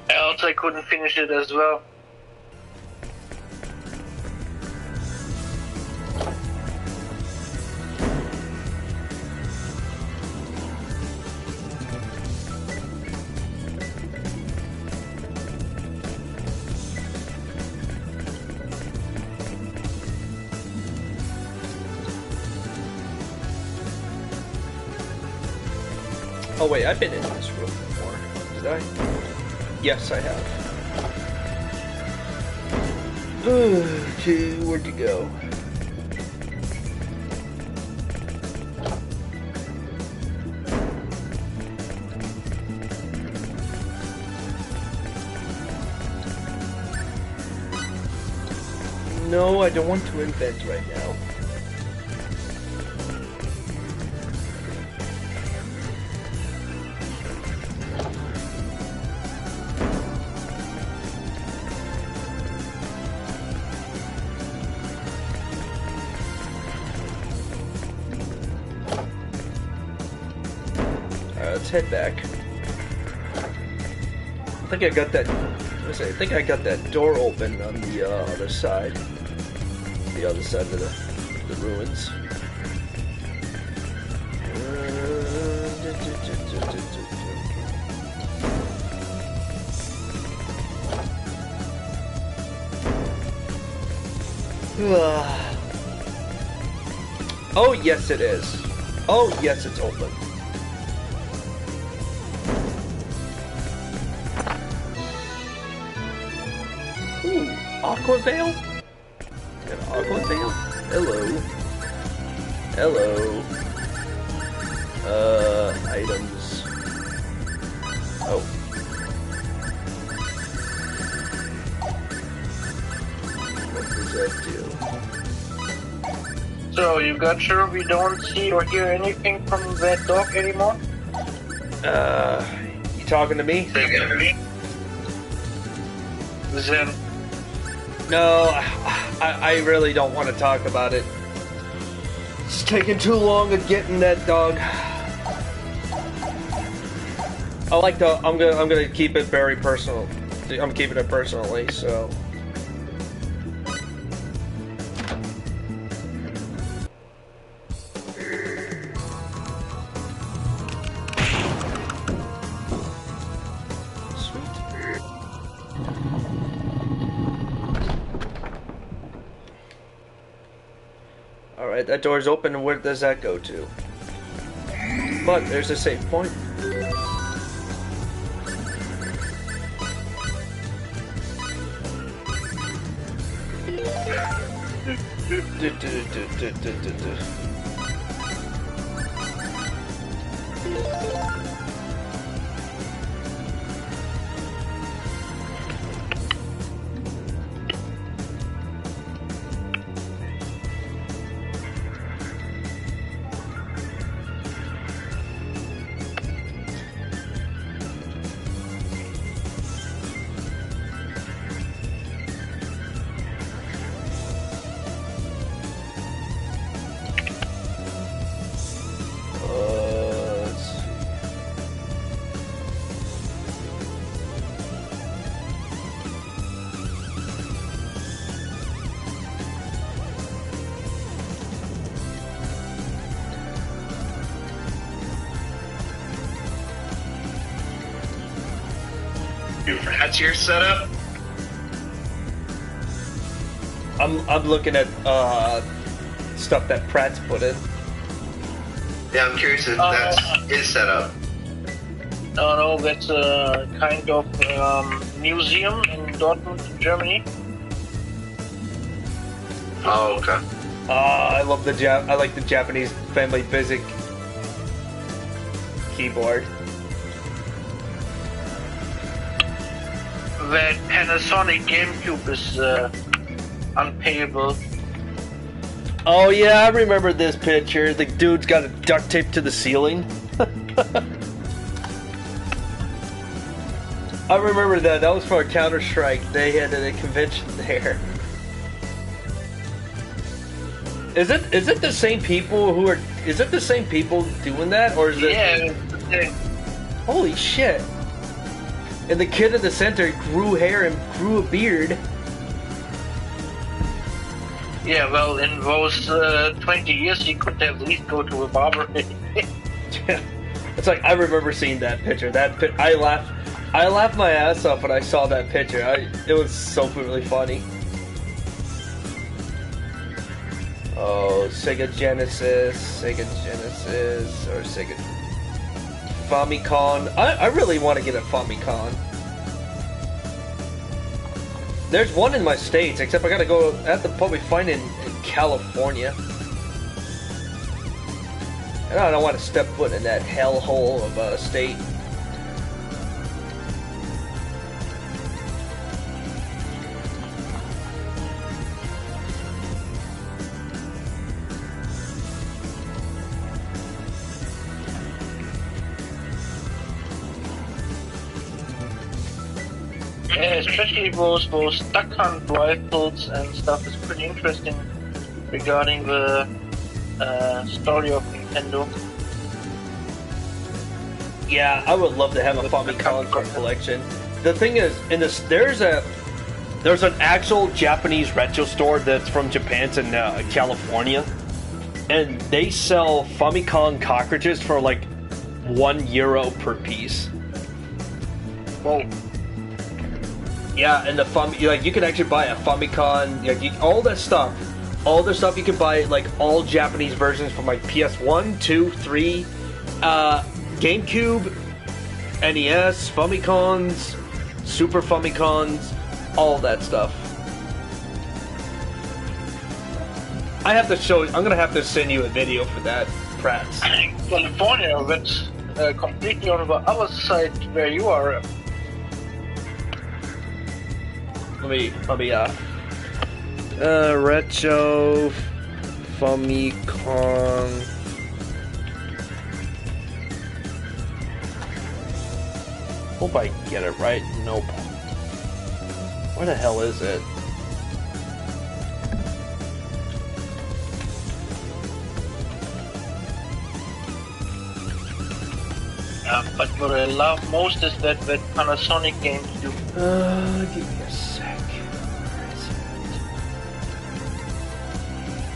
[SPEAKER 13] Else I couldn't finish it as well.
[SPEAKER 4] Oh wait, I've been in this room before. Did I? Yes, I have. Okay, where'd you go? No, I don't want to invent right now. Let's head back. I think I got that. I think I got that door open on the other side. The other side of the ruins. Oh yes, it is. Oh yes, it's open. Ooh, Aqua Veil? An Aqua Veil? Hello. Hello. Items. Oh. What does that do?
[SPEAKER 13] So, you got sure we don't see or hear anything from that dog anymore?
[SPEAKER 4] You talking to me?
[SPEAKER 13] Zen.
[SPEAKER 4] No, I really don't want to talk about it. It's taking too long of getting that dog. I'm gonna keep it very personal. I'm keeping it personally, so. Alright, that door's open, and where does that go to? But there's a save point.
[SPEAKER 14] That's your setup?
[SPEAKER 4] I'm looking at stuff that Pratt's put in.
[SPEAKER 14] Yeah, I'm curious if that's his setup.
[SPEAKER 13] No, that's a kind of museum in Dortmund, Germany.
[SPEAKER 14] Oh, okay.
[SPEAKER 4] I love I like the Japanese family basic keyboard.
[SPEAKER 13] That Panasonic GameCube is unpayable.
[SPEAKER 4] Oh yeah, I remember this picture. The dude's got a duct tape to the ceiling. I remember that. That was for Counter-Strike. They had a convention there. Is it the same people who are? Is it the same people doing that, or is it?
[SPEAKER 13] Yeah.
[SPEAKER 4] Holy shit! And the kid in the center grew hair and grew a beard.
[SPEAKER 13] Yeah, well, in those 20 years, he could at least go to a barber.
[SPEAKER 4] Yeah, it's like I remember seeing that picture. I laughed my ass off when I saw that picture. It was so really funny. Oh, Sega Genesis, or Sega. Famicom. I really want to get a Famicom. There's one in my states, except I have to probably find it in California. And I don't want to step foot in that hellhole of a state.
[SPEAKER 13] Yeah, especially those duck hunt rifles and stuff is pretty interesting regarding the story of Nintendo.
[SPEAKER 4] Yeah, I would love to have a Famicom collection. The thing is, there's an actual Japanese retro store that's from Japan. It's in California, and they sell Famicom cartridges for like €1 per piece.
[SPEAKER 13] Whoa.
[SPEAKER 4] Yeah, and you can actually buy a Famicom, all that stuff. All the stuff you can buy, like all Japanese versions from like PS1, 2, 3, GameCube, NES, Famicoms, Super Famicoms, all that stuff. I'm gonna have to send you a video for that, Prats.
[SPEAKER 13] California, that's completely on the other side where you are.
[SPEAKER 4] Let me retro Famicom. Hope I get it right. Nope. Where the hell is it?
[SPEAKER 13] But what I love most is that Panasonic games do.
[SPEAKER 4] Give me a sec.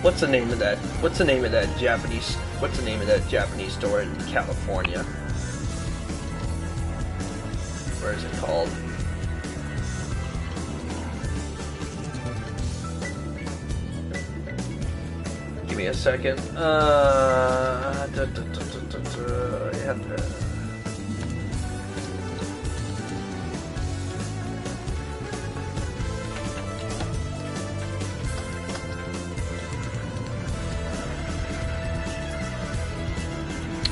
[SPEAKER 4] What's the name of that? What's the name of that Japanese store in California? Where is it called? Give me a second. I have to.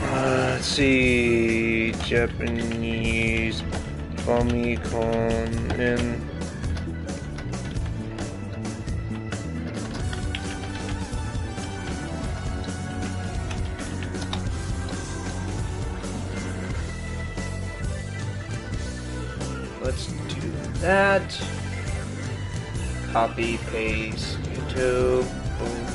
[SPEAKER 4] Let's see, Japanese Famicom in. Let's do that. Copy, paste, YouTube, boom.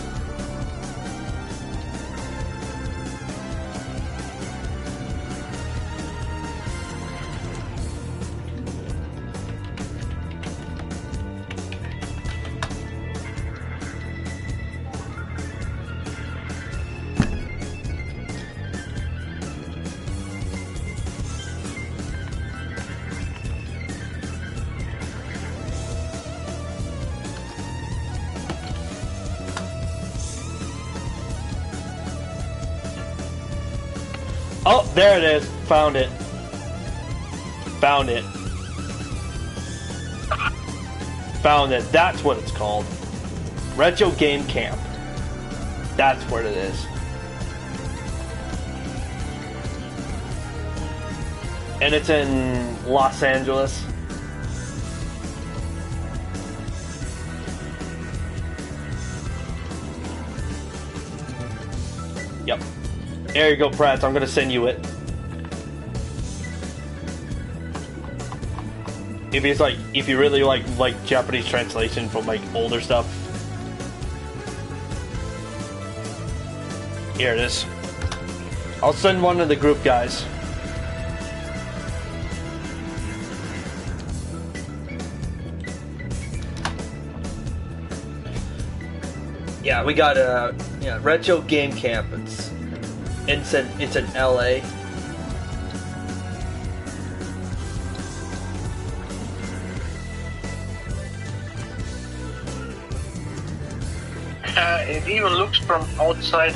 [SPEAKER 4] Oh, there it is. Found it. Found it. Found it. That's what it's called. Retro Game Camp. That's what it is. And it's in Los Angeles. Yep. There you go, Pratt. I'm gonna send you it. If you really like Japanese translation from like older stuff. Here it is. I'll send one to the group, guys. Yeah, we got Retro Game Camp. It's in LA.
[SPEAKER 13] It even looks from outside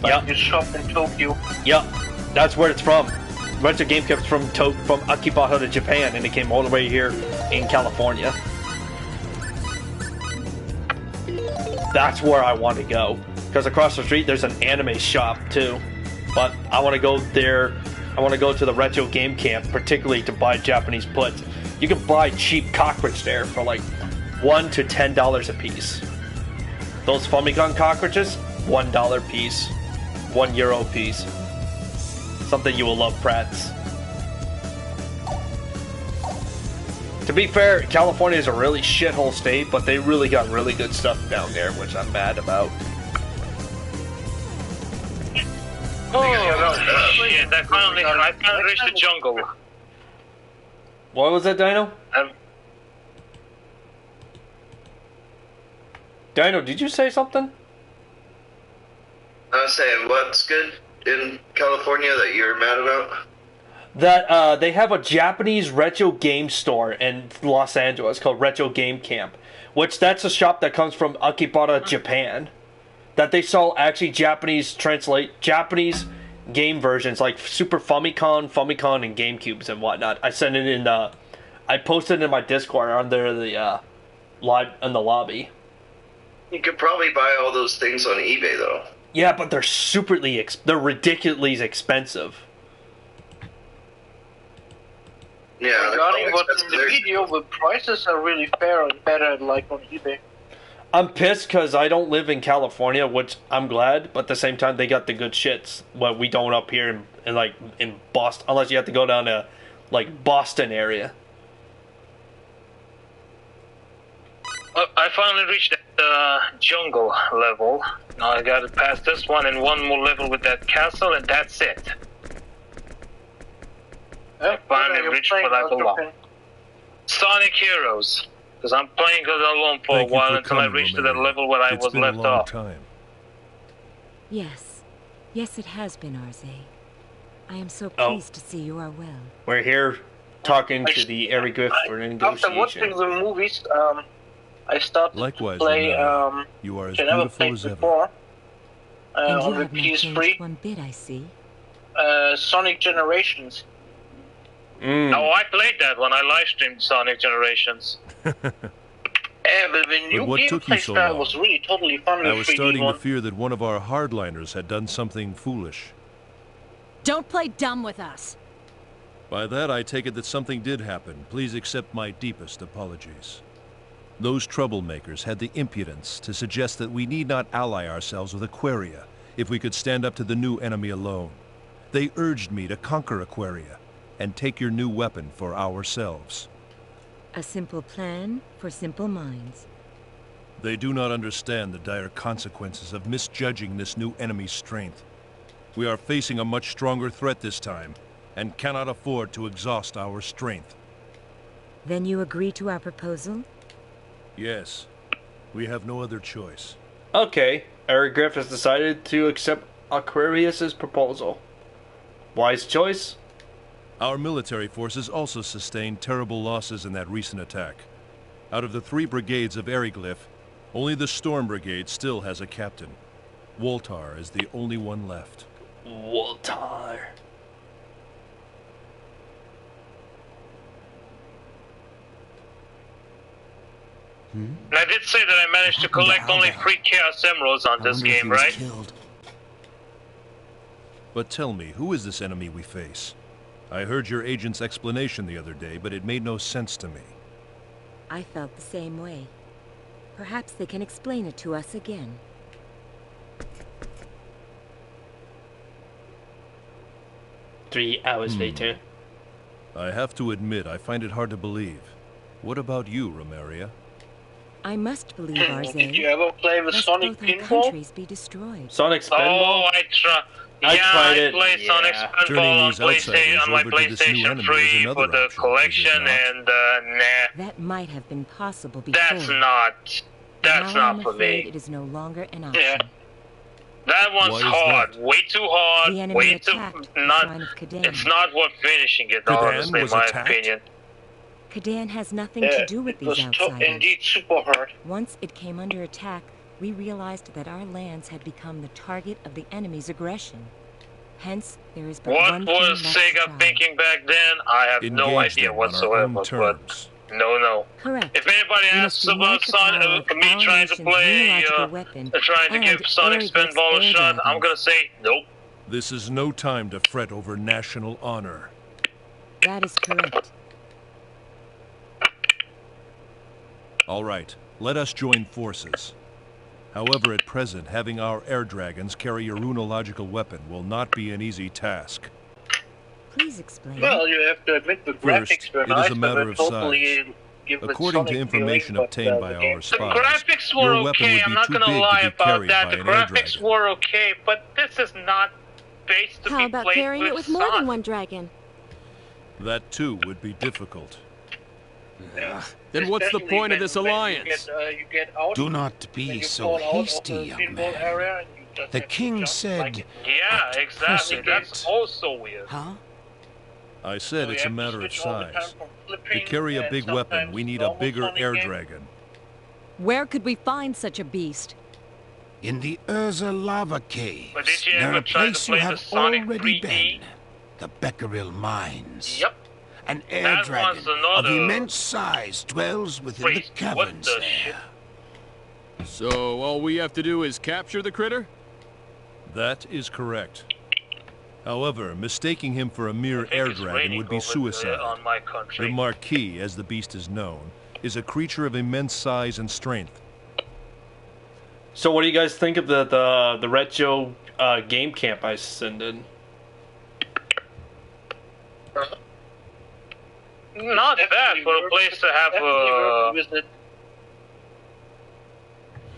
[SPEAKER 13] like a shop in Tokyo.
[SPEAKER 4] Yep, that's where it's from. retro game camps from Akibata to Japan, and it came all the way here in California. That's where I want to go, because across the street there's an anime shop too. But I want to go there. I want to go to the retro game camp, particularly to buy Japanese puts. You can buy cheap cockroach there for like $1 to $10 a piece. Those Famicom cockroaches, $1 a piece, €1 a piece. Something you will love, Prats. To be fair, California is a really shithole state, but they really got really good stuff down there, which I'm mad about.
[SPEAKER 9] Oh, shit, I finally reached the jungle.
[SPEAKER 4] What was that, Dino? Dino, did you say something?
[SPEAKER 14] I was saying, what's good in California that you're mad about?
[SPEAKER 4] That they have a Japanese retro game store in Los Angeles called Retro Game Camp, which that's a shop that comes from Akibata, Japan. That they sell actually Japanese game versions like Super Famicom, and GameCubes and whatnot. I sent it in. I posted it in my Discord under the in the lobby.
[SPEAKER 14] You could probably buy all those things on eBay though.
[SPEAKER 4] Yeah, but they're ridiculously expensive.
[SPEAKER 14] Yeah,
[SPEAKER 13] regarding what's in the video, the prices are really fair and better like on eBay.
[SPEAKER 4] I'm pissed because I don't live in California, which I'm glad, but at the same time they got the good shits. What we don't up here in Boston, unless you have to go down to like Boston area.
[SPEAKER 9] I finally reached the jungle level. Now I gotta pass this one and one more level with that castle, and that's it. I finally reached what I belong. Sonic Heroes. Because I'm playing it alone for a while until I reached to that level where I was left off.
[SPEAKER 7] Yes. Yes, it has been, Arze. I am so pleased to see you are well.
[SPEAKER 4] We're here talking to the Eric Griff for negotiation.
[SPEAKER 13] After watching the movies, I started to play,
[SPEAKER 8] you are as
[SPEAKER 13] I never played before, on the PS3,
[SPEAKER 7] one bit, I see.
[SPEAKER 13] Sonic Generations.
[SPEAKER 9] Oh, I played that when I livestreamed Sonic Generations.
[SPEAKER 13] But the new gameplay style was really totally fun.
[SPEAKER 8] I was starting to fear that one of our hardliners had done something foolish.
[SPEAKER 7] Don't play dumb with us.
[SPEAKER 8] By that, I take it that something did happen. Please accept my deepest apologies. Those troublemakers had the impudence to suggest that we need not ally ourselves with Aquaria if we could stand up to the new enemy alone. They urged me to conquer Aquaria and take your new weapon for ourselves.
[SPEAKER 7] A simple plan for simple minds.
[SPEAKER 8] They do not understand the dire consequences of misjudging this new enemy's strength. We are facing a much stronger threat this time, and cannot afford to exhaust our strength.
[SPEAKER 7] Then you agree to our proposal?
[SPEAKER 8] Yes. We have no other choice.
[SPEAKER 4] Okay, Eric Griff has decided to accept Aquarius's proposal. Wise choice.
[SPEAKER 8] Our military forces also sustained terrible losses in that recent attack. Out of the 3 brigades of Eriglyph, only the Storm Brigade still has a captain. Woltar is the only one left.
[SPEAKER 4] Woltar.
[SPEAKER 9] I did say that I managed to collect only 3 Chaos Emeralds on this game, right?
[SPEAKER 8] But tell me, who is this enemy we face? I heard your agent's explanation the other day, but it made no sense to me.
[SPEAKER 7] I felt the same way. Perhaps they can explain it to us again.
[SPEAKER 4] Three hours later.
[SPEAKER 8] I have to admit, I find it hard to believe. What about you, Romaria?
[SPEAKER 7] I must believe, Arze.
[SPEAKER 13] Did you ever play with Sonic Pinball?
[SPEAKER 7] Countries be destroyed.
[SPEAKER 4] Sonic Spinball?
[SPEAKER 9] Oh, I played Sonic Spinball on my PlayStation 3 for the collection, and nah.
[SPEAKER 7] That might have been possible before.
[SPEAKER 9] That's not for me.
[SPEAKER 7] It is no longer an option.
[SPEAKER 9] Yeah. That one's hard. Way too hard. Way too not. It's not worth finishing it, honestly, in my opinion.
[SPEAKER 7] Kadan has nothing to do with these outsiders.
[SPEAKER 13] Indeed, super hard.
[SPEAKER 7] Once it came under attack, we realized that our lands had become the target of the enemy's aggression. Hence, there is but
[SPEAKER 9] What
[SPEAKER 7] one
[SPEAKER 9] was
[SPEAKER 7] thing left to
[SPEAKER 9] Sega
[SPEAKER 7] try.
[SPEAKER 9] thinking back then? I have no
[SPEAKER 8] Engage
[SPEAKER 9] idea
[SPEAKER 8] them on our
[SPEAKER 9] whatsoever.
[SPEAKER 8] own
[SPEAKER 9] But
[SPEAKER 8] terms.
[SPEAKER 9] no.
[SPEAKER 7] Correct.
[SPEAKER 9] If anybody
[SPEAKER 7] We
[SPEAKER 9] asks
[SPEAKER 7] must
[SPEAKER 9] about
[SPEAKER 7] unite the power of
[SPEAKER 9] me
[SPEAKER 7] our
[SPEAKER 9] trying to
[SPEAKER 7] nation's
[SPEAKER 9] play,
[SPEAKER 7] neurological weapon
[SPEAKER 9] trying to
[SPEAKER 7] and
[SPEAKER 9] give Sonic
[SPEAKER 7] Eric's
[SPEAKER 9] Spinball a
[SPEAKER 7] air
[SPEAKER 9] shot, I'm
[SPEAKER 7] dragons.
[SPEAKER 9] gonna say nope.
[SPEAKER 8] This is no time to fret over national honor.
[SPEAKER 7] That is correct.
[SPEAKER 8] All right, let us join forces. However, at present, having our air dragons carry a runological weapon will not be an easy task.
[SPEAKER 7] Please explain.
[SPEAKER 13] Well, you have to admit the
[SPEAKER 8] First,
[SPEAKER 13] graphics were
[SPEAKER 8] it is
[SPEAKER 13] nice,
[SPEAKER 8] a
[SPEAKER 13] but
[SPEAKER 8] matter
[SPEAKER 13] were
[SPEAKER 8] of
[SPEAKER 13] totally given
[SPEAKER 8] According to
[SPEAKER 13] Sonic
[SPEAKER 8] information
[SPEAKER 13] feeling,
[SPEAKER 8] obtained
[SPEAKER 13] but,
[SPEAKER 8] by
[SPEAKER 13] the
[SPEAKER 8] our
[SPEAKER 13] game-
[SPEAKER 9] The
[SPEAKER 8] spies,
[SPEAKER 9] graphics were
[SPEAKER 8] your weapon
[SPEAKER 9] okay,
[SPEAKER 8] would
[SPEAKER 9] I'm
[SPEAKER 8] be
[SPEAKER 9] not
[SPEAKER 8] too
[SPEAKER 9] gonna
[SPEAKER 8] big
[SPEAKER 9] lie
[SPEAKER 8] to be
[SPEAKER 9] about
[SPEAKER 8] carried
[SPEAKER 9] that.
[SPEAKER 8] by
[SPEAKER 9] The
[SPEAKER 8] an air
[SPEAKER 9] graphics
[SPEAKER 8] dragon.
[SPEAKER 9] were okay, but this is not based to
[SPEAKER 12] How
[SPEAKER 9] be
[SPEAKER 12] about
[SPEAKER 9] played
[SPEAKER 12] carrying it with more
[SPEAKER 9] Sonic.
[SPEAKER 12] than one dragon?
[SPEAKER 8] That too would be difficult.
[SPEAKER 15] Then what's the
[SPEAKER 13] Especially
[SPEAKER 15] point of this
[SPEAKER 13] when
[SPEAKER 15] alliance?
[SPEAKER 13] you get out,
[SPEAKER 11] Do not
[SPEAKER 13] when
[SPEAKER 11] be
[SPEAKER 13] you
[SPEAKER 11] so
[SPEAKER 13] fall out of
[SPEAKER 11] hasty,
[SPEAKER 13] the
[SPEAKER 11] young
[SPEAKER 13] pinball
[SPEAKER 11] man.
[SPEAKER 13] area and you just
[SPEAKER 11] The
[SPEAKER 13] have to
[SPEAKER 11] king
[SPEAKER 13] jump
[SPEAKER 11] said,
[SPEAKER 13] like
[SPEAKER 9] Yeah, exactly. That's
[SPEAKER 11] precedent.
[SPEAKER 9] also weird.
[SPEAKER 11] Huh?
[SPEAKER 8] I
[SPEAKER 13] So
[SPEAKER 8] said
[SPEAKER 13] you
[SPEAKER 8] it's a
[SPEAKER 13] have to
[SPEAKER 8] matter of
[SPEAKER 13] switch all the time
[SPEAKER 8] size.
[SPEAKER 13] from
[SPEAKER 8] To
[SPEAKER 13] flipping
[SPEAKER 8] carry a
[SPEAKER 13] and
[SPEAKER 8] big weapon,
[SPEAKER 13] sometimes
[SPEAKER 8] we need a
[SPEAKER 13] normal
[SPEAKER 8] bigger
[SPEAKER 13] Sonic
[SPEAKER 8] air
[SPEAKER 13] game.
[SPEAKER 8] dragon.
[SPEAKER 16] Where could we find such a beast?
[SPEAKER 11] In the Urza lava caves,
[SPEAKER 9] But did you
[SPEAKER 11] near
[SPEAKER 9] ever
[SPEAKER 11] a
[SPEAKER 9] try to
[SPEAKER 11] place you
[SPEAKER 9] play the
[SPEAKER 11] have
[SPEAKER 9] Sonic
[SPEAKER 11] already
[SPEAKER 9] 3D?
[SPEAKER 11] been. The Becquerel Mines.
[SPEAKER 9] Yep.
[SPEAKER 11] An air
[SPEAKER 9] That
[SPEAKER 11] dragon
[SPEAKER 9] was
[SPEAKER 11] of
[SPEAKER 9] another
[SPEAKER 11] immense size dwells within the
[SPEAKER 9] Freeze. What
[SPEAKER 11] caverns
[SPEAKER 9] the
[SPEAKER 11] there.
[SPEAKER 9] shit?
[SPEAKER 15] So all we have to do is capture the critter?
[SPEAKER 8] That is correct. However, mistaking him for a mere
[SPEAKER 9] think
[SPEAKER 8] air
[SPEAKER 9] it's
[SPEAKER 8] dragon
[SPEAKER 9] raining
[SPEAKER 8] would be
[SPEAKER 9] over
[SPEAKER 8] suicide.
[SPEAKER 9] there on my country.
[SPEAKER 8] The Marquis, as the beast is known, is a creature of immense size and strength.
[SPEAKER 4] So, what do you guys think of the retro game camp I sent in?
[SPEAKER 9] Not bad for a place to have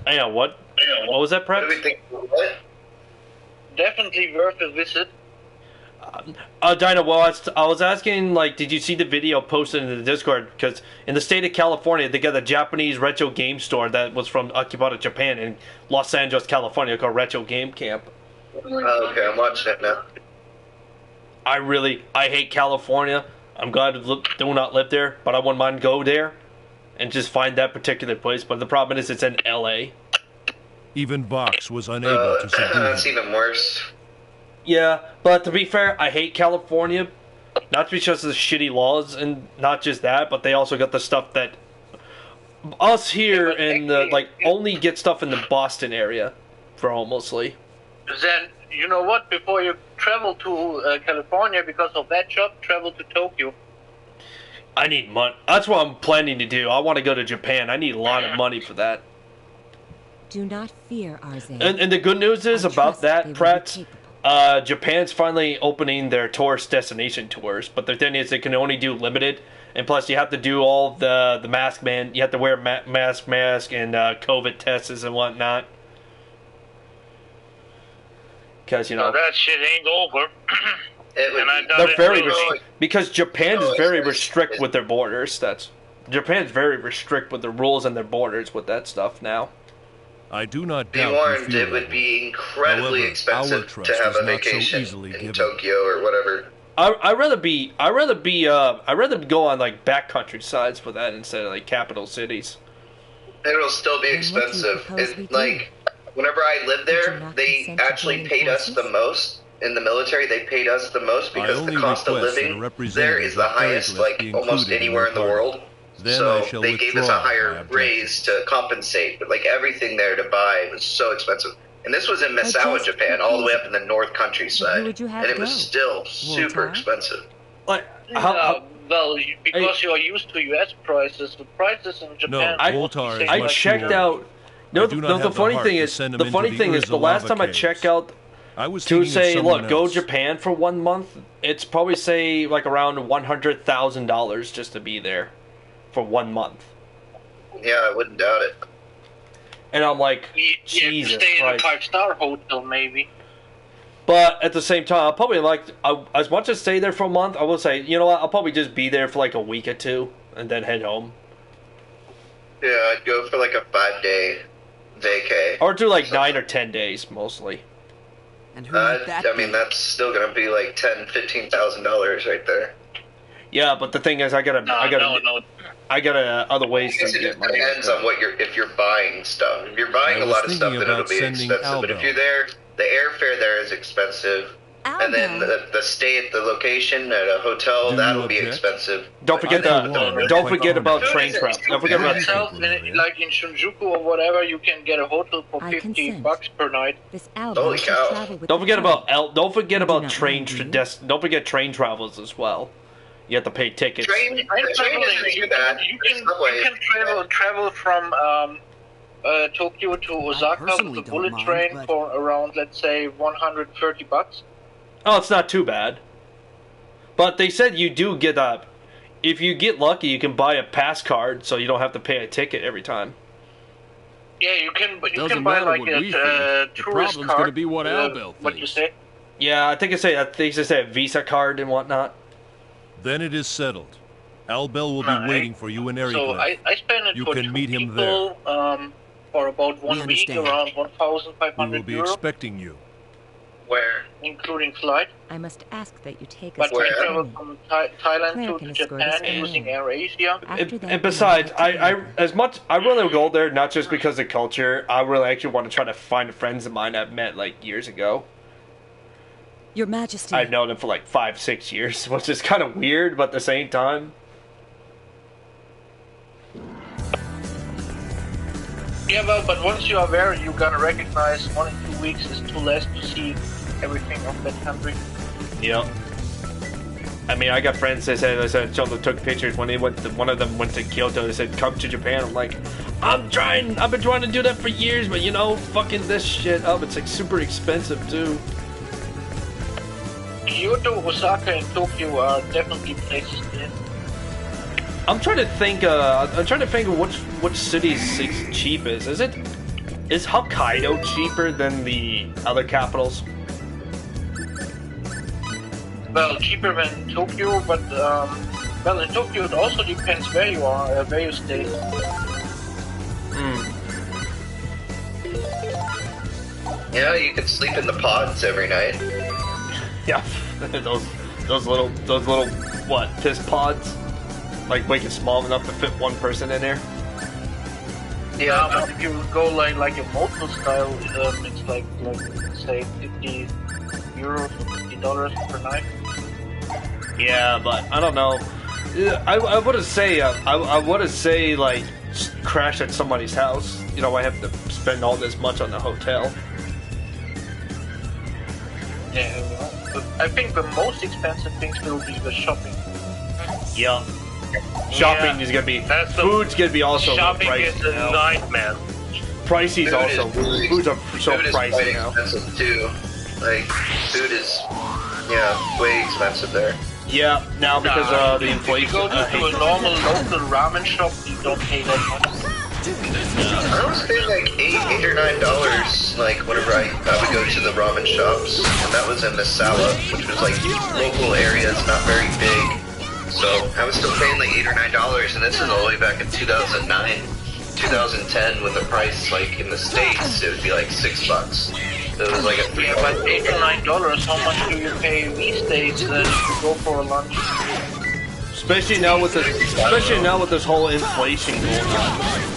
[SPEAKER 4] Hang on, what? What was that, Prep?
[SPEAKER 13] Definitely worth a visit.
[SPEAKER 4] Dinah, well, I was asking, like, did you see the video posted in the Discord? Because in the state of California, they got a Japanese retro game store that was from Akibata, Japan, in Los Angeles, California, called Retro Game Camp.
[SPEAKER 14] Oh, okay, I'm watching it now.
[SPEAKER 4] I hate California. I'm glad I do not live there, but I wouldn't mind go there and just find that particular place. But the problem is it's in LA.
[SPEAKER 8] Even Vox was unable to subdue him.
[SPEAKER 14] That's even worse.
[SPEAKER 4] Yeah, but to be fair, I hate California. Not because of the shitty laws, and not just that, but they also got the stuff that us here and only get stuff in the Boston area, for mostly.
[SPEAKER 13] Then, you know what? Before you travel to California because of that job, travel to Tokyo.
[SPEAKER 4] I need money. That's what I'm planning to do. I want to go to Japan. I need a lot of money for that.
[SPEAKER 7] Do not fear, Arzane.
[SPEAKER 4] And the good news is about that, Pratt. Japan's finally opening their tourist destination tours, but the thing is, they can only do limited, and plus you have to do all the mask man. You have to wear a mask and COVID tests and whatnot. Because
[SPEAKER 9] No, that shit ain't over.
[SPEAKER 4] they're very because Japan is very restrict with their borders. Japan's very restrict with the rules and their borders with that stuff now.
[SPEAKER 8] I do not
[SPEAKER 14] Be
[SPEAKER 8] doubt you
[SPEAKER 14] warned,
[SPEAKER 8] feel
[SPEAKER 14] it would
[SPEAKER 8] that
[SPEAKER 14] be incredibly
[SPEAKER 8] However,
[SPEAKER 14] expensive
[SPEAKER 8] our trust
[SPEAKER 14] to have
[SPEAKER 8] is
[SPEAKER 14] a
[SPEAKER 8] not so
[SPEAKER 14] vacation
[SPEAKER 8] easily
[SPEAKER 14] in
[SPEAKER 8] given.
[SPEAKER 14] Tokyo or whatever.
[SPEAKER 4] I'd rather go on like backcountry sides for that instead of like capital cities.
[SPEAKER 14] It'll still be expensive. Like, whenever I lived there, they actually paid us the most. In the military, they paid us the most because the
[SPEAKER 8] only
[SPEAKER 14] cost of
[SPEAKER 8] request that a
[SPEAKER 14] living
[SPEAKER 8] representative
[SPEAKER 14] there is the
[SPEAKER 8] of
[SPEAKER 14] highest,
[SPEAKER 8] Douglas
[SPEAKER 14] like,
[SPEAKER 8] be
[SPEAKER 14] almost
[SPEAKER 8] included in
[SPEAKER 14] anywhere
[SPEAKER 8] your
[SPEAKER 14] in the
[SPEAKER 8] party.
[SPEAKER 14] world.
[SPEAKER 8] Then
[SPEAKER 14] So
[SPEAKER 8] I shall
[SPEAKER 14] they gave us a
[SPEAKER 8] withdraw my
[SPEAKER 14] higher
[SPEAKER 8] objection.
[SPEAKER 14] raise to compensate, but like everything there to buy was so expensive. And this was in Misawa,
[SPEAKER 7] just
[SPEAKER 14] Japan, all the way up in the north countryside,
[SPEAKER 7] would you have
[SPEAKER 14] and it was
[SPEAKER 7] go?
[SPEAKER 14] still super expensive.
[SPEAKER 4] Like,
[SPEAKER 13] Well, because you're used to US prices, the prices in Japan...
[SPEAKER 8] Voltar is
[SPEAKER 4] I
[SPEAKER 8] much
[SPEAKER 4] checked
[SPEAKER 8] lower.
[SPEAKER 4] out. No,
[SPEAKER 8] I do not
[SPEAKER 4] the
[SPEAKER 8] have the
[SPEAKER 4] funny
[SPEAKER 8] heart
[SPEAKER 4] thing
[SPEAKER 8] to
[SPEAKER 4] is,
[SPEAKER 8] send him
[SPEAKER 4] the
[SPEAKER 8] into
[SPEAKER 4] funny
[SPEAKER 8] the
[SPEAKER 4] thing is,
[SPEAKER 8] Urza
[SPEAKER 4] the last
[SPEAKER 8] lava
[SPEAKER 4] time I
[SPEAKER 8] caves.
[SPEAKER 4] checked out
[SPEAKER 8] I was
[SPEAKER 4] to
[SPEAKER 8] thinking of
[SPEAKER 4] say,
[SPEAKER 8] someone
[SPEAKER 4] look, go
[SPEAKER 8] else.
[SPEAKER 4] Japan for 1 month, it's probably say like around $100,000 just to be there for 1 month.
[SPEAKER 14] Yeah, I wouldn't doubt it.
[SPEAKER 4] And I'm like,
[SPEAKER 13] You
[SPEAKER 4] Jesus
[SPEAKER 13] have to stay
[SPEAKER 4] Christ.
[SPEAKER 13] in a 5-star hotel, maybe.
[SPEAKER 4] But at the same time, I'll probably as much as stay there for a month, I will say, you know what, I'll probably just be there for like a week or two and then head home.
[SPEAKER 14] Yeah, I'd go for like a 5-day vacay.
[SPEAKER 4] Or do like 9 or 10 days, mostly.
[SPEAKER 11] And
[SPEAKER 14] I mean, that's still gonna be like $10,000-$15,000 right there.
[SPEAKER 4] Yeah, but the thing is, I gotta other ways
[SPEAKER 14] I guess
[SPEAKER 4] to
[SPEAKER 14] it
[SPEAKER 4] get
[SPEAKER 14] just
[SPEAKER 4] money.
[SPEAKER 14] depends on if you're buying stuff. If you're buying
[SPEAKER 8] I
[SPEAKER 14] a
[SPEAKER 8] was
[SPEAKER 14] lot of stuff,
[SPEAKER 8] thinking
[SPEAKER 14] then it'll
[SPEAKER 8] about
[SPEAKER 14] be
[SPEAKER 8] sending
[SPEAKER 14] expensive. But if
[SPEAKER 8] Aldo.
[SPEAKER 14] you're there, the airfare there is expensive. and then the stay at the location at a hotel, that'll be expensive.
[SPEAKER 4] Don't forget don't forget about train travel. Don't forget about
[SPEAKER 13] like in Shinjuku or whatever, you can get a hotel for $50 per night.
[SPEAKER 14] Holy cow!
[SPEAKER 4] Don't forget about train don't forget train travels as well. You have to pay tickets.
[SPEAKER 13] Traveling, you can travel from Tokyo to Osaka with the bullet train for around, let's say, $130.
[SPEAKER 4] Oh, it's not too bad. But they said you do get if you get lucky, you can buy a pass card, so you don't have to pay a ticket every time.
[SPEAKER 13] Yeah, you can buy like a tourist card.
[SPEAKER 15] Gonna be what Albel
[SPEAKER 13] what you say?
[SPEAKER 4] Yeah, I think they say a Visa card and whatnot.
[SPEAKER 8] Then it is settled. Albel will be waiting for you in Area.
[SPEAKER 13] So I spent it
[SPEAKER 8] you
[SPEAKER 13] for
[SPEAKER 8] can
[SPEAKER 13] two
[SPEAKER 8] meet him
[SPEAKER 13] people, for about 1 week, around 1,500
[SPEAKER 8] We will be
[SPEAKER 13] euro,
[SPEAKER 8] expecting you.
[SPEAKER 14] Where?
[SPEAKER 13] including flight.
[SPEAKER 7] I must ask that you take
[SPEAKER 13] But
[SPEAKER 7] us
[SPEAKER 13] I
[SPEAKER 7] to
[SPEAKER 13] traveled
[SPEAKER 7] Japan.
[SPEAKER 13] from Thailand
[SPEAKER 7] Claire can
[SPEAKER 13] to
[SPEAKER 7] escort us
[SPEAKER 13] Japan
[SPEAKER 7] to
[SPEAKER 13] using AirAsia.
[SPEAKER 4] And besides, I really go there not just because of culture. I really actually want to try to find friends of mine I've met like years ago.
[SPEAKER 16] Your Majesty.
[SPEAKER 4] I've known them for like 5-6 years, which is kind of weird, but at the same time.
[SPEAKER 13] Yeah, well, but once you are there, you're gonna recognize 1 or 2 weeks is too less to see everything of that country.
[SPEAKER 4] Yep. I mean, I got friends that said they took pictures when they went. One of them went to Kyoto. They said, "Come to Japan." I'm like, I've been trying to do that for years, but fucking this shit up. It's like super expensive too.
[SPEAKER 13] Kyoto, Osaka, and Tokyo are definitely places to hit.
[SPEAKER 4] I'm trying to think. I'm trying to think of which city's cheapest. Is Hokkaido cheaper than the other capitals?
[SPEAKER 13] Well, cheaper than Tokyo, but well, in Tokyo it also depends where you are, where you stay.
[SPEAKER 14] Yeah, you can sleep in the pods every night.
[SPEAKER 4] Yeah, those little what piss pods, like make it small enough to fit one person in there.
[SPEAKER 13] Yeah, but if you go like a motel style, it's like say 50 euros or $50 per night.
[SPEAKER 4] Yeah, but I don't know. I wouldn't say I wouldn't say like crash at somebody's house. I have to spend all this much on the hotel.
[SPEAKER 13] Yeah, well, but I think the most expensive things will be the shopping.
[SPEAKER 4] Yeah. Shopping is gonna be. Food's gonna be also
[SPEAKER 9] shopping
[SPEAKER 4] pricey
[SPEAKER 9] is a
[SPEAKER 4] now.
[SPEAKER 9] nightmare.
[SPEAKER 4] Pricey's also. Foods are so
[SPEAKER 14] food is
[SPEAKER 4] pricey
[SPEAKER 14] quite
[SPEAKER 4] now.
[SPEAKER 14] expensive too. Like food is, way expensive there.
[SPEAKER 4] Yeah, now because of the inflation.
[SPEAKER 13] If you go to a normal local ramen shop, you don't pay that much.
[SPEAKER 14] I was paying like $8 or $9, like whenever I would go to the ramen shops, and that was in Misawa, which was like local areas, not very big. So I was still paying like $8 or $9, and this is all the way back in 2009, 2010, with the price like in the States, it would be like $6. So it was like a
[SPEAKER 13] $8 or $9. How much do you pay these days to go for a lunch?
[SPEAKER 4] Especially now with this whole inflation going on.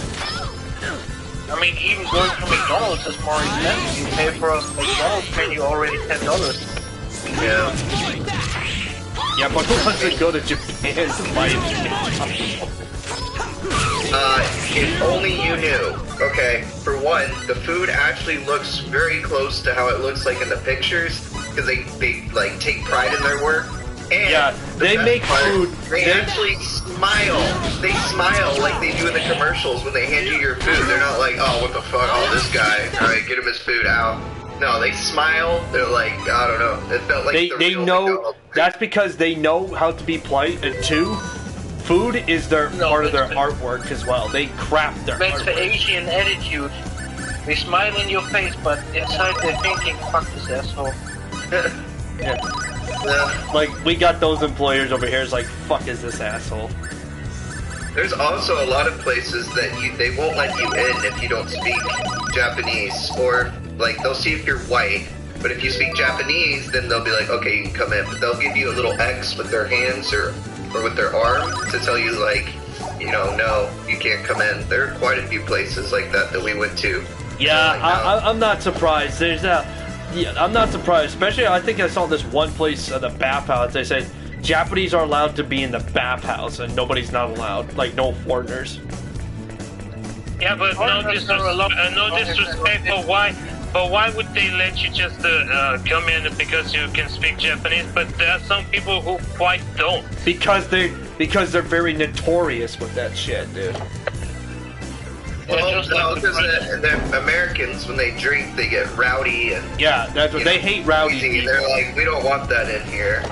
[SPEAKER 13] I mean, even going to McDonald's is more expensive. You pay for a McDonald's menu already $10.
[SPEAKER 14] Yeah.
[SPEAKER 4] Yeah, but who wants to go to Japan to buy a
[SPEAKER 14] if only you knew. Okay, for one, the food actually looks very close to how it looks like in the pictures, because they like take pride in their work. And
[SPEAKER 4] yeah, they make food.
[SPEAKER 14] They actually smile. They smile like they do in the commercials when they hand you your food. They're not like, oh, what the fuck, oh, this guy, all right, get him his food out. No, they smile. They're like, I don't know. It felt like
[SPEAKER 4] they know. That's because they know how to be polite. And two, food is part of their artwork as well. They craft their
[SPEAKER 13] That's
[SPEAKER 4] artwork.
[SPEAKER 13] the Asian attitude. They smile in your face, but inside they're thinking, fuck this asshole.
[SPEAKER 4] Yeah. Like, we got those employers over here, it's like, fuck is this asshole?
[SPEAKER 14] There's also a lot of places that they won't let you in if you don't speak Japanese, or like they'll see if you're white, but if you speak Japanese, then they'll be like, okay, you can come in, but they'll give you a little X with their hands or with their arm to tell you like, no, you can't come in. There are quite a few places like that we went to.
[SPEAKER 4] Yeah, I'm not surprised. There's Yeah, I'm not surprised. Especially, I think I saw this one place, the bathhouse. They said Japanese are allowed to be in the bathhouse, and nobody's not allowed. Like, no foreigners.
[SPEAKER 9] Yeah, but no disrespect. But why would they let you just come in because you can speak Japanese? But there are some people who quite don't.
[SPEAKER 4] Because they're very notorious with that shit, dude.
[SPEAKER 14] Well, no, because the Americans, when they drink, they get rowdy and
[SPEAKER 4] yeah, that's what they hate. Rowdy people.
[SPEAKER 14] They're like, we don't want that in here.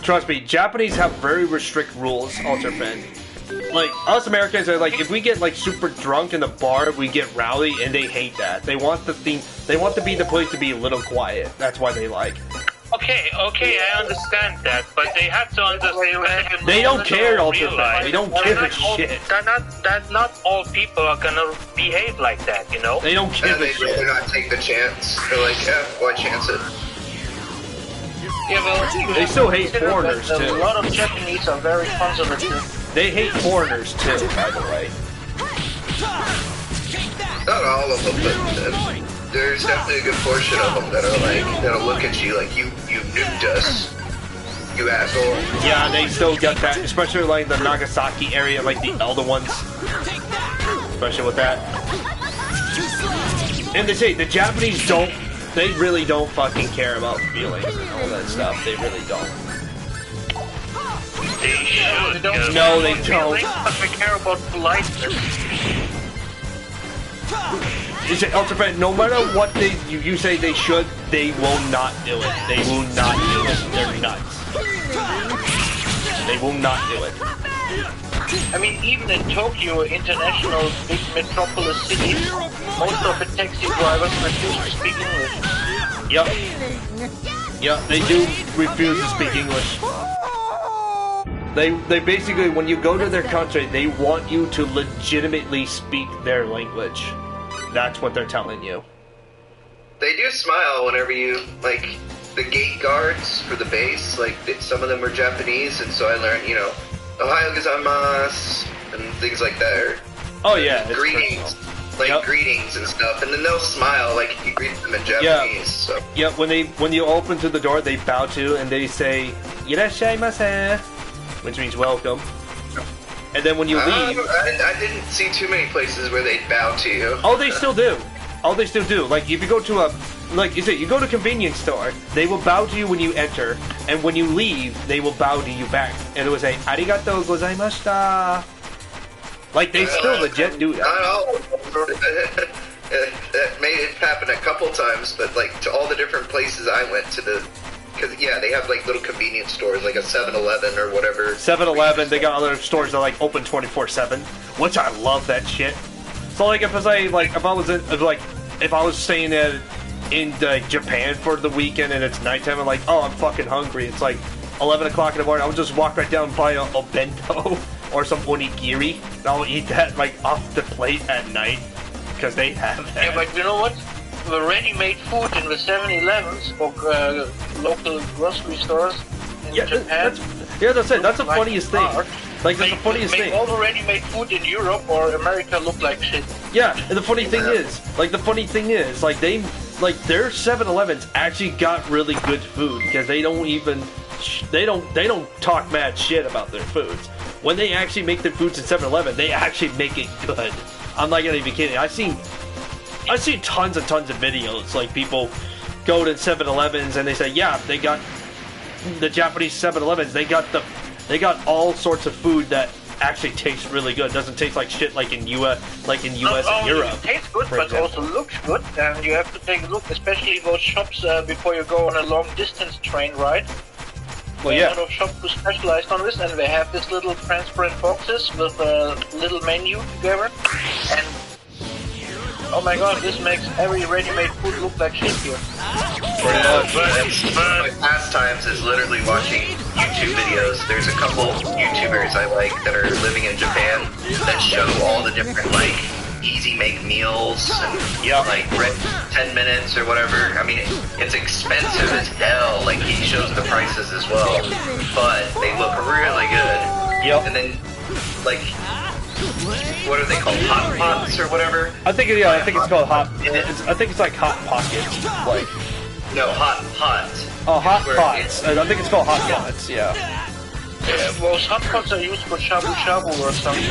[SPEAKER 4] Trust me, Japanese have very strict rules, Ultrafan. Like us Americans are like, if we get like super drunk in the bar, we get rowdy, and they hate that. They want to be the place to be a little quiet. That's why they like.
[SPEAKER 9] Okay, I understand that, but they have to understand.
[SPEAKER 4] They don't care, Ultrafan. They don't give a shit.
[SPEAKER 9] That not all people are gonna behave like that, you know.
[SPEAKER 4] They don't give a shit.
[SPEAKER 14] They'd rather not take the chance. They're like, yeah, why chance it?
[SPEAKER 13] Yeah, well,
[SPEAKER 4] they still hate foreigners too.
[SPEAKER 13] A lot of Japanese are very conservative.
[SPEAKER 4] They hate foreigners too, by the way.
[SPEAKER 14] Not all of them, but there's definitely a good portion of them that are like, that'll look at you like you nuked us, you asshole.
[SPEAKER 4] Yeah, they still get that, especially like the Nagasaki area, like the elder ones, especially with that. And they say the Japanese don't, they really don't fucking care about feelings and all that stuff. They really don't.
[SPEAKER 9] They should.
[SPEAKER 4] No, they don't.
[SPEAKER 9] They care about politeness.
[SPEAKER 4] You say, Ultrafan, no matter what you say they should, they will not do it. They will not do it. They're nuts. They will not do it.
[SPEAKER 13] I mean, even in Tokyo, international big metropolis city, most of the taxi drivers refuse to speak English.
[SPEAKER 4] Yep, they do refuse to speak English. They basically, when you go to their country, they want you to legitimately speak their language. That's what they're telling you.
[SPEAKER 14] They do smile whenever you, like, the gate guards for the base, like, some of them are Japanese, and so I learned, you know, Ohayou gozaimasu, and things like that. Or,
[SPEAKER 4] oh yeah,
[SPEAKER 14] greetings. Like, greetings and stuff, and then they'll smile like if you greet them in Japanese, so.
[SPEAKER 4] Yeah, when you open to the door, they bow to, and they say, "Irashaimase," which means welcome. And then when you leave...
[SPEAKER 14] I didn't see too many places where they'd bow to you.
[SPEAKER 4] Oh, they still do. Oh, they still do. Like, if you go to a... Like you say, you go to a convenience store, they will bow to you when you enter, and when you leave, they will bow to you back. And it will say, "Arigatou gozaimashita." Like, they still legit do that.
[SPEAKER 14] Not all. That made it happen a couple times, but, like, to all the different places I went to the... Because, yeah, they have, like, little convenience stores, like a 7-Eleven or whatever.
[SPEAKER 4] 7-Eleven, they got other stores that, like, open 24/7, which I love that shit. So, like, if I was staying in Japan for the weekend and it's nighttime, I'm like, oh, I'm fucking hungry. It's like 11 o'clock in the morning. I'll just walk right down and buy a bento or some onigiri, and I'll eat that, like, off the plate at night, because they have that.
[SPEAKER 13] Yeah, but you know what? The ready-made food in the 7-Elevens or local grocery stores in Japan.
[SPEAKER 4] That's it. That's the funniest thing. Like, that's the funniest thing.
[SPEAKER 13] All the ready-made food in Europe or America look like shit.
[SPEAKER 4] Yeah, and the funny thing is, like, their 7-Elevens actually got really good food, because they don't talk mad shit about their foods. When they actually make their foods in 7-Eleven, they actually make it good. I'm not gonna be kidding. I've seen tons and tons of videos, like, people go to 7-Elevens and they say, yeah, they got the Japanese 7-Elevens, they got all sorts of food that actually tastes really good. It doesn't taste like shit like in US and Europe.
[SPEAKER 13] It tastes good, but also looks good, and you have to take a look, especially those shops before you go on a long distance train ride.
[SPEAKER 4] Well, yeah.
[SPEAKER 13] A lot of shops who specialized on this, and they have these little transparent boxes with a little menu together, and oh my god, this makes every ready-made food look like shit here.
[SPEAKER 14] My pastimes is literally watching YouTube videos. There's a couple YouTubers I like that are living in Japan that show all the different, like, easy make meals and, like, 10 minutes or whatever. I mean, it's expensive as hell. Like, he shows the prices as well, but they look really good.
[SPEAKER 4] Yep.
[SPEAKER 14] And then, like, what are they called? Hot pots or whatever?
[SPEAKER 4] I think it's called hot. I think it's like hot pockets. Like,
[SPEAKER 14] No, hot.
[SPEAKER 4] Oh, hot
[SPEAKER 14] Where
[SPEAKER 4] pots. I think it's called hot pots. Yeah.
[SPEAKER 13] Most hot pots are used for shabu shabu or something.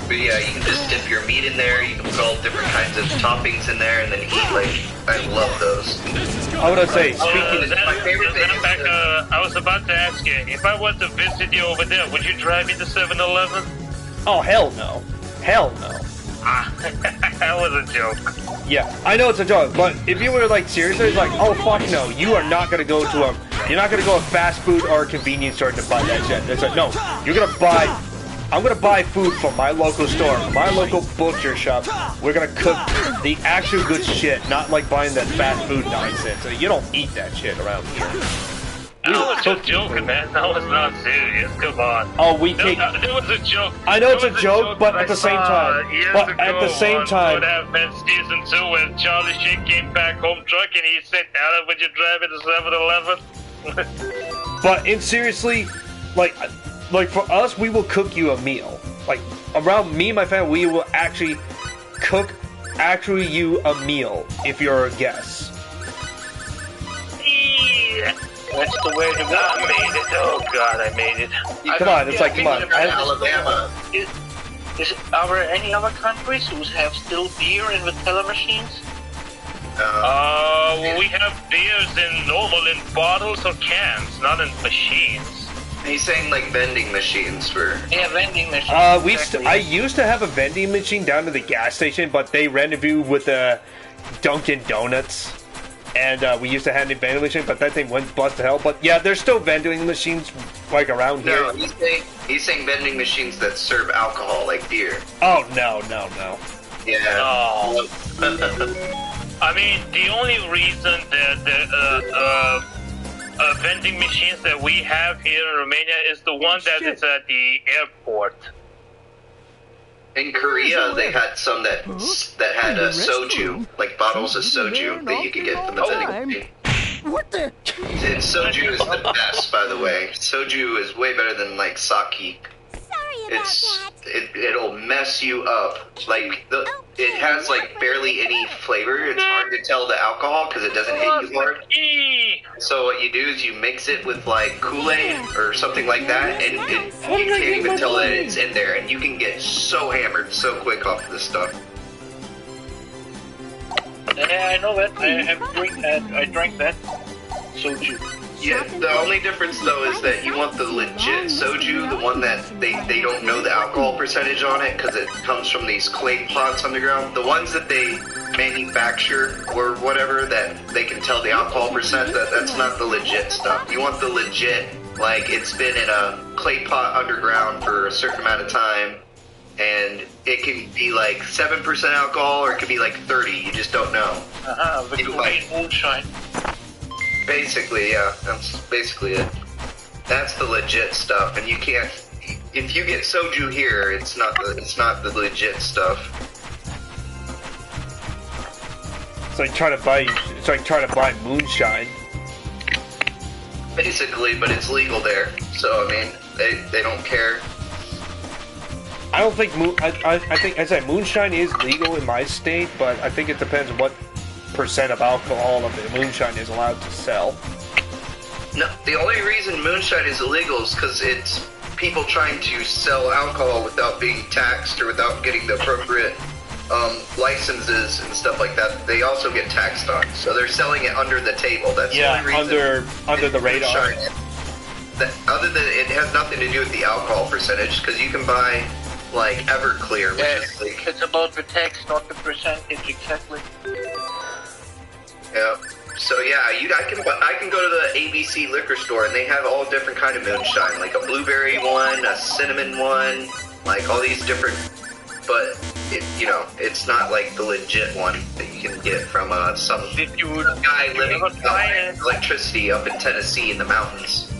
[SPEAKER 14] But yeah, you can just dip your meat in there. You can put all different kinds of toppings in there, and then eat. Like, I love those.
[SPEAKER 4] I would say, speaking of
[SPEAKER 14] my favorite thing is
[SPEAKER 9] I was about to ask you, if I was to visit you over there, would you drive me to 7-Eleven?
[SPEAKER 4] Oh, hell no. Hell no.
[SPEAKER 9] That was a joke.
[SPEAKER 4] Yeah, I know it's a joke, but if you were like seriously, it's like, oh fuck no, you are not gonna go to you're not gonna go to a fast food or a convenience store to buy that shit. It's like, no, you're gonna buy, I'm gonna buy food from my local store, my local butcher shop. We're gonna cook the actual good shit, not like buying that fast food nonsense. You don't eat that shit around here.
[SPEAKER 9] I was just joking, man. That was not serious. Come on.
[SPEAKER 4] Oh, we take.
[SPEAKER 9] It was a joke.
[SPEAKER 4] I know it's a joke, but at the same time,
[SPEAKER 9] Would have been season 2 when Charlie Sheen came back home drunk and he said, "Alan, would you drive me to 7-Eleven?"
[SPEAKER 4] But in seriously, like for us, we will cook you a meal. Like around me and my family, we will actually cook you a meal if you're a guest.
[SPEAKER 9] Yeah. That's the way to go. I made it. Oh God, I made it.
[SPEAKER 4] Come on, it's like, come on.
[SPEAKER 14] Alabama.
[SPEAKER 13] Are there any other countries who have still beer in the teller machines?
[SPEAKER 9] We have beers in bottles or cans, not in machines.
[SPEAKER 14] He's saying like vending machines for.
[SPEAKER 13] Yeah, vending machines.
[SPEAKER 4] I used to have a vending machine down at the gas station, but they renovated with Dunkin' Donuts. And we used to have a vending machine, but that thing went bust to hell. But yeah, there's still vending machines like around here.
[SPEAKER 14] No, he's saying vending machines that serve alcohol, like beer.
[SPEAKER 4] Oh no.
[SPEAKER 14] Yeah.
[SPEAKER 9] Oh. I mean, the only reason that the vending machines that we have here in Romania is the one that is at the airport.
[SPEAKER 14] In Korea, they had some that had a soju, like bottles of soju that you could get from the vending machine.
[SPEAKER 11] What the?
[SPEAKER 14] And soju is the best, by the way. Soju is way better than like sake. It'll mess you up. Like it has like barely any flavor. It's hard to tell the alcohol because it doesn't hit you hard. So what you do is you mix it with like Kool-Aid or something like that, and you can't even tell that it's in there, and you can get so hammered so quick off of this stuff.
[SPEAKER 13] Yeah, I know that. I drank that soju.
[SPEAKER 14] Yeah, the only difference though is that you want the legit soju, the one that they don't know the alcohol percentage on it because it comes from these clay pots underground. The ones that they manufacture or whatever that they can tell the alcohol percent, that's not the legit stuff. You want the legit, like it's been in a clay pot underground for a certain amount of time, and it can be like 7% alcohol or it could be like 30. You just don't know.
[SPEAKER 13] The Korean moonshine.
[SPEAKER 14] Basically, yeah, that's basically it. That's the legit stuff, and you can't. If you get soju here, it's not the legit stuff.
[SPEAKER 4] It's like trying to buy moonshine.
[SPEAKER 14] Basically, but it's legal there, so I mean, they don't care.
[SPEAKER 4] I don't think I think I said moonshine is legal in my state, but I think it depends on what percent of alcohol of the moonshine is allowed to sell.
[SPEAKER 14] No, the only reason moonshine is illegal is because it's people trying to sell alcohol without being taxed or without getting the appropriate licenses and stuff like that. They also get taxed on, so they're selling it under the table. That's the only reason
[SPEAKER 4] under the radar.
[SPEAKER 14] Other than it has nothing to do with the alcohol percentage, because you can buy like Everclear, which is like
[SPEAKER 13] it's about the tax, not the percentage exactly.
[SPEAKER 14] Yeah. So yeah, I can go to the ABC liquor store and they have all different kind of moonshine, like a blueberry one, a cinnamon one, like all these different. But it's not like the legit one that you can get from some guy living without electricity up in Tennessee in the mountains.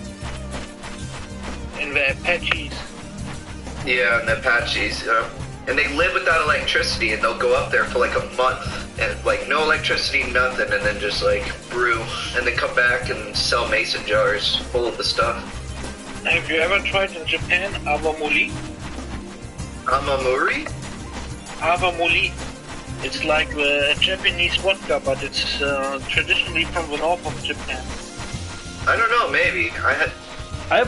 [SPEAKER 13] And the Apaches.
[SPEAKER 14] Yeah, and the Apaches. And they live without electricity, and they'll go up there for like a month, and like no electricity, nothing, and then just like brew, and then come back and sell mason jars full of the stuff.
[SPEAKER 13] Have you ever tried in Japan awamuri?
[SPEAKER 14] Amamuri?
[SPEAKER 13] Awamuri. It's like a Japanese vodka, but it's traditionally from the north of Japan.
[SPEAKER 14] I don't know, maybe.
[SPEAKER 4] I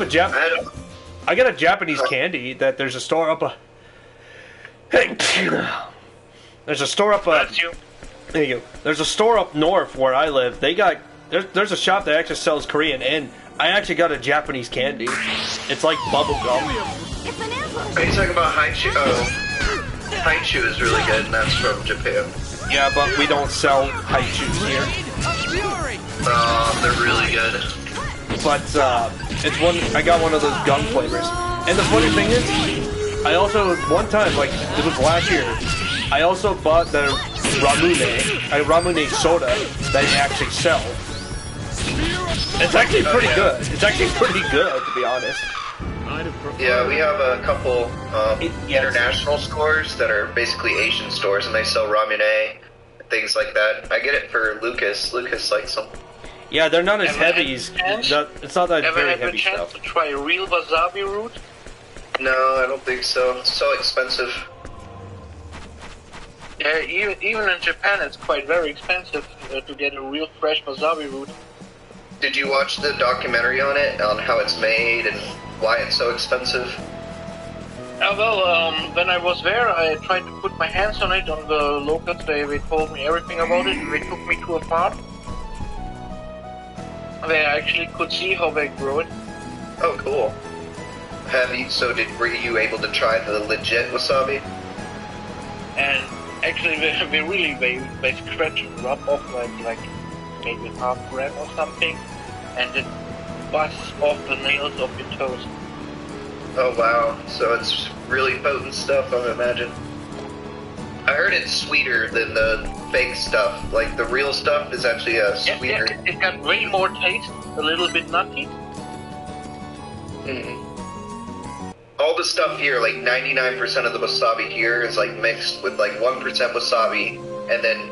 [SPEAKER 4] got a Japanese candy that there's a store up there's a store up there you go. There's a store up north where I live. They got there's a shop that actually sells Korean, and I actually got a Japanese candy. It's like bubble gum.
[SPEAKER 14] Are you talking about Haichu? Oh, Haichu is really good, and that's from Japan.
[SPEAKER 4] Yeah, but we don't sell Haichus here.
[SPEAKER 14] They're really good.
[SPEAKER 4] But it's one. I got one of those gum flavors, and the funny thing is, I also one time, like it was last year, I also bought the Ramune soda that they actually sell. It's actually pretty good. It's actually pretty good, to be honest.
[SPEAKER 14] Yeah, we have a couple international stores that are basically Asian stores, and they sell ramune, things like that. I get it for Lucas. Lucas likes them.
[SPEAKER 4] Yeah, they're not as heavy. It's not that very heavy stuff.
[SPEAKER 13] Ever had the chance to try real wasabi root?
[SPEAKER 14] No, I don't think so. It's so expensive.
[SPEAKER 13] Yeah, even in Japan, it's quite very expensive to get a real fresh wasabi root.
[SPEAKER 14] Did you watch the documentary on it, on how it's made and why it's so expensive?
[SPEAKER 13] When I was there, I tried to put my hands on it. On the locals, they told me everything about it. They took me to a farm. They actually could see how they grow it.
[SPEAKER 14] Oh, cool. Were you able to try the legit wasabi?
[SPEAKER 13] And actually, they scratch and rub off like maybe half gram or something, and it busts off the nails of your toes.
[SPEAKER 14] Oh wow, so it's really potent stuff, I would imagine. I heard it's sweeter than the fake stuff. Like, the real stuff is actually sweeter.
[SPEAKER 13] Yeah, it got way more taste, a little bit nutty.
[SPEAKER 14] All the stuff here, like 99% of the wasabi here is like mixed with like 1% wasabi, and then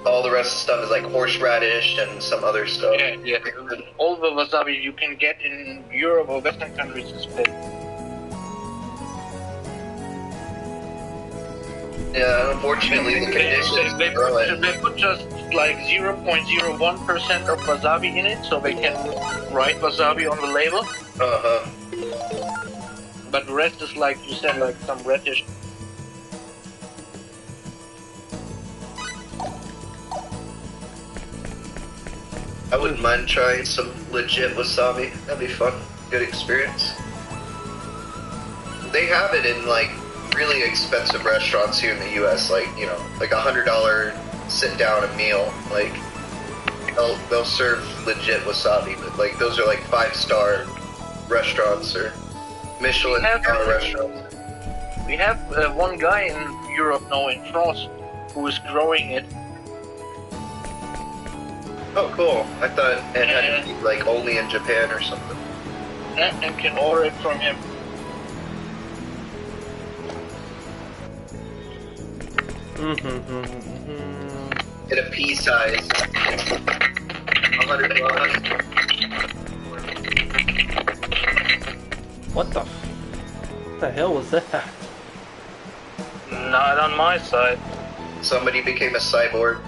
[SPEAKER 14] all the rest of the stuff is like horseradish and some other stuff.
[SPEAKER 13] Yeah. All the wasabi you can get in Europe or Western countries is fake.
[SPEAKER 14] Yeah, unfortunately the conditions
[SPEAKER 13] they put just like 0.01% of wasabi in it, so they can write wasabi on the label. But the rest is like you said, like some reddish.
[SPEAKER 14] I wouldn't mind trying some legit wasabi. That'd be fun. Good experience. They have it in like really expensive restaurants here in the US, like, you know, like $100 sit down a meal. Like they'll serve legit wasabi, but like those are like 5-star restaurants or Michelin star restaurants.
[SPEAKER 13] We have one guy in Europe now, in France, who is growing it.
[SPEAKER 14] Oh, cool. I thought it had to be like only in Japan or something.
[SPEAKER 13] And can order it from him.
[SPEAKER 14] In a pea size. $100.
[SPEAKER 4] What the hell was that?
[SPEAKER 9] Not on my side.
[SPEAKER 14] Somebody became a cyborg.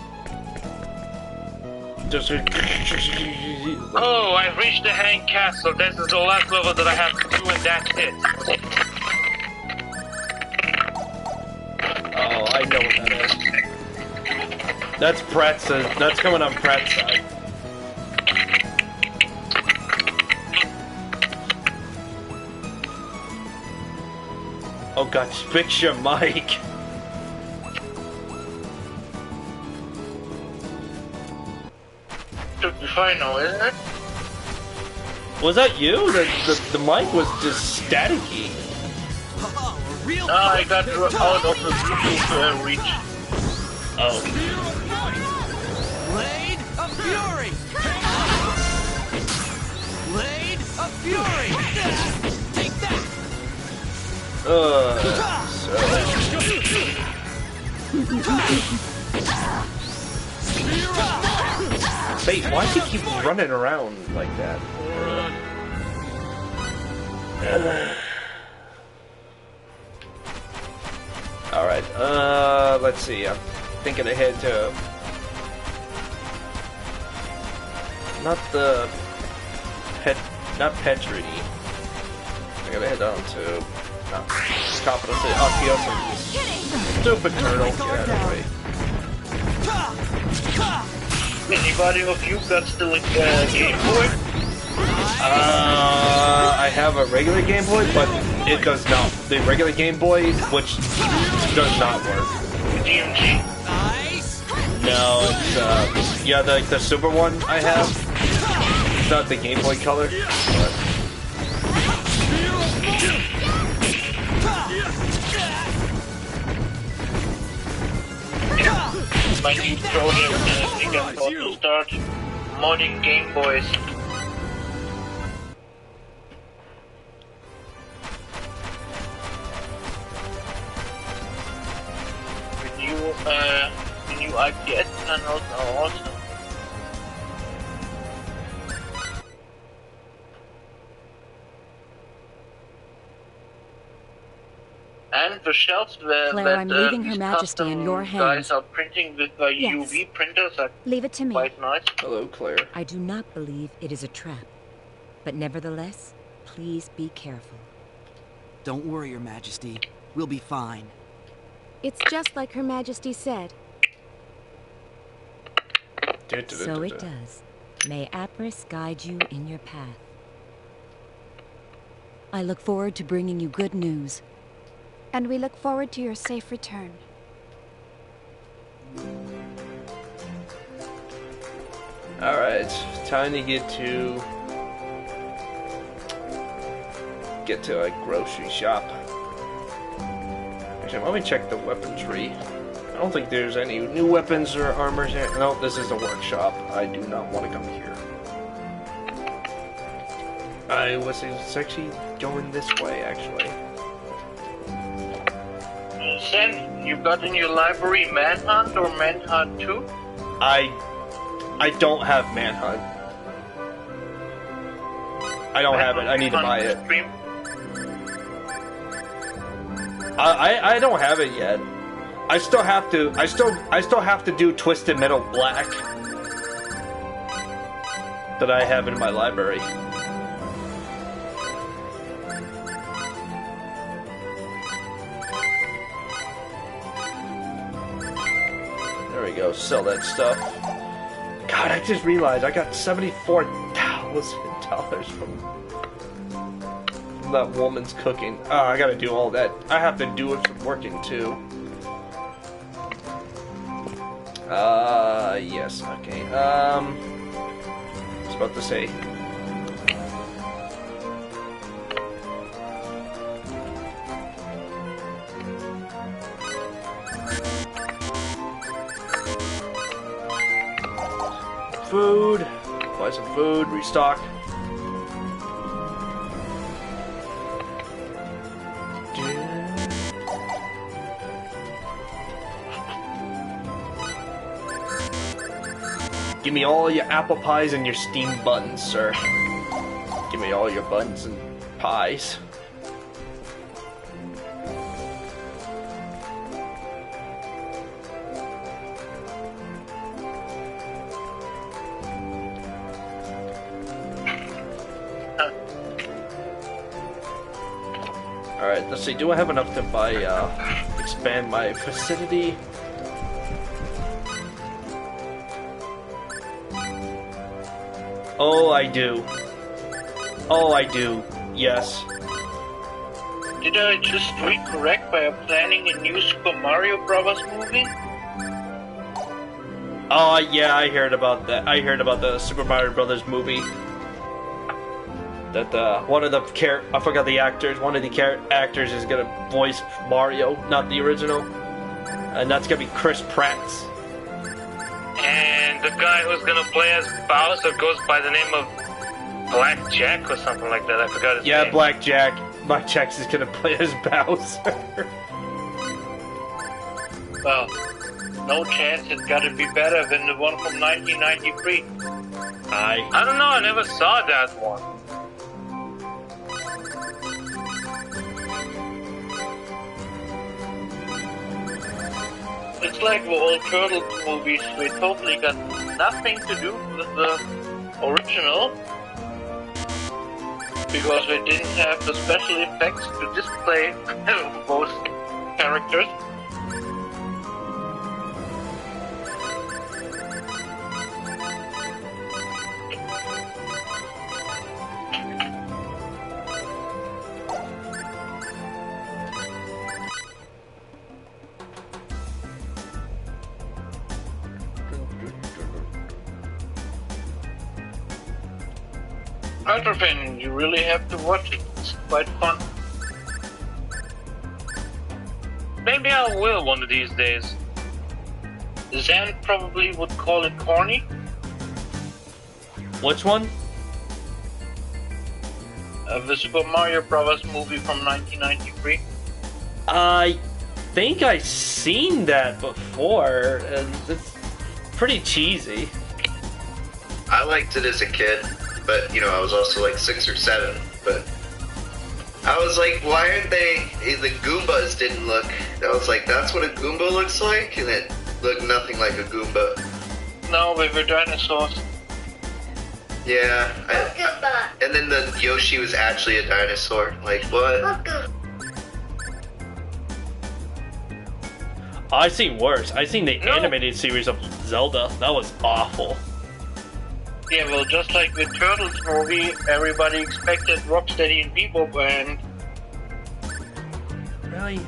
[SPEAKER 9] Oh, I've reached the Hang Castle. This is the last level that I have to do, and that's it.
[SPEAKER 4] Oh, I know what that is. That's Pratt's. That's coming on Pratt's side. Oh God, fix your mic.
[SPEAKER 13] Should be fine now, isn't it?
[SPEAKER 4] Was that you? The mic was just staticky.
[SPEAKER 13] I got out of the Bluetooth reach.
[SPEAKER 4] Oh.
[SPEAKER 11] Blade of Fury! Blade of Fury! Take that!
[SPEAKER 4] Wait, why do you keep running around like that? Alright, let's see. thinking ahead to not Petri. I gotta head down to capital city. Kill some stupid turtle. Get out of the way.
[SPEAKER 13] Anybody of you got still a Game Boy?
[SPEAKER 4] I have a regular Game Boy, but it does not. The regular Game Boy, which does not work.
[SPEAKER 13] DMG?
[SPEAKER 4] No, it's yeah, the super one I have. It's not the Game Boy Color. But...
[SPEAKER 13] My new project, I think I'm going to start modding Game Boys. The new IPS panels are awesome. And the shelves
[SPEAKER 7] Claire, I'm leaving Her Majesty in your hands.
[SPEAKER 13] Guys are printing with UV printers are
[SPEAKER 7] Leave it to me.
[SPEAKER 13] quite nice.
[SPEAKER 4] Hello, Claire.
[SPEAKER 7] I do not believe it is a trap. But nevertheless, please be careful.
[SPEAKER 17] Don't worry, Your Majesty. We'll be fine.
[SPEAKER 12] It's just like Her Majesty said.
[SPEAKER 7] So it does. May Apris guide you in your path. I look forward to bringing you good news.
[SPEAKER 12] And we look forward to your safe return.
[SPEAKER 4] Alright, time to get to a grocery shop. Actually, let me check the weapon tree. I don't think there's any new weapons or armors here. No, this is a workshop. I do not want to come here. I was actually going this way, actually.
[SPEAKER 13] Sen, you got in your library Manhunt or Manhunt 2?
[SPEAKER 4] I don't have Manhunt. I don't have it. I need to buy it. I don't have it yet. I still have to do Twisted Metal Black that I have in my library. There we go, sell that stuff. God, I just realized I got $74,000 from that woman's cooking. Oh, I gotta do all that. I have to do it from working too. Yes, okay. I was about to say. Food. Buy some food, restock. Give me all your apple pies and your steamed buns, sir. Give me all your buns and pies. Alright, let's see. Do I have enough to buy, expand my facility? Oh, I do. Oh, I do. Yes.
[SPEAKER 13] Did I just read correct by planning a new Super Mario Bros. Movie?
[SPEAKER 4] Oh, yeah, I heard about that. I heard about the Super Mario Brothers movie. That one of the I forgot the actors. One of the actors is gonna voice Mario, not the original, and that's gonna be Chris Pratt.
[SPEAKER 9] And the guy who's gonna play as Bowser goes by the name of Black Jack or something like that. I forgot his name.
[SPEAKER 4] Yeah, Black Jack. Black Jack is gonna play as Bowser.
[SPEAKER 13] Well, no chance. It's gotta be better than the one from 1993.
[SPEAKER 9] I don't know. I never saw that one.
[SPEAKER 13] It's like the old Turtles movies. They totally got nothing to do with the original because they didn't have the special effects to display both characters. Ultrafin, you really have to watch it. It's quite fun.
[SPEAKER 9] Maybe I will one of these days.
[SPEAKER 13] Zan probably would call it corny.
[SPEAKER 4] Which one?
[SPEAKER 13] The Super Mario Bros. Movie from 1993.
[SPEAKER 4] I think I've seen that before, and it's pretty cheesy.
[SPEAKER 14] I liked it as a kid, but you know, I was also like 6 or 7, but I was like, why aren't they, the Goombas didn't look, I was like, that's what a Goomba looks like? And it looked nothing like a Goomba.
[SPEAKER 13] No, they were dinosaurs.
[SPEAKER 14] Yeah, and then the Yoshi was actually a dinosaur. Like, what?
[SPEAKER 4] I've seen worse. I've seen the animated series of Zelda. That was awful.
[SPEAKER 13] Yeah, well, just like the Turtles movie, everybody expected Rocksteady and Bebop, and
[SPEAKER 4] really?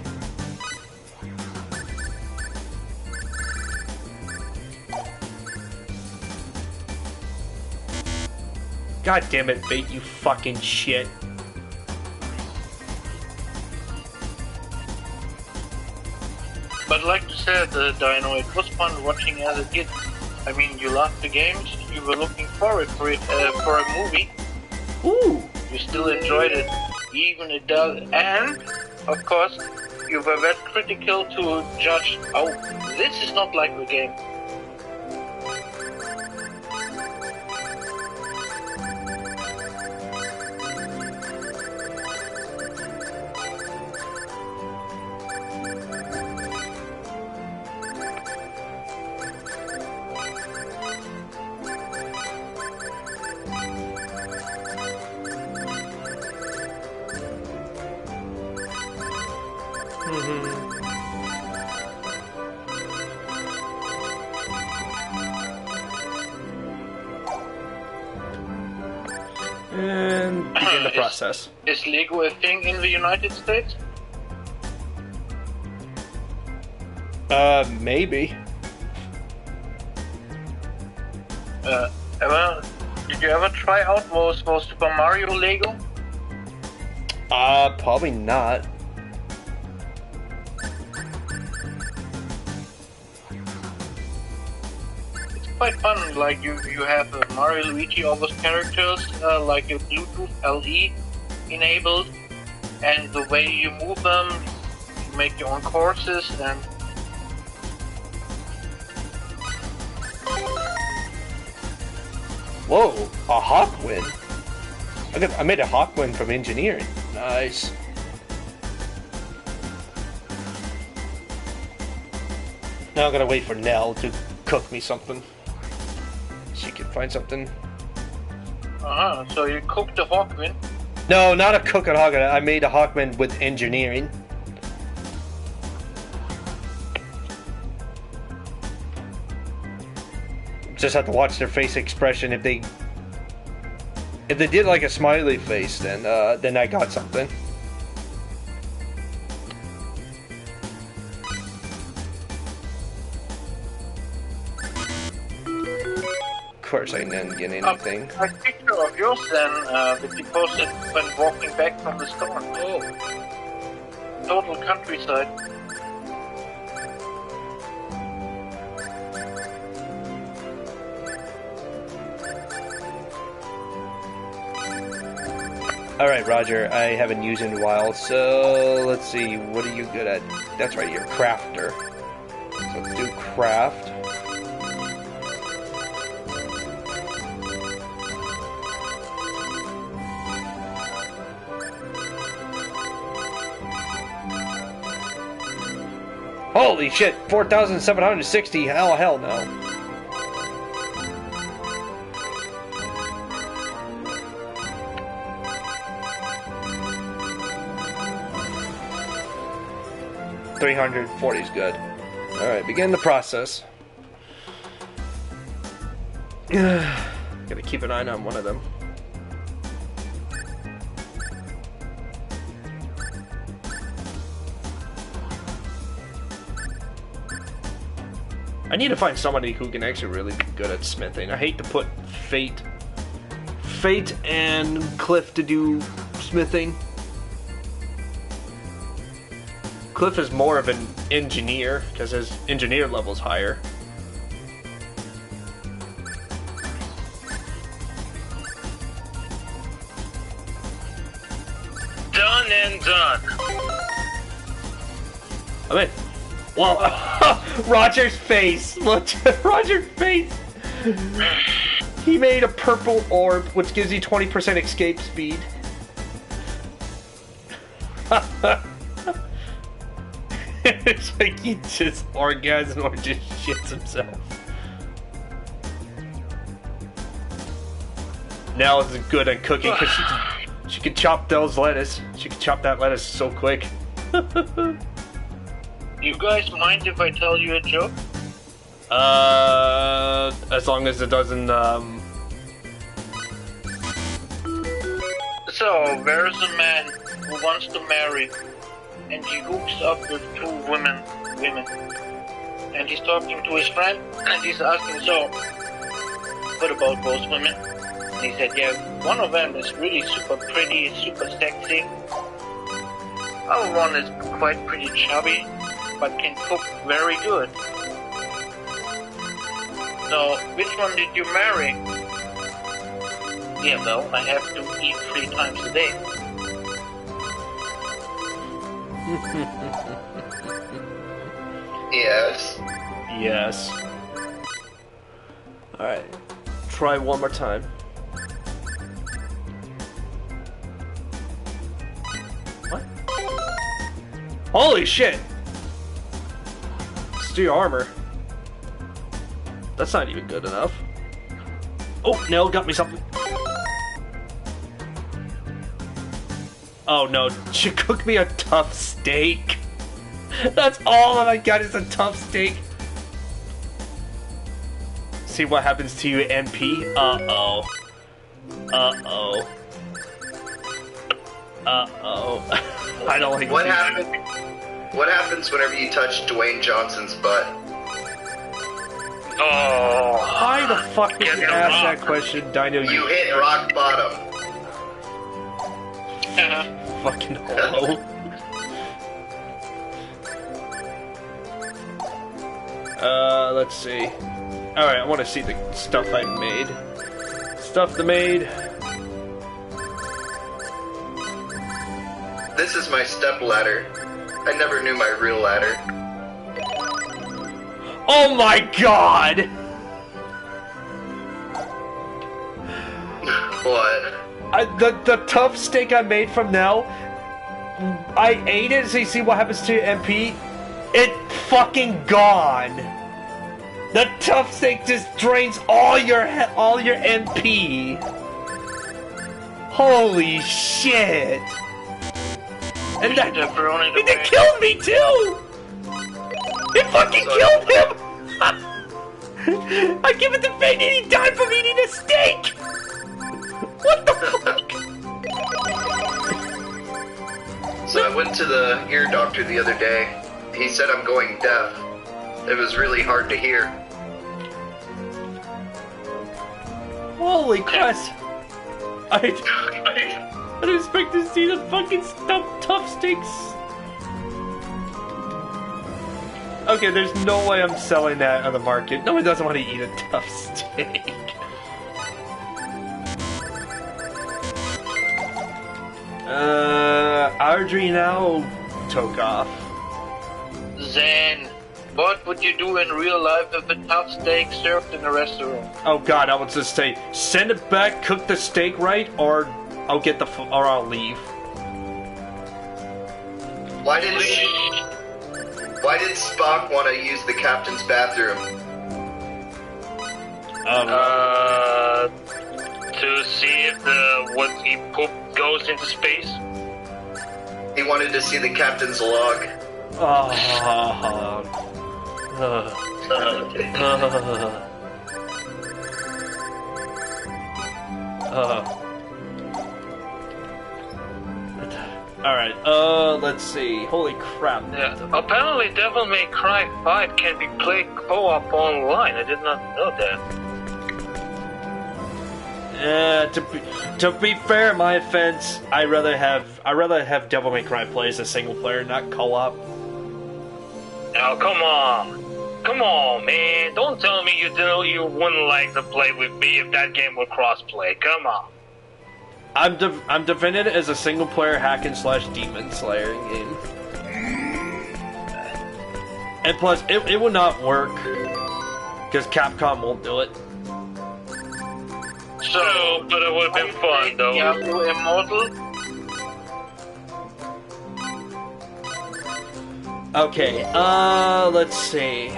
[SPEAKER 4] God damn it, Fate, you fucking shit.
[SPEAKER 13] But like you said, Dino, it was fun watching as a kid. I mean, you loved the games, you were looking forward for it, for a movie.
[SPEAKER 4] Ooh!
[SPEAKER 13] You still enjoyed it, even it does, and, of course, you were very critical to judge, oh, this is not like the game.
[SPEAKER 4] And begin the process.
[SPEAKER 13] Is Lego a thing in the United States?
[SPEAKER 4] Maybe.
[SPEAKER 13] Did you ever try out those Super Mario Lego?
[SPEAKER 4] Probably not.
[SPEAKER 13] It's quite fun, like you have Mario, Luigi, all those characters, like your Bluetooth LE enabled, and the way you move them, you make your own courses, and
[SPEAKER 4] whoa, a Hawkwind. I made a Hawkwind from engineering. Nice. Now I'm gonna wait for Nell to cook me something. She can find something.
[SPEAKER 13] So you cooked the Hawkwind?
[SPEAKER 4] No, not a cook at Hawkwind. I made a Hawkwind with engineering. Just have to watch their face expression. If they did like a smiley face, then I got something. Of course, I didn't get anything.
[SPEAKER 13] A picture of yours then that you posted when walking back from the store. Oh, total countryside.
[SPEAKER 4] Alright, Roger, I haven't used it in a while, so let's see, what are you good at? That's right, you're a crafter. So let's do craft. Holy shit, 4,760. Hell no. $340 is good. Alright, begin the process. Gotta keep an eye on one of them. I need to find somebody who can actually really be good at smithing. I hate to put Fate and Cliff to do smithing. Cliff is more of an engineer because his engineer level's higher.
[SPEAKER 9] Done and done.
[SPEAKER 4] I mean, well, Roger's face. Look, Roger's face. He made a purple orb, which gives you 20% escape speed. It's like he just orgasms or just shits himself. Now it's good at cooking because she can chop those lettuce. She can chop that lettuce so quick.
[SPEAKER 13] You guys mind if I tell you a joke?
[SPEAKER 4] As long as it doesn't,
[SPEAKER 13] So, there's a man who wants to marry, and he hooks up with two women. And he's talking to his friend, and he's asking, so, what about those women? And he said, yeah, one of them is really super pretty, super sexy. Other one is quite pretty chubby, but can cook very good. So, which one did you marry? Yeah, well, I have to eat 3 times a day.
[SPEAKER 14] Yes.
[SPEAKER 4] Yes. Alright. Try one more time. What? Holy shit! Steel armor. That's not even good enough. Oh, Nell got me something. Oh no, she cooked me a tough steak. That's all I got is a tough steak. See what happens to you, MP? Uh-oh. Uh-oh. Uh-oh. I don't like
[SPEAKER 14] What happens whenever you touch Dwayne Johnson's butt?
[SPEAKER 9] Oh.
[SPEAKER 4] Why the fuck did you ask that question, Dino?
[SPEAKER 14] You hit rock bottom.
[SPEAKER 4] Fucking holo. Let's see. Alright, I want to see the stuff I made. Stuff I made.
[SPEAKER 14] This is my step ladder. I never knew my real ladder.
[SPEAKER 4] Oh my god!
[SPEAKER 14] What?
[SPEAKER 4] The tough steak I made from now, I ate it, so you see what happens to your MP? It fucking gone! The tough steak just drains all your MP! Holy shit! And that it killed me too! It fucking killed him! I give it to Fate and he died from eating a steak! What the fuck?
[SPEAKER 14] So I went to the ear doctor the other day. He said I'm going deaf. It was really hard to hear.
[SPEAKER 4] Holy Christ! I didn't expect to see the fucking tough steaks. Okay, there's no way I'm selling that on the market. No one doesn't want to eat a tough steak. Audrey now took off.
[SPEAKER 13] Zen, what would you do in real life if a tough steak served in a restaurant?
[SPEAKER 4] Oh god, I would just say, send it back, cook the steak right, or I'll get the
[SPEAKER 14] Why did Spock want to use the captain's bathroom?
[SPEAKER 9] To see if what he poop goes into space.
[SPEAKER 14] He wanted to see the captain's log.
[SPEAKER 4] Alright, let's see. Holy crap.
[SPEAKER 9] Yeah, apparently Devil May Cry 5 can be played co-op online. I did not know that.
[SPEAKER 4] To be fair, my offense, I rather have Devil May Cry play as a single player, not co-op.
[SPEAKER 9] Now come on, man! Don't tell me you wouldn't like to play with me if that game were cross-play. Come on.
[SPEAKER 4] I'm defending it as a single player hack and slash demon slayer game, and plus it would not work because Capcom won't do it.
[SPEAKER 9] So, but it would have been fun, though.
[SPEAKER 13] Diablo Immortal?
[SPEAKER 4] Okay, let's see.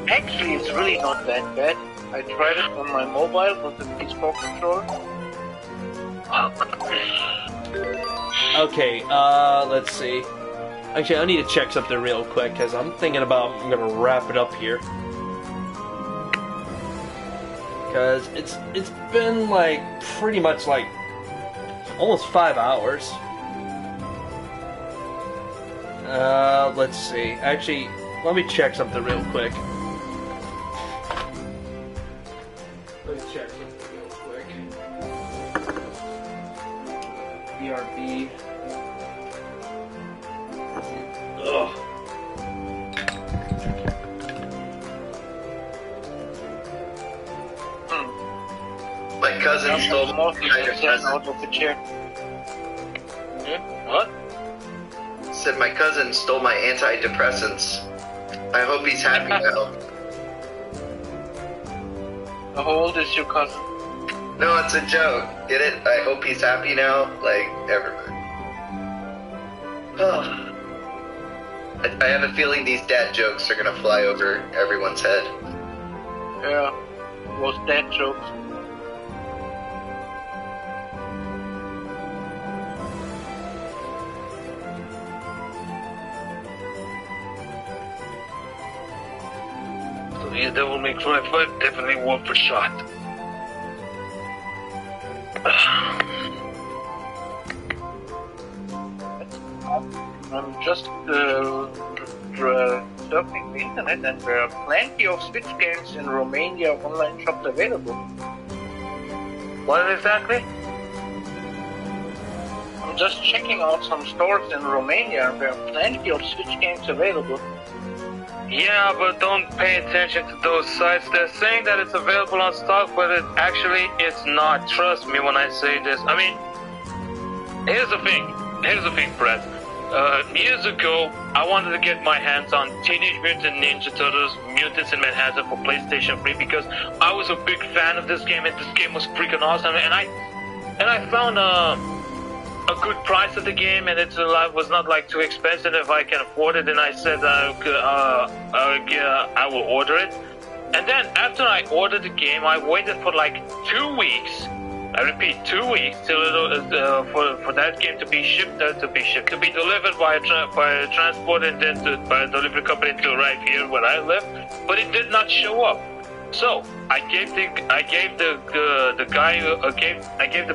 [SPEAKER 13] Actually, it's really not that bad. I tried it on my mobile with the PS4 controller.
[SPEAKER 4] Okay, let's see. Actually, I need to check something real quick, because I'm thinking about I'm gonna wrap it up here. Because it's been like pretty much like almost 5 hours. Let's see. Actually, let me check something real quick. Let me check something real quick. BRB. Ugh.
[SPEAKER 14] My cousin stole my
[SPEAKER 13] out of the chair.
[SPEAKER 9] What?
[SPEAKER 14] Said my cousin stole my antidepressants. I hope he's happy now.
[SPEAKER 13] How old is your cousin?
[SPEAKER 14] No, it's a joke. Get it? I hope he's happy now. Like, everyone. Oh. I have a feeling these dad jokes are gonna fly over everyone's head.
[SPEAKER 13] Yeah, those dad jokes.
[SPEAKER 9] So yeah, Devil May Cry 5 definitely worth a shot.
[SPEAKER 13] I'm just surfing the internet, and there are plenty of Switch games in Romania online shops available.
[SPEAKER 9] What exactly?
[SPEAKER 13] I'm just checking out some stores in Romania, and there are plenty of Switch games available.
[SPEAKER 9] Yeah, but don't pay attention to those sites. They're saying that it's available on stock, but it's not. Trust me when I say this. I mean, here's the thing, Brett. Years ago, I wanted to get my hands on Teenage Mutant Ninja Turtles Mutants in Manhattan for PlayStation 3 because I was a big fan of this game, and this game was freaking awesome. And I found a good price of the game, and it was not like too expensive if I can afford it. And I said I will order it. And then after I ordered the game, I waited for like 2 weeks. I repeat, 2 weeks till for that game to be shipped, to be delivered by a transport and then by a delivery company to arrive here where I live. But it did not show up. So I gave the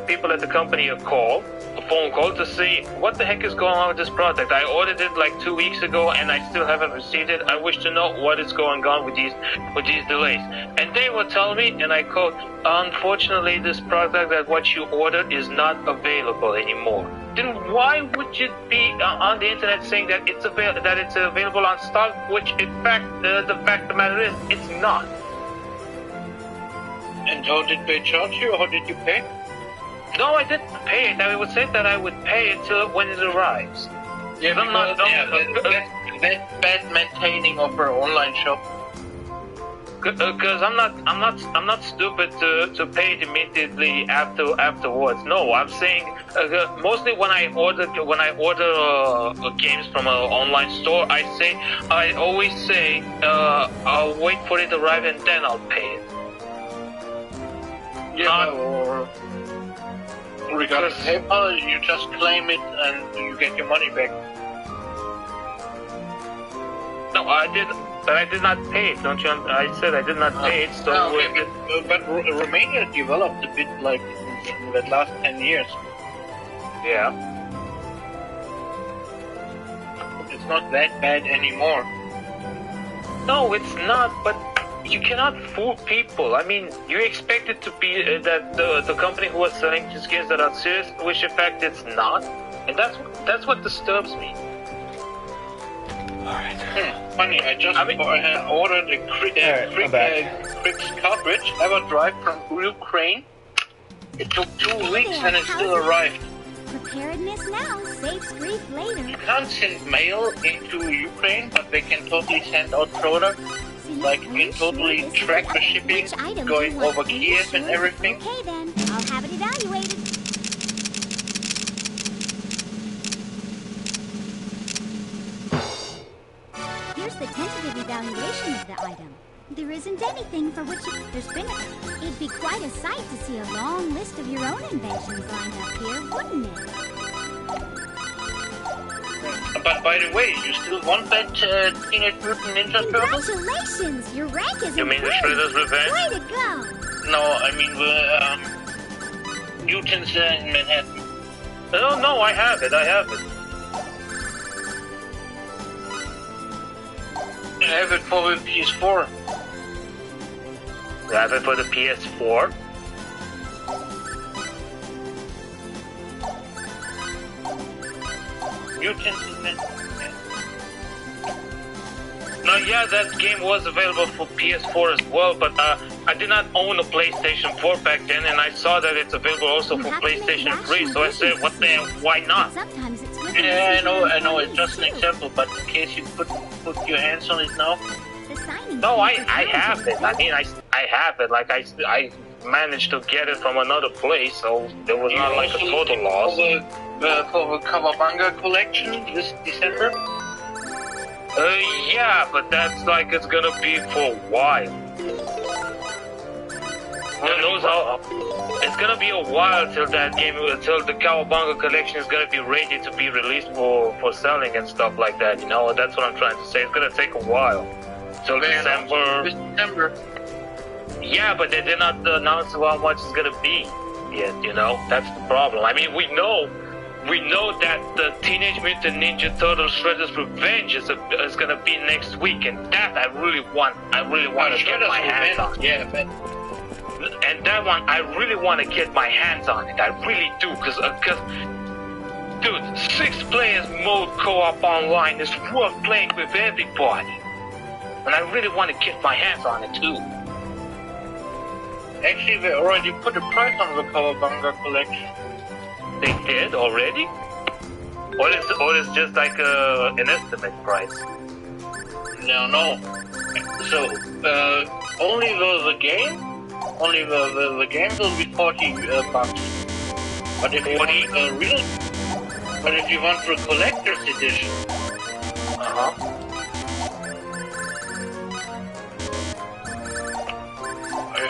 [SPEAKER 9] people at the company a phone call to see what the heck is going on with this product. I ordered it like 2 weeks ago and I still haven't received it. I wish to know what is going on with these delays. And they will tell me, and I quote, "Unfortunately, this product that what you ordered is not available anymore." Then why would you be on the internet saying that it's available on stock, which in fact the fact of the matter is it's not.
[SPEAKER 13] And how did they charge you? How did you pay?
[SPEAKER 9] No, I didn't pay it. I would say that I would pay it when it arrives.
[SPEAKER 13] Yeah, that's bad maintaining of our online shop.
[SPEAKER 9] Because I'm not stupid to pay it immediately afterwards. No, I'm saying mostly when I order games from an online store, I always say I'll wait for it to arrive and then I'll pay it.
[SPEAKER 13] Yeah, or regarding PayPal, you just claim it and you get your money back.
[SPEAKER 9] No, I did. But I did not pay it, don't you? I said I did not pay it, so...
[SPEAKER 13] Okay, but Romania developed a bit like in the last 10 years.
[SPEAKER 9] Yeah.
[SPEAKER 13] It's not that bad anymore.
[SPEAKER 9] No, it's not, but you cannot fool people. I mean, you expect it to be that the company who is selling these games that are serious, which in fact it's not. And that's what disturbs me.
[SPEAKER 13] Alright. Funny, I ordered a Crix cartridge, EverDrive from Ukraine. It took 2 weeks and it still arrived.
[SPEAKER 12] Preparedness now saves grief later.
[SPEAKER 13] You can't send mail into Ukraine, but they can totally send out products. Like, you can totally track the shipping, going over Kiev and everything.
[SPEAKER 12] Okay then, I'll have it evaluated. Here's the tentative evaluation of the item. There isn't anything for which it'd be quite a sight to see a long list of your own inventions lined up here, wouldn't it?
[SPEAKER 13] But by the way, you still want that Teenage Mutant Ninja Turtles?
[SPEAKER 12] Congratulations! Your rank is
[SPEAKER 9] You mean the Shredder's Revenge?
[SPEAKER 12] Way to go!
[SPEAKER 13] No, I mean the mutants in Manhattan.
[SPEAKER 9] No, I have it.
[SPEAKER 13] I have it for the PS4.
[SPEAKER 9] You have it for the PS4?
[SPEAKER 13] Mutants in Manhattan.
[SPEAKER 9] No, yeah, that game was available for PS4 as well, but I did not own a PlayStation 4 back then, and I saw that it's available also for PlayStation 3, so I said, what the hell, why not?
[SPEAKER 12] Sometimes it's good.
[SPEAKER 13] Yeah, I know, it's just an example, but in case you put your hands on it now.
[SPEAKER 9] No, I have it. I mean, I have it. Like, I managed to get it from another place, so there was not like a total loss.
[SPEAKER 10] For the Kawabanga collection this December?
[SPEAKER 9] Yeah, but that's like it's gonna be for a while. Who knows how? It's gonna be a while till that game, till the Kawabanga collection is gonna be ready to be released for selling and stuff like that. You know, that's what I'm trying to say. It's gonna take a while. Till December. Yeah, but they did not announce how much it's gonna be yet. You know, that's the problem. I mean, we know that the Teenage Mutant Ninja Turtles Shredder's Revenge is gonna be next week, and that I really want to get my hands on.
[SPEAKER 10] Yeah, but
[SPEAKER 9] and that one I really want to get my hands on it. I really do, cause dude, 6 players mode co-op online is worth playing with everybody, and I really want to get my hands on it too.
[SPEAKER 10] Actually, they already put a price on the Kawabanga collection.
[SPEAKER 9] They did already? Or it's just like an estimate price?
[SPEAKER 10] No. So, only the game will be $40 bucks. But if you want if you want the collector's edition,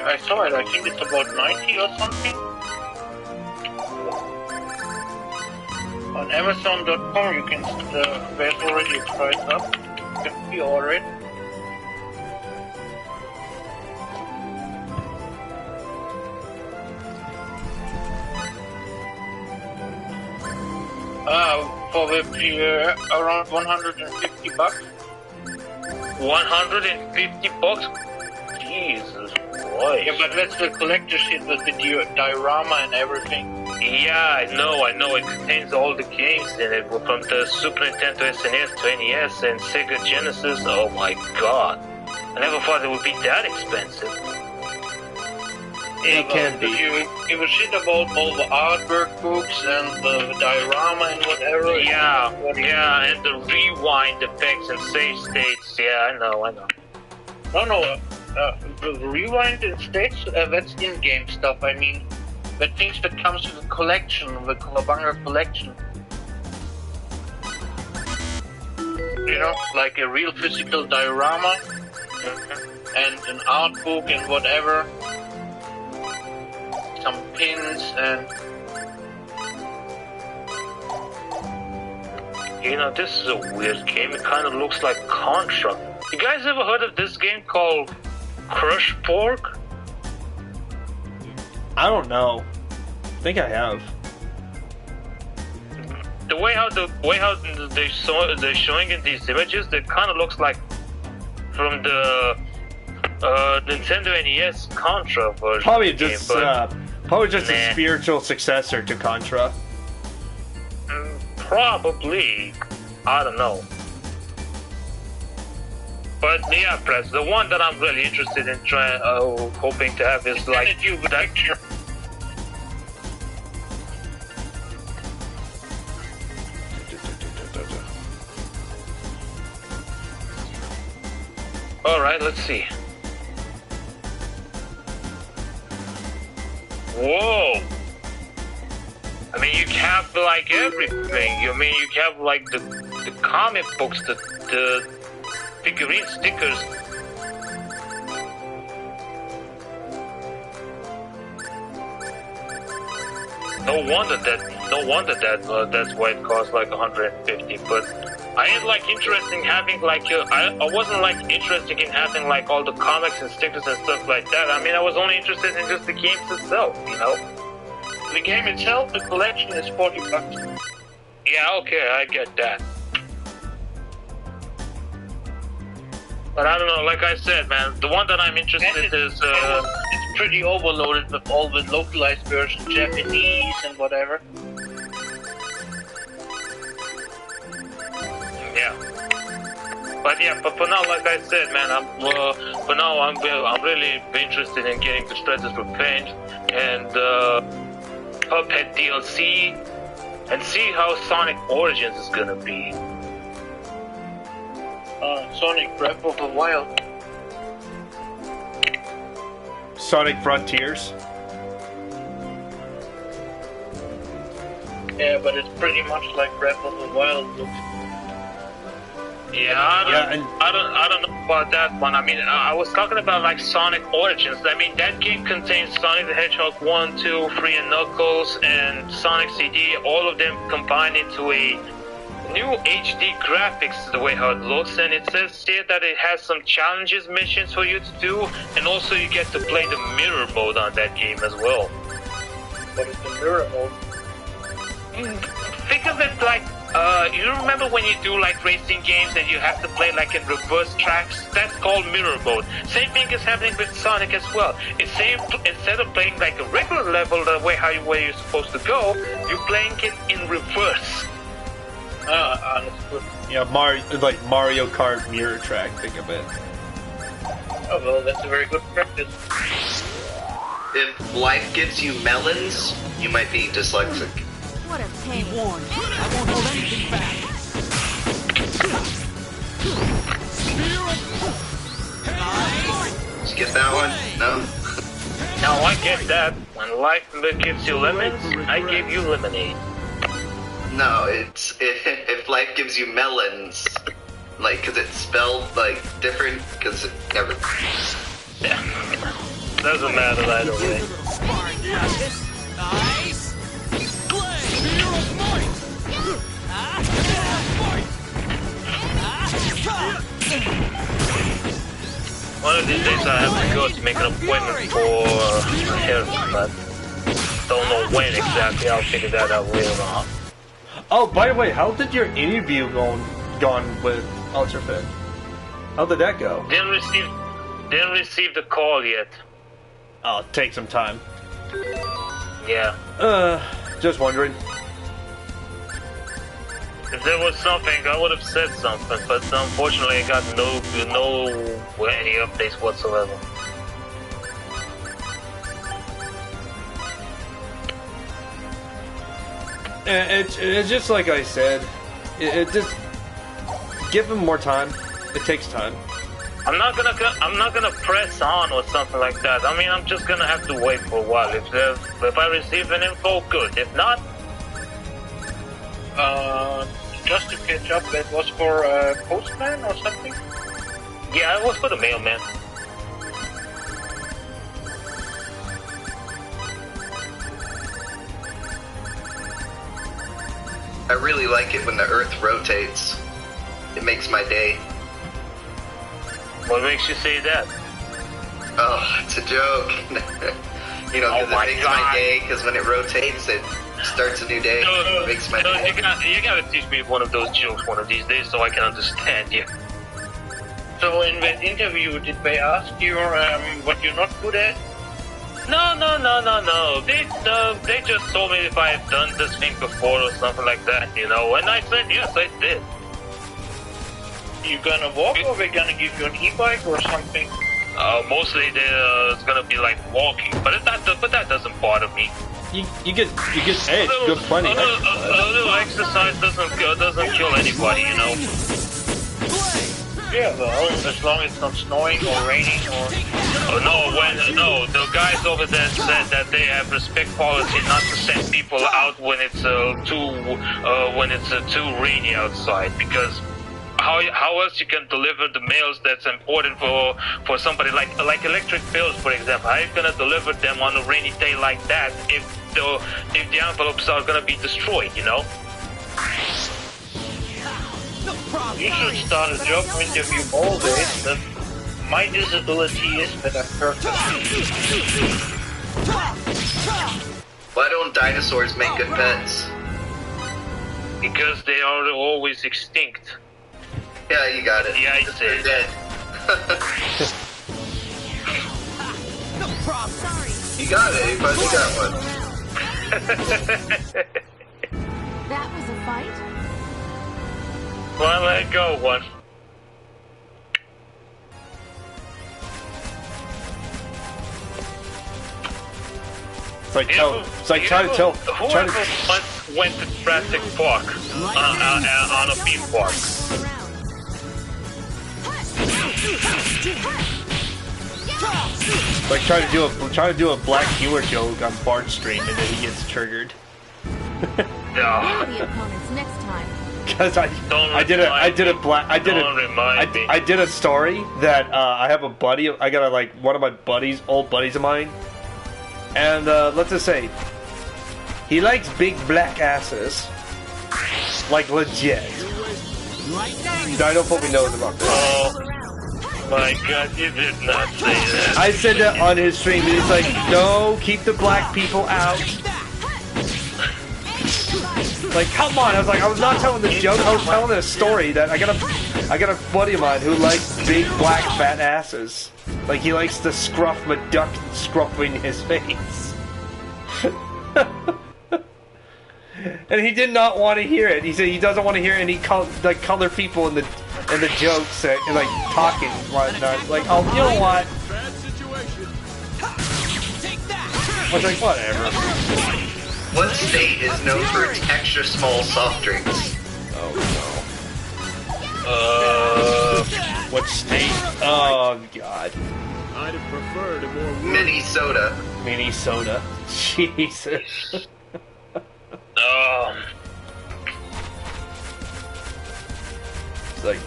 [SPEAKER 10] I saw it. I think it's about 90 or something. On Amazon.com, you can there's already a price up. You can pre-order it. For the around 150 bucks.
[SPEAKER 9] 150 bucks? Jesus Christ.
[SPEAKER 10] Yeah, but that's the collector shit with the diorama and everything.
[SPEAKER 9] Yeah, I know. It contains all the games in it, from the Super Nintendo, SNES, 2NES, and Sega Genesis. Oh my god. I never thought it would be that expensive.
[SPEAKER 4] It can be.
[SPEAKER 10] If you give a shit about all the artwork books and the diorama and whatever.
[SPEAKER 9] Yeah, and the rewind effects and save states. Yeah, I know.
[SPEAKER 10] No.
[SPEAKER 13] Rewind in states, that's in-game stuff. I mean, the things that comes with the collection, the Kawabanga collection. You know, like a real physical diorama and an art book and whatever. Some pins and...
[SPEAKER 9] You know, this is a weird game. It kind of looks like Contra. You guys ever heard of this game called Crush Pork?
[SPEAKER 4] I don't know. I think I have.
[SPEAKER 9] The way how they're showing in these images, it kind of looks like from the Nintendo NES Contra version.
[SPEAKER 4] Probably just
[SPEAKER 9] nah.
[SPEAKER 4] a spiritual successor to Contra.
[SPEAKER 9] Probably. I don't know. But yeah, Press, the one that I'm really interested in trying, hoping to have is like that. Alright, let's see. Whoa! I mean, you have like everything. You mean you have like the comic books, the figurine stickers. No wonder that's why it costs like 150. But I ain't like interested in having like I wasn't like interested in having like all the comics and stickers and stuff like that. I mean, I was only interested in just the games itself, you know.
[SPEAKER 13] The game itself, the collection is $40.
[SPEAKER 9] Yeah, okay, I get that. But I don't know, like I said, man, the one that I'm interested is...
[SPEAKER 13] it's pretty overloaded with all the localized versions, Japanese and whatever.
[SPEAKER 9] Yeah. But for now, like I said, man, I'm really interested in getting the Shredders Revenge and Cuphead DLC and see how Sonic Origins is gonna be.
[SPEAKER 13] Sonic Breath of the Wild.
[SPEAKER 4] Sonic Frontiers.
[SPEAKER 13] Yeah, but it's pretty much like Breath of the Wild looks.
[SPEAKER 9] Yeah, I don't know about that one. I mean, I was talking about like Sonic Origins. I mean, that game contains Sonic the Hedgehog 1, 2, 3, and Knuckles, and Sonic CD, all of them combined into a new HD graphics, the way how it looks. And it says here that it has some challenges, missions for you to do, and also you get to play the mirror mode on that game as well.
[SPEAKER 13] What is the mirror mode?
[SPEAKER 9] Think of it like, you remember when you do like racing games and you have to play like in reverse tracks? That's called mirror mode. Same thing is happening with Sonic as well. It's same, instead of playing like a regular level the way where you're supposed to go, you're playing it in reverse.
[SPEAKER 4] Yeah, like Mario Kart mirror track, think of it.
[SPEAKER 13] Oh well, that's a very good practice.
[SPEAKER 14] If life gives you melons, you might be dyslexic.
[SPEAKER 16] What a pain. Be warned. I won't hold anything back.
[SPEAKER 14] Did you get that one? No?
[SPEAKER 9] No, I get that. When life gives you lemons, I give you lemonade.
[SPEAKER 14] No, it's if life gives you melons, like, cause it's spelled like different, cause it never.
[SPEAKER 9] Yeah. Doesn't matter either way.
[SPEAKER 11] Nice.
[SPEAKER 9] One of these days I have to go to make an appointment for a haircut. Don't know when exactly. I'll figure that out later on.
[SPEAKER 4] Oh, by the way, how did your interview gone with Ultrafit? How did that go?
[SPEAKER 9] Didn't receive the call yet.
[SPEAKER 4] Oh, take some time.
[SPEAKER 9] Yeah.
[SPEAKER 4] Just wondering.
[SPEAKER 9] If there was something, I would have said something, but unfortunately I got no any updates whatsoever.
[SPEAKER 4] It's just like I said. It just give him more time. It takes time.
[SPEAKER 9] I'm not gonna press on or something like that. I mean, I'm just gonna have to wait for a while. If I receive an info, good. If not,
[SPEAKER 13] just to catch up, that was for postman or something?
[SPEAKER 9] yeah, it was for the mailman.
[SPEAKER 14] I really like it when the Earth rotates. It makes my day.
[SPEAKER 9] What makes you say that?
[SPEAKER 14] Oh, it's a joke. You know, because it makes my day, because when it rotates, it starts a new day. It makes my day.
[SPEAKER 9] You gotta teach me one of those jokes one of these days so I can understand you.
[SPEAKER 13] So in that interview, did they ask you what you're not good at?
[SPEAKER 9] No. They just told me if I had done this thing before or something like that, you know, and I said yes, I did.
[SPEAKER 13] You gonna walk or they gonna give you an e-bike or something?
[SPEAKER 9] Mostly it's gonna be like walking, but that doesn't bother me.
[SPEAKER 4] You get hey, it's good plenty.
[SPEAKER 9] A little exercise doesn't kill anybody, you know.
[SPEAKER 13] Yeah, well, as long as it's not snowing or raining or...
[SPEAKER 9] No, the guys over there said that they have respect policy not to send people out when it's too rainy outside, because how else you can deliver the mails that's important for somebody like electric bills, for example? How are you gonna deliver them on a rainy day like that if the envelopes are gonna be destroyed, you know?
[SPEAKER 13] You should start a job interview all day, but my disability is that I'm perfect.
[SPEAKER 14] Why don't dinosaurs make good pets?
[SPEAKER 9] Because they are always extinct.
[SPEAKER 14] Yeah, you got it.
[SPEAKER 9] Yeah, I said.
[SPEAKER 14] They're dead. You got it. You finally got one.
[SPEAKER 12] That was a fight?
[SPEAKER 9] Well, let go one.
[SPEAKER 4] It's like trying to tell.
[SPEAKER 9] Whoever once went to Jurassic Park on a theme park.
[SPEAKER 4] Like trying to do a black humor joke on Bart's stream, and then he gets triggered.
[SPEAKER 9] No.
[SPEAKER 12] The opponents next time.
[SPEAKER 4] Because I did a story that I have a buddy. I got one of my old buddies of mine, and let's just say he likes big black asses, like legit. Dino probably knows about this.
[SPEAKER 9] Oh my God, you did not say that.
[SPEAKER 4] I said that on his stream, and he's like, "No, keep the black people out." Like, come on! I was not telling this joke. I was telling a story that I got a buddy of mine who likes big black fat asses. Like he likes to scruff my duck scruffing his face. And he did not want to hear it. He said he doesn't want to hear any color people in the jokes and like talking whatnot. Like, oh, you know what? I was like, whatever.
[SPEAKER 14] What state is known for its extra small soft drinks?
[SPEAKER 4] Oh no. What state? Oh God.
[SPEAKER 15] I'd have preferred a more
[SPEAKER 14] Minnesota.
[SPEAKER 4] Minnesota. Jesus. It's like,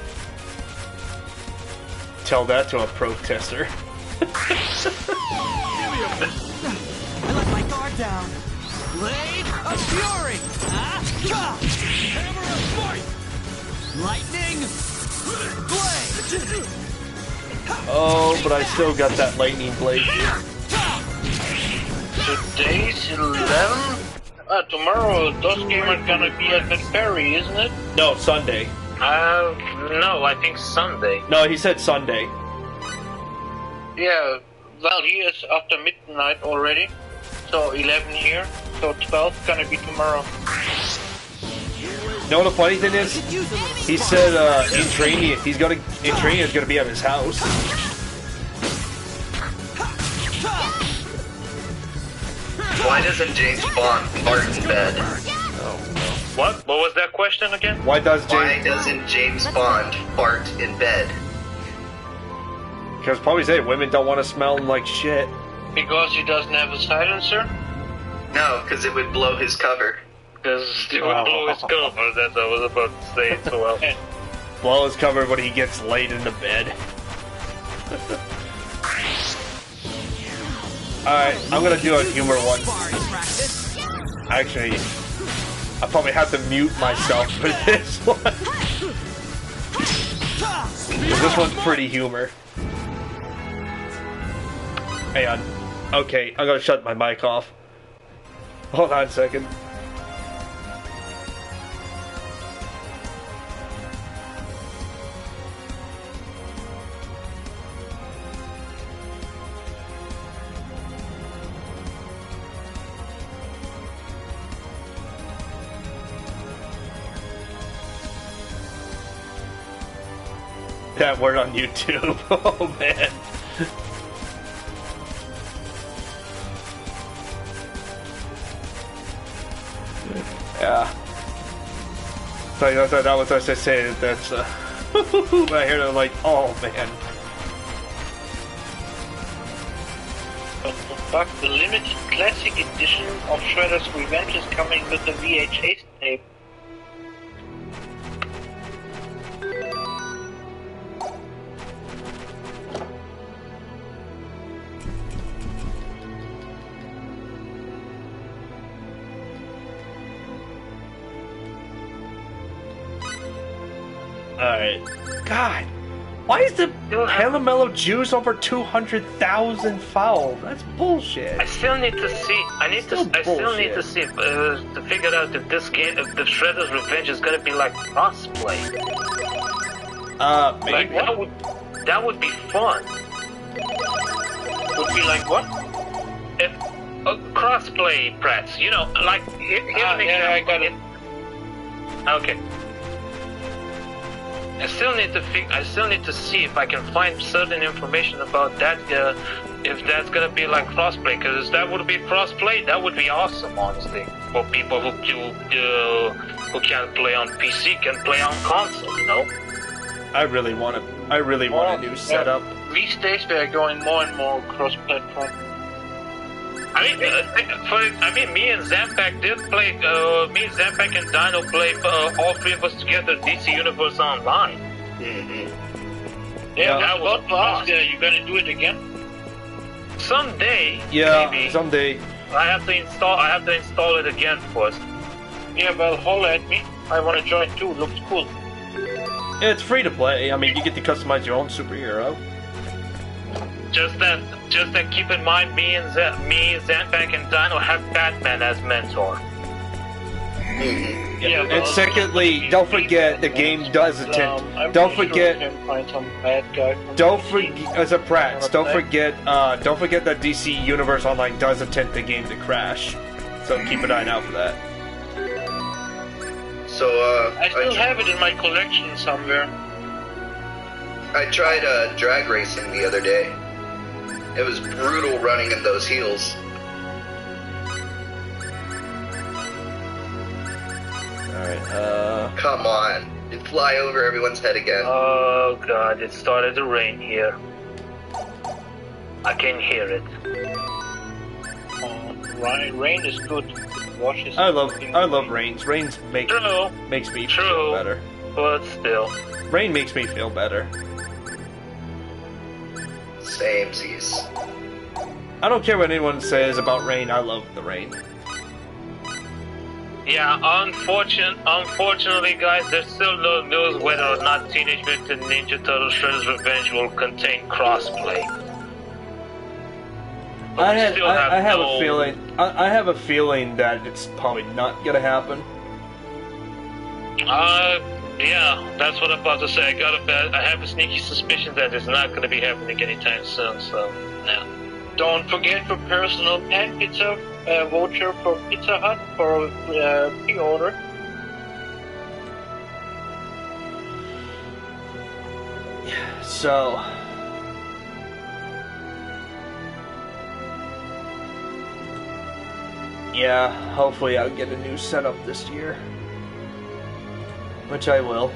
[SPEAKER 4] tell that to a protester.
[SPEAKER 16] I let my guard down. Blade of Fury! Hammer of Fight! Lightning! Blade!
[SPEAKER 4] Oh, but I still got that lightning blade.
[SPEAKER 13] Today's 11? Tomorrow, those games are gonna be at the ferry, isn't it?
[SPEAKER 4] No, Sunday.
[SPEAKER 9] No, I think Sunday.
[SPEAKER 4] No, he said Sunday.
[SPEAKER 13] Yeah, well, here it's after midnight already. So 11 here, so 12 gonna be tomorrow.
[SPEAKER 4] You know what the funny thing is? He said Intranian is gonna be at his house.
[SPEAKER 14] Why doesn't James Bond fart in bed?
[SPEAKER 9] What was that question again?
[SPEAKER 14] Why doesn't James Bond fart in bed?
[SPEAKER 4] Because probably say women don't want to smell like shit.
[SPEAKER 13] Because he doesn't have a silencer?
[SPEAKER 14] No, because it would blow his cover.
[SPEAKER 9] Because it would blow his cover, that's what I was about to say so well.
[SPEAKER 4] Blow his cover when he gets laid in the bed. Alright, I'm gonna do a humor one. Actually, I probably have to mute myself for this one. This one's pretty humor. Hang on. Okay, I'm gonna shut my mic off. Hold on a second. That word on YouTube. Oh man. Yeah. So that was what I say. That's when I hear it, I'm like, oh man.
[SPEAKER 13] But the limited classic edition of Shredder's Revenge is coming with the VHS tape.
[SPEAKER 4] Alright. God. Why is the Caramello juice over 200,000 foul? That's bullshit.
[SPEAKER 9] I still need to see. I still need to see to figure out if this game, if the Shredder's Revenge is gonna be like crossplay.
[SPEAKER 4] Maybe.
[SPEAKER 9] Like, that would be fun.
[SPEAKER 13] Would be like what?
[SPEAKER 9] If crossplay, Prats. You know, like here's an example.
[SPEAKER 13] Yeah, I got it.
[SPEAKER 9] Okay. I still need to see if I can find certain information about that. If that's gonna be like crossplay, because if that would be crossplay, that would be awesome, honestly. For people who can't play on PC can play on console, you know.
[SPEAKER 4] I really want a new setup.
[SPEAKER 13] These days they're going more and more cross-platform.
[SPEAKER 9] I mean, me and Zanpact did play. Me, Zanpact, and Dino played all three of us together. DC Universe Online.
[SPEAKER 13] Yeah,
[SPEAKER 9] that was awesome.
[SPEAKER 13] You gonna do it again?
[SPEAKER 9] Someday.
[SPEAKER 4] Yeah,
[SPEAKER 9] maybe.
[SPEAKER 4] someday.
[SPEAKER 9] I have to install it again first.
[SPEAKER 13] Yeah, well, holler at me. I want to join too. Looks cool.
[SPEAKER 4] Yeah, it's free to play. I mean, you get to customize your own superhero.
[SPEAKER 9] Just that keep in mind, me, Zanpact, and Dino have Batman as mentor.
[SPEAKER 4] Yeah, and secondly, don't forget the game does attempt. Don't forget. Don't forget as a Prats. Don't forget that DC Universe Online does attempt the game to crash. So keep an eye out for that.
[SPEAKER 14] So
[SPEAKER 13] I still have it in my collection somewhere.
[SPEAKER 14] I tried drag racing the other day. It was brutal running in those heels.
[SPEAKER 4] Alright,
[SPEAKER 14] Come on. It'd fly over everyone's head again.
[SPEAKER 9] Oh god, it started to rain here. I can hear it.
[SPEAKER 13] Rain is good. Washes.
[SPEAKER 4] I love rains. Rains makes me feel better.
[SPEAKER 9] But still.
[SPEAKER 4] Rain makes me feel better.
[SPEAKER 14] Samesies.
[SPEAKER 4] I don't care what anyone says about rain, I love the rain.
[SPEAKER 9] Yeah, unfortunately, guys, there's still no news whether or not Teenage Mutant Ninja Turtles Shredder's Revenge will contain crossplay.
[SPEAKER 4] I have a feeling that it's probably not gonna happen.
[SPEAKER 9] Yeah, that's what I'm about to say. I have a sneaky suspicion that it's not gonna be happening anytime soon, so, yeah.
[SPEAKER 13] Don't forget for personal pan pizza voucher for Pizza Hut for pre-order.
[SPEAKER 4] So, yeah, hopefully I'll get a new setup this year, which I will.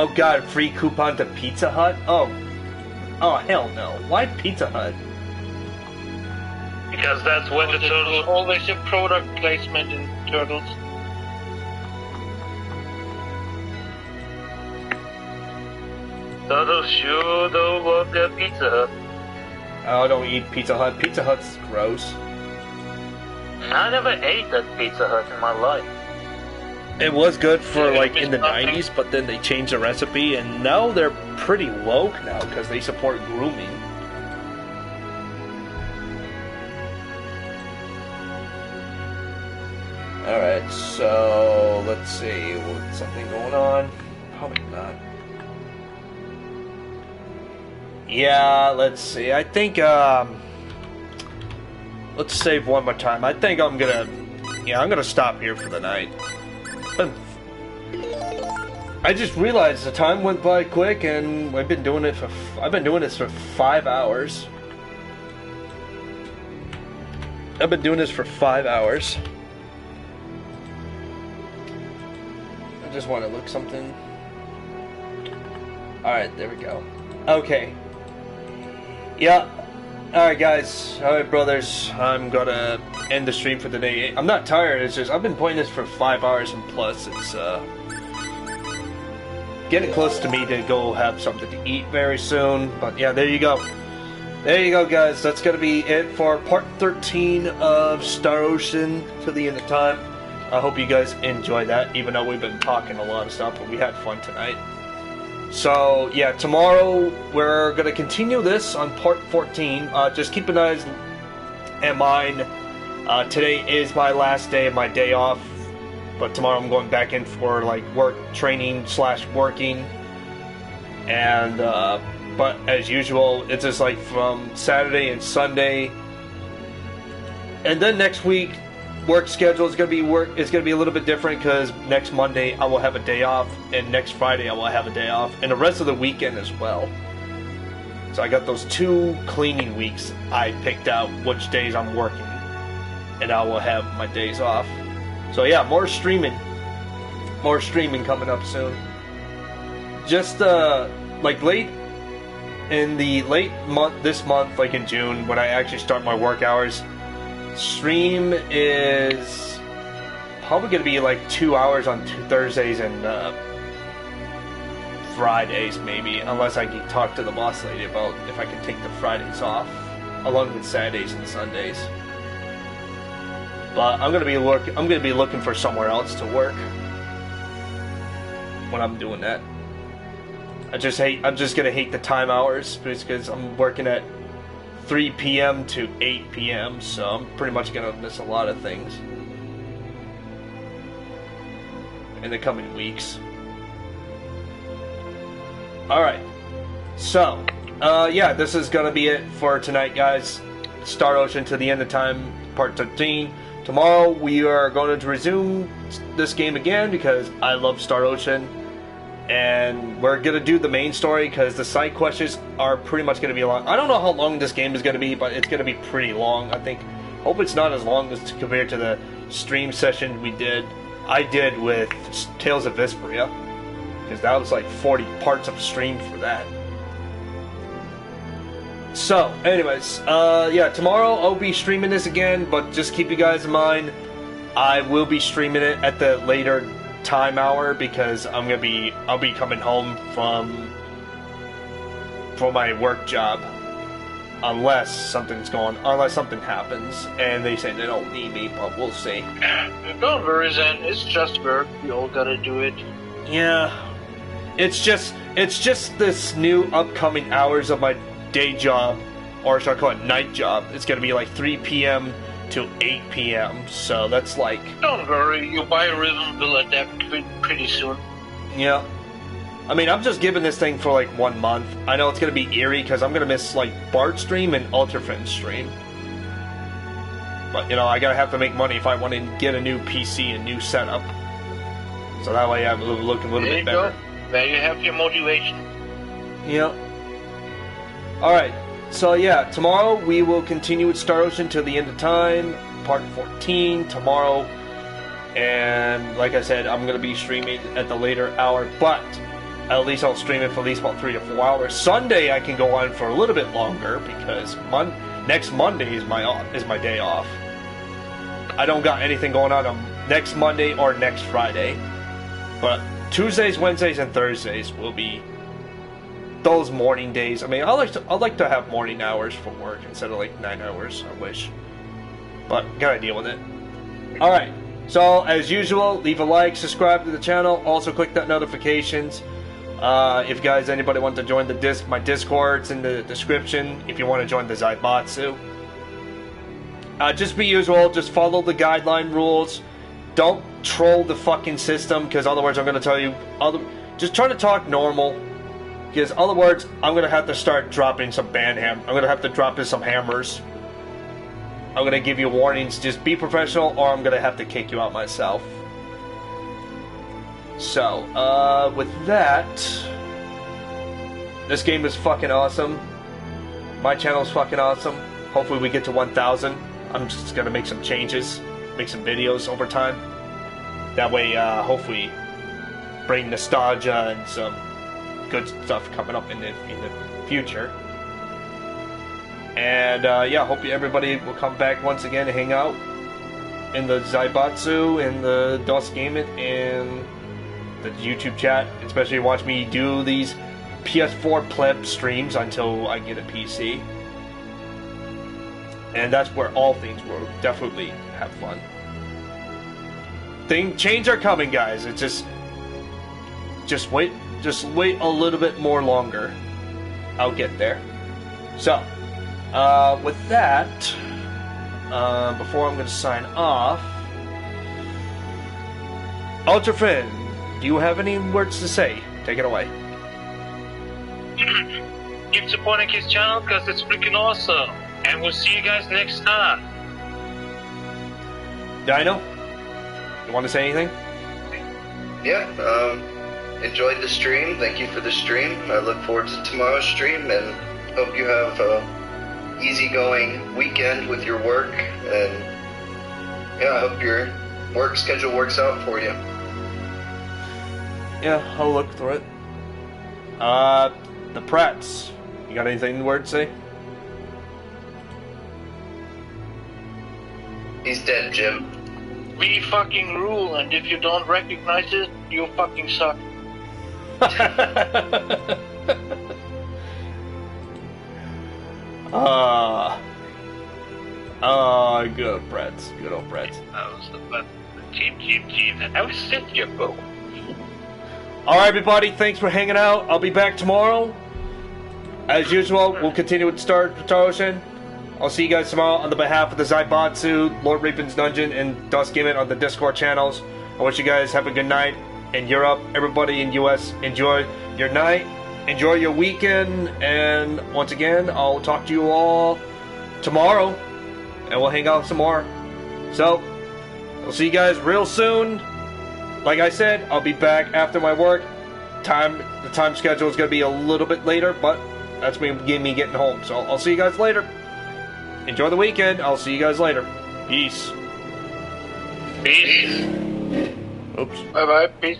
[SPEAKER 4] Oh god, free coupon to Pizza Hut? Oh hell no. Why Pizza Hut?
[SPEAKER 9] Because that's when the turtles...
[SPEAKER 13] Always a product placement in Turtles.
[SPEAKER 9] Turtles should work at Pizza Hut.
[SPEAKER 4] I don't eat Pizza Hut. Pizza Hut's gross.
[SPEAKER 9] I never ate at Pizza Hut in my life.
[SPEAKER 4] It was good for like in the 90s, but then they changed the recipe, and now they're pretty woke now because they support grooming. Alright, so let's see, what's something going on? Probably not. Yeah, let's see. I think let's save one more time. I think I'm gonna stop here for the night. I just realized the time went by quick, and I've been doing this for 5 hours. I've been doing this for 5 hours. I just want to look something. Alright, there we go. Okay. Yeah. Alright guys, alright brothers, I'm gonna end the stream for the day. I'm not tired, it's just I've been playing this for 5 hours and plus. It's getting close to me to go have something to eat very soon. But yeah, there you go. There you go guys, that's gonna be it for part 13 of Star Ocean to the end of time. I hope you guys enjoyed that, even though we've been talking a lot of stuff, but we had fun tonight. So, yeah, tomorrow we're going to continue this on part 14. Just keep an eye in mind. Today is my last day of my day off, but tomorrow I'm going back in for, like, work training / working. And, but as usual, it's just, like, from Saturday and Sunday. And then next week, work schedule is going to be a little bit different because next Monday I will have a day off, and next Friday I will have a day off, and the rest of the weekend as well. So I got those 2 cleaning weeks. I picked out which days I'm working, and I will have my days off. So yeah, more streaming coming up soon. Just like late month, this month, like in June, when I actually start my work hours. Stream is probably going to be like 2 hours on Thursdays and Fridays, maybe, unless I can talk to the boss lady about if I can take the Fridays off, along with Saturdays and Sundays. But I'm going to be looking for somewhere else to work when I'm doing that. I'm just going to hate the time hours because I'm working at 3 p.m. to 8 p.m., so I'm pretty much going to miss a lot of things in the coming weeks. Alright, so, yeah, this is going to be it for tonight, guys. Star Ocean to the End of Time, part 13. Tomorrow we are going to resume this game again because I love Star Ocean. And we're going to do the main story because the side quests are pretty much going to be long. I don't know how long this game is going to be, but it's going to be pretty long, I think. Hope it's not as long as compared to the stream session I did with Tales of Vesperia. Because that was like 40 parts of stream for that. So, anyways, yeah, tomorrow I'll be streaming this again, but just keep you guys in mind, I will be streaming it at the later time hour because I'll be coming home from my work job unless something happens and they say they don't need me, but we'll see.
[SPEAKER 13] Don't worry, Zen, it's just work, we all gotta do it.
[SPEAKER 4] Yeah, it's just this new upcoming hours of my day job, or should I call it night job. It's gonna be like 3 p.m. to 8 p.m. So that's like...
[SPEAKER 13] Don't worry, your biorhythm will adapt pretty soon.
[SPEAKER 4] Yeah. I mean, I'm just giving this thing for like 1 month. I know it's going to be eerie because I'm going to miss like Bart's stream and Ultrafriend's stream. But, you know, I gotta have to make money if I want to get a new PC and new setup. So that way I'm looking a little bit better.
[SPEAKER 13] There you have your motivation.
[SPEAKER 4] Yeah. Alright. So yeah, tomorrow we will continue with Star Ocean till the end of time, part 14 tomorrow, and like I said, I'm going to be streaming at the later hour, but At least I'll stream it for at least about 3 to 4 hours. Sunday I can go on for a little bit longer because next Monday is my day off. I don't got anything going on next Monday or next Friday. But Tuesdays, Wednesdays, and Thursdays will be those morning days. I mean, I like to have morning hours for work instead of like 9 hours. I wish, but gotta deal with it. All right. So as usual, leave a like, subscribe to the channel. Also click that notifications. If guys, anybody want to join my Discord's in the description. If you want to join the Zaibatsu, just be usual. Just follow the guideline rules. Don't troll the fucking system, because otherwise I'm gonna tell you. Just try to talk normal, because otherwise I'm gonna have to start dropping some I'm gonna have to drop in some hammers. I'm gonna give you warnings. Just be professional, or I'm gonna have to kick you out myself. So, with that, this game is fucking awesome. My channel is fucking awesome. Hopefully we get to 1,000. I'm just gonna make some changes, make some videos over time. That way, hopefully, bring nostalgia and some good stuff coming up in the future. And yeah, hope everybody will come back once again and hang out in the Zaibatsu, in the DOS Game It, and the YouTube chat. Especially watch me do these PS4 pleb streams until I get a PC. And that's where all things will definitely have fun. Change are coming, guys. It's just wait a little bit more longer. I'll get there. So, with that, before I'm going to sign off, Ultra Finn, do you have any words to say? Take it away.
[SPEAKER 9] Keep supporting his channel because it's freaking awesome. And we'll see you guys next time.
[SPEAKER 4] Dino, you want to say anything?
[SPEAKER 14] Yeah, enjoyed the stream. Thank you for the stream. I look forward to tomorrow's stream and hope you have a easygoing weekend with your work. And yeah, I hope your work schedule works out for you.
[SPEAKER 4] Yeah, I'll look through it. The Prats, you got anything word to say?
[SPEAKER 14] He's dead, Jim.
[SPEAKER 13] We fucking rule, and if you don't recognize it, you fucking suck.
[SPEAKER 4] Good old Prats. Good old Prats.
[SPEAKER 9] I was sitting here, bro.
[SPEAKER 4] Alright, everybody, thanks for hanging out. I'll be back tomorrow. As usual, we'll continue with Star Ocean. I'll see you guys tomorrow on the behalf of the Zaibatsu, Lord Reapin's Dungeon, and DOS Game It on the Discord channels. I wish you guys have a good night in Europe. Everybody in US, enjoy your night, enjoy your weekend, and once again, I'll talk to you all tomorrow, and we'll hang out some more. So, I'll see you guys real soon. Like I said, I'll be back after my work. The time schedule is going to be a little bit later, but that's me getting home. So I'll see you guys later. Enjoy the weekend. I'll see you guys later. Peace.
[SPEAKER 9] Peace.
[SPEAKER 4] Oops.
[SPEAKER 13] Bye-bye. Peace.